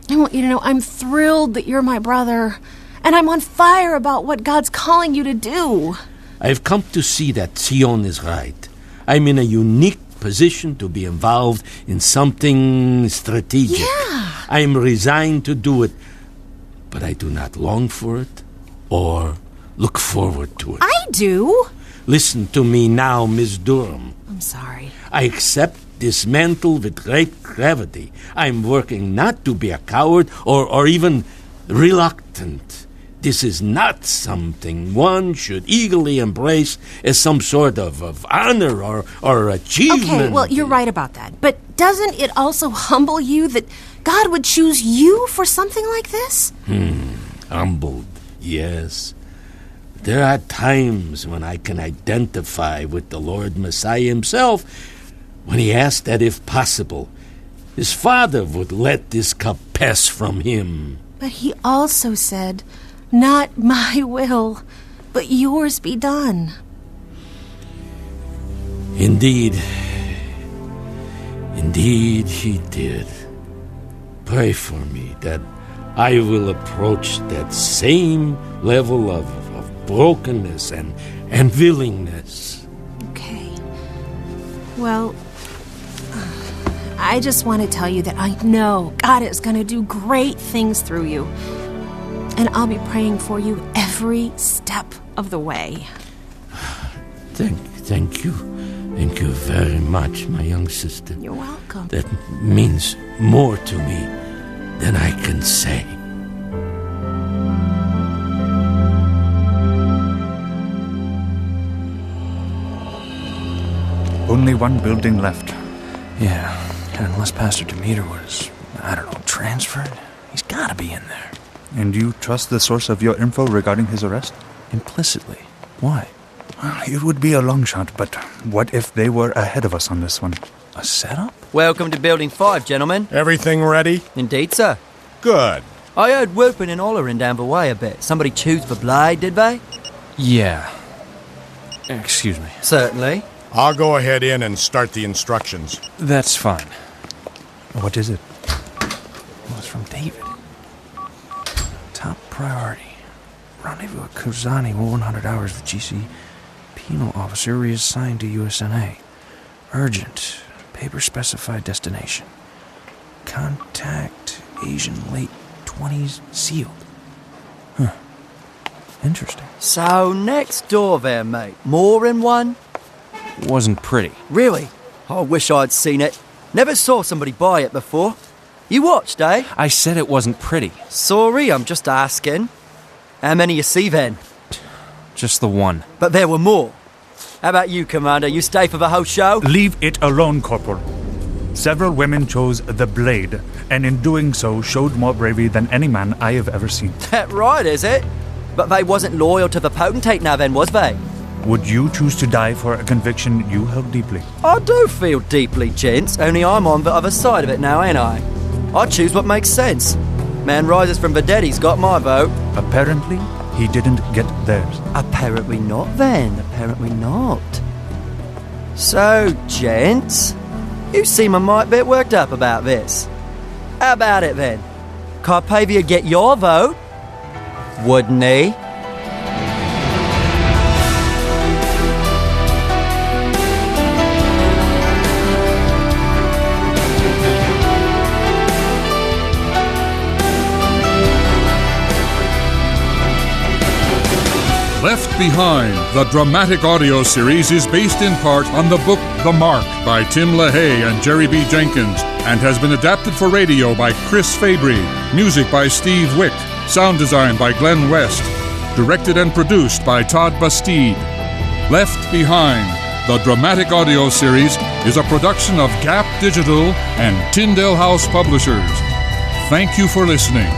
I want you to know I'm thrilled that you're my brother. And I'm on fire about what God's calling you to do. I've come to see that Sion is right. I'm in a unique position to be involved in something strategic. Yeah. I'm resigned to do it, but I do not long for it or look forward to it. I do. Listen to me now, Miss Durham. I'm sorry. I accept this mantle with great gravity. I'm working not to be a coward or even reluctant. This is not something one should eagerly embrace as some sort of honor or achievement. Okay, well, you're right about that. But doesn't it also humble you that God would choose you for something like this? Humbled, yes. There are times when I can identify with the Lord Messiah himself when he asked that if possible, his Father would let this cup pass from him. But he also said, "Not my will, but yours be done." Indeed he did. Pray for me that I will approach that same level of brokenness and willingness. Okay. Well, I just want to tell you that I know God is going to do great things through you. And I'll be praying for you every step of the way. Thank you. Thank you very much, my young sister. You're welcome. That means more to me than I can say. Only one building left. Yeah, and unless Pastor Demeter was, I don't know, transferred, he's gotta be in there. And you trust the source of your info regarding his arrest? Implicitly. Why? Well, it would be a long shot, but what if they were ahead of us on this one? A setup? Welcome to Building 5, gentlemen. Everything ready? Indeed, sir. Good. I heard whooping and hollering down the way a bit. Somebody choose the blade, did they? Yeah. Excuse me. Certainly. I'll go ahead in and start the instructions. That's fine. What is it? Well, it's from David. Top priority. Rendezvous at Kozani, 100 hours with GC. Penal officer reassigned to USNA. Urgent. Paper specified destination. Contact Asian late 20s sealed. Huh. Interesting. So, next door there, mate. More in one? Wasn't pretty. Really? I wish I'd seen it. Never saw somebody buy it before. You watched, eh? I said it wasn't pretty. Sorry, I'm just asking. How many you see then? Just the one. But there were more. How about you, Commander? You stay for the whole show? Leave it alone, Corporal. Several women chose the blade, and in doing so showed more bravery than any man I have ever seen. That right, is it? But they wasn't loyal to the potentate now then, was they? Would you choose to die for a conviction you held deeply? I do feel deeply, gents, only I'm on the other side of it now, ain't I? I choose what makes sense. Man rises from the dead, he's got my vote. Apparently, he didn't get theirs. Apparently not then, apparently not. So, gents, you seem a mite bit worked up about this. How about it then? Carpathia get your vote? Wouldn't he? Left Behind, the dramatic audio series, is based in part on the book The Mark by Tim LaHaye and Jerry B. Jenkins and has been adapted for radio by Chris Fabry, music by Steve Wick, sound design by Glenn West, directed and produced by Todd Bastide. Left Behind, the dramatic audio series, is a production of Gap Digital and Tyndale House Publishers. Thank you for listening.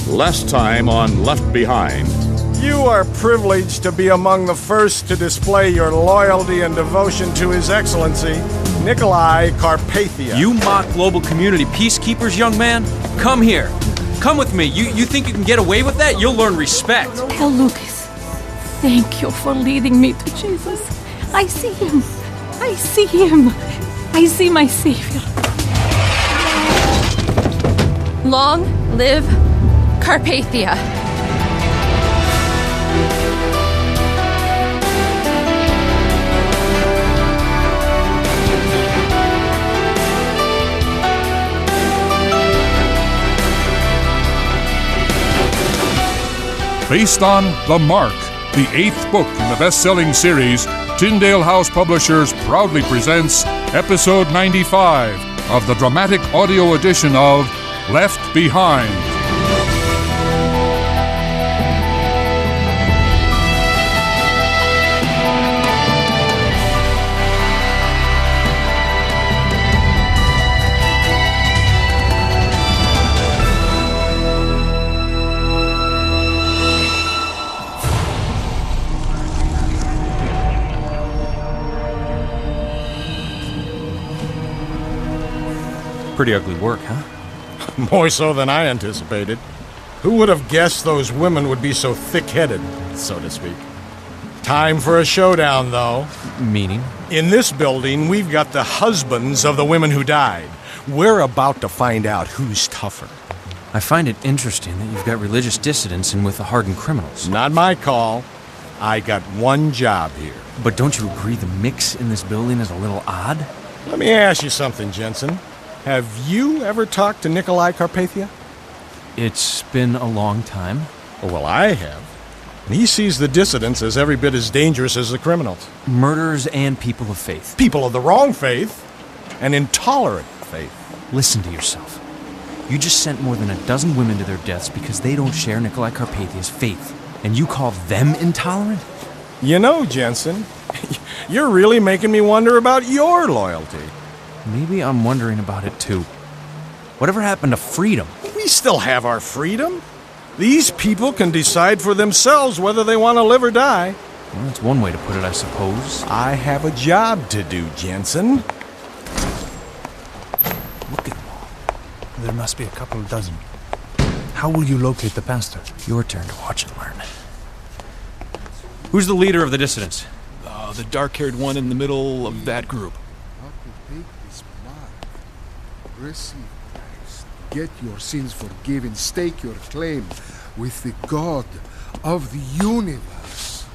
Last time on Left Behind. You are privileged to be among the first to display your loyalty and devotion to His Excellency, Nikolai Carpathia. You mock global community peacekeepers, young man? Come here. Come with me. You think you can get away with that? You'll learn respect. Tell Lucas, thank you for leading me to Jesus. I see him. I see him. I see my Savior. Long live Carpathia. Based on The Mark, the 8th book in the best-selling series, Tyndale House Publishers proudly presents Episode 95 of the dramatic audio edition of Left Behind. Pretty ugly work, huh? More so than I anticipated. Who would have guessed those women would be so thick-headed, so to speak? Time for a showdown, though. Meaning? In this building, we've got the husbands of the women who died. We're about to find out who's tougher. I find it interesting that you've got religious dissidents and with the hardened criminals. Not my call. I got one job here. But don't you agree the mix in this building is a little odd? Let me ask you something, Jensen. Have you ever talked to Nikolai Carpathia? It's been a long time. Oh, well, I have. And he sees the dissidents as every bit as dangerous as the criminals. Murderers and people of faith. People of the wrong faith? an intolerant faith. Listen to yourself. You just sent more than a dozen women to their deaths because they don't share Nikolai Carpathia's faith. And you call them intolerant? You know, Jensen, you're really making me wonder about your loyalty. Maybe I'm wondering about it too. Whatever happened to freedom? We still have our freedom. These people can decide for themselves whether they want to live or die. Well, that's one way to put it, I suppose. I have a job to do, Jensen. Look at them all. There must be a couple of dozen. How will you locate the pastor? Your turn to watch and learn. Who's the leader of the dissidents? The dark-haired one in the middle of that group. Receive Christ. Get your sins forgiven. Stake your claim with the God of the universe.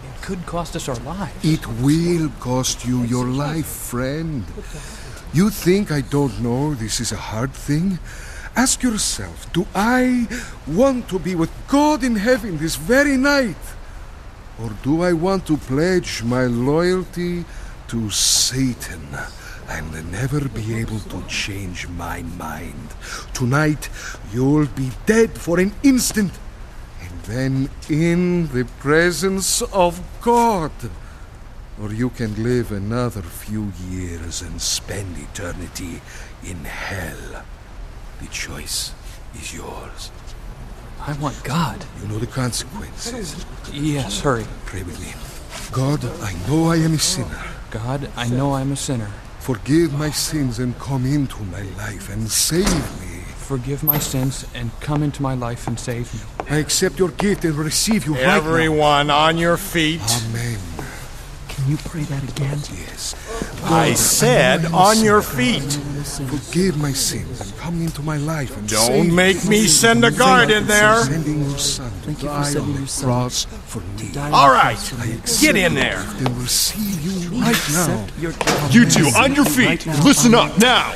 It could cost us our lives. It will cost you your life, friend. You think I don't know this is a hard thing? Ask yourself, do I want to be with God in heaven this very night? Or do I want to pledge my loyalty to Satan and never be able to change my mind? Tonight, you'll be dead for an instant, and then in the presence of God. Or you can live another few years and spend eternity in hell. The choice is yours. I want God. You know the consequences. Yes, hurry. Pray with me. God, I know I am a sinner. God, I know I'm a sinner. Forgive my sins and come into my life and save me. Forgive my sins and come into my life and save me. I accept your gift and receive you right now. Everyone on your feet. Amen. Can you pray that again? Yes. I said on your feet. Forgive my sins and come into my life and Don't make me send a guard in there. Sending your son to die on the cross for me. All right, get in there. And receive you right now. You two, on your feet. Listen up now.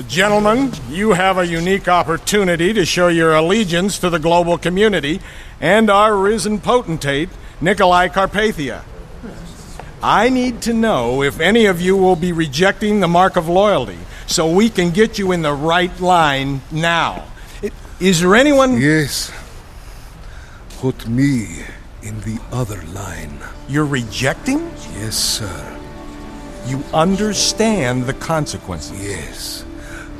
Gentlemen, you have a unique opportunity to show your allegiance to the global community and our risen potentate, Nikolai Carpathia. I need to know if any of you will be rejecting the mark of loyalty so we can get you in the right line now. Is there anyone... Yes. Put me in the other line. You're rejecting? Yes, sir. You understand the consequences? Yes.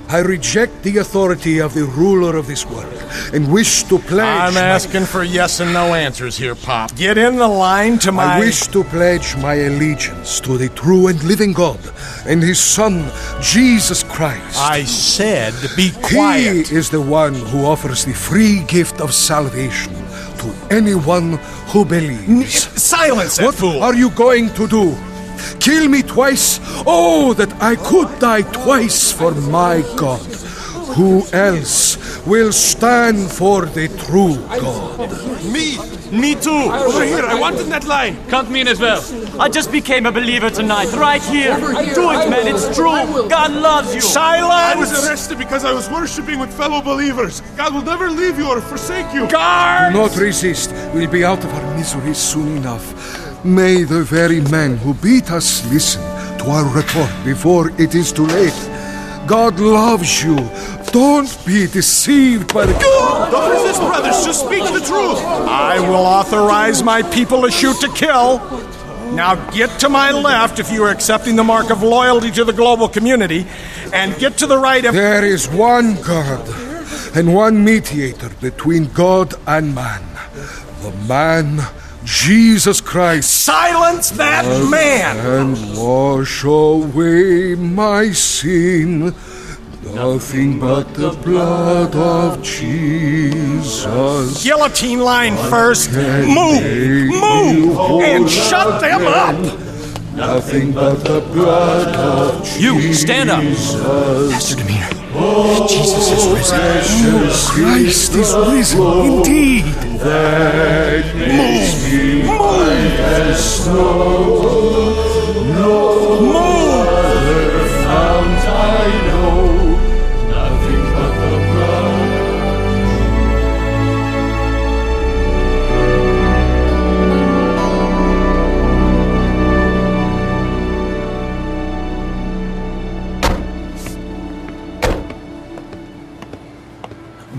I reject the authority of the ruler of this world and wish to pledge I'm asking for yes and no answers here, Pop. Get in the line to my... I wish to pledge my allegiance to the true and living God and His Son, Jesus Christ. I said be quiet. He is the one who offers the free gift of salvation to anyone who believes. Silence that fool! What are you going to do? Kill me twice? Oh, that I could die twice for my God. Who else will stand for the true God? Me too! Over here, I want in that line! Count me in as well. I just became a believer tonight, right here. Do it, man, it's true. God loves you. Silence! I was arrested because I was worshipping with fellow believers. God will never leave you or forsake you. Guards! Do not resist. We'll be out of our misery soon enough. May the very men who beat us listen to our report before it is too late. God loves you. Don't be deceived by the... Don't resist, brothers. Just speak the truth. I will authorize my people to shoot to kill. Now get to my left if you are accepting the mark of loyalty to the global community, and get to the right if... There is one God and one mediator between God and man. The man... Jesus Christ. Silence that man! And wash away my sin. Nothing but the blood of Jesus. Guillotine line first. Move! And shut them up! Nothing but the blood of Jesus. You, stand up. Master Demeanor. Jesus is risen. Christ is risen, indeed. That makes me white as snow. No other fount I know. Nothing but the blood.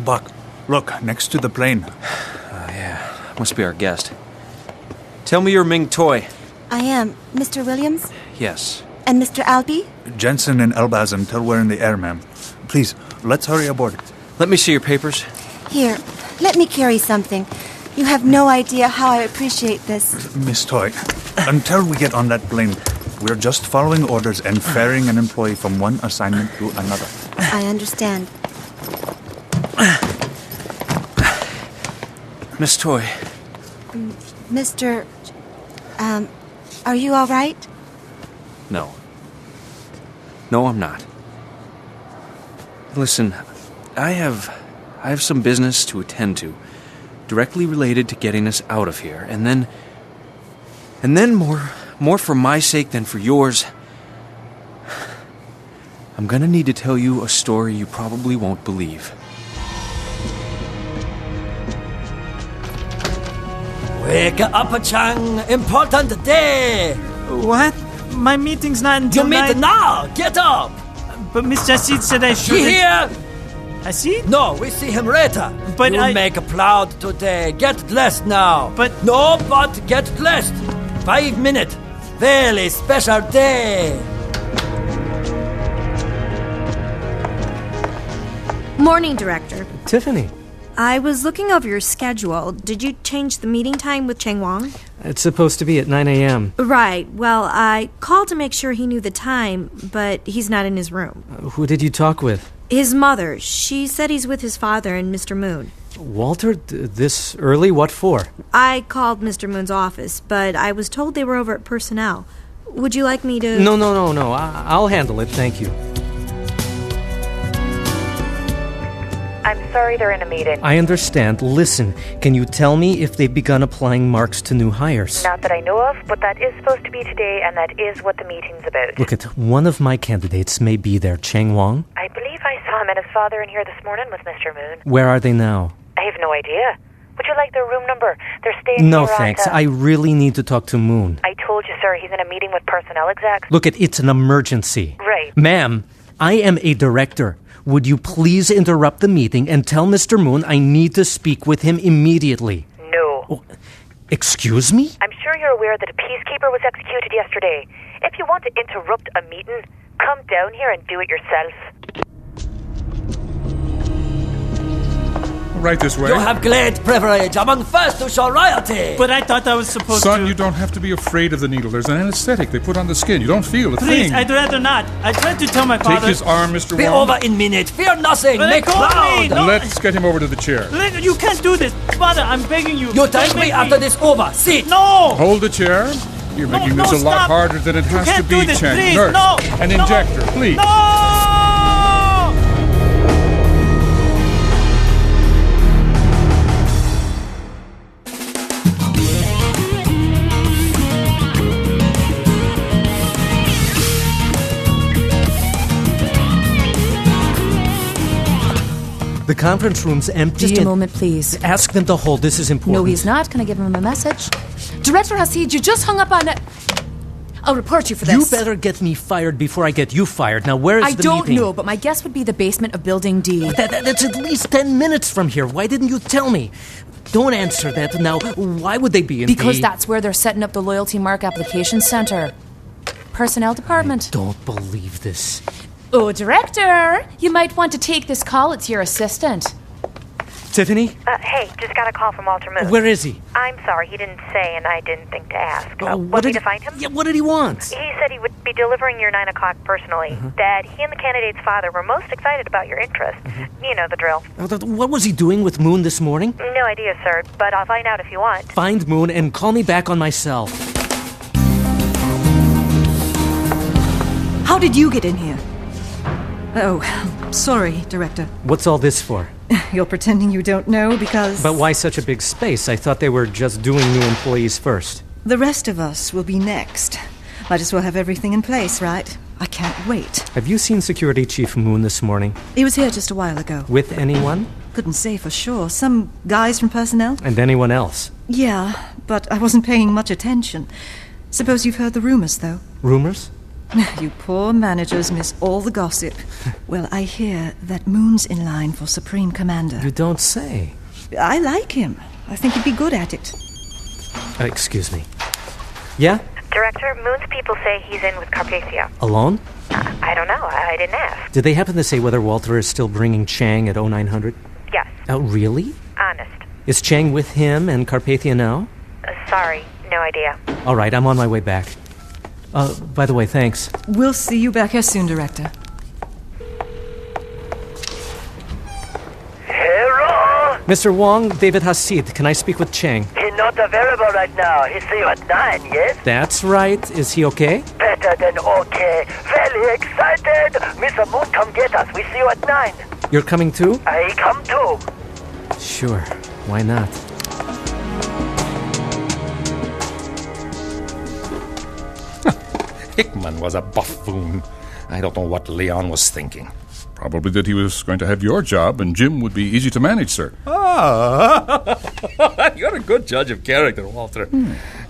Buck, look, next to the plane. Yeah, must be our guest. Tell me your Ming Toy. I am. Mr. Williams? Yes. And Mr. Albee? Jensen and Elbaz until we're in the air, ma'am. Please, let's hurry aboard. Let me see your papers. Here, let me carry something. You have no idea how I appreciate this. Miss Toy, until we get on that plane, we're just following orders and ferrying an employee from one assignment to another. I understand. Miss Toy. Mr. Are you all right? No. No, I'm not. Listen, I have some business to attend to, directly related to getting us out of here, and then more for my sake than for yours. I'm gonna need to tell you a story you probably won't believe. Wake up, Chang. Important day. What? My meeting's not until You meet now. Get up. But Mr. Sid said I should. Here. Sid? No, we see him later. But you make proud today. Get dressed now. But get dressed. 5 minutes. Very special day. Morning, Director. Tiffany. I was looking over your schedule. Did you change the meeting time with Cheng Wang? It's supposed to be at 9 a.m. Right. Well, I called to make sure he knew the time, but he's not in his room. Who did you talk with? His mother. She said he's with his father and Mr. Moon. Walter, this early? What for? I called Mr. Moon's office, but I was told they were over at personnel. Would you like me to... No. I'll handle it, thank you. I'm sorry they're in a meeting. I understand. Listen, can you tell me if they've begun applying marks to new hires? Not that I know of, but that is supposed to be today, and that is what the meeting's about. Look, one of my candidates may be there, Cheng Wang. I believe I saw him and his father in here this morning with Mr. Moon. Where are they now? I have no idea. Would you like their room number? They're staying No, here thanks. at, I really need to talk to Moon. I told you, sir, he's in a meeting with personnel execs. Look, it's an emergency. Right. Ma'am, I am a director. Would you please interrupt the meeting and tell Mr. Moon I need to speak with him immediately? No. Oh, excuse me? I'm sure you're aware that a peacekeeper was executed yesterday. If you want to interrupt a meeting, come down here and do it yourself. Right this way. You have great privilege among first to show royalty. But I thought I was supposed Son, to... you don't have to be afraid of the needle. There's an anesthetic they put on the skin. You don't feel a thing. Please, I'd rather not. I tried to tell my father... Take his arm, Mr. Be Wong. over in minute. Fear nothing. But Make proud. No. Let's get him over to the chair. You can't do this. Father, I'm begging you. You thank me after this over. Sit. No. Hold the chair. You're making this a lot stop. harder than it has to be, do this, Chen. please. Nurse, No. an injector, please. No! The conference room's empty. Just a moment, please. Ask them to hold. This is important. No, he's not. Can I give him a message? Director Hasid, you just hung up on it. I'll report you for this. You better get me fired before I get you fired. Now, where is the meeting? I don't know, but my guess would be the basement of Building D. That's at least 10 minutes from here. Why didn't you tell me? Don't answer that. Now, why would they be in Because D? that's where they're setting up the Loyalty Mark Application Center. Personnel Department. I don't believe this. Oh, Director, you might want to take this call. It's your assistant. Tiffany? Hey, just got a call from Walter Moon. Where is he? I'm sorry, he didn't say, and I didn't think to ask. What Want me did to find him? Yeah, what did he want? He said he would be delivering your 9 o'clock personally. That he and the candidate's father were most excited about your interest. You know the drill. What was he doing with Moon this morning? No idea, sir, but I'll find out if you want. Find Moon and call me back on my cell. How did you get in here? Oh, sorry, Director. What's all this for? You're pretending you don't know because... But why such a big space? I thought they were just doing new employees first. The rest of us will be next. Might as well have everything in place, right? I can't wait. Have you seen Security Chief Moon this morning? He was here just a while ago. With anyone? Couldn't say for sure. Some guys from personnel? And anyone else? Yeah, but I wasn't paying much attention. Suppose you've heard the rumors, though. Rumors? You poor managers miss all the gossip. Well, I hear that Moon's in line for Supreme Commander. You don't say. I like him. I think he'd be good at it. Excuse me. Yeah? Director, Moon's people say he's in with Carpathia. Alone? I don't know. I didn't ask. Did they happen to say whether Walter is still bringing Chang at 0900? Yes. Oh, really? Honest. Is Chang with him and Carpathia now? Sorry, no idea. All right, I'm on my way back. By the way, thanks. We'll see you back here soon, Director. Hello? Mr. Wong, David Hasid, can I speak with Chang? He's not available right now. He see you at 9, yes? That's right. Is he okay? Better than okay. Very excited. Mr. Moon, come get us. We see you at 9. You're coming too? I come too. Sure. Why not? Hickman was a buffoon. I don't know what Leon was thinking. Probably that he was going to have your job and Jim would be easy to manage, sir. You're a good judge of character, Walter.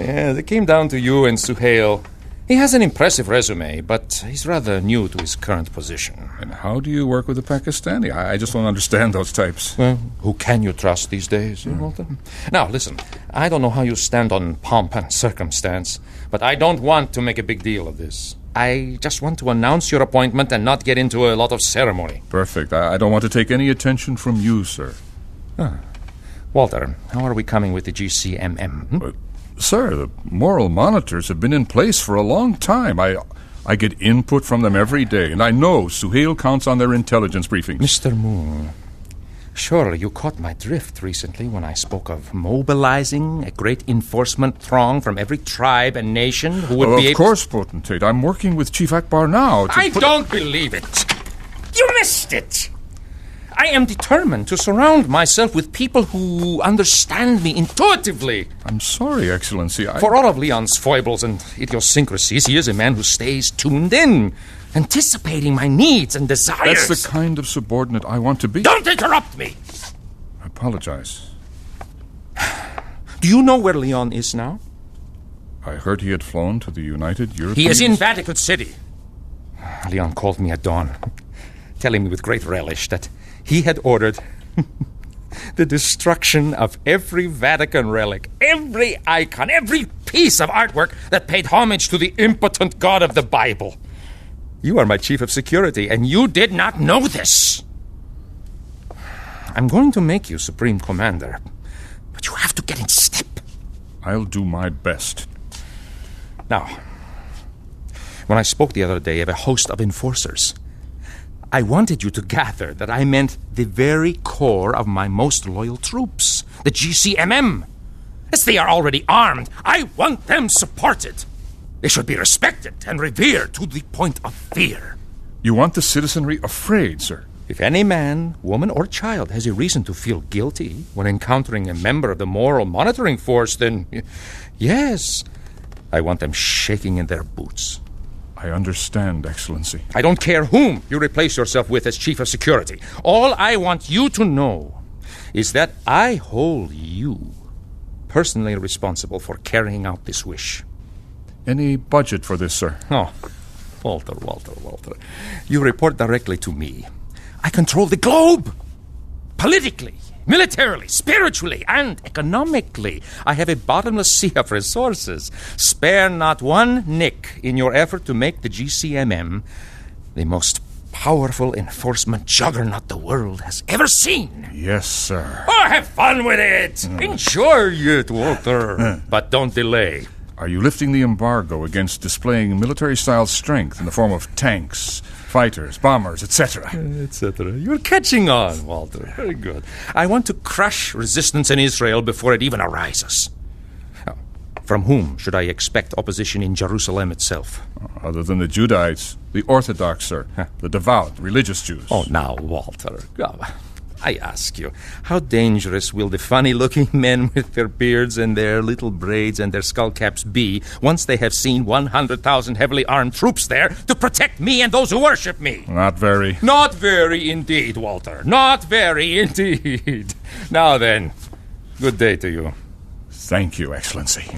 Yeah, it came down to you and Suhail. He has an impressive resume, but he's rather new to his current position. And how do you work with a Pakistani? I just don't understand those types. Well, who can you trust these days, Walter? Now, listen, I don't know how you stand on pomp and circumstance, but I don't want to make a big deal of this. I just want to announce your appointment and not get into a lot of ceremony. Perfect. I don't want to take any attention from you, sir. Walter, how are we coming with the GCMM? Sir, the moral monitors have been in place for a long time. I get input from them every day, and I know Suhail counts on their intelligence briefings. Mr. Moon, surely you caught my drift recently when I spoke of mobilizing a great enforcement throng from every tribe and nation who would be able... Of course, Potentate. I'm working with Chief Akbar now to don't believe it. You missed it. I am determined to surround myself with people who understand me intuitively. I'm sorry, Excellency. For all of Leon's foibles and idiosyncrasies, he is a man who stays tuned in, anticipating my needs and desires. That's the kind of subordinate I want to be. Don't interrupt me! I apologize. Do you know where Leon is now? I heard he had flown to the United European... He is in Vatican City. Leon called me at dawn, telling me with great relish that he had ordered the destruction of every Vatican relic, every icon, every piece of artwork that paid homage to the impotent God of the Bible. You are my chief of security, and you did not know this. I'm going to make you Supreme Commander, but you have to get in step. I'll do my best. Now, when I spoke the other day of a host of enforcers, I wanted you to gather that I meant the very core of my most loyal troops, the GCMM. As they are already armed, I want them supported. They should be respected and revered to the point of fear. You want the citizenry afraid, sir? If any man, woman, or child has a reason to feel guilty when encountering a member of the Moral Monitoring Force, then yes, I want them shaking in their boots. I understand, Excellency. I don't care whom you replace yourself with as Chief of Security. All I want you to know is that I hold you personally responsible for carrying out this wish. Any budget for this, sir? Oh, Walter. You report directly to me. I control the globe. Politically, militarily, spiritually, and economically. I have a bottomless sea of resources. Spare not one nick in your effort to make the GCMM the most powerful enforcement juggernaut the world has ever seen. Yes, sir. Oh, have fun with it. Enjoy it, Walter. But don't delay. Are you lifting the embargo against displaying military-style strength in the form of tanks, fighters, bombers, etc.? Etc. You're catching on, Walter. Very good. I want to crush resistance in Israel before it even arises. Now, from whom should I expect opposition in Jerusalem itself? Other than the Judahites, the Orthodox, sir. The devout, religious Jews. Oh, now, Walter. I ask you, how dangerous will the funny-looking men with their beards and their little braids and their skull caps be once they have seen 100,000 heavily armed troops there to protect me and those who worship me? Not very. Not very indeed, Walter. Not very indeed. Now then, good day to you. Thank you, Excellency.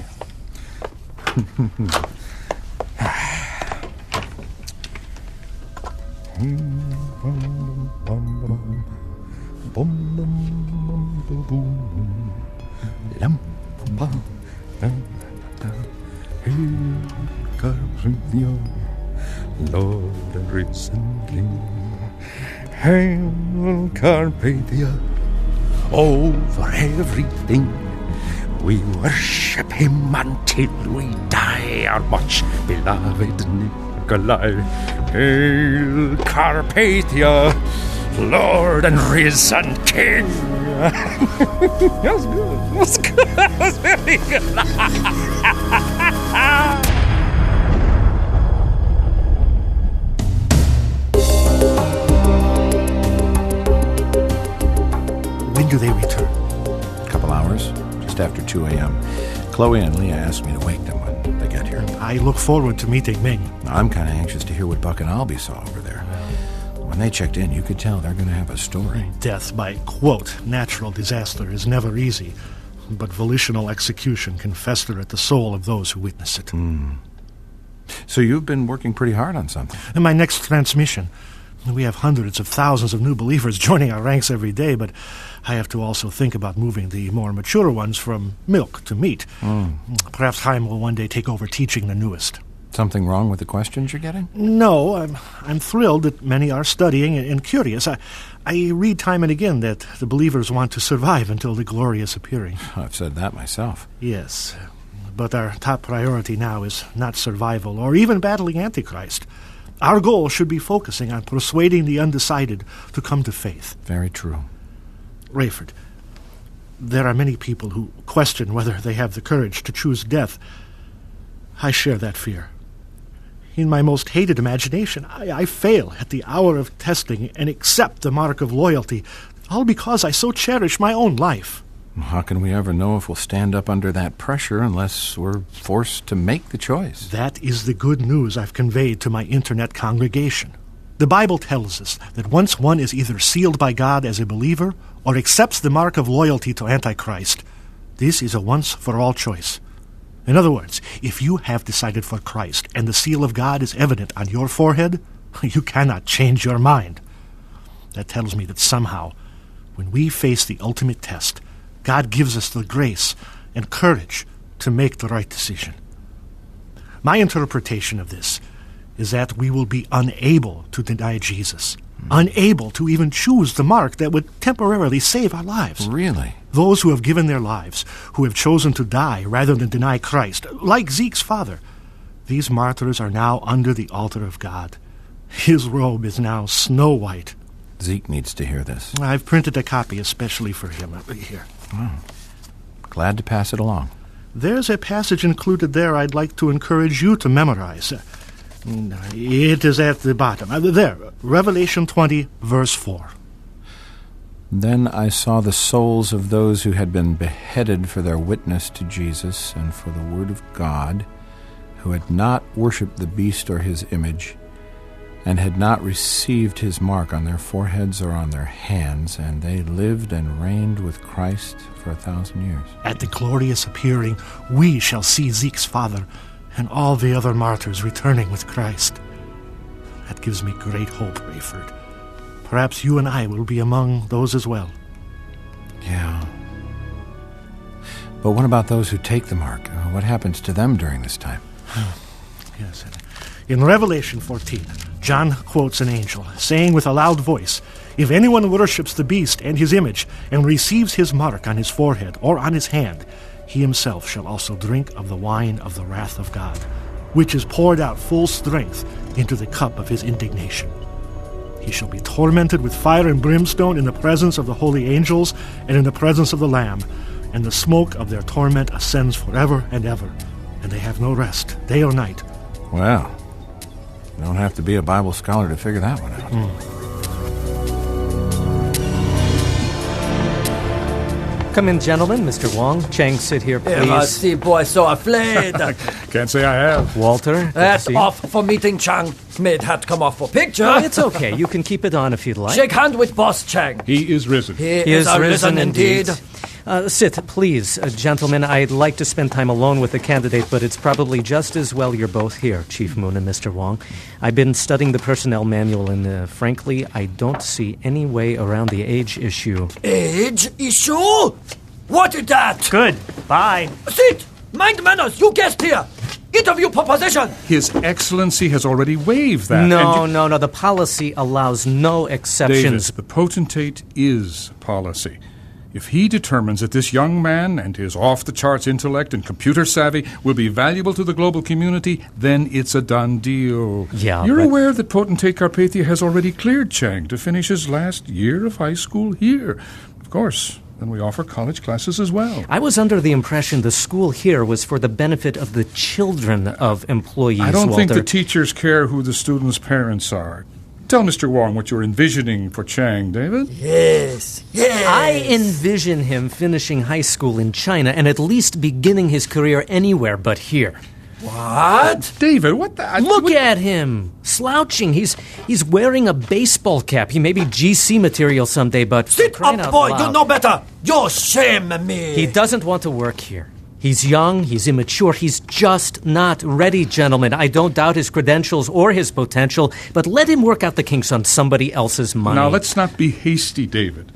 Lord and risen King, Hail Carpathia, over everything. We worship him until we die, our much beloved Nikolai. Hail Carpathia, Lord and risen King. That was good. That was good. That was very good. When do they return? A couple hours, just after 2 a.m. Chloe and Leah asked me to wake them when they get here. I look forward to meeting Ming. I'm kind of anxious to hear what Buck and Albie saw over there. When they checked in, you could tell they're going to have a story. Death by, quote, natural disaster is never easy, but volitional execution can fester at the soul of those who witness it. So you've been working pretty hard on something. In my next transmission, we have hundreds of thousands of new believers joining our ranks every day, but I have to also think about moving the more mature ones from milk to meat. Perhaps Chaim will one day take over teaching the newest. Something wrong with the questions you're getting? No, I'm thrilled that many are studying and curious. I read time and again that the believers want to survive until the glorious appearing. I've said that myself. Yes, but our top priority now is not survival or even battling Antichrist. Our goal should be focusing on persuading the undecided to come to faith. Very true. Rayford, there are many people who question whether they have the courage to choose death. I share that fear. In my most hated imagination, I fail at the hour of testing and accept the mark of loyalty, all because I so cherish my own life. How can we ever know if we'll stand up under that pressure unless we're forced to make the choice? That is the good news I've conveyed to my internet congregation. The Bible tells us that once one is either sealed by God as a believer or accepts the mark of loyalty to Antichrist, this is a once-for-all choice. In other words, if you have decided for Christ and the seal of God is evident on your forehead, you cannot change your mind. That tells me that somehow, when we face the ultimate test, God gives us the grace and courage to make the right decision. My interpretation of this is that we will be unable to deny Jesus, unable to even choose the mark that would temporarily save our lives. Really? Those who have given their lives, who have chosen to die rather than deny Christ, like Zeke's father, these martyrs are now under the altar of God. His robe is now snow white. Zeke needs to hear this. I've printed a copy especially for him. Here. Glad to pass it along. There's a passage included there I'd like to encourage you to memorize. It is at the bottom. There, Revelation 20, verse 4. Then I saw the souls of those who had been beheaded for their witness to Jesus and for the word of God, who had not worshipped the beast or his image, and had not received his mark on their foreheads or on their hands, and they lived and reigned with Christ for 1,000 years. At the glorious appearing, we shall see Zeke's father and all the other martyrs returning with Christ. That gives me great hope, Rayford. Perhaps you and I will be among those as well. Yeah. But what about those who take the mark? What happens to them during this time? Yes. In Revelation 14, John quotes an angel, saying with a loud voice, "If anyone worships the beast and his image, and receives his mark on his forehead or on his hand, he himself shall also drink of the wine of the wrath of God, which is poured out full strength into the cup of his indignation. He shall be tormented with fire and brimstone in the presence of the holy angels and in the presence of the Lamb, and the smoke of their torment ascends forever and ever, and they have no rest, day or night." Well, you don't have to be a Bible scholar to figure that one out. Come in, gentlemen. Mr. Wong. Chang, sit here, please. Merci, boy, so afraid. Can't say I have. Walter. That's off for meeting Chang. Made had to come off for picture. Oh, it's okay. You can keep it on if you'd like. Shake hand with Boss Chang. He is risen. He is risen indeed. Sit, please. Gentlemen, I'd like to spend time alone with the candidate, but it's probably just as well you're both here, Chief Moon and Mr. Wong. I've been studying the personnel manual, and frankly, I don't see any way around the age issue. Age issue? What is that? Good. Bye. Sit! Mind manners, you guest here! Interview proposition! His Excellency has already waived that. No. The policy allows no exceptions. David, the potentate is policy. If he determines that this young man and his off-the-charts intellect and computer savvy will be valuable to the global community, then it's a done deal. Yeah, You're aware that Potentate Carpathia has already cleared Chang to finish his last year of high school here. Of course, then we offer college classes as well. I was under the impression the school here was for the benefit of the children of employees, I don't think Walter. the teachers care who the students' parents are. Tell Mr. Wong what you're envisioning for Chang, David. Yes. I envision him finishing high school in China and at least beginning his career anywhere but here. What? David, what the... Look at him, slouching. He's wearing a baseball cap. He may be GC material someday, but... Sit up, boy! You know better! You shame me! He doesn't want to work here. He's young, he's immature, he's just not ready, gentlemen. I don't doubt his credentials or his potential, but let him work out the kinks on somebody else's money. Now, let's not be hasty, David.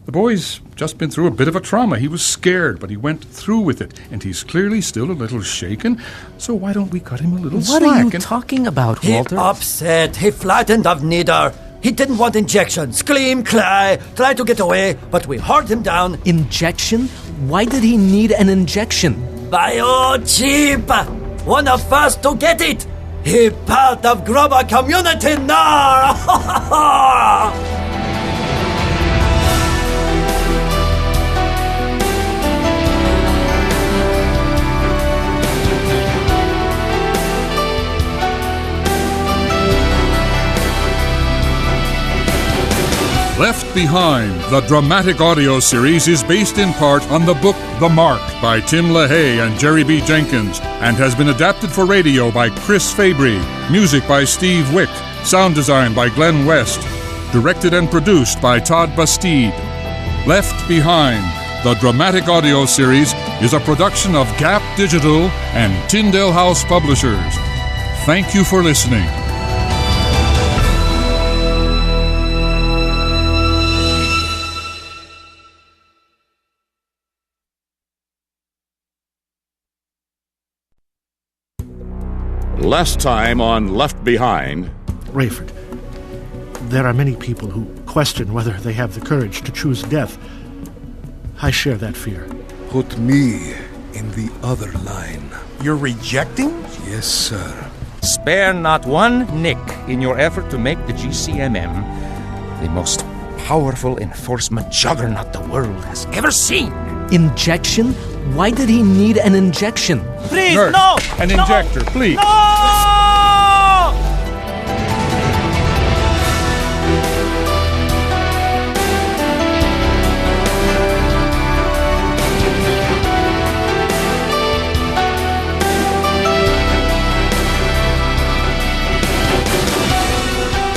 The boy's just been through a bit of a trauma. He was scared, but he went through with it, and he's clearly still a little shaken, so why don't we cut him a little slack? What are you talking about, Walter? He upset, he flattened of neither. He didn't want injection. Scream, cry, try to get away, but we held him down. Injection? Why did he need an injection? Bio cheap! One of us to get it! He part of global community now! Left Behind, the dramatic audio series, is based in part on the book The Mark by Tim LaHaye and Jerry B. Jenkins and has been adapted for radio by Chris Fabry, music by Steve Wick, sound design by Glenn West, directed and produced by Todd Bastide. Left Behind, the dramatic audio series, is a production of Gap Digital and Tyndale House Publishers. Thank you for listening. Last time on Left Behind. Rayford, there are many people who question whether they have the courage to choose death. I share that fear. Put me in the other line. You're rejecting? Yes, sir. Spare not one nick in your effort to make the GCMM the most powerful enforcement juggernaut the world has ever seen. Injection? Why did he need an injection? Please, Nurse, no! an no! injector, please. No!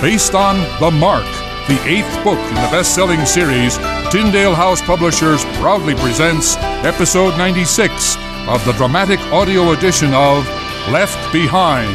Based on The Mark, the 8th book in the best-selling series, Tyndale House Publishers proudly presents Episode 96 of the dramatic audio edition of Left Behind.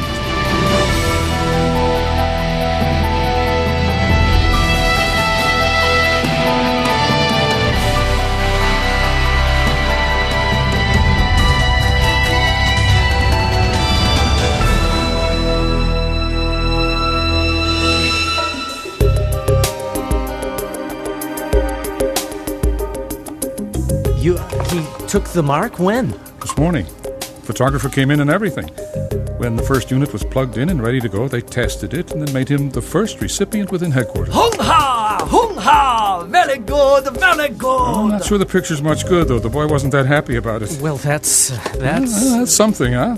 He took the mark when? This morning. Photographer came in and everything. When the first unit was plugged in and ready to go, they tested it and then made him the first recipient within headquarters. Hung-ha! Hung-ha! Very good, very good! I'm not sure the picture's much good, though. The boy wasn't that happy about it. Well, that's something, huh?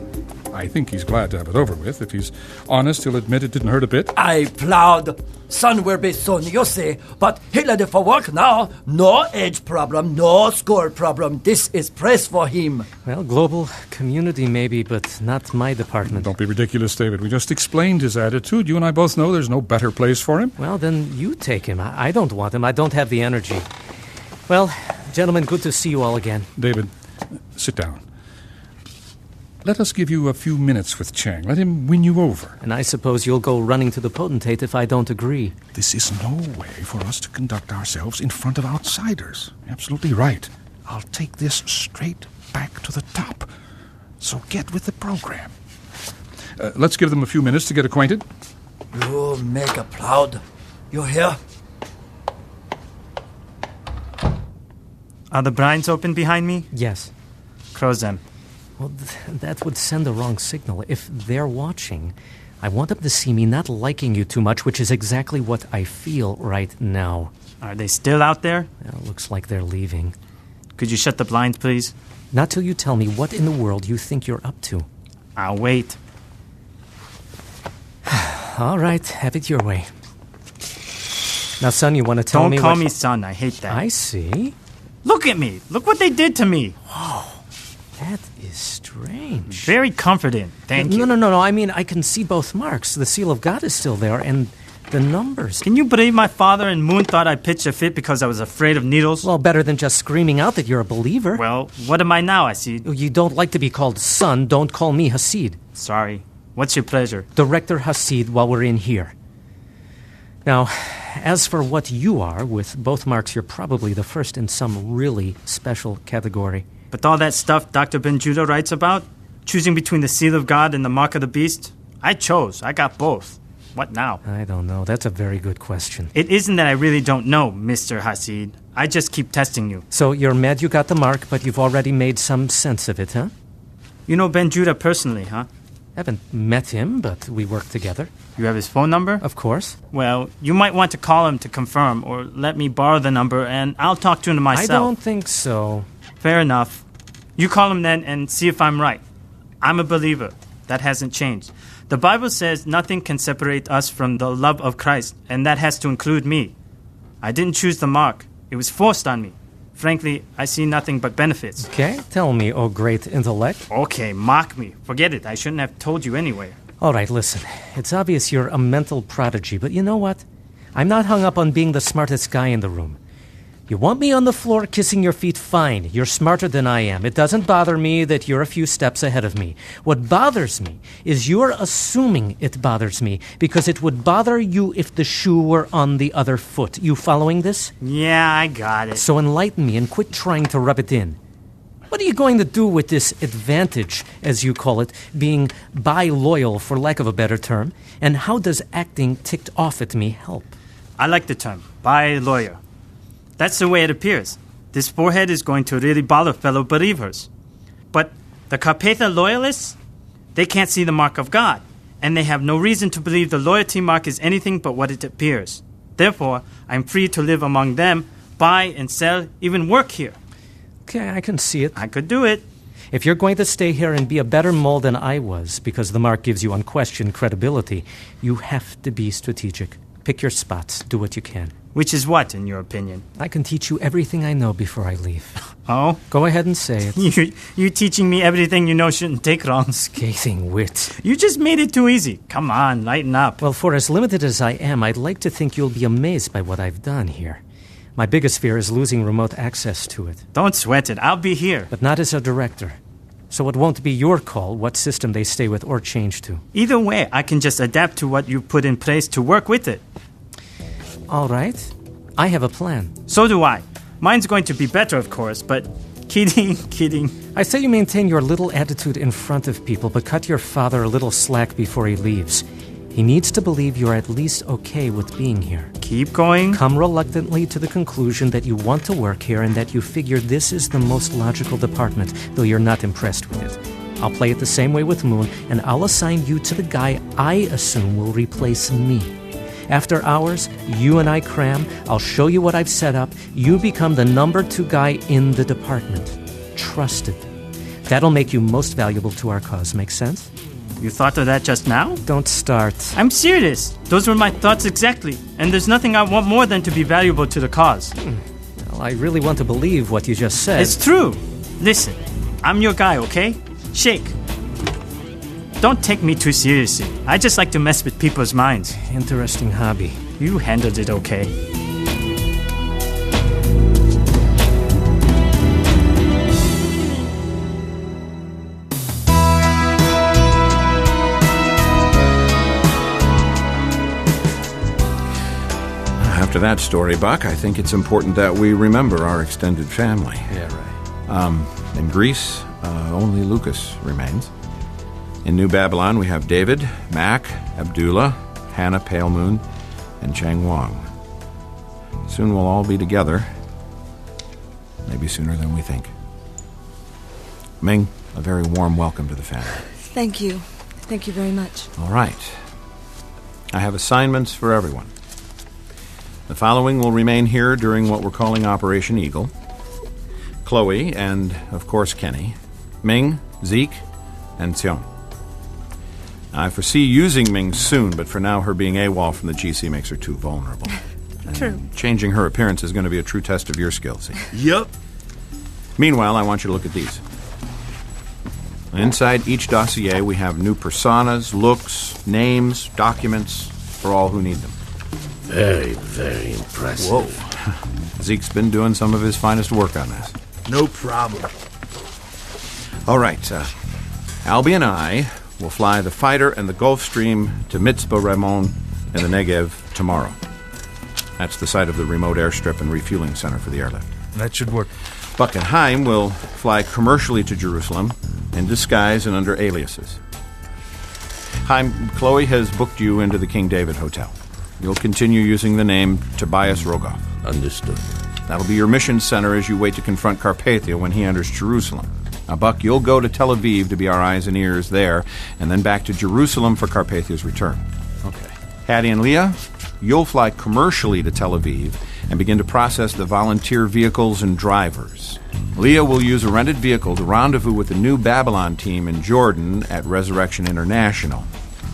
I think he's glad to have it over with. If he's honest, he'll admit it didn't hurt a bit. I proud. Son will be soon, you see. But he ready for work now. No age problem, no score problem. This is press for him. Well, global community maybe, but not my department. Don't be ridiculous, David. We just explained his attitude. You and I both know there's no better place for him. Well, then you take him. I don't want him. I don't have the energy. Well, gentlemen, good to see you all again. David, sit down. Let us give you a few minutes with Chang. Let him win you over. And I suppose you'll go running to the potentate if I don't agree. This is no way for us to conduct ourselves in front of outsiders. Absolutely right. I'll take this straight back to the top. So get with the program. Let's give them a few minutes to get acquainted. You make a proud. You hear? Are the blinds open behind me? Yes. Close them. Well, that would send the wrong signal. If they're watching, I want them to see me not liking you too much, which is exactly what I feel right now. Are they still out there? Well, looks like they're leaving. Could you shut the blinds, please? Not till you tell me what in the world you think you're up to. I'll wait. All right, have it your way. Now, son, you want to tell me Don't call me son. I hate that. I see. Look at me. Look what they did to me. Whoa. That is strange. Very comforting. Thank you. No. I mean, I can see both marks. The seal of God is still there, and the numbers. Can you believe my father and Moon thought I pitched a fit because I was afraid of needles? Well, better than just screaming out that you're a believer. Well, what am I now, Hasid? You don't like to be called son. Don't call me Hasid. Sorry. What's your pleasure? Director Hasid while we're in here. Now, as for what you are, with both marks, you're probably the first in some really special category. But all that stuff Dr. Ben Judah writes about, choosing between the seal of God and the mark of the beast, I chose. I got both. What now? I don't know. That's a very good question. It isn't that I really don't know, Mr. Hasid. I just keep testing you. So you're mad you got the mark, but you've already made some sense of it, huh? You know Ben Judah personally, huh? Haven't met him, but we work together. You have his phone number? Of course. Well, you might want to call him to confirm, or let me borrow the number, and I'll talk to him myself. I don't think so. Fair enough. You call him then and see if I'm right. I'm a believer. That hasn't changed. The Bible says nothing can separate us from the love of Christ, and that has to include me. I didn't choose the mark. It was forced on me. Frankly, I see nothing but benefits. Okay, tell me, oh great intellect. Okay, mock me. Forget it. I shouldn't have told you anyway. All right, listen. It's obvious you're a mental prodigy, but you know what? I'm not hung up on being the smartest guy in the room. You want me on the floor kissing your feet? Fine. You're smarter than I am. It doesn't bother me that you're a few steps ahead of me. What bothers me is you're assuming it bothers me, because it would bother you if the shoe were on the other foot. You following this? Yeah, I got it. So enlighten me and quit trying to rub it in. What are you going to do with this advantage, as you call it, being bi-loyal, for lack of a better term? And how does acting ticked off at me help? I like the term, bi-lawyer. That's the way it appears. This forehead is going to really bother fellow believers. But the Carpatha loyalists, they can't see the mark of God, and they have no reason to believe the loyalty mark is anything but what it appears. Therefore, I'm free to live among them, buy and sell, even work here. Okay, I can see it. I could do it. If you're going to stay here and be a better mole than I was, because the mark gives you unquestioned credibility, you have to be strategic. Pick your spots. Do what you can. Which is what, in your opinion? I can teach you everything I know before I leave. Oh? Go ahead and say it. You teaching me everything you know shouldn't take wrong. Scathing wit. You just made it too easy. Come on, lighten up. Well, for as limited as I am, I'd like to think you'll be amazed by what I've done here. My biggest fear is losing remote access to it. Don't sweat it. I'll be here. But not as a director. So it won't be your call what system they stay with or change to. Either way, I can just adapt to what you've put in place to work with it. All right. I have a plan. So do I. Mine's going to be better, of course, but kidding. I say you maintain your little attitude in front of people, but cut your father a little slack before he leaves. He needs to believe you're at least okay with being here. Keep going. Come reluctantly to the conclusion that you want to work here and that you figure this is the most logical department, though you're not impressed with it. I'll play it the same way with Moon, and I'll assign you to the guy I assume will replace me. After hours, you and I cram. I'll show you what I've set up. You become the number 2 guy in the department. Trusted. That'll make you most valuable to our cause. Make sense? You thought of that just now? Don't start. I'm serious. Those were my thoughts exactly. And there's nothing I want more than to be valuable to the cause. Well, I really want to believe what you just said. It's true. Listen, I'm your guy, okay? Shake. Don't take me too seriously. I just like to mess with people's minds. Interesting hobby. You handled it okay. After that story, Buck, I think it's important that we remember our extended family. Yeah, right. In Greece, only Lucas remains. In New Babylon, we have David, Mac, Abdullah, Hannah Pale Moon, and Chang Wang. Soon we'll all be together. Maybe sooner than we think. Ming, a very warm welcome to the family. Thank you. Thank you very much. All right. I have assignments for everyone. The following will remain here during what we're calling Operation Eagle. Chloe and, of course, Kenny. Ming, Zeke, and Xiong. I foresee using Ming soon, but for now her being AWOL from the GC makes her too vulnerable. True. Changing her appearance is going to be a true test of your skills. Yep. Meanwhile, I want you to look at these. Inside each dossier, we have new personas, looks, names, documents for all who need them. Very, very impressive. Whoa. Zeke's been doing some of his finest work on this. No problem. All right, Albie and I will fly the fighter and the Gulfstream to Mitzvah Ramon in the Negev tomorrow. That's the site of the remote airstrip and refueling center for the airlift. That should work. Buck and Haim will fly commercially to Jerusalem in disguise and under aliases. Haim, Chloe has booked you into the King David Hotel. You'll continue using the name Tobias Rogoff. Understood. That'll be your mission center as you wait to confront Carpathia when he enters Jerusalem. Now, Buck, you'll go to Tel Aviv to be our eyes and ears there, and then back to Jerusalem for Carpathia's return. Okay. Hattie and Leah, you'll fly commercially to Tel Aviv and begin to process the volunteer vehicles and drivers. Leah will use a rented vehicle to rendezvous with the New Babylon team in Jordan at Resurrection International.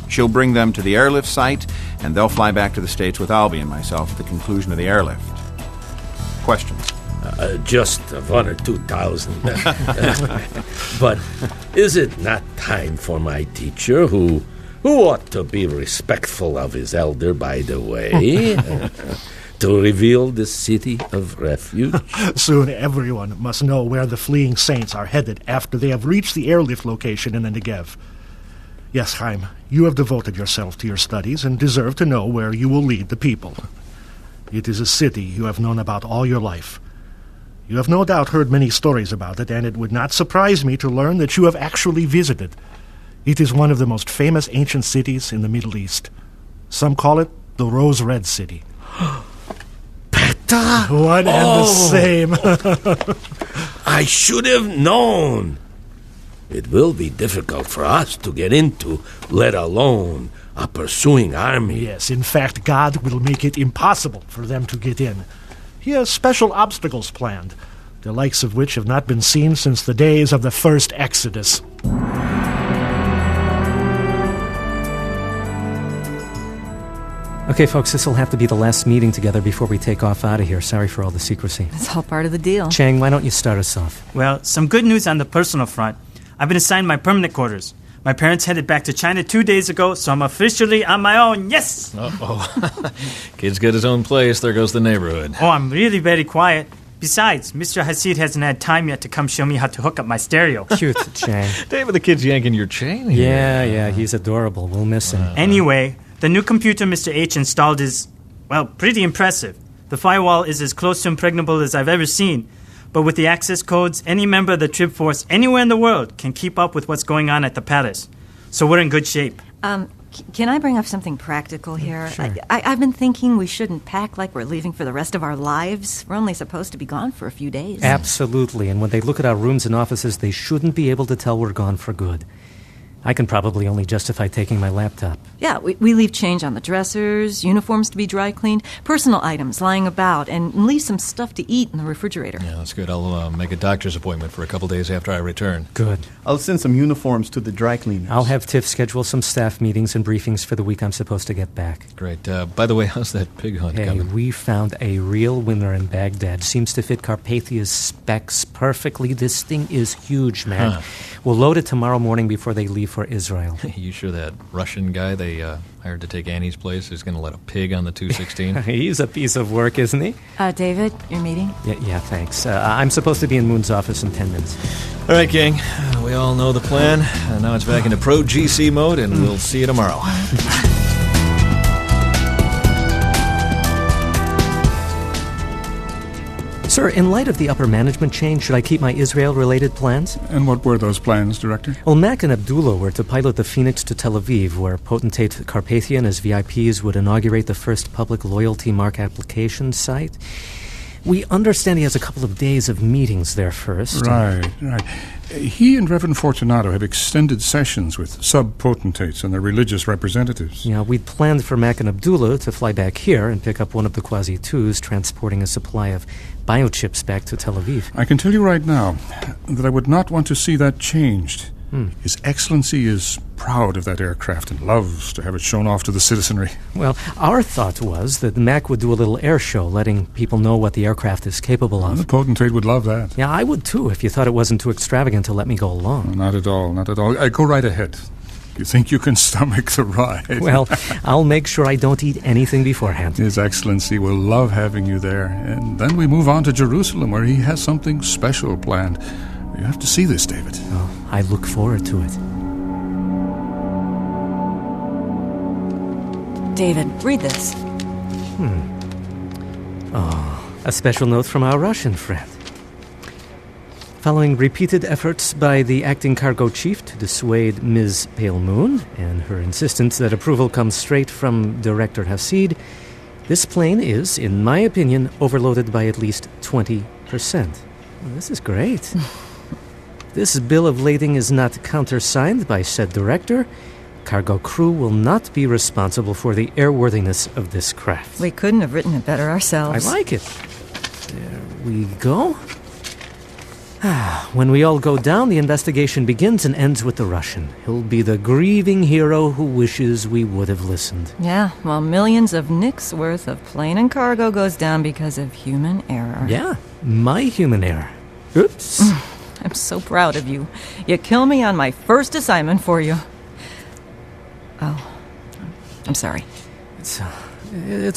She'll bring them to the airlift site, and they'll fly back to the States with Albie and myself at the conclusion of the airlift. Questions? Just 1,000 or 2,000. But is it not time for my teacher, who ought to be respectful of his elder, by the way, to reveal the city of refuge? Soon everyone must know where the fleeing saints are headed after they have reached the airlift location in the Negev. Yes, Chaim, you have devoted yourself to your studies and deserve to know where you will lead the people. It is a city you have known about all your life. You have no doubt heard many stories about it, and it would not surprise me to learn that you have actually visited. It is one of the most famous ancient cities in the Middle East. Some call it the Rose-Red City. Beta? One and the same. I should have known. It will be difficult for us to get into, let alone a pursuing army. Yes, in fact, God will make it impossible for them to get in. He has special obstacles planned, the likes of which have not been seen since the days of the first Exodus. Okay, folks, this will have to be the last meeting together before we take off out of here. Sorry for all the secrecy. It's all part of the deal. Chang, why don't you start us off? Well, some good news on the personal front. I've been assigned my permanent quarters. My parents headed back to China 2 days ago, so I'm officially on my own. Yes! Uh-oh. Kid's got his own place. There goes the neighborhood. Oh, I'm really very quiet. Besides, Mr. Hasid hasn't had time yet to come show me how to hook up my stereo. Cute, Chang. David, the kid's yanking your chain here. Yeah, he's adorable. We'll miss him. Anyway, the new computer Mr. H installed is, well, pretty impressive. The firewall is as close to impregnable as I've ever seen. But with the access codes, any member of the Trib Force anywhere in the world can keep up with what's going on at the palace. So we're in good shape. Can I bring up something practical here? Sure. I've been thinking we shouldn't pack like we're leaving for the rest of our lives. We're only supposed to be gone for a few days. Absolutely, and when they look at our rooms and offices, they shouldn't be able to tell we're gone for good. I can probably only justify taking my laptop. Yeah, we leave change on the dressers, uniforms to be dry cleaned, personal items lying about, and leave some stuff to eat in the refrigerator. Yeah, that's good. I'll make a doctor's appointment for a couple days after I return. Good. I'll send some uniforms to the dry cleaners. I'll have Tiff schedule some staff meetings and briefings for the week I'm supposed to get back. Great. By the way, how's that pig hunt coming? We found a real winner in Baghdad. Seems to fit Carpathia's specs perfectly. This thing is huge, man. Huh. We'll load it tomorrow morning before they leave for Israel. You sure that Russian guy they hired to take Annie's place is going to let a pig on the 216? He's a piece of work, isn't he? David, your meeting? Yeah, thanks. I'm supposed to be in Moon's office in 10 minutes. All right, gang. We all know the plan. Now it's back into pro GC mode, and we'll see you tomorrow. Sir, in light of the upper management change, should I keep my Israel-related plans? And what were those plans, Director? Well, Mac and Abdullah were to pilot the Phoenix to Tel Aviv, where Potentate Carpathia and his VIPs would inaugurate the first public loyalty mark application site. We understand he has a couple of days of meetings there first. Right. He and Reverend Fortunato have extended sessions with sub-potentates and their religious representatives. Yeah, we'd planned for Mac and Abdullah to fly back here and pick up one of the Quasi-2s transporting a supply of biochips back to Tel Aviv. I can tell you right now that I would not want to see that changed. His Excellency is proud of that aircraft and loves to have it shown off to the citizenry. Well, our thought was that Mac would do a little air show, letting people know what the aircraft is capable of. The potentate would love that. Yeah, I would too, if you thought it wasn't too extravagant to let me go along. Not at all. Go right ahead. You think you can stomach the ride? Well, I'll make sure I don't eat anything beforehand. His Excellency will love having you there. And then we move on to Jerusalem, where he has something special planned. You have to see this, David. Oh, I look forward to it. David, read this. Oh, a special note from our Russian friend. Following repeated efforts by the acting cargo chief to dissuade Ms. Pale Moon and her insistence that approval comes straight from Director Hasid, this plane is, in my opinion, overloaded by at least 20%. Well, this is great. This bill of lading is not countersigned by said director. Cargo crew will not be responsible for the airworthiness of this craft. We couldn't have written it better ourselves. I like it. There we go. When we all go down, the investigation begins and ends with the Russian. He'll be the grieving hero who wishes we would have listened. Yeah, while millions of nicks worth of plane and cargo goes down because of human error. Yeah, my human error. Oops. I'm so proud of you. You kill me on my first assignment for you. Oh, I'm sorry. It's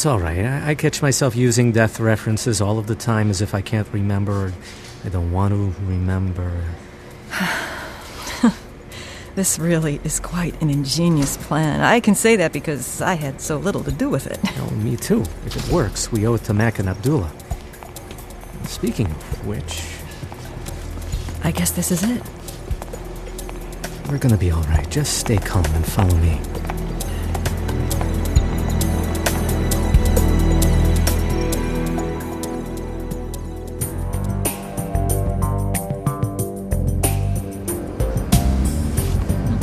all right. I catch myself using death references all of the time as if I can't remember or I don't want to remember. This really is quite an ingenious plan. I can say that because I had so little to do with it. Oh, me too. If it works, we owe it to Mac and Abdullah. Speaking of which... I guess this is it. We're gonna be all right. Just stay calm and follow me.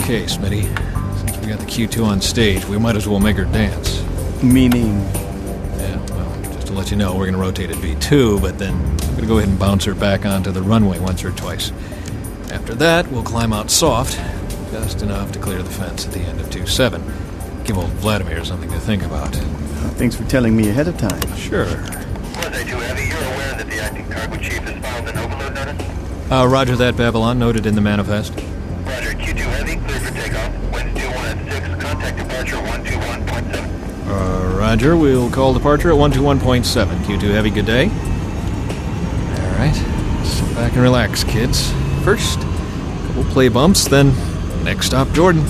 Okay, Smitty. Since we got the Q2 on stage, we might as well make her dance. Meaning? Yeah, well, just to let you know, we're going to rotate at V2, but then we're going to go ahead and bounce her back onto the runway once or twice. After that, we'll climb out soft, just enough to clear the fence at the end of 2-7. Give old Vladimir something to think about. Thanks for telling me ahead of time. Sure. Wednesday 2 Heavy, you're aware that the acting cargo chief has filed an overload notice? Roger that, Babylon. Noted in the manifest. Roger, Q2 Heavy, clear for takeoff. Winds 21 at 6, contact departure 121.7. Roger, we'll call departure at 121.7. Q2 Heavy, good day. All right, sit back and relax, kids. First, a couple play bumps, then next stop, Jordan.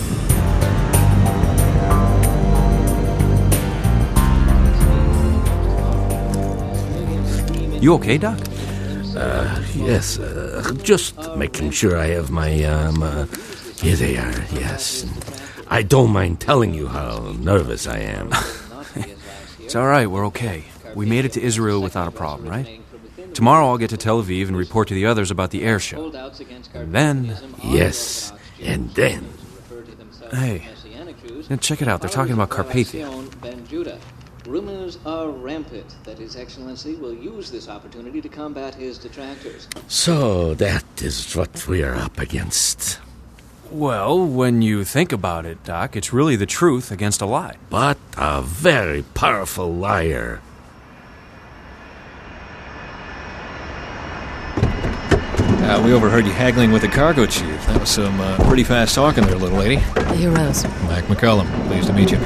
You okay, Doc? Yes, just making sure I have my, here they are, yes. I don't mind telling you how nervous I am. It's all right, we're okay. We made it to Israel without a problem, right? Tomorrow I'll get to Tel Aviv and report to the others about the air show. And then... Yes, and then... Hey, check it out. They're talking about Carpathia. Rumors are rampant that His Excellency will use this opportunity to combat his detractors. So that is what we're up against. Well, when you think about it, Doc, it's really the truth against a lie. But a very powerful liar. We overheard you haggling with the cargo chief. That was some pretty fast talking there, little lady. The heroes. Mac McCullum, pleased to meet you.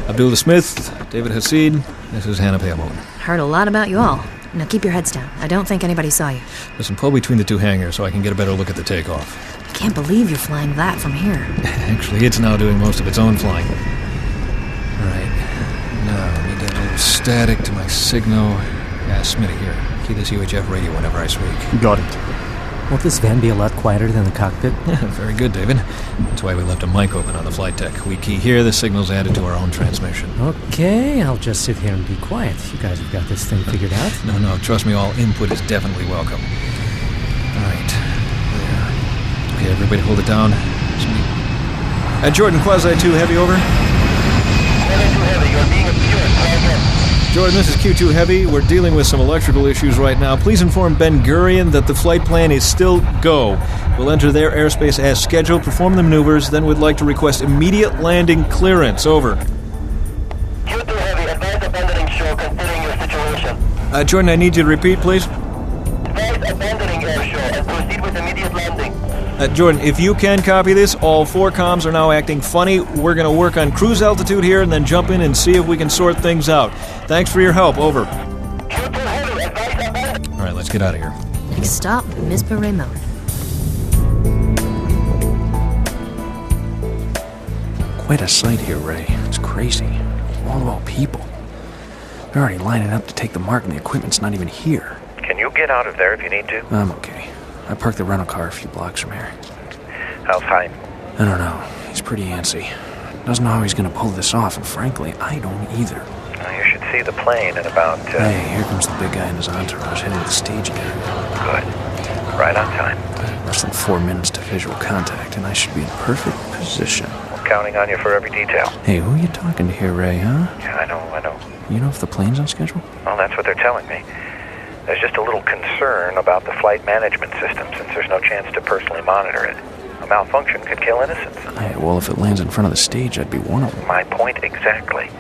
Abdullah Smith, David Hasid, this is Hannah Payamon. Heard a lot about you all. Now keep your heads down. I don't think anybody saw you. Listen, pull between the two hangars so I can get a better look at the takeoff. I can't believe you're flying that from here. Actually, it's now doing most of its own flying. All right. Now, let me get a little static to my signal. Yeah, Smitty, here. Copy this UHF radio whenever I speak. Got it. Won't this van be a lot quieter than the cockpit? Very good, David. That's why we left a mic open on the flight deck. We key here, the signal's added to our own transmission. Okay, I'll just sit here and be quiet. You guys have got this thing figured out. No, trust me, all input is definitely welcome. All right. Okay, everybody hold it down. Jordan, Quasi 2 Heavy, over. Jordan, this is Q2 Heavy. We're dealing with some electrical issues right now. Please inform Ben Gurion that the flight plan is still go. We'll enter their airspace as scheduled, perform the maneuvers, then would like to request immediate landing clearance. Over. Q2 Heavy, advise abandoning show considering your situation. Jordan, I need you to repeat, please. Advise abandoning air show and proceed with immediate landing. Jordan, if you can copy this, all 4 comms are now acting funny. We're going to work on cruise altitude here and then jump in and see if we can sort things out. Thanks for your help. Over. All right, let's get out of here. Next stop, Mispa Raymond. Quite a sight here, Ray. It's crazy. All people. They're already lining up to take the mark and the equipment's not even here. Can you get out of there if you need to? I'm okay. I parked the rental car a few blocks from here. How's Hyde? I don't know. He's pretty antsy. Doesn't know how he's going to pull this off, and frankly, I don't either. Well, you should see the plane in about... Hey, here comes the big guy and his entourage heading to the staging area. Good. Right on time. Less than 4 minutes to visual contact, and I should be in perfect position. I'm counting on you for every detail. Hey, who are you talking to here, Ray, huh? Yeah, I know. You know if the plane's on schedule? Well, that's what they're telling me. There's just a little concern about the flight management system since there's no chance to personally monitor it. A malfunction could kill innocents. Hey, well, if it lands in front of the stage, I'd be one of them. My point exactly.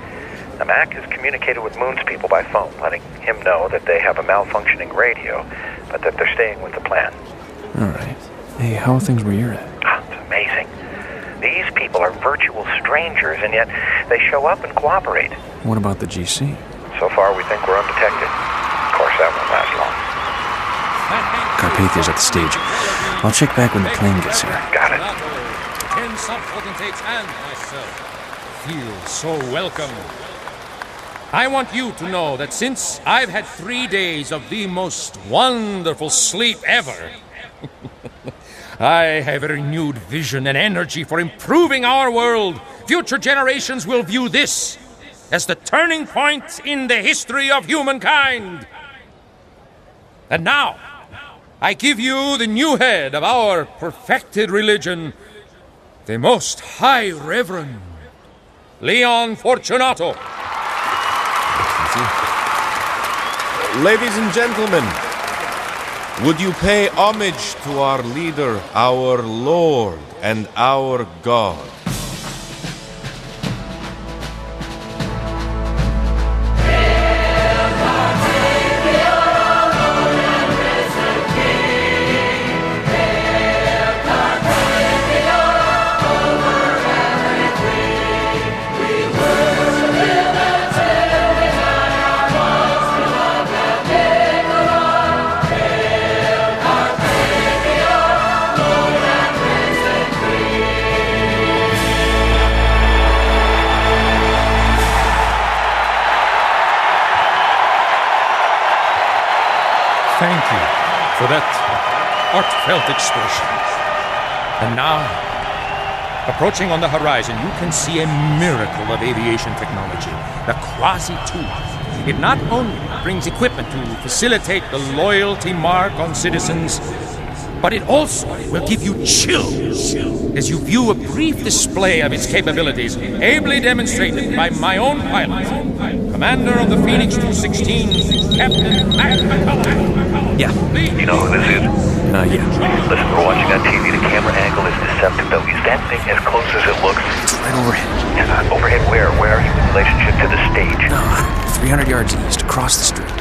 The MAC has communicated with Moon's people by phone, letting him know that they have a malfunctioning radio, but that they're staying with the plan. All right. Hey, how are things where you're at? It's amazing. These people are virtual strangers, and yet they show up and cooperate. What about the GC? So far, we think we're undetected. Of course, that won't last long. Carpathia's at the stage. I'll check back when the plane gets here. Got it. 10 sub-potentates and myself feel so welcome. I want you to know that since I've had 3 days of the most wonderful sleep ever, I have a renewed vision and energy for improving our world. Future generations will view this as the turning point in the history of humankind. And now, I give you the new head of our perfected religion, the Most High Reverend Leon Fortunato. Ladies and gentlemen, would you pay homage to our leader, our Lord and our God? Thank you for that heartfelt expression. And now, approaching on the horizon, you can see a miracle of aviation technology, the Quasi-2. It not only brings equipment to facilitate the loyalty mark on citizens, but it also will give you chills as you view a brief display of its capabilities, ably demonstrated by my own pilot, Commander of the Phoenix 216, Captain Mac McCullough. Yeah. You know who this is? Yeah. Listen, we're watching on TV. The camera angle is deceptive, though. Is that thing as close as it looks? It's right overhead. Overhead where? Where are you in relationship to the stage? 300 yards east, across the street.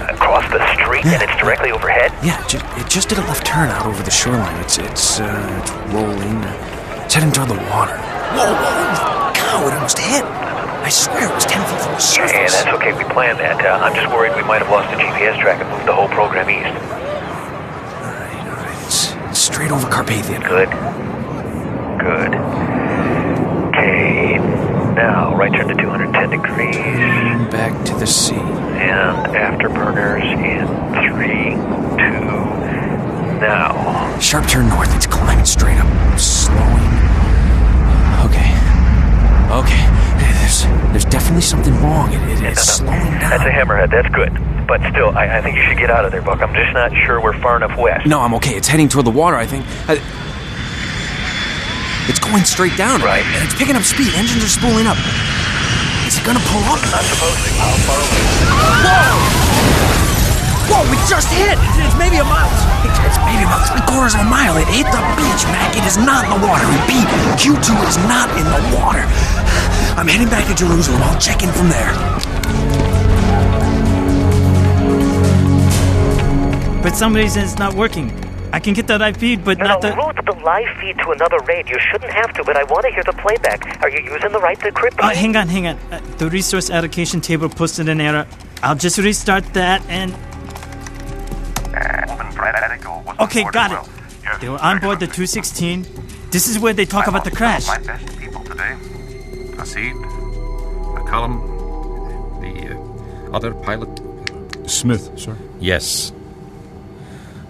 Across the street? Yeah. And it's directly overhead? Yeah, it just did a left turn out over the shoreline. It's rolling. It's heading toward the water. Whoa, cow, it almost hit. I swear it was 10 feet from the surface. Yeah, that's okay. We planned that. I'm just worried we might have lost the GPS track and moved the whole program east. All right. It's straight over Carpathia now. Good. Okay. Now, right turn to 210 degrees. Turn back to the sea. And afterburners in 3, 2, now. Sharp turn north. It's climbing straight up. Slowing. Okay. There's definitely something wrong. It's slowing down. That's a hammerhead. That's good. But still, I think you should get out of there, Buck. I'm just not sure we're far enough west. No, I'm okay. It's heading toward the water, I think. It's going straight down. Right. And it's picking up speed. Engines are spooling up. Is it gonna pull up? Not supposed to. How far away? Whoa, we just hit! It's maybe a mile. It's maybe about 3/4 of a mile. It hit the beach, Mac. It is not in the water. Repeat, Q2 is not in the water. I'm heading back to Jerusalem. I'll check in from there. For some reason, it's not working. I can get the live feed, but not the... route the live feed to another raid. You shouldn't have to, but I want to hear the playback. Are you using the right decryptor? Hang on. The resource allocation table posted an error. I'll just restart that and... Okay, got it. They were on board the 216. This is where they talk about the crash. My best people today. Hasid, McCullum, the other pilot. Smith, sir. Yes.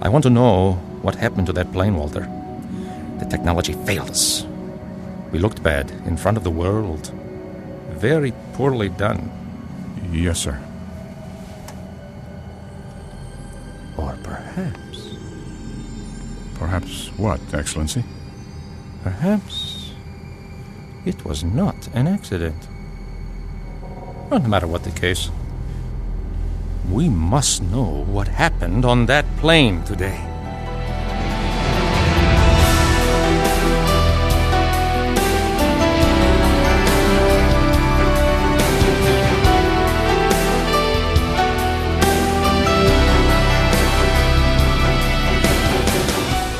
I want to know what happened to that plane, Walter. The technology failed us. We looked bad in front of the world. Very poorly done. Yes, sir. Or perhaps... Perhaps what, Excellency? Perhaps it was not an accident. Well, no matter what the case, we must know what happened on that plane today.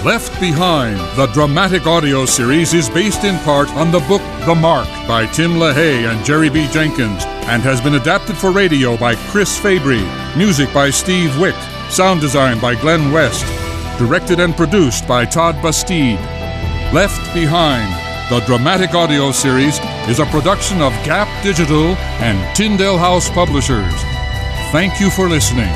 Left Behind, the dramatic audio series, is based in part on the book The Mark by Tim LaHaye and Jerry B. Jenkins and has been adapted for radio by Chris Fabry, music by Steve Wick, sound design by Glenn West, directed and produced by Todd Bastide. Left Behind, the dramatic audio series, is a production of Gap Digital and Tyndale House Publishers. Thank you for listening.